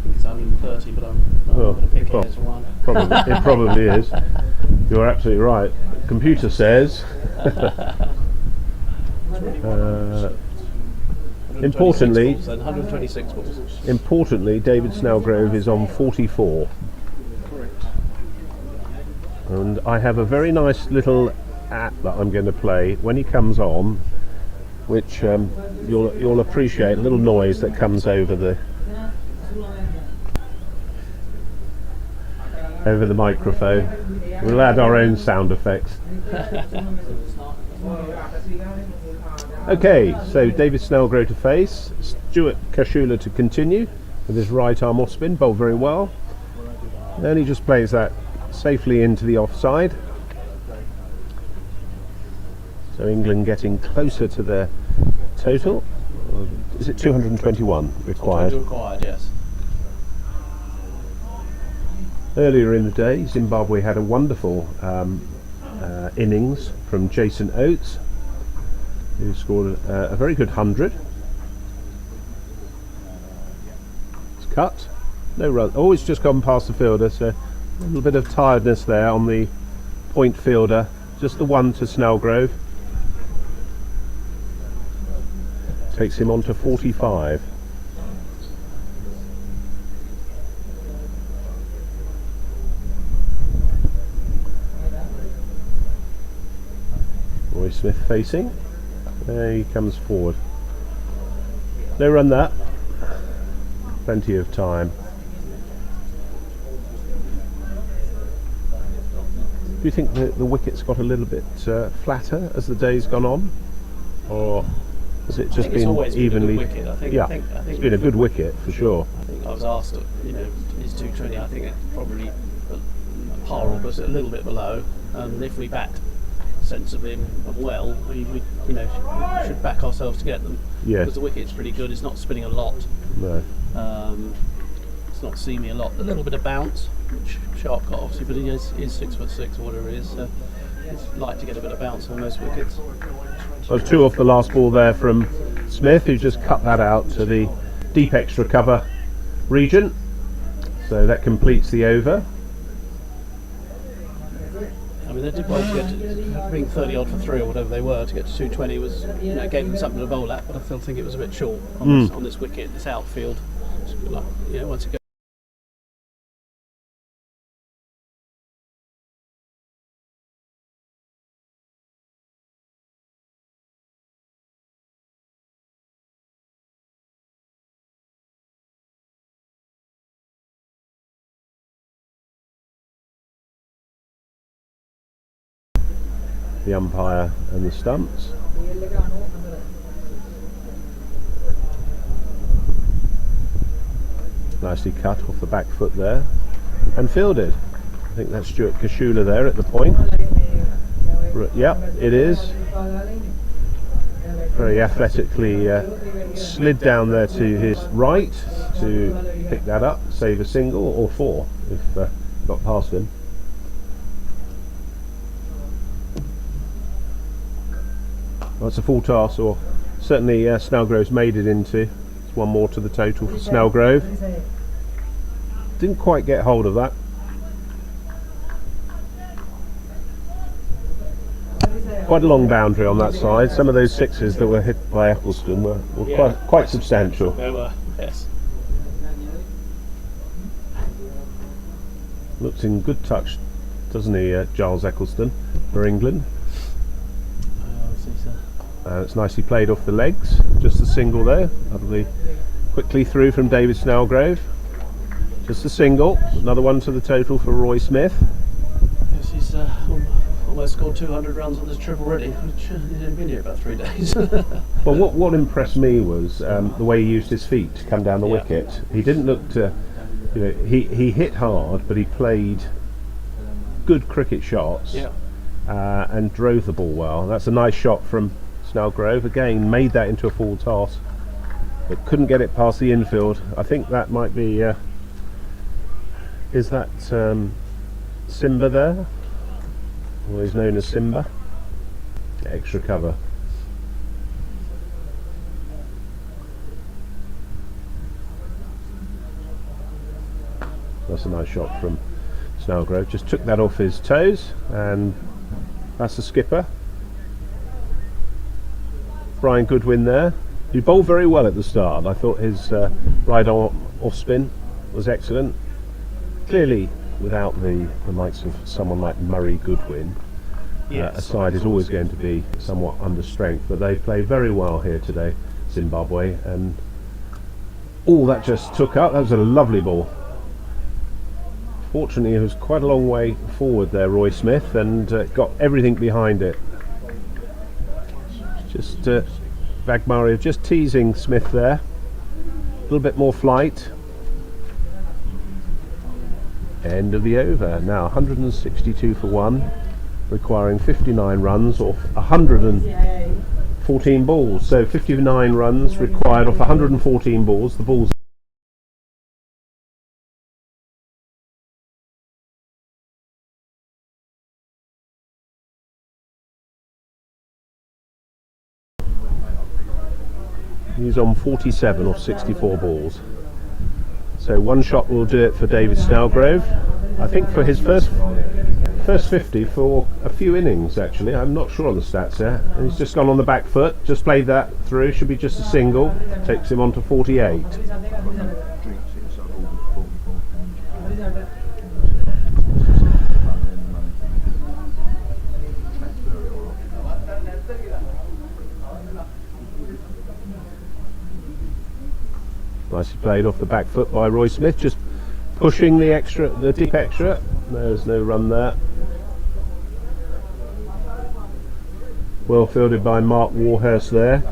think it's 130, but I'm going to pick it as 1. It probably is. You're absolutely right. Computer says. Importantly, 126 balls. Importantly, David Snellgrove is on 44. And I have a very nice little app that I'm going to play when he comes on, which you'll appreciate, a little noise that comes over the microphone. We'll add our own sound effects. Okay, so David Snellgrove to face, Stuart Kashula to continue with his right arm off spin, bowled very well. Then he just plays that safely into the offside. So England getting closer to their total. Is it 221 required? Required, yes. Earlier in the day, Zimbabwe had a wonderful innings from Jason Oates, who scored a very good 100. It's cut, no run. Oh, it's just gone past the fielder, so a little bit of tiredness there on the point fielder. Just the one to Snellgrove. Takes him on to 45. Roy Smith facing. There he comes forward. No run that. Plenty of time. Do you think that the wicket's got a little bit flatter as the day's gone on? Or has it just been evenly? I think it's been a good wicket for sure. I think I was asked, is 220, I think it's probably par or a little bit below. And if we bat sensibly and well, we should back ourselves to get them. Yeah. Because the wicket's pretty good. It's not spinning a lot. No. It's not seaming a lot. A little bit of bounce, which Sharp got obviously, but he is 6'6" or whatever it is. So it's like to get a bit of bounce on most wickets. Well, 2 off the last ball there from Smith, who just cut that out to the deep extra cover region. So that completes the over. I mean, they did well to get to bring 30 odd for 3 or whatever they were to get to 220 was, gave them something to bowl at, but I still think it was a bit short on this wicket, this outfield. Once again. The umpire and the stumps. Nicely cut off the back foot there and fielded. I think that's Stuart Kashula there at the point. Yep, it is. Very athletically slid down there to his right to pick that up, save a single or 4 if got past him. Well, it's a full toss, or certainly Snellgrove's made it into. It's 1 more to the total for Snellgrove. Didn't quite get hold of that. Quite a long boundary on that side. Some of those 6s that were hit by Eccleston were quite substantial. They were, yes. Looks in good touch, doesn't he, Giles Eccleston, for England? He's It's nicely played off the legs, just a single there. That'll be quickly through from David Snellgrove. Just a single, another one to the total for Roy Smith. Yes, he's almost scored 200 runs on this trip already, which he's only been here about 3 days. Well, what impressed me was the way he used his feet to come down the wicket. He didn't look to, he hit hard, but he played good cricket shots and drove the ball well. That's a nice shot from Snellgrove. Again, made that into a full toss, but couldn't get it past the infield. I think that might be, is that Simba there? Well, he's known as Simba. Extra cover. That's a nice shot from Snellgrove. Just took that off his toes, and that's the skipper. Brian Goodwin there. He bowled very well at the start. I thought his right arm off spin was excellent. Clearly, without the likes of someone like Murray Goodwin, a side is always going to be somewhat under strength. But they played very well here today, Zimbabwe, and all that just took up. That was a lovely ball. Fortunately, it was quite a long way forward there, Roy Smith, and got everything behind it. Just Bagmari just teasing Smith there. A little bit more flight. End of the over. Now 162 for 1, requiring 59 runs off 114 balls. So 59 runs required off 114 balls. The balls. He's on 47 off 64 balls. So one shot will do it for David Snellgrove. I think for his first 50 for a few innings, actually. I'm not sure on the stats there. And he's just gone on the back foot, just played that through. Should be just a single. Takes him on to 48. Nicely played off the back foot by Roy Smith, just pushing the deep extra. There's no run there. Well fielded by Mark Warhurst there,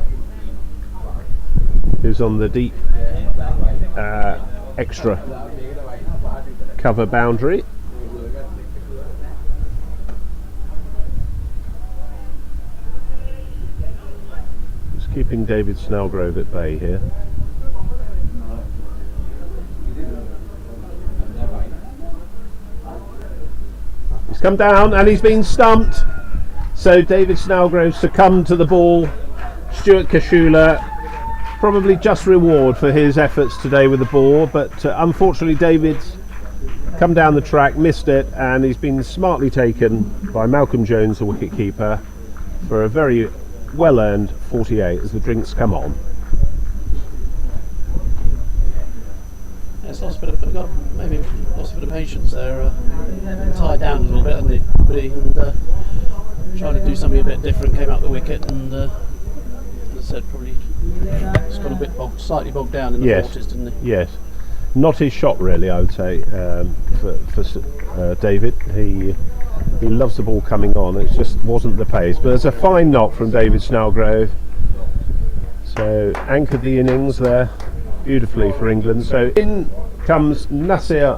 who's on the deep extra cover boundary. Just keeping David Snellgrove at bay here. He's come down and he's been stumped. So David Snellgrove succumbed to the ball. Stuart Kashula, probably just reward for his efforts today with the ball, but unfortunately David's come down the track, missed it, and he's been smartly taken by Malcolm Jones, the wicket-keeper, for a very well-earned 48 as the drinks come on. It's lost a bit of, maybe lost a bit of patience there. Tied down a little bit, hasn't he? And trying to do something a bit different, came out the wicket, and as I said, probably it's got a bit slightly bogged down in the 40s, didn't he? Yes. Not his shot, really, I would say, for David. He loves the ball coming on. It just wasn't the pace. But there's a fine knock from David Snellgrove. So anchored the innings there beautifully for England. So in comes Nasir.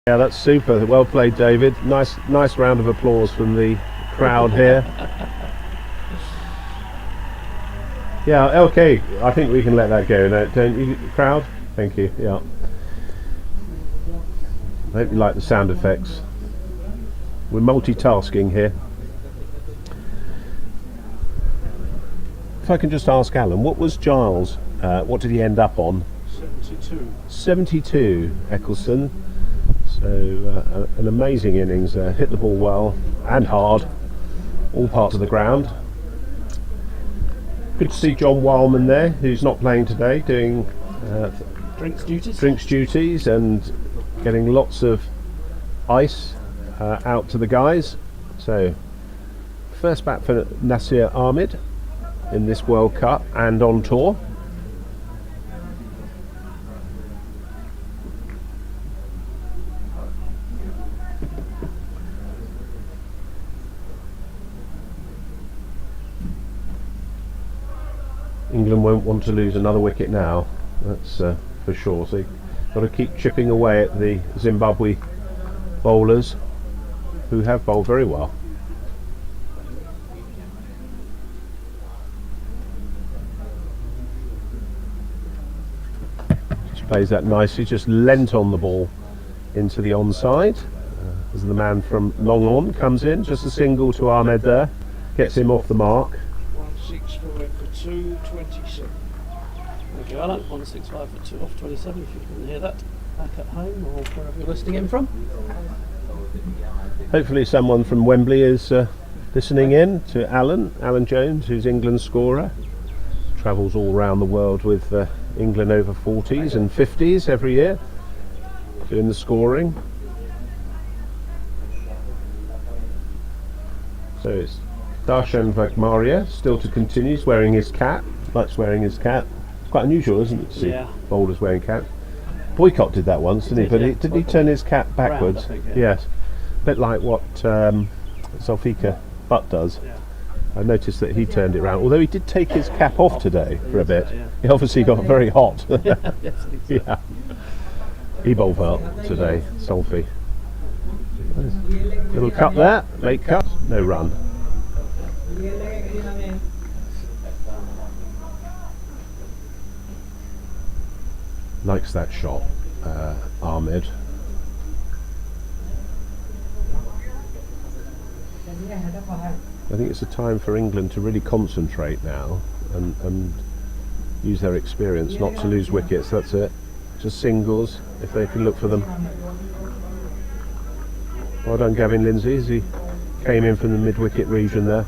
Yeah, that's super. Well played, David. Nice round of applause from the crowd here. Yeah, okay. I think we can let that go now, don't you, crowd? Thank you. Yeah. I hope you like the sound effects. We're multitasking here. If I can just ask Alan, what was Giles? What did he end up on? 72, Eccleston. So an amazing innings there. Hit the ball well and hard. all parts of the ground. Good to see John Wildman there, who's not playing today, doing Drinks duties. drinks duties and getting lots of ice out to the guys. So first bat for Nasir Ahmed in this World Cup and on tour. England won't want to lose another wicket now, that's for sure. So you've got to keep chipping away at the Zimbabwe bowlers, who have bowled very well. Just plays that nicely, just leant on the ball into the onside as the man from long on comes in. Just a single to Ahmed there, gets him off the mark. 165 for 227. Thank you, Alan. 165 for 2 off 27, if you can hear that back at home or wherever you're listening in from. Hopefully someone from Wembley is listening in to Alan Jones, who's England's scorer. Travels all around the world with England over 40s and 50s every year, doing the scoring. So it's Darshan Vagmaria still to continue. He's wearing his cap, likes wearing his cap. It's quite unusual, isn't it, to see bowlers wearing caps. Boycott did that once, didn't he? But did he turn his cap backwards? Round, I think, Yes. A bit like what Zulfikar Butt does. I noticed that he turned it round, although he did take his cap off today for a bit. He obviously got very hot. Yeah. He bowled well today, Zulfi. Little cut there, late cut, no run. Likes that shot, Ahmed. I think it's a time for England to really concentrate now and use their experience not to lose wickets. That's it. Just singles if they can look for them. Well done, Gavin Lindsay, as he came in from the mid-wicket region there.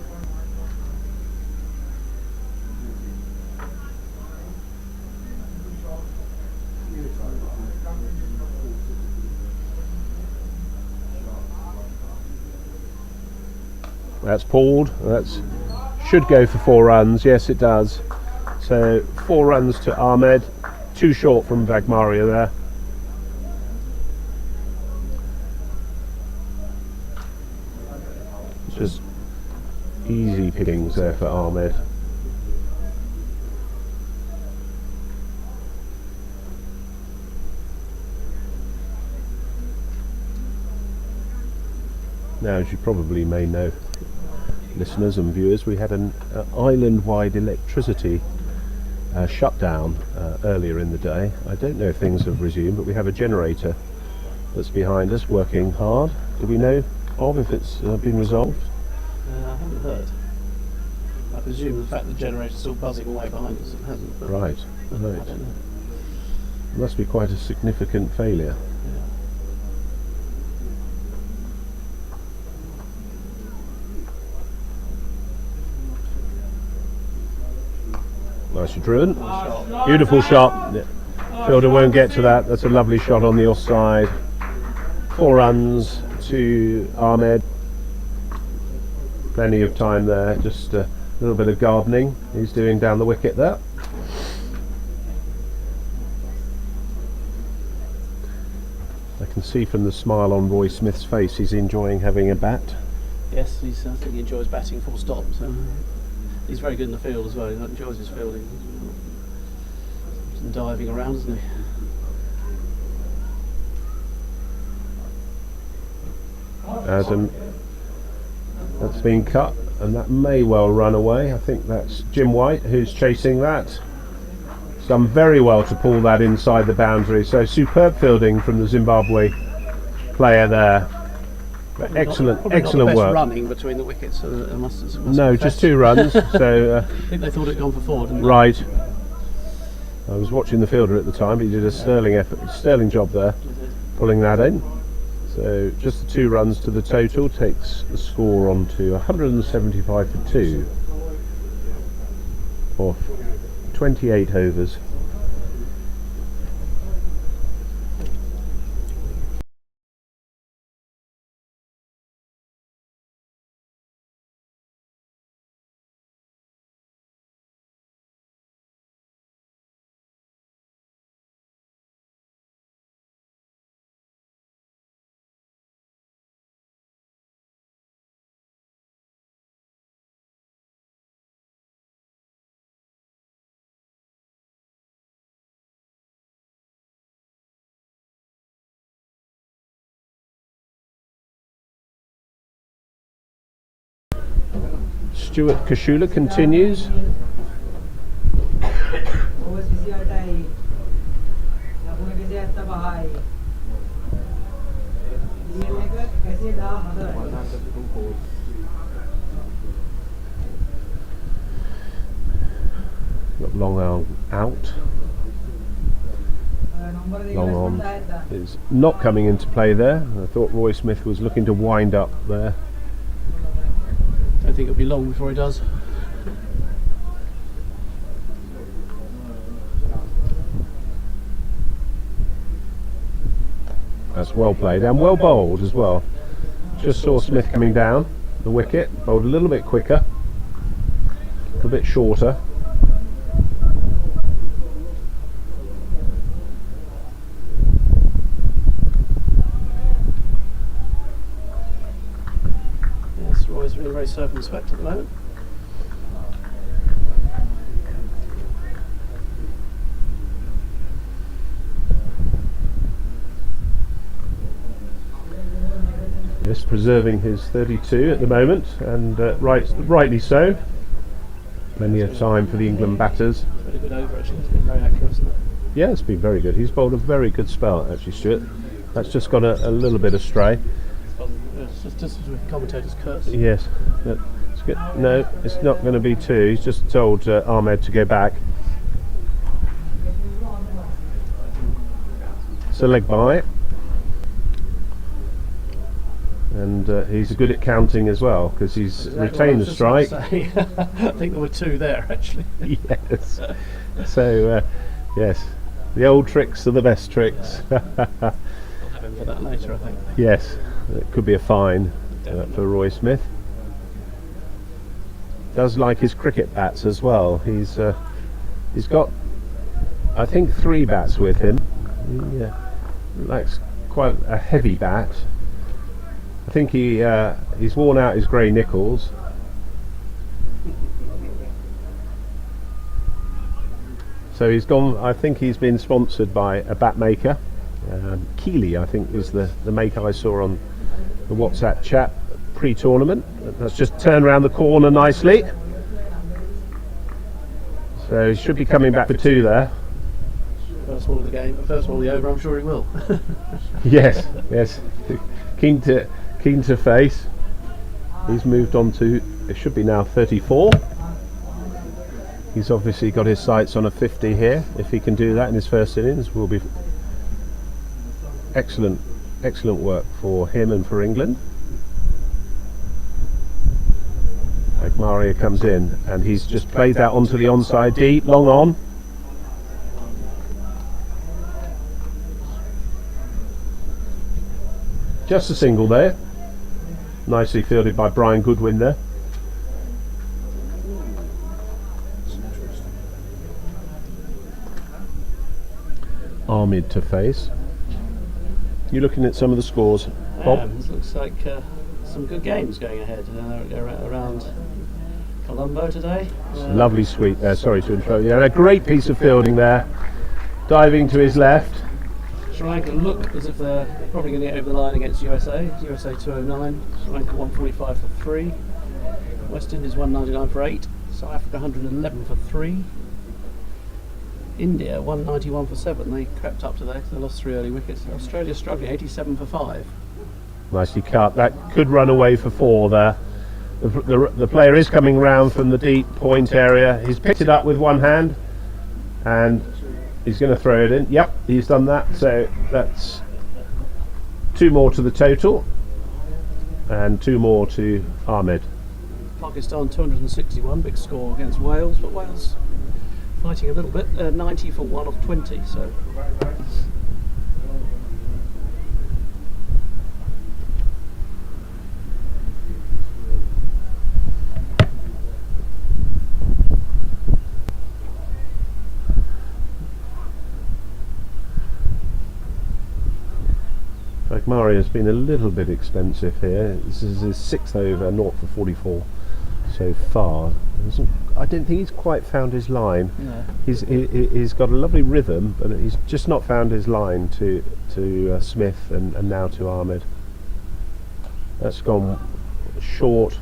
That's pulled. That's should go for 4 runs. Yes, it does. So 4 runs to Ahmed. 2 short from Vagmaria there. Just easy pickings there for Ahmed. Now, as you probably may know, listeners and viewers, we had an island-wide electricity shutdown earlier in the day. I don't know if things have resumed, but we have a generator that's behind us working hard. Do we know if it's been resolved? I haven't heard. I presume the fact the generator's still buzzing away behind us, it hasn't. But Right. I don't know. It must be quite a significant failure. Nicely driven. Beautiful shot. Fielder won't get to that. That's a lovely shot on the offside. 4 runs to Ahmed. Plenty of time there. Just a little bit of gardening he's doing down the wicket there. I can see from the smile on Roy Smith's face he's enjoying having a bat. Yes, I think he enjoys batting full stop. So he's very good in the field as well. He enjoys his fielding. And diving around, isn't he? Adam, that's been cut, and that may well run away. I think that's Jim White who's chasing that. He's done very well to pull that inside the boundary. So superb fielding from the Zimbabwe player there. But excellent Probably excellent not the best work. running between the wickets. So it must No, just 2 runs. So I think they thought it'd gone for 4, didn't they? right. I was watching the fielder at the time. He did a sterling effort, sterling job there, pulling that in. So just the 2 runs to the total takes the score on to 175 for 2 off 28 overs. Stuart Kashula continues. Got long arm out. Long on is not coming into play there. I thought Roy Smith was looking to wind up there. I think it'll be long before he does. That's well played and well bowled as well. Just saw Smith coming down the wicket, bowled a little bit quicker, a little bit shorter. Yes, Roy's being very circumspect at the moment. Yes, preserving his 32 at the moment, and rightly so. Plenty of time for the England batters. Very good over actually, it's been very accurate, isn't it? Yeah, it's been very good. He's bowled a very good spell actually, Stuart. That's just gone a little bit astray. It's just with commentators' courtesy. Yes. It's good. No, it's not going to be 2. He's just told Ahmed to go back. It's a leg by. And he's good at counting as well, because he's retained the strike. I think there were 2 there actually. Yes. So, yes, the old tricks are the best tricks. We'll have him for that later, I think. Yes, it could be a fine for Roy Smith. Does like his cricket bats as well. He's got, I think, 3 bats with him. He likes quite a heavy bat. I think he's worn out his grey nickels. So he's gone. I think he's been sponsored by a bat maker. Keeley, I think, was the maker I saw on the WhatsApp chat pre-tournament. That's just turned around the corner nicely. So he should be coming back for 2 there. First ball of the game, first ball of the over, I'm sure he will. Yes, yes. Keen to face. He's moved on to, it should be now 34. He's obviously got his sights on a 50 here. If he can do that in his first innings, will be excellent work for him and for England. Maria comes in and he's just played that onto the onside deep, long on. Just a single there. Nicely fielded by Brian Goodwin there. Ahmed to face. You're looking at some of the scores, Bob? It looks like some good games going ahead around Colombo today. Lovely sweep there, sorry to interrupt you. And a great piece of fielding there. Diving to his left. Sri Lanka look as if they're probably going to get over the line against USA. USA 209, Sri Lanka 145 for 3. West Indies 199 for 8. South Africa 111 for 3. India 191 for 7. They crept up today because they lost 3 early wickets. Australia struggling 87 for 5. Nicely cut. That could run away for 4 there. The player is coming round from the deep point area. He's picked it up with one hand and he's going to throw it in. Yep, he's done that. So that's 2 more to the total, and 2 more to Ahmed. Pakistan 261, big score against Wales, but Wales fighting a little bit. 90 for 1 of 20, so. Murray has been a little bit expensive here. This is his 6th over, 0 for 44 so far. I don't think he's quite found his line. No. He's got a lovely rhythm, but he's just not found his line to Smith and now to Ahmed. That's gone short.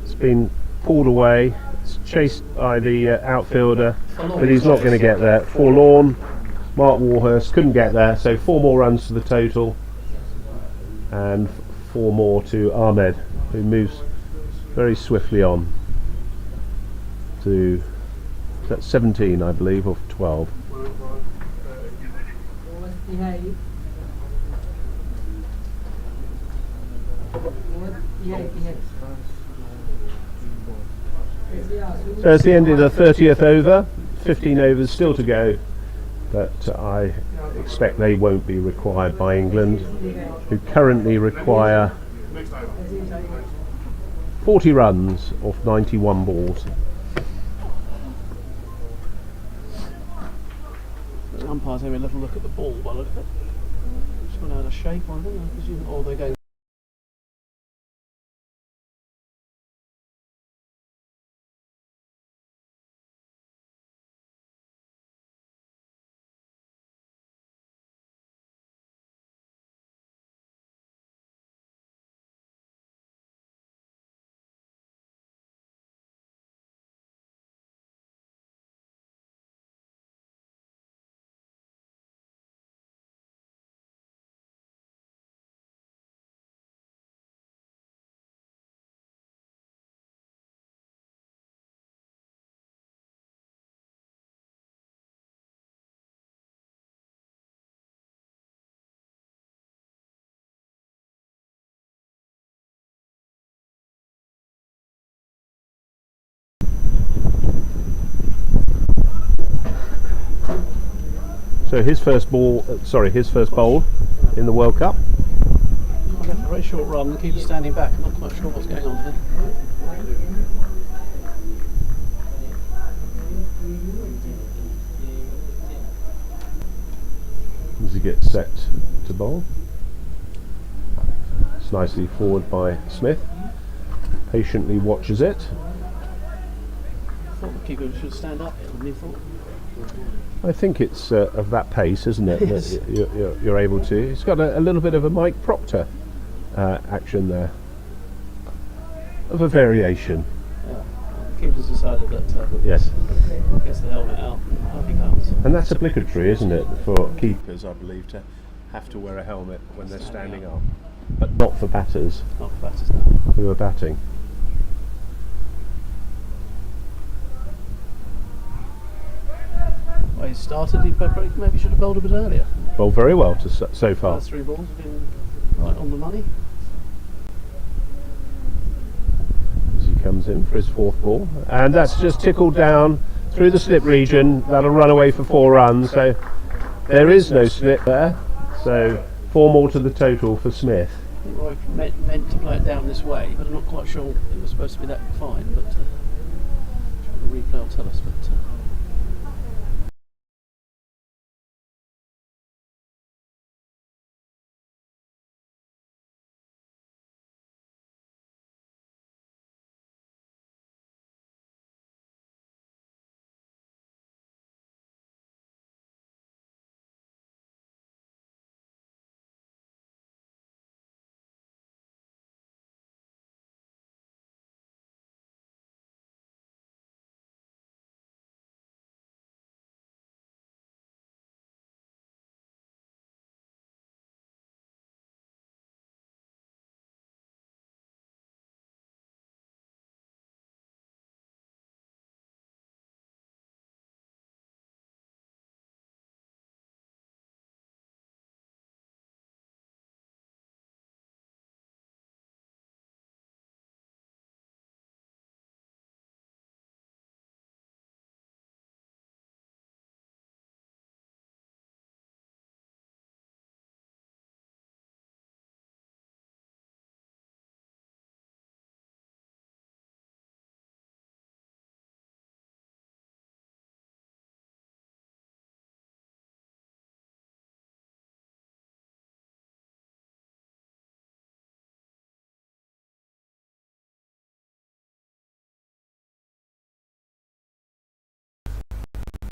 It's been pulled away. It's chased by the outfielder, but he's not going to get there. Forlorn. Mark Warhurst couldn't get there, so 4 more runs to the total. And 4 more to Ahmed, who moves very swiftly on to 17, I believe, of 12. So it's the end of the 30th over, 15 overs still to go, but I expect they won't be required by England, who currently require 40 runs off 91 balls. The umpire's having a little look at the ball by the look of it. It's gone out of shape, I don't know, presume, or they're going. So his first bowl in the World Cup. I've left a very short run, the keeper's standing back, I'm not quite sure what's going on here. As he gets set to bowl. It's nicely forward by Smith. Patiently watches it. I thought the keeper should stand up here, wouldn't you thought? I think it's of that pace, isn't it? Yes. That you're able to. It's got a little bit of a Mike Proctor action there, of a variation. Yeah, the keeper's decided that Yes. gets the helmet out, off he comes. And that's obligatory, isn't it, for keepers, I believe, to have to wear a helmet when they're standing up, but not for batters Not for batters, no. who are batting. Well, he started, he maybe should have bowled a bit earlier. Bowled very well so far. First 3 balls have been right on the money. As he comes in for his 4th ball, and that's just tickled down through the slip region. That'll run away for 4 runs, so there is no slip there, so 4 more to the total for Smith. I think Roy meant to play it down this way, but I'm not quite sure it was supposed to be that fine, but the replay will tell us. But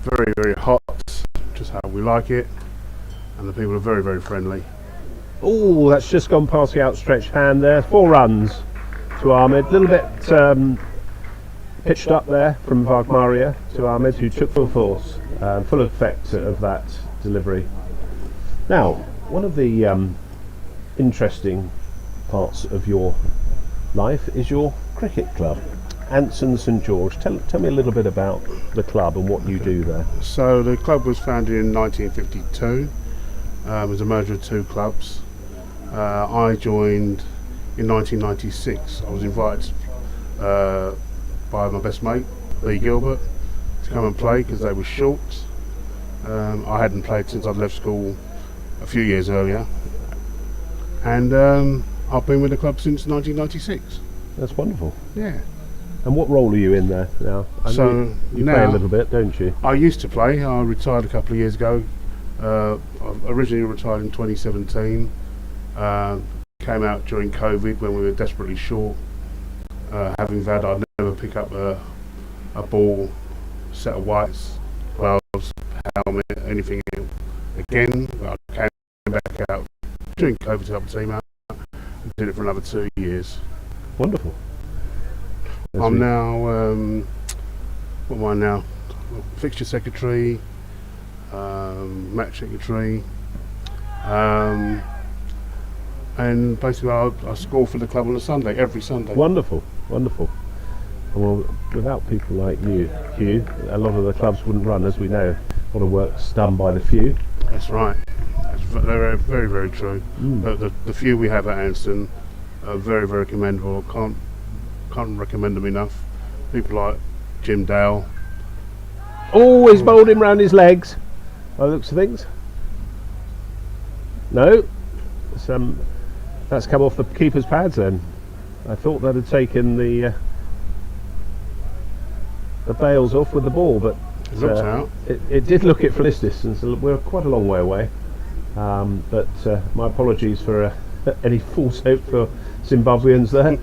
very, very hot, just how we like it, and the people are very, very friendly. Oh, that's just gone past the outstretched hand there. 4 runs to Ahmed. A little bit pitched up there from Vagmaria to Ahmed, who took full force, full effect of that delivery. Now, one of the interesting parts of your life is your cricket club, Anson St George. Tell me a little bit about the club and what you do there. So the club was founded in 1952. It was a merger of 2 clubs. I joined in 1996. I was invited by my best mate, Lee Gilbert, to come and play because they were short. I hadn't played since I'd left school a few years earlier, and I've been with the club since 1996. That's wonderful. Yeah. And what role are you in there now? I So know you now play a little bit, don't you? I used to play. I retired a couple of years ago. I originally retired in 2017. Came out during COVID when we were desperately short. Having that, I'd never pick up a ball, set of whites, gloves, helmet, anything again. I came back out during COVID to help the team out. Did it for another 2 years. Wonderful. I'm now, what am I now? Fixture secretary, match secretary, and basically I score for the club on a Sunday, every Sunday. Wonderful, wonderful. Well, without people like you, Hugh, a lot of the clubs wouldn't run, as we know. A lot of work's done by the few. That's right. That's very, very, very true. But the few we have at Anston are very, very commendable. Can't recommend them enough. People like Jim Dale. Oh, he's bowled him round his legs, by the looks of things. No, that's come off the keeper's pads then. I thought that had taken the bails off with the ball, but Looks out. it did look it for this distance. We're quite a long way away, but my apologies for any false hope for Zimbabweans there.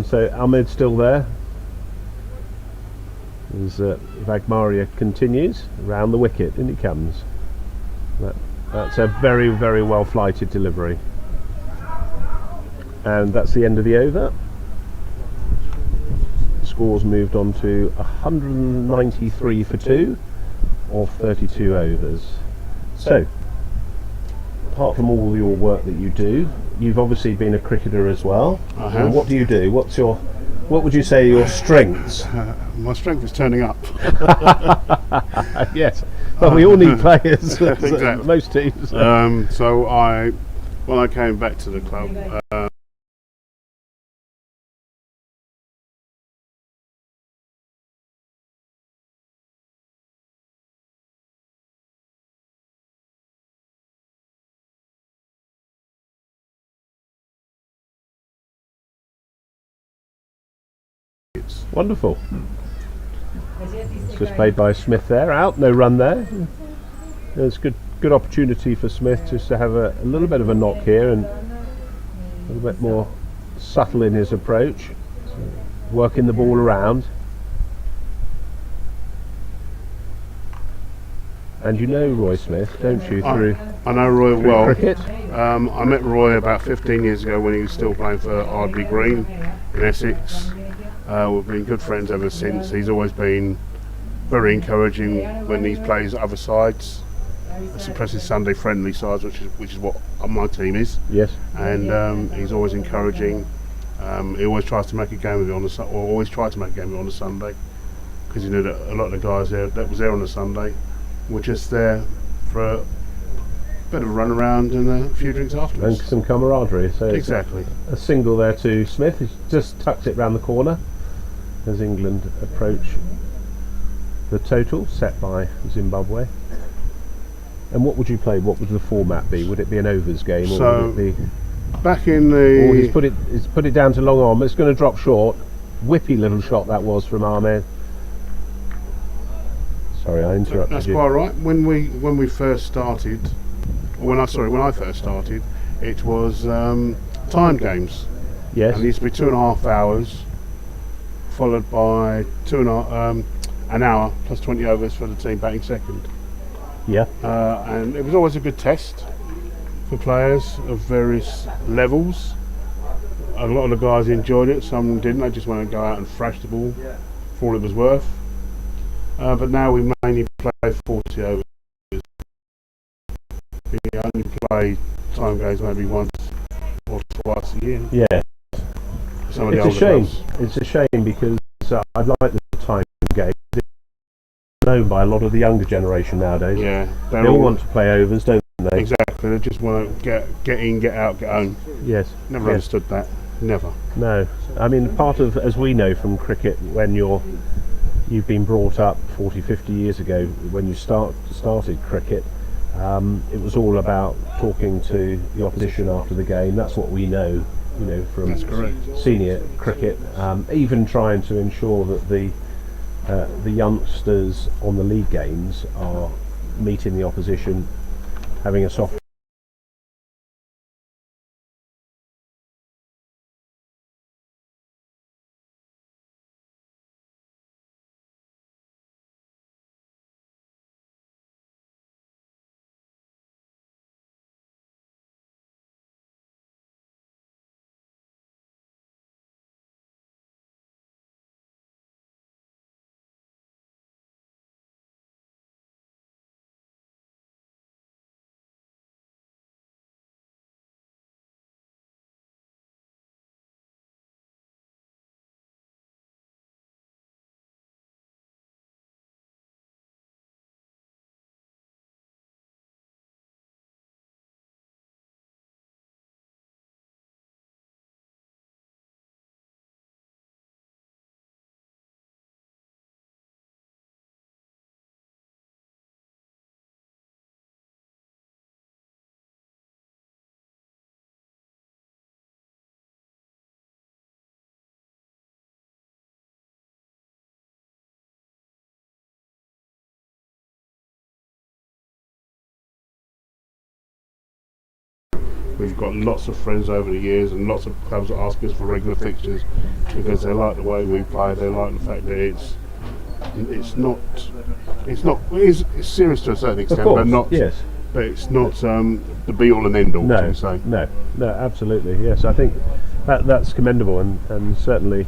So Ahmed's still there as Vagmaria continues around the wicket, and he comes. That's a very, very well flighted delivery, and that's the end of the over. Scores moved on to 193 for 2 of 32 overs. So, apart from all your work that you do, you've obviously been a cricketer as well. I have. And what do you do? What would you say are your strengths? My strength is turning up. Yes. Well, we all need players. Exactly. Most teams. So when I came back to the club, Wonderful. Just played by Smith there, out, no run there. It's good opportunity for Smith just to have a little bit of a knock here and a little bit more subtle in his approach, working the ball around. And you know Roy Smith, don't you? Through I know Roy well. cricket. I met Roy about 15 years ago when he was still playing for Ardley Green in Essex. We've been good friends ever since. He's always been very encouraging when he plays other sides, suppresses Sunday friendly sides, which is what my team is. Yes. And he's always encouraging. He always tries to make a game of it always tried to make a game of it on a Sunday, because he knew that a lot of the guys that was there on a Sunday were just there for a bit of a run around and a few drinks afterwards. And some camaraderie. So Exactly. a single there to Smith. He's just tucked it round the corner as England approach the total set by Zimbabwe. And what would you play? What would the format be? Would it be an overs game, or So, would it be? Back in the... Oh, he's put it down to long on. It's going to drop short. Whippy little shot that was from Ahmed. Sorry, I interrupted That's you. quite right. When we first started, when I first started, it was time games. Yes. And it used to be 2.5 hours, followed by an hour plus 20 overs for the team batting second. Yeah. And it was always a good test for players of various levels. A lot of the guys enjoyed it, some didn't. They just wanted to go out and thrash the ball for all it was worth. But now we mainly play 40 overs. We only play time games maybe once or twice a year. Yeah. Some of the It's a older shame. clubs. It's a shame because I'd like the time game. It's known by a lot of the younger generation nowadays. Yeah, They all want to play overs, don't they? Exactly. They just want to get in, get out, get home. Yes. Never understood that. Never. No. I mean, part of, as we know from cricket, when you've been brought up 40, 50 years ago, when you started cricket, it was all about talking to the opposition after the game. That's what we know, from That's correct. senior cricket. Even trying to ensure that the youngsters on the league games are meeting the opposition, having a soft. We've got lots of friends over the years, and lots of clubs that ask us for regular fixtures because they like the way we play. They like the fact that it's serious to a certain extent, Of course, but not. yes. But it's not the be all and end all. No, say. no, absolutely, yes. I think that's commendable, and certainly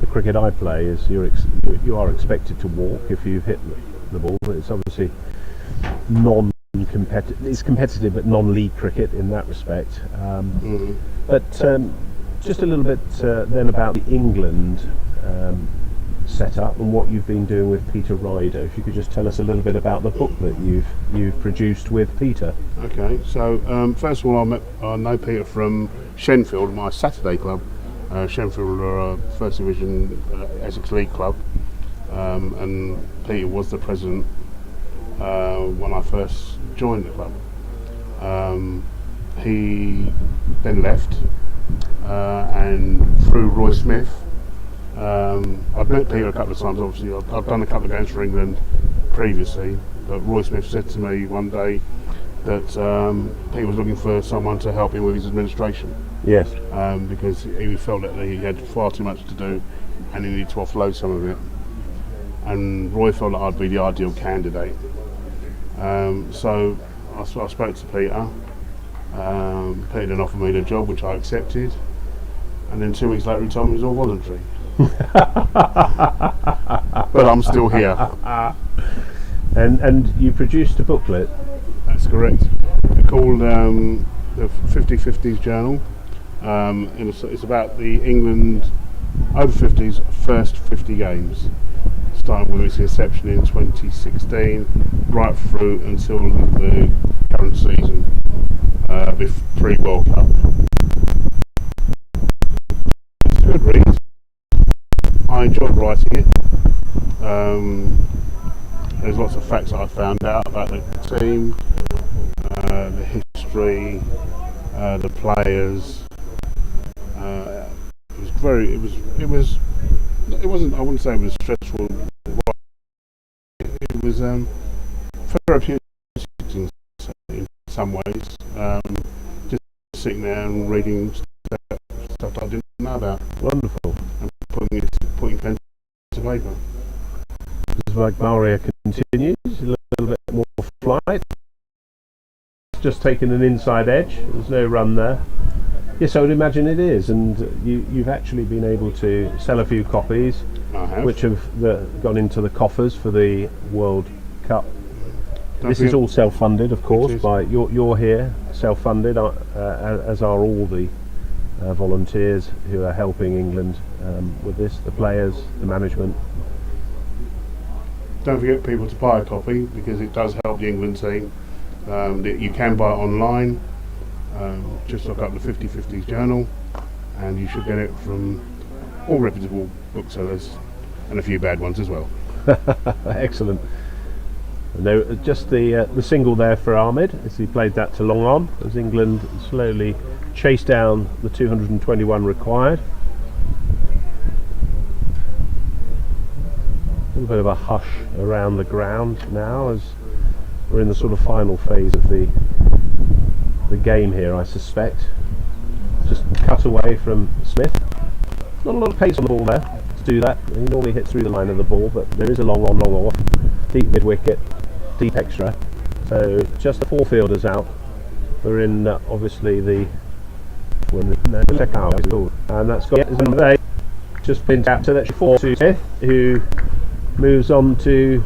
the cricket I play is you are expected to walk if you hit the ball. It's obviously non-competitive. It's competitive, but non-league cricket in that respect. But just a little bit then about the England setup and what you've been doing with Peter Ryder. If you could just tell us a little bit about the book that you've produced with Peter. Okay, so first of all, I know Peter from Shenfield, my Saturday club. Shenfield are a First Division Essex League club, and Peter was the president when I first joined the club. He then left, and through Roy Smith, I've met Peter a couple of times. Obviously, I've done a couple of games for England previously, but Roy Smith said to me one day that Peter was looking for someone to help him with his administration. Yes. Because he felt that he had far too much to do and he needed to offload some of it. And Roy felt that I'd be the ideal candidate. So I spoke to Peter. Peter then offered me the job, which I accepted. And then 2 weeks later he told me it was all voluntary. But I'm still here. And you produced a booklet. That's correct. It's called the 50-50s Journal. It's about the England Over-50s first 50 games, starting with its inception in 2016, right through until the current season, pre-World Cup. It's a good read. I enjoyed writing it. There's lots of facts that I found out about the team, the history, the players. It wasn't. I wouldn't say it was stressful. It was therapeutic in some ways. Just sitting there and reading stuff I didn't know about. Wonderful. And putting pen to paper. As Zimbabwe continues, a little bit more flight. Just taken an inside edge, there's no run there. Yes, I would imagine it is, and you've actually been able to sell a few copies, which have gone into the coffers for the World Cup. This is all self-funded, of course, by you're here, self-funded, as are all the volunteers who are helping England with this, the players, the management. Don't forget people to buy a copy, because it does help the England team. You can buy it online. Just look up the 50-50s Journal, and you should get it from all reputable booksellers, and a few bad ones as well. Excellent. No, just the single there for Ahmed as he played that to long on, as England slowly chased down the 221 required. A little bit of a hush around the ground now as we're in the sort of final phase of the game here, I suspect. Just cut away from Smith. Not a lot of pace on the ball there to do that. He normally hits through the line of the ball, but there is a long on, long off, deep mid wicket, deep extra. So just the four fielders out. We're in obviously the and that's got just been tapped, so that's 4 to Smith, who moves on to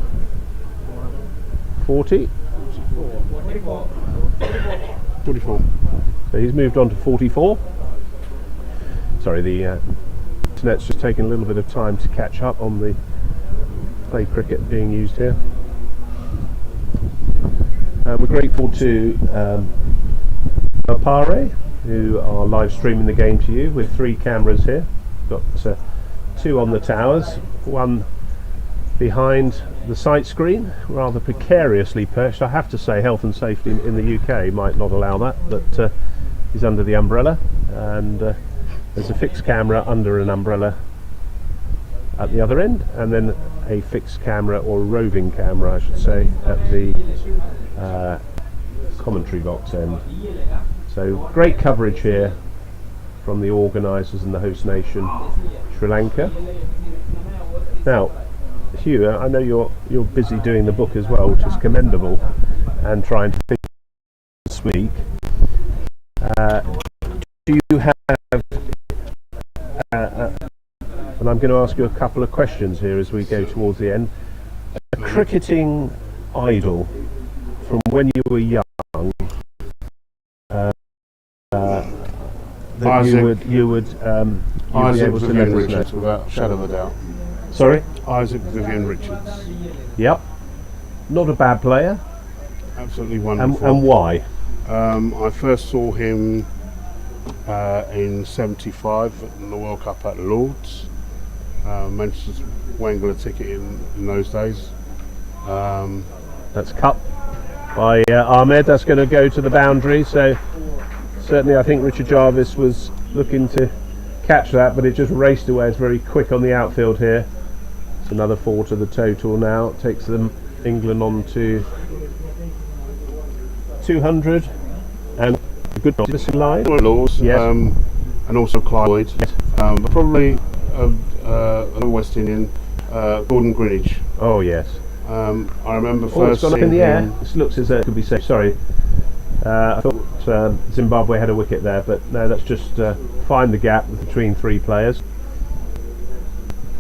40. 44. So he's moved on to 44. Sorry, the internet's just taking a little bit of time to catch up on the play cricket being used here. We're grateful to Papare, who are live streaming the game to you with 3 cameras here. Got 2 on the towers, 1 behind the sight screen, rather precariously perched. I have to say, health and safety in the UK might not allow that, but he's under the umbrella, and there's a fixed camera under an umbrella at the other end, and then a fixed camera, or roving camera I should say, at the commentary box end. So great coverage here from the organisers and the host nation, Sri Lanka. Now Hugh, I know you're busy doing the book as well, which is commendable, and trying to think and speak. Do you have and I'm going to ask you a couple of questions here as we go towards the end. A cricketing idol from when you were young, that you would be able to Vivian let us Richards, know. without a shadow of a doubt. Sorry? Isaac Vivian Richards. Yep. Not a bad player. Absolutely wonderful. And why? I first saw him in '75 in the World Cup at Lords. Manchester Wangler ticket in those days. That's cut by Ahmed. That's going to go to the boundary. So certainly I think Richard Jarvis was looking to catch that, but it just raced away. It's very quick on the outfield here. It's another 4 to the total now. It takes them, England, on to 200, and a good missing line. Laws, yes. And also Clyde, Yes. but probably another West Indian, Gordon Greenwich. Oh yes. I remember Oh, it's first gone up seeing in the air. him. This looks as though it could be safe. Sorry. I thought Zimbabwe had a wicket there, but no, that's just find the gap between 3 players.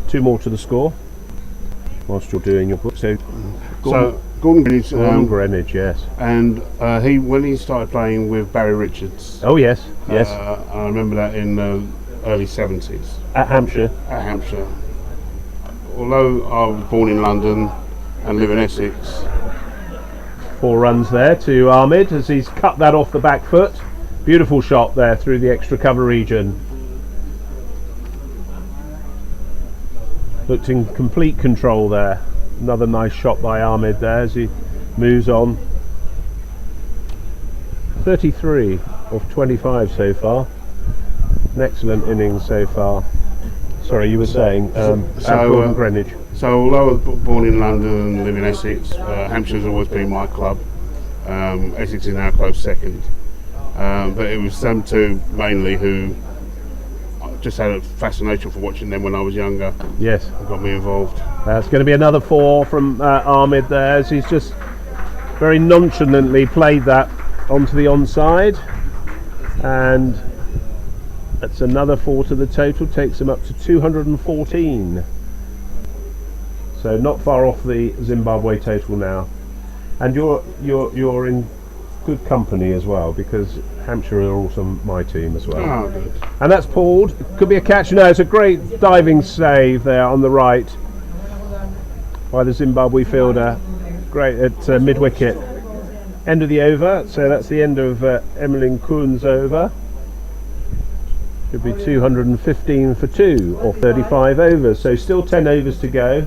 2 more to the score whilst you're doing your book. So Gordon Greenwich, Gordon Greenwich, yes. and when he started playing with Barry Richards. Oh yes, yes. I remember that in the early '70s At Hampshire. at Hampshire. Although I was born in London and live in Essex, 4 runs there to Ahmed as he's cut that off the back foot. Beautiful shot there through the extra cover region. Looked in complete control there. Another nice shot by Ahmed there as he moves on. 33 of 25 so far. An excellent innings so far. Sorry, you were saying Gordon Greenwich. So although I was born in London and live in Essex, Hampshire's always been my club. Essex is now close second. But it was them two mainly who just had a fascination for watching them when I was younger. Yes. It got me involved. That's going to be another 4 from Ahmed there, as he's just very nonchalantly played that onto the onside. And that's another 4 to the total, takes him up to 214. So not far off the Zimbabwe total now. And you're in good company as well, because Hampshire are also my team as well. Oh, good. And that's pulled. Could be a catch. No, it's a great diving save there on the right by the Zimbabwe fielder. Great at mid-wicket. End of the over. So that's the end of Emmeline Kuhn's over. Should be 215 for 2, or 35 overs. So still 10 overs to go.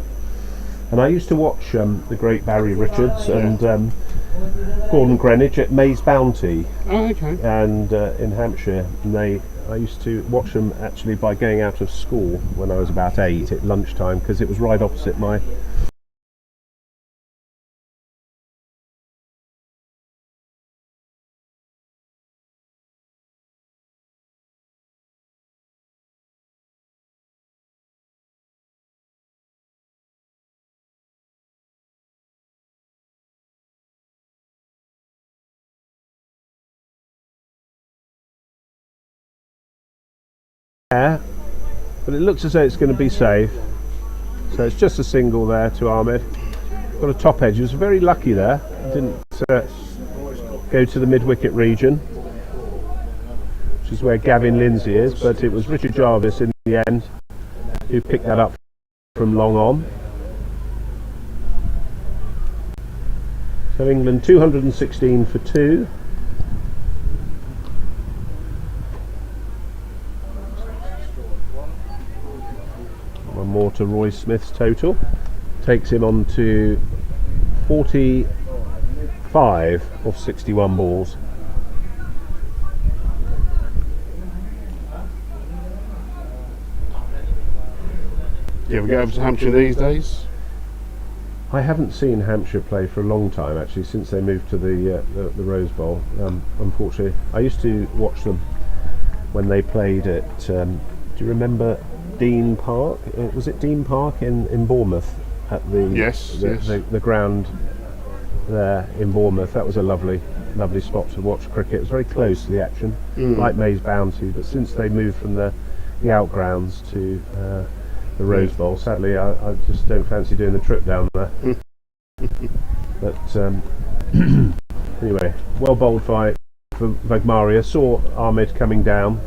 And I used to watch the great Barry Richards and Gordon Greenwich at Mays Bounty, and in Hampshire. And I used to watch them actually by going out of school when I was about 8 at lunchtime, because it was right opposite my. But it looks as though it's going to be safe, so it's just a single there to Ahmed. Got a top edge. He was very lucky there, didn't go to the mid-wicket region, which is where Gavin Lindsay is, but it was Richard Jarvis in the end who picked that up from long on. So England 216 for 2. One more to Roy Smith's total, takes him on to 45 of 61 balls. You ever go over to Hampshire these days? I haven't seen Hampshire play for a long time, actually, since they moved to the Rose Bowl. Unfortunately, I used to watch them when they played at. Do you remember Dean Park? Was it Dean Park in Bournemouth at the the ground there in Bournemouth? That was a lovely spot to watch cricket. It was very close to the action, like Mays Bounty. But since they moved from the outgrounds to the Rose Bowl, sadly, I just don't fancy doing the trip down there. But anyway, well bowled fight for Vagmaria. Saw Ahmed coming down.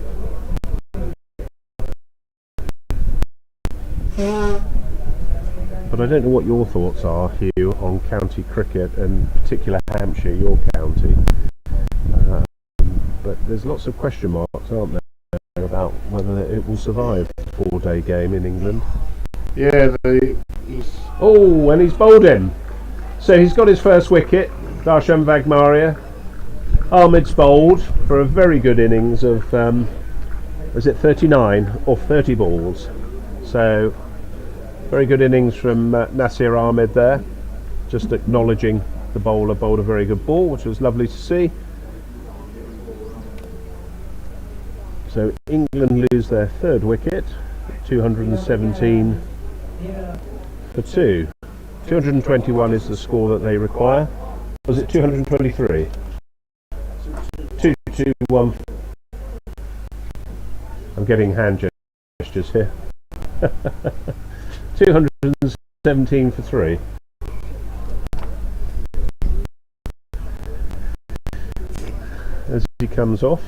But I don't know what your thoughts are, Hugh, on county cricket, and particular Hampshire, your county. But there's lots of question marks, aren't there, about whether it will survive the 4-day game in England. Yeah, Oh, and he's bowled him. So he's got his first wicket, Darshan Vagmaria. Ahmed's bowled for a very good innings of, was it 39 off 30 balls? So very good innings from Nasir Ahmed there, just acknowledging the bowler bowled a very good ball, which was lovely to see. So England lose their third wicket, 217 for 2. 221 is the score that they require. Was it 223? 221. I'm getting hand gestures here. 217 for 3. As he comes off.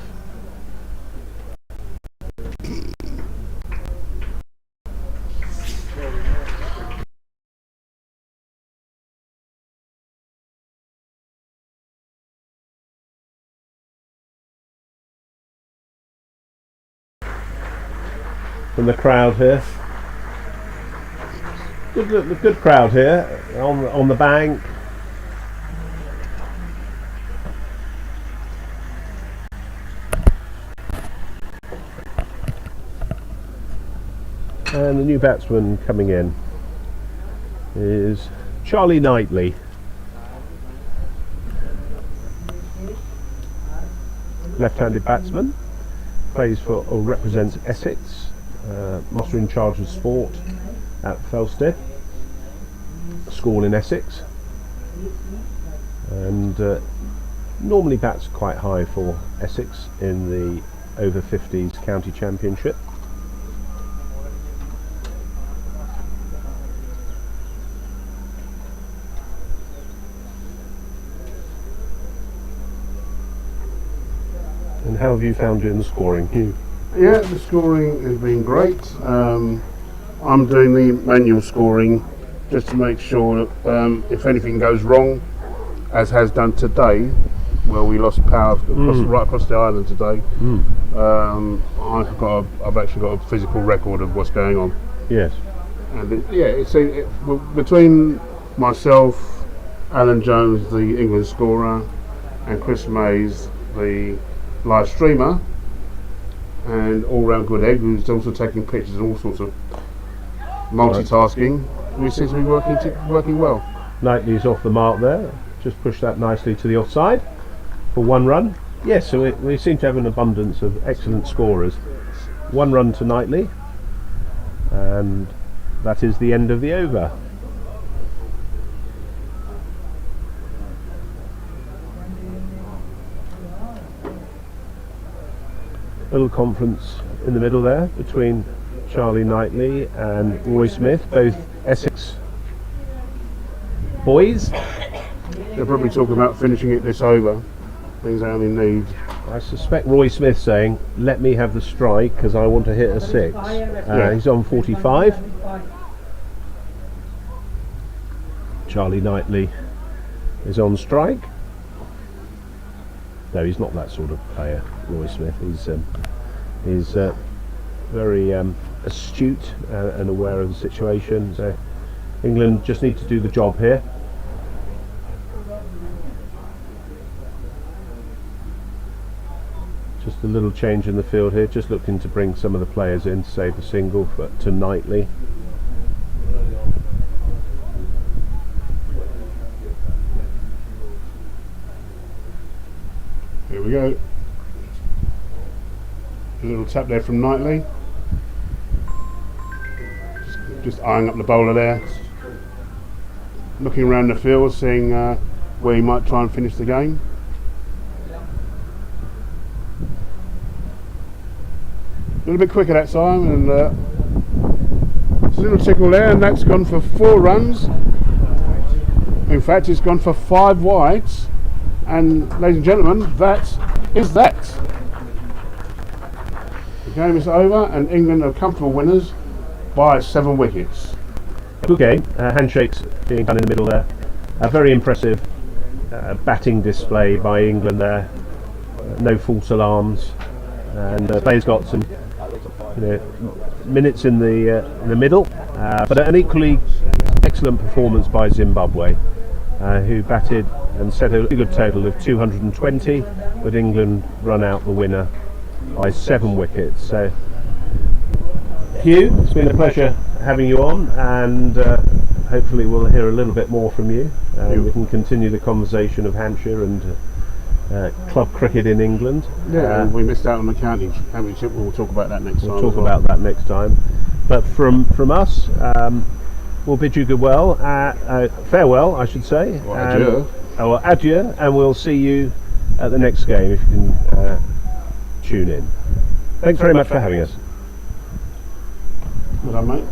From the crowd here. Good crowd here on the bank. And the new batsman coming in is Charlie Knightley. Left-handed batsman, plays for or represents Essex. Master in Charge of Sport at Felsted School in Essex, and normally bats quite high for Essex in the over 50s county championship. And how have you found doing the scoring, Hugh? Yeah, the scoring has been great. I'm doing the manual scoring just to make sure that if anything goes wrong, as has done today, where we lost power right across the island today, I've actually got a physical record of what's going on. Yes. And between myself, Alan Jones, the England scorer, and Chris Mays, the live streamer, and all-round good egg, who's also taking pictures and all sorts of multitasking, we seem to be working well. Knightley's off the mark there, just pushed that nicely to the offside for 1 run. Yes, so we seem to have an abundance of excellent scorers. 1 run to Knightley, and that is the end of the over. Little conference in the middle there between Charlie Knightley and Roy Smith, both Essex boys. They're probably talking about finishing it this over, things they only need. I suspect Roy Smith saying, let me have the strike because I want to hit a 6. He's on 45. Charlie Knightley is on strike. No, he's not that sort of player, Roy Smith. He's very astute and aware of the situation. So England just need to do the job here. Just a little change in the field here, just looking to bring some of the players in to save the single to Knightley. Here we go. A little tap there from Knightley. Just eyeing up the bowler there. Looking around the field, seeing where he might try and finish the game. A little bit quicker that time, and it's a little tickle there, and that's gone for 4 runs. In fact, it's gone for 5 wides, and ladies and gentlemen, that is that. The game is over, and England are comfortable winners by 7 wickets. Good game. Handshakes being done in the middle there. A very impressive batting display by England there. No false alarms, and players got some minutes in the middle, but an equally excellent performance by Zimbabwe, who batted and set a good total of 220, but England run out the winner by 7 wickets. So Hugh, it's been a pleasure having you on, and hopefully we'll hear a little bit more from you, and we can continue the conversation of Hampshire and club cricket in England. Yeah, we missed out on the county championship. We'll talk about that next time. We'll talk about that next time. But from us, we'll bid you farewell, I should say. Adieu. Adieu, and we'll see you at the next game if you can tune in. Thanks very much for having us. Well done, mate.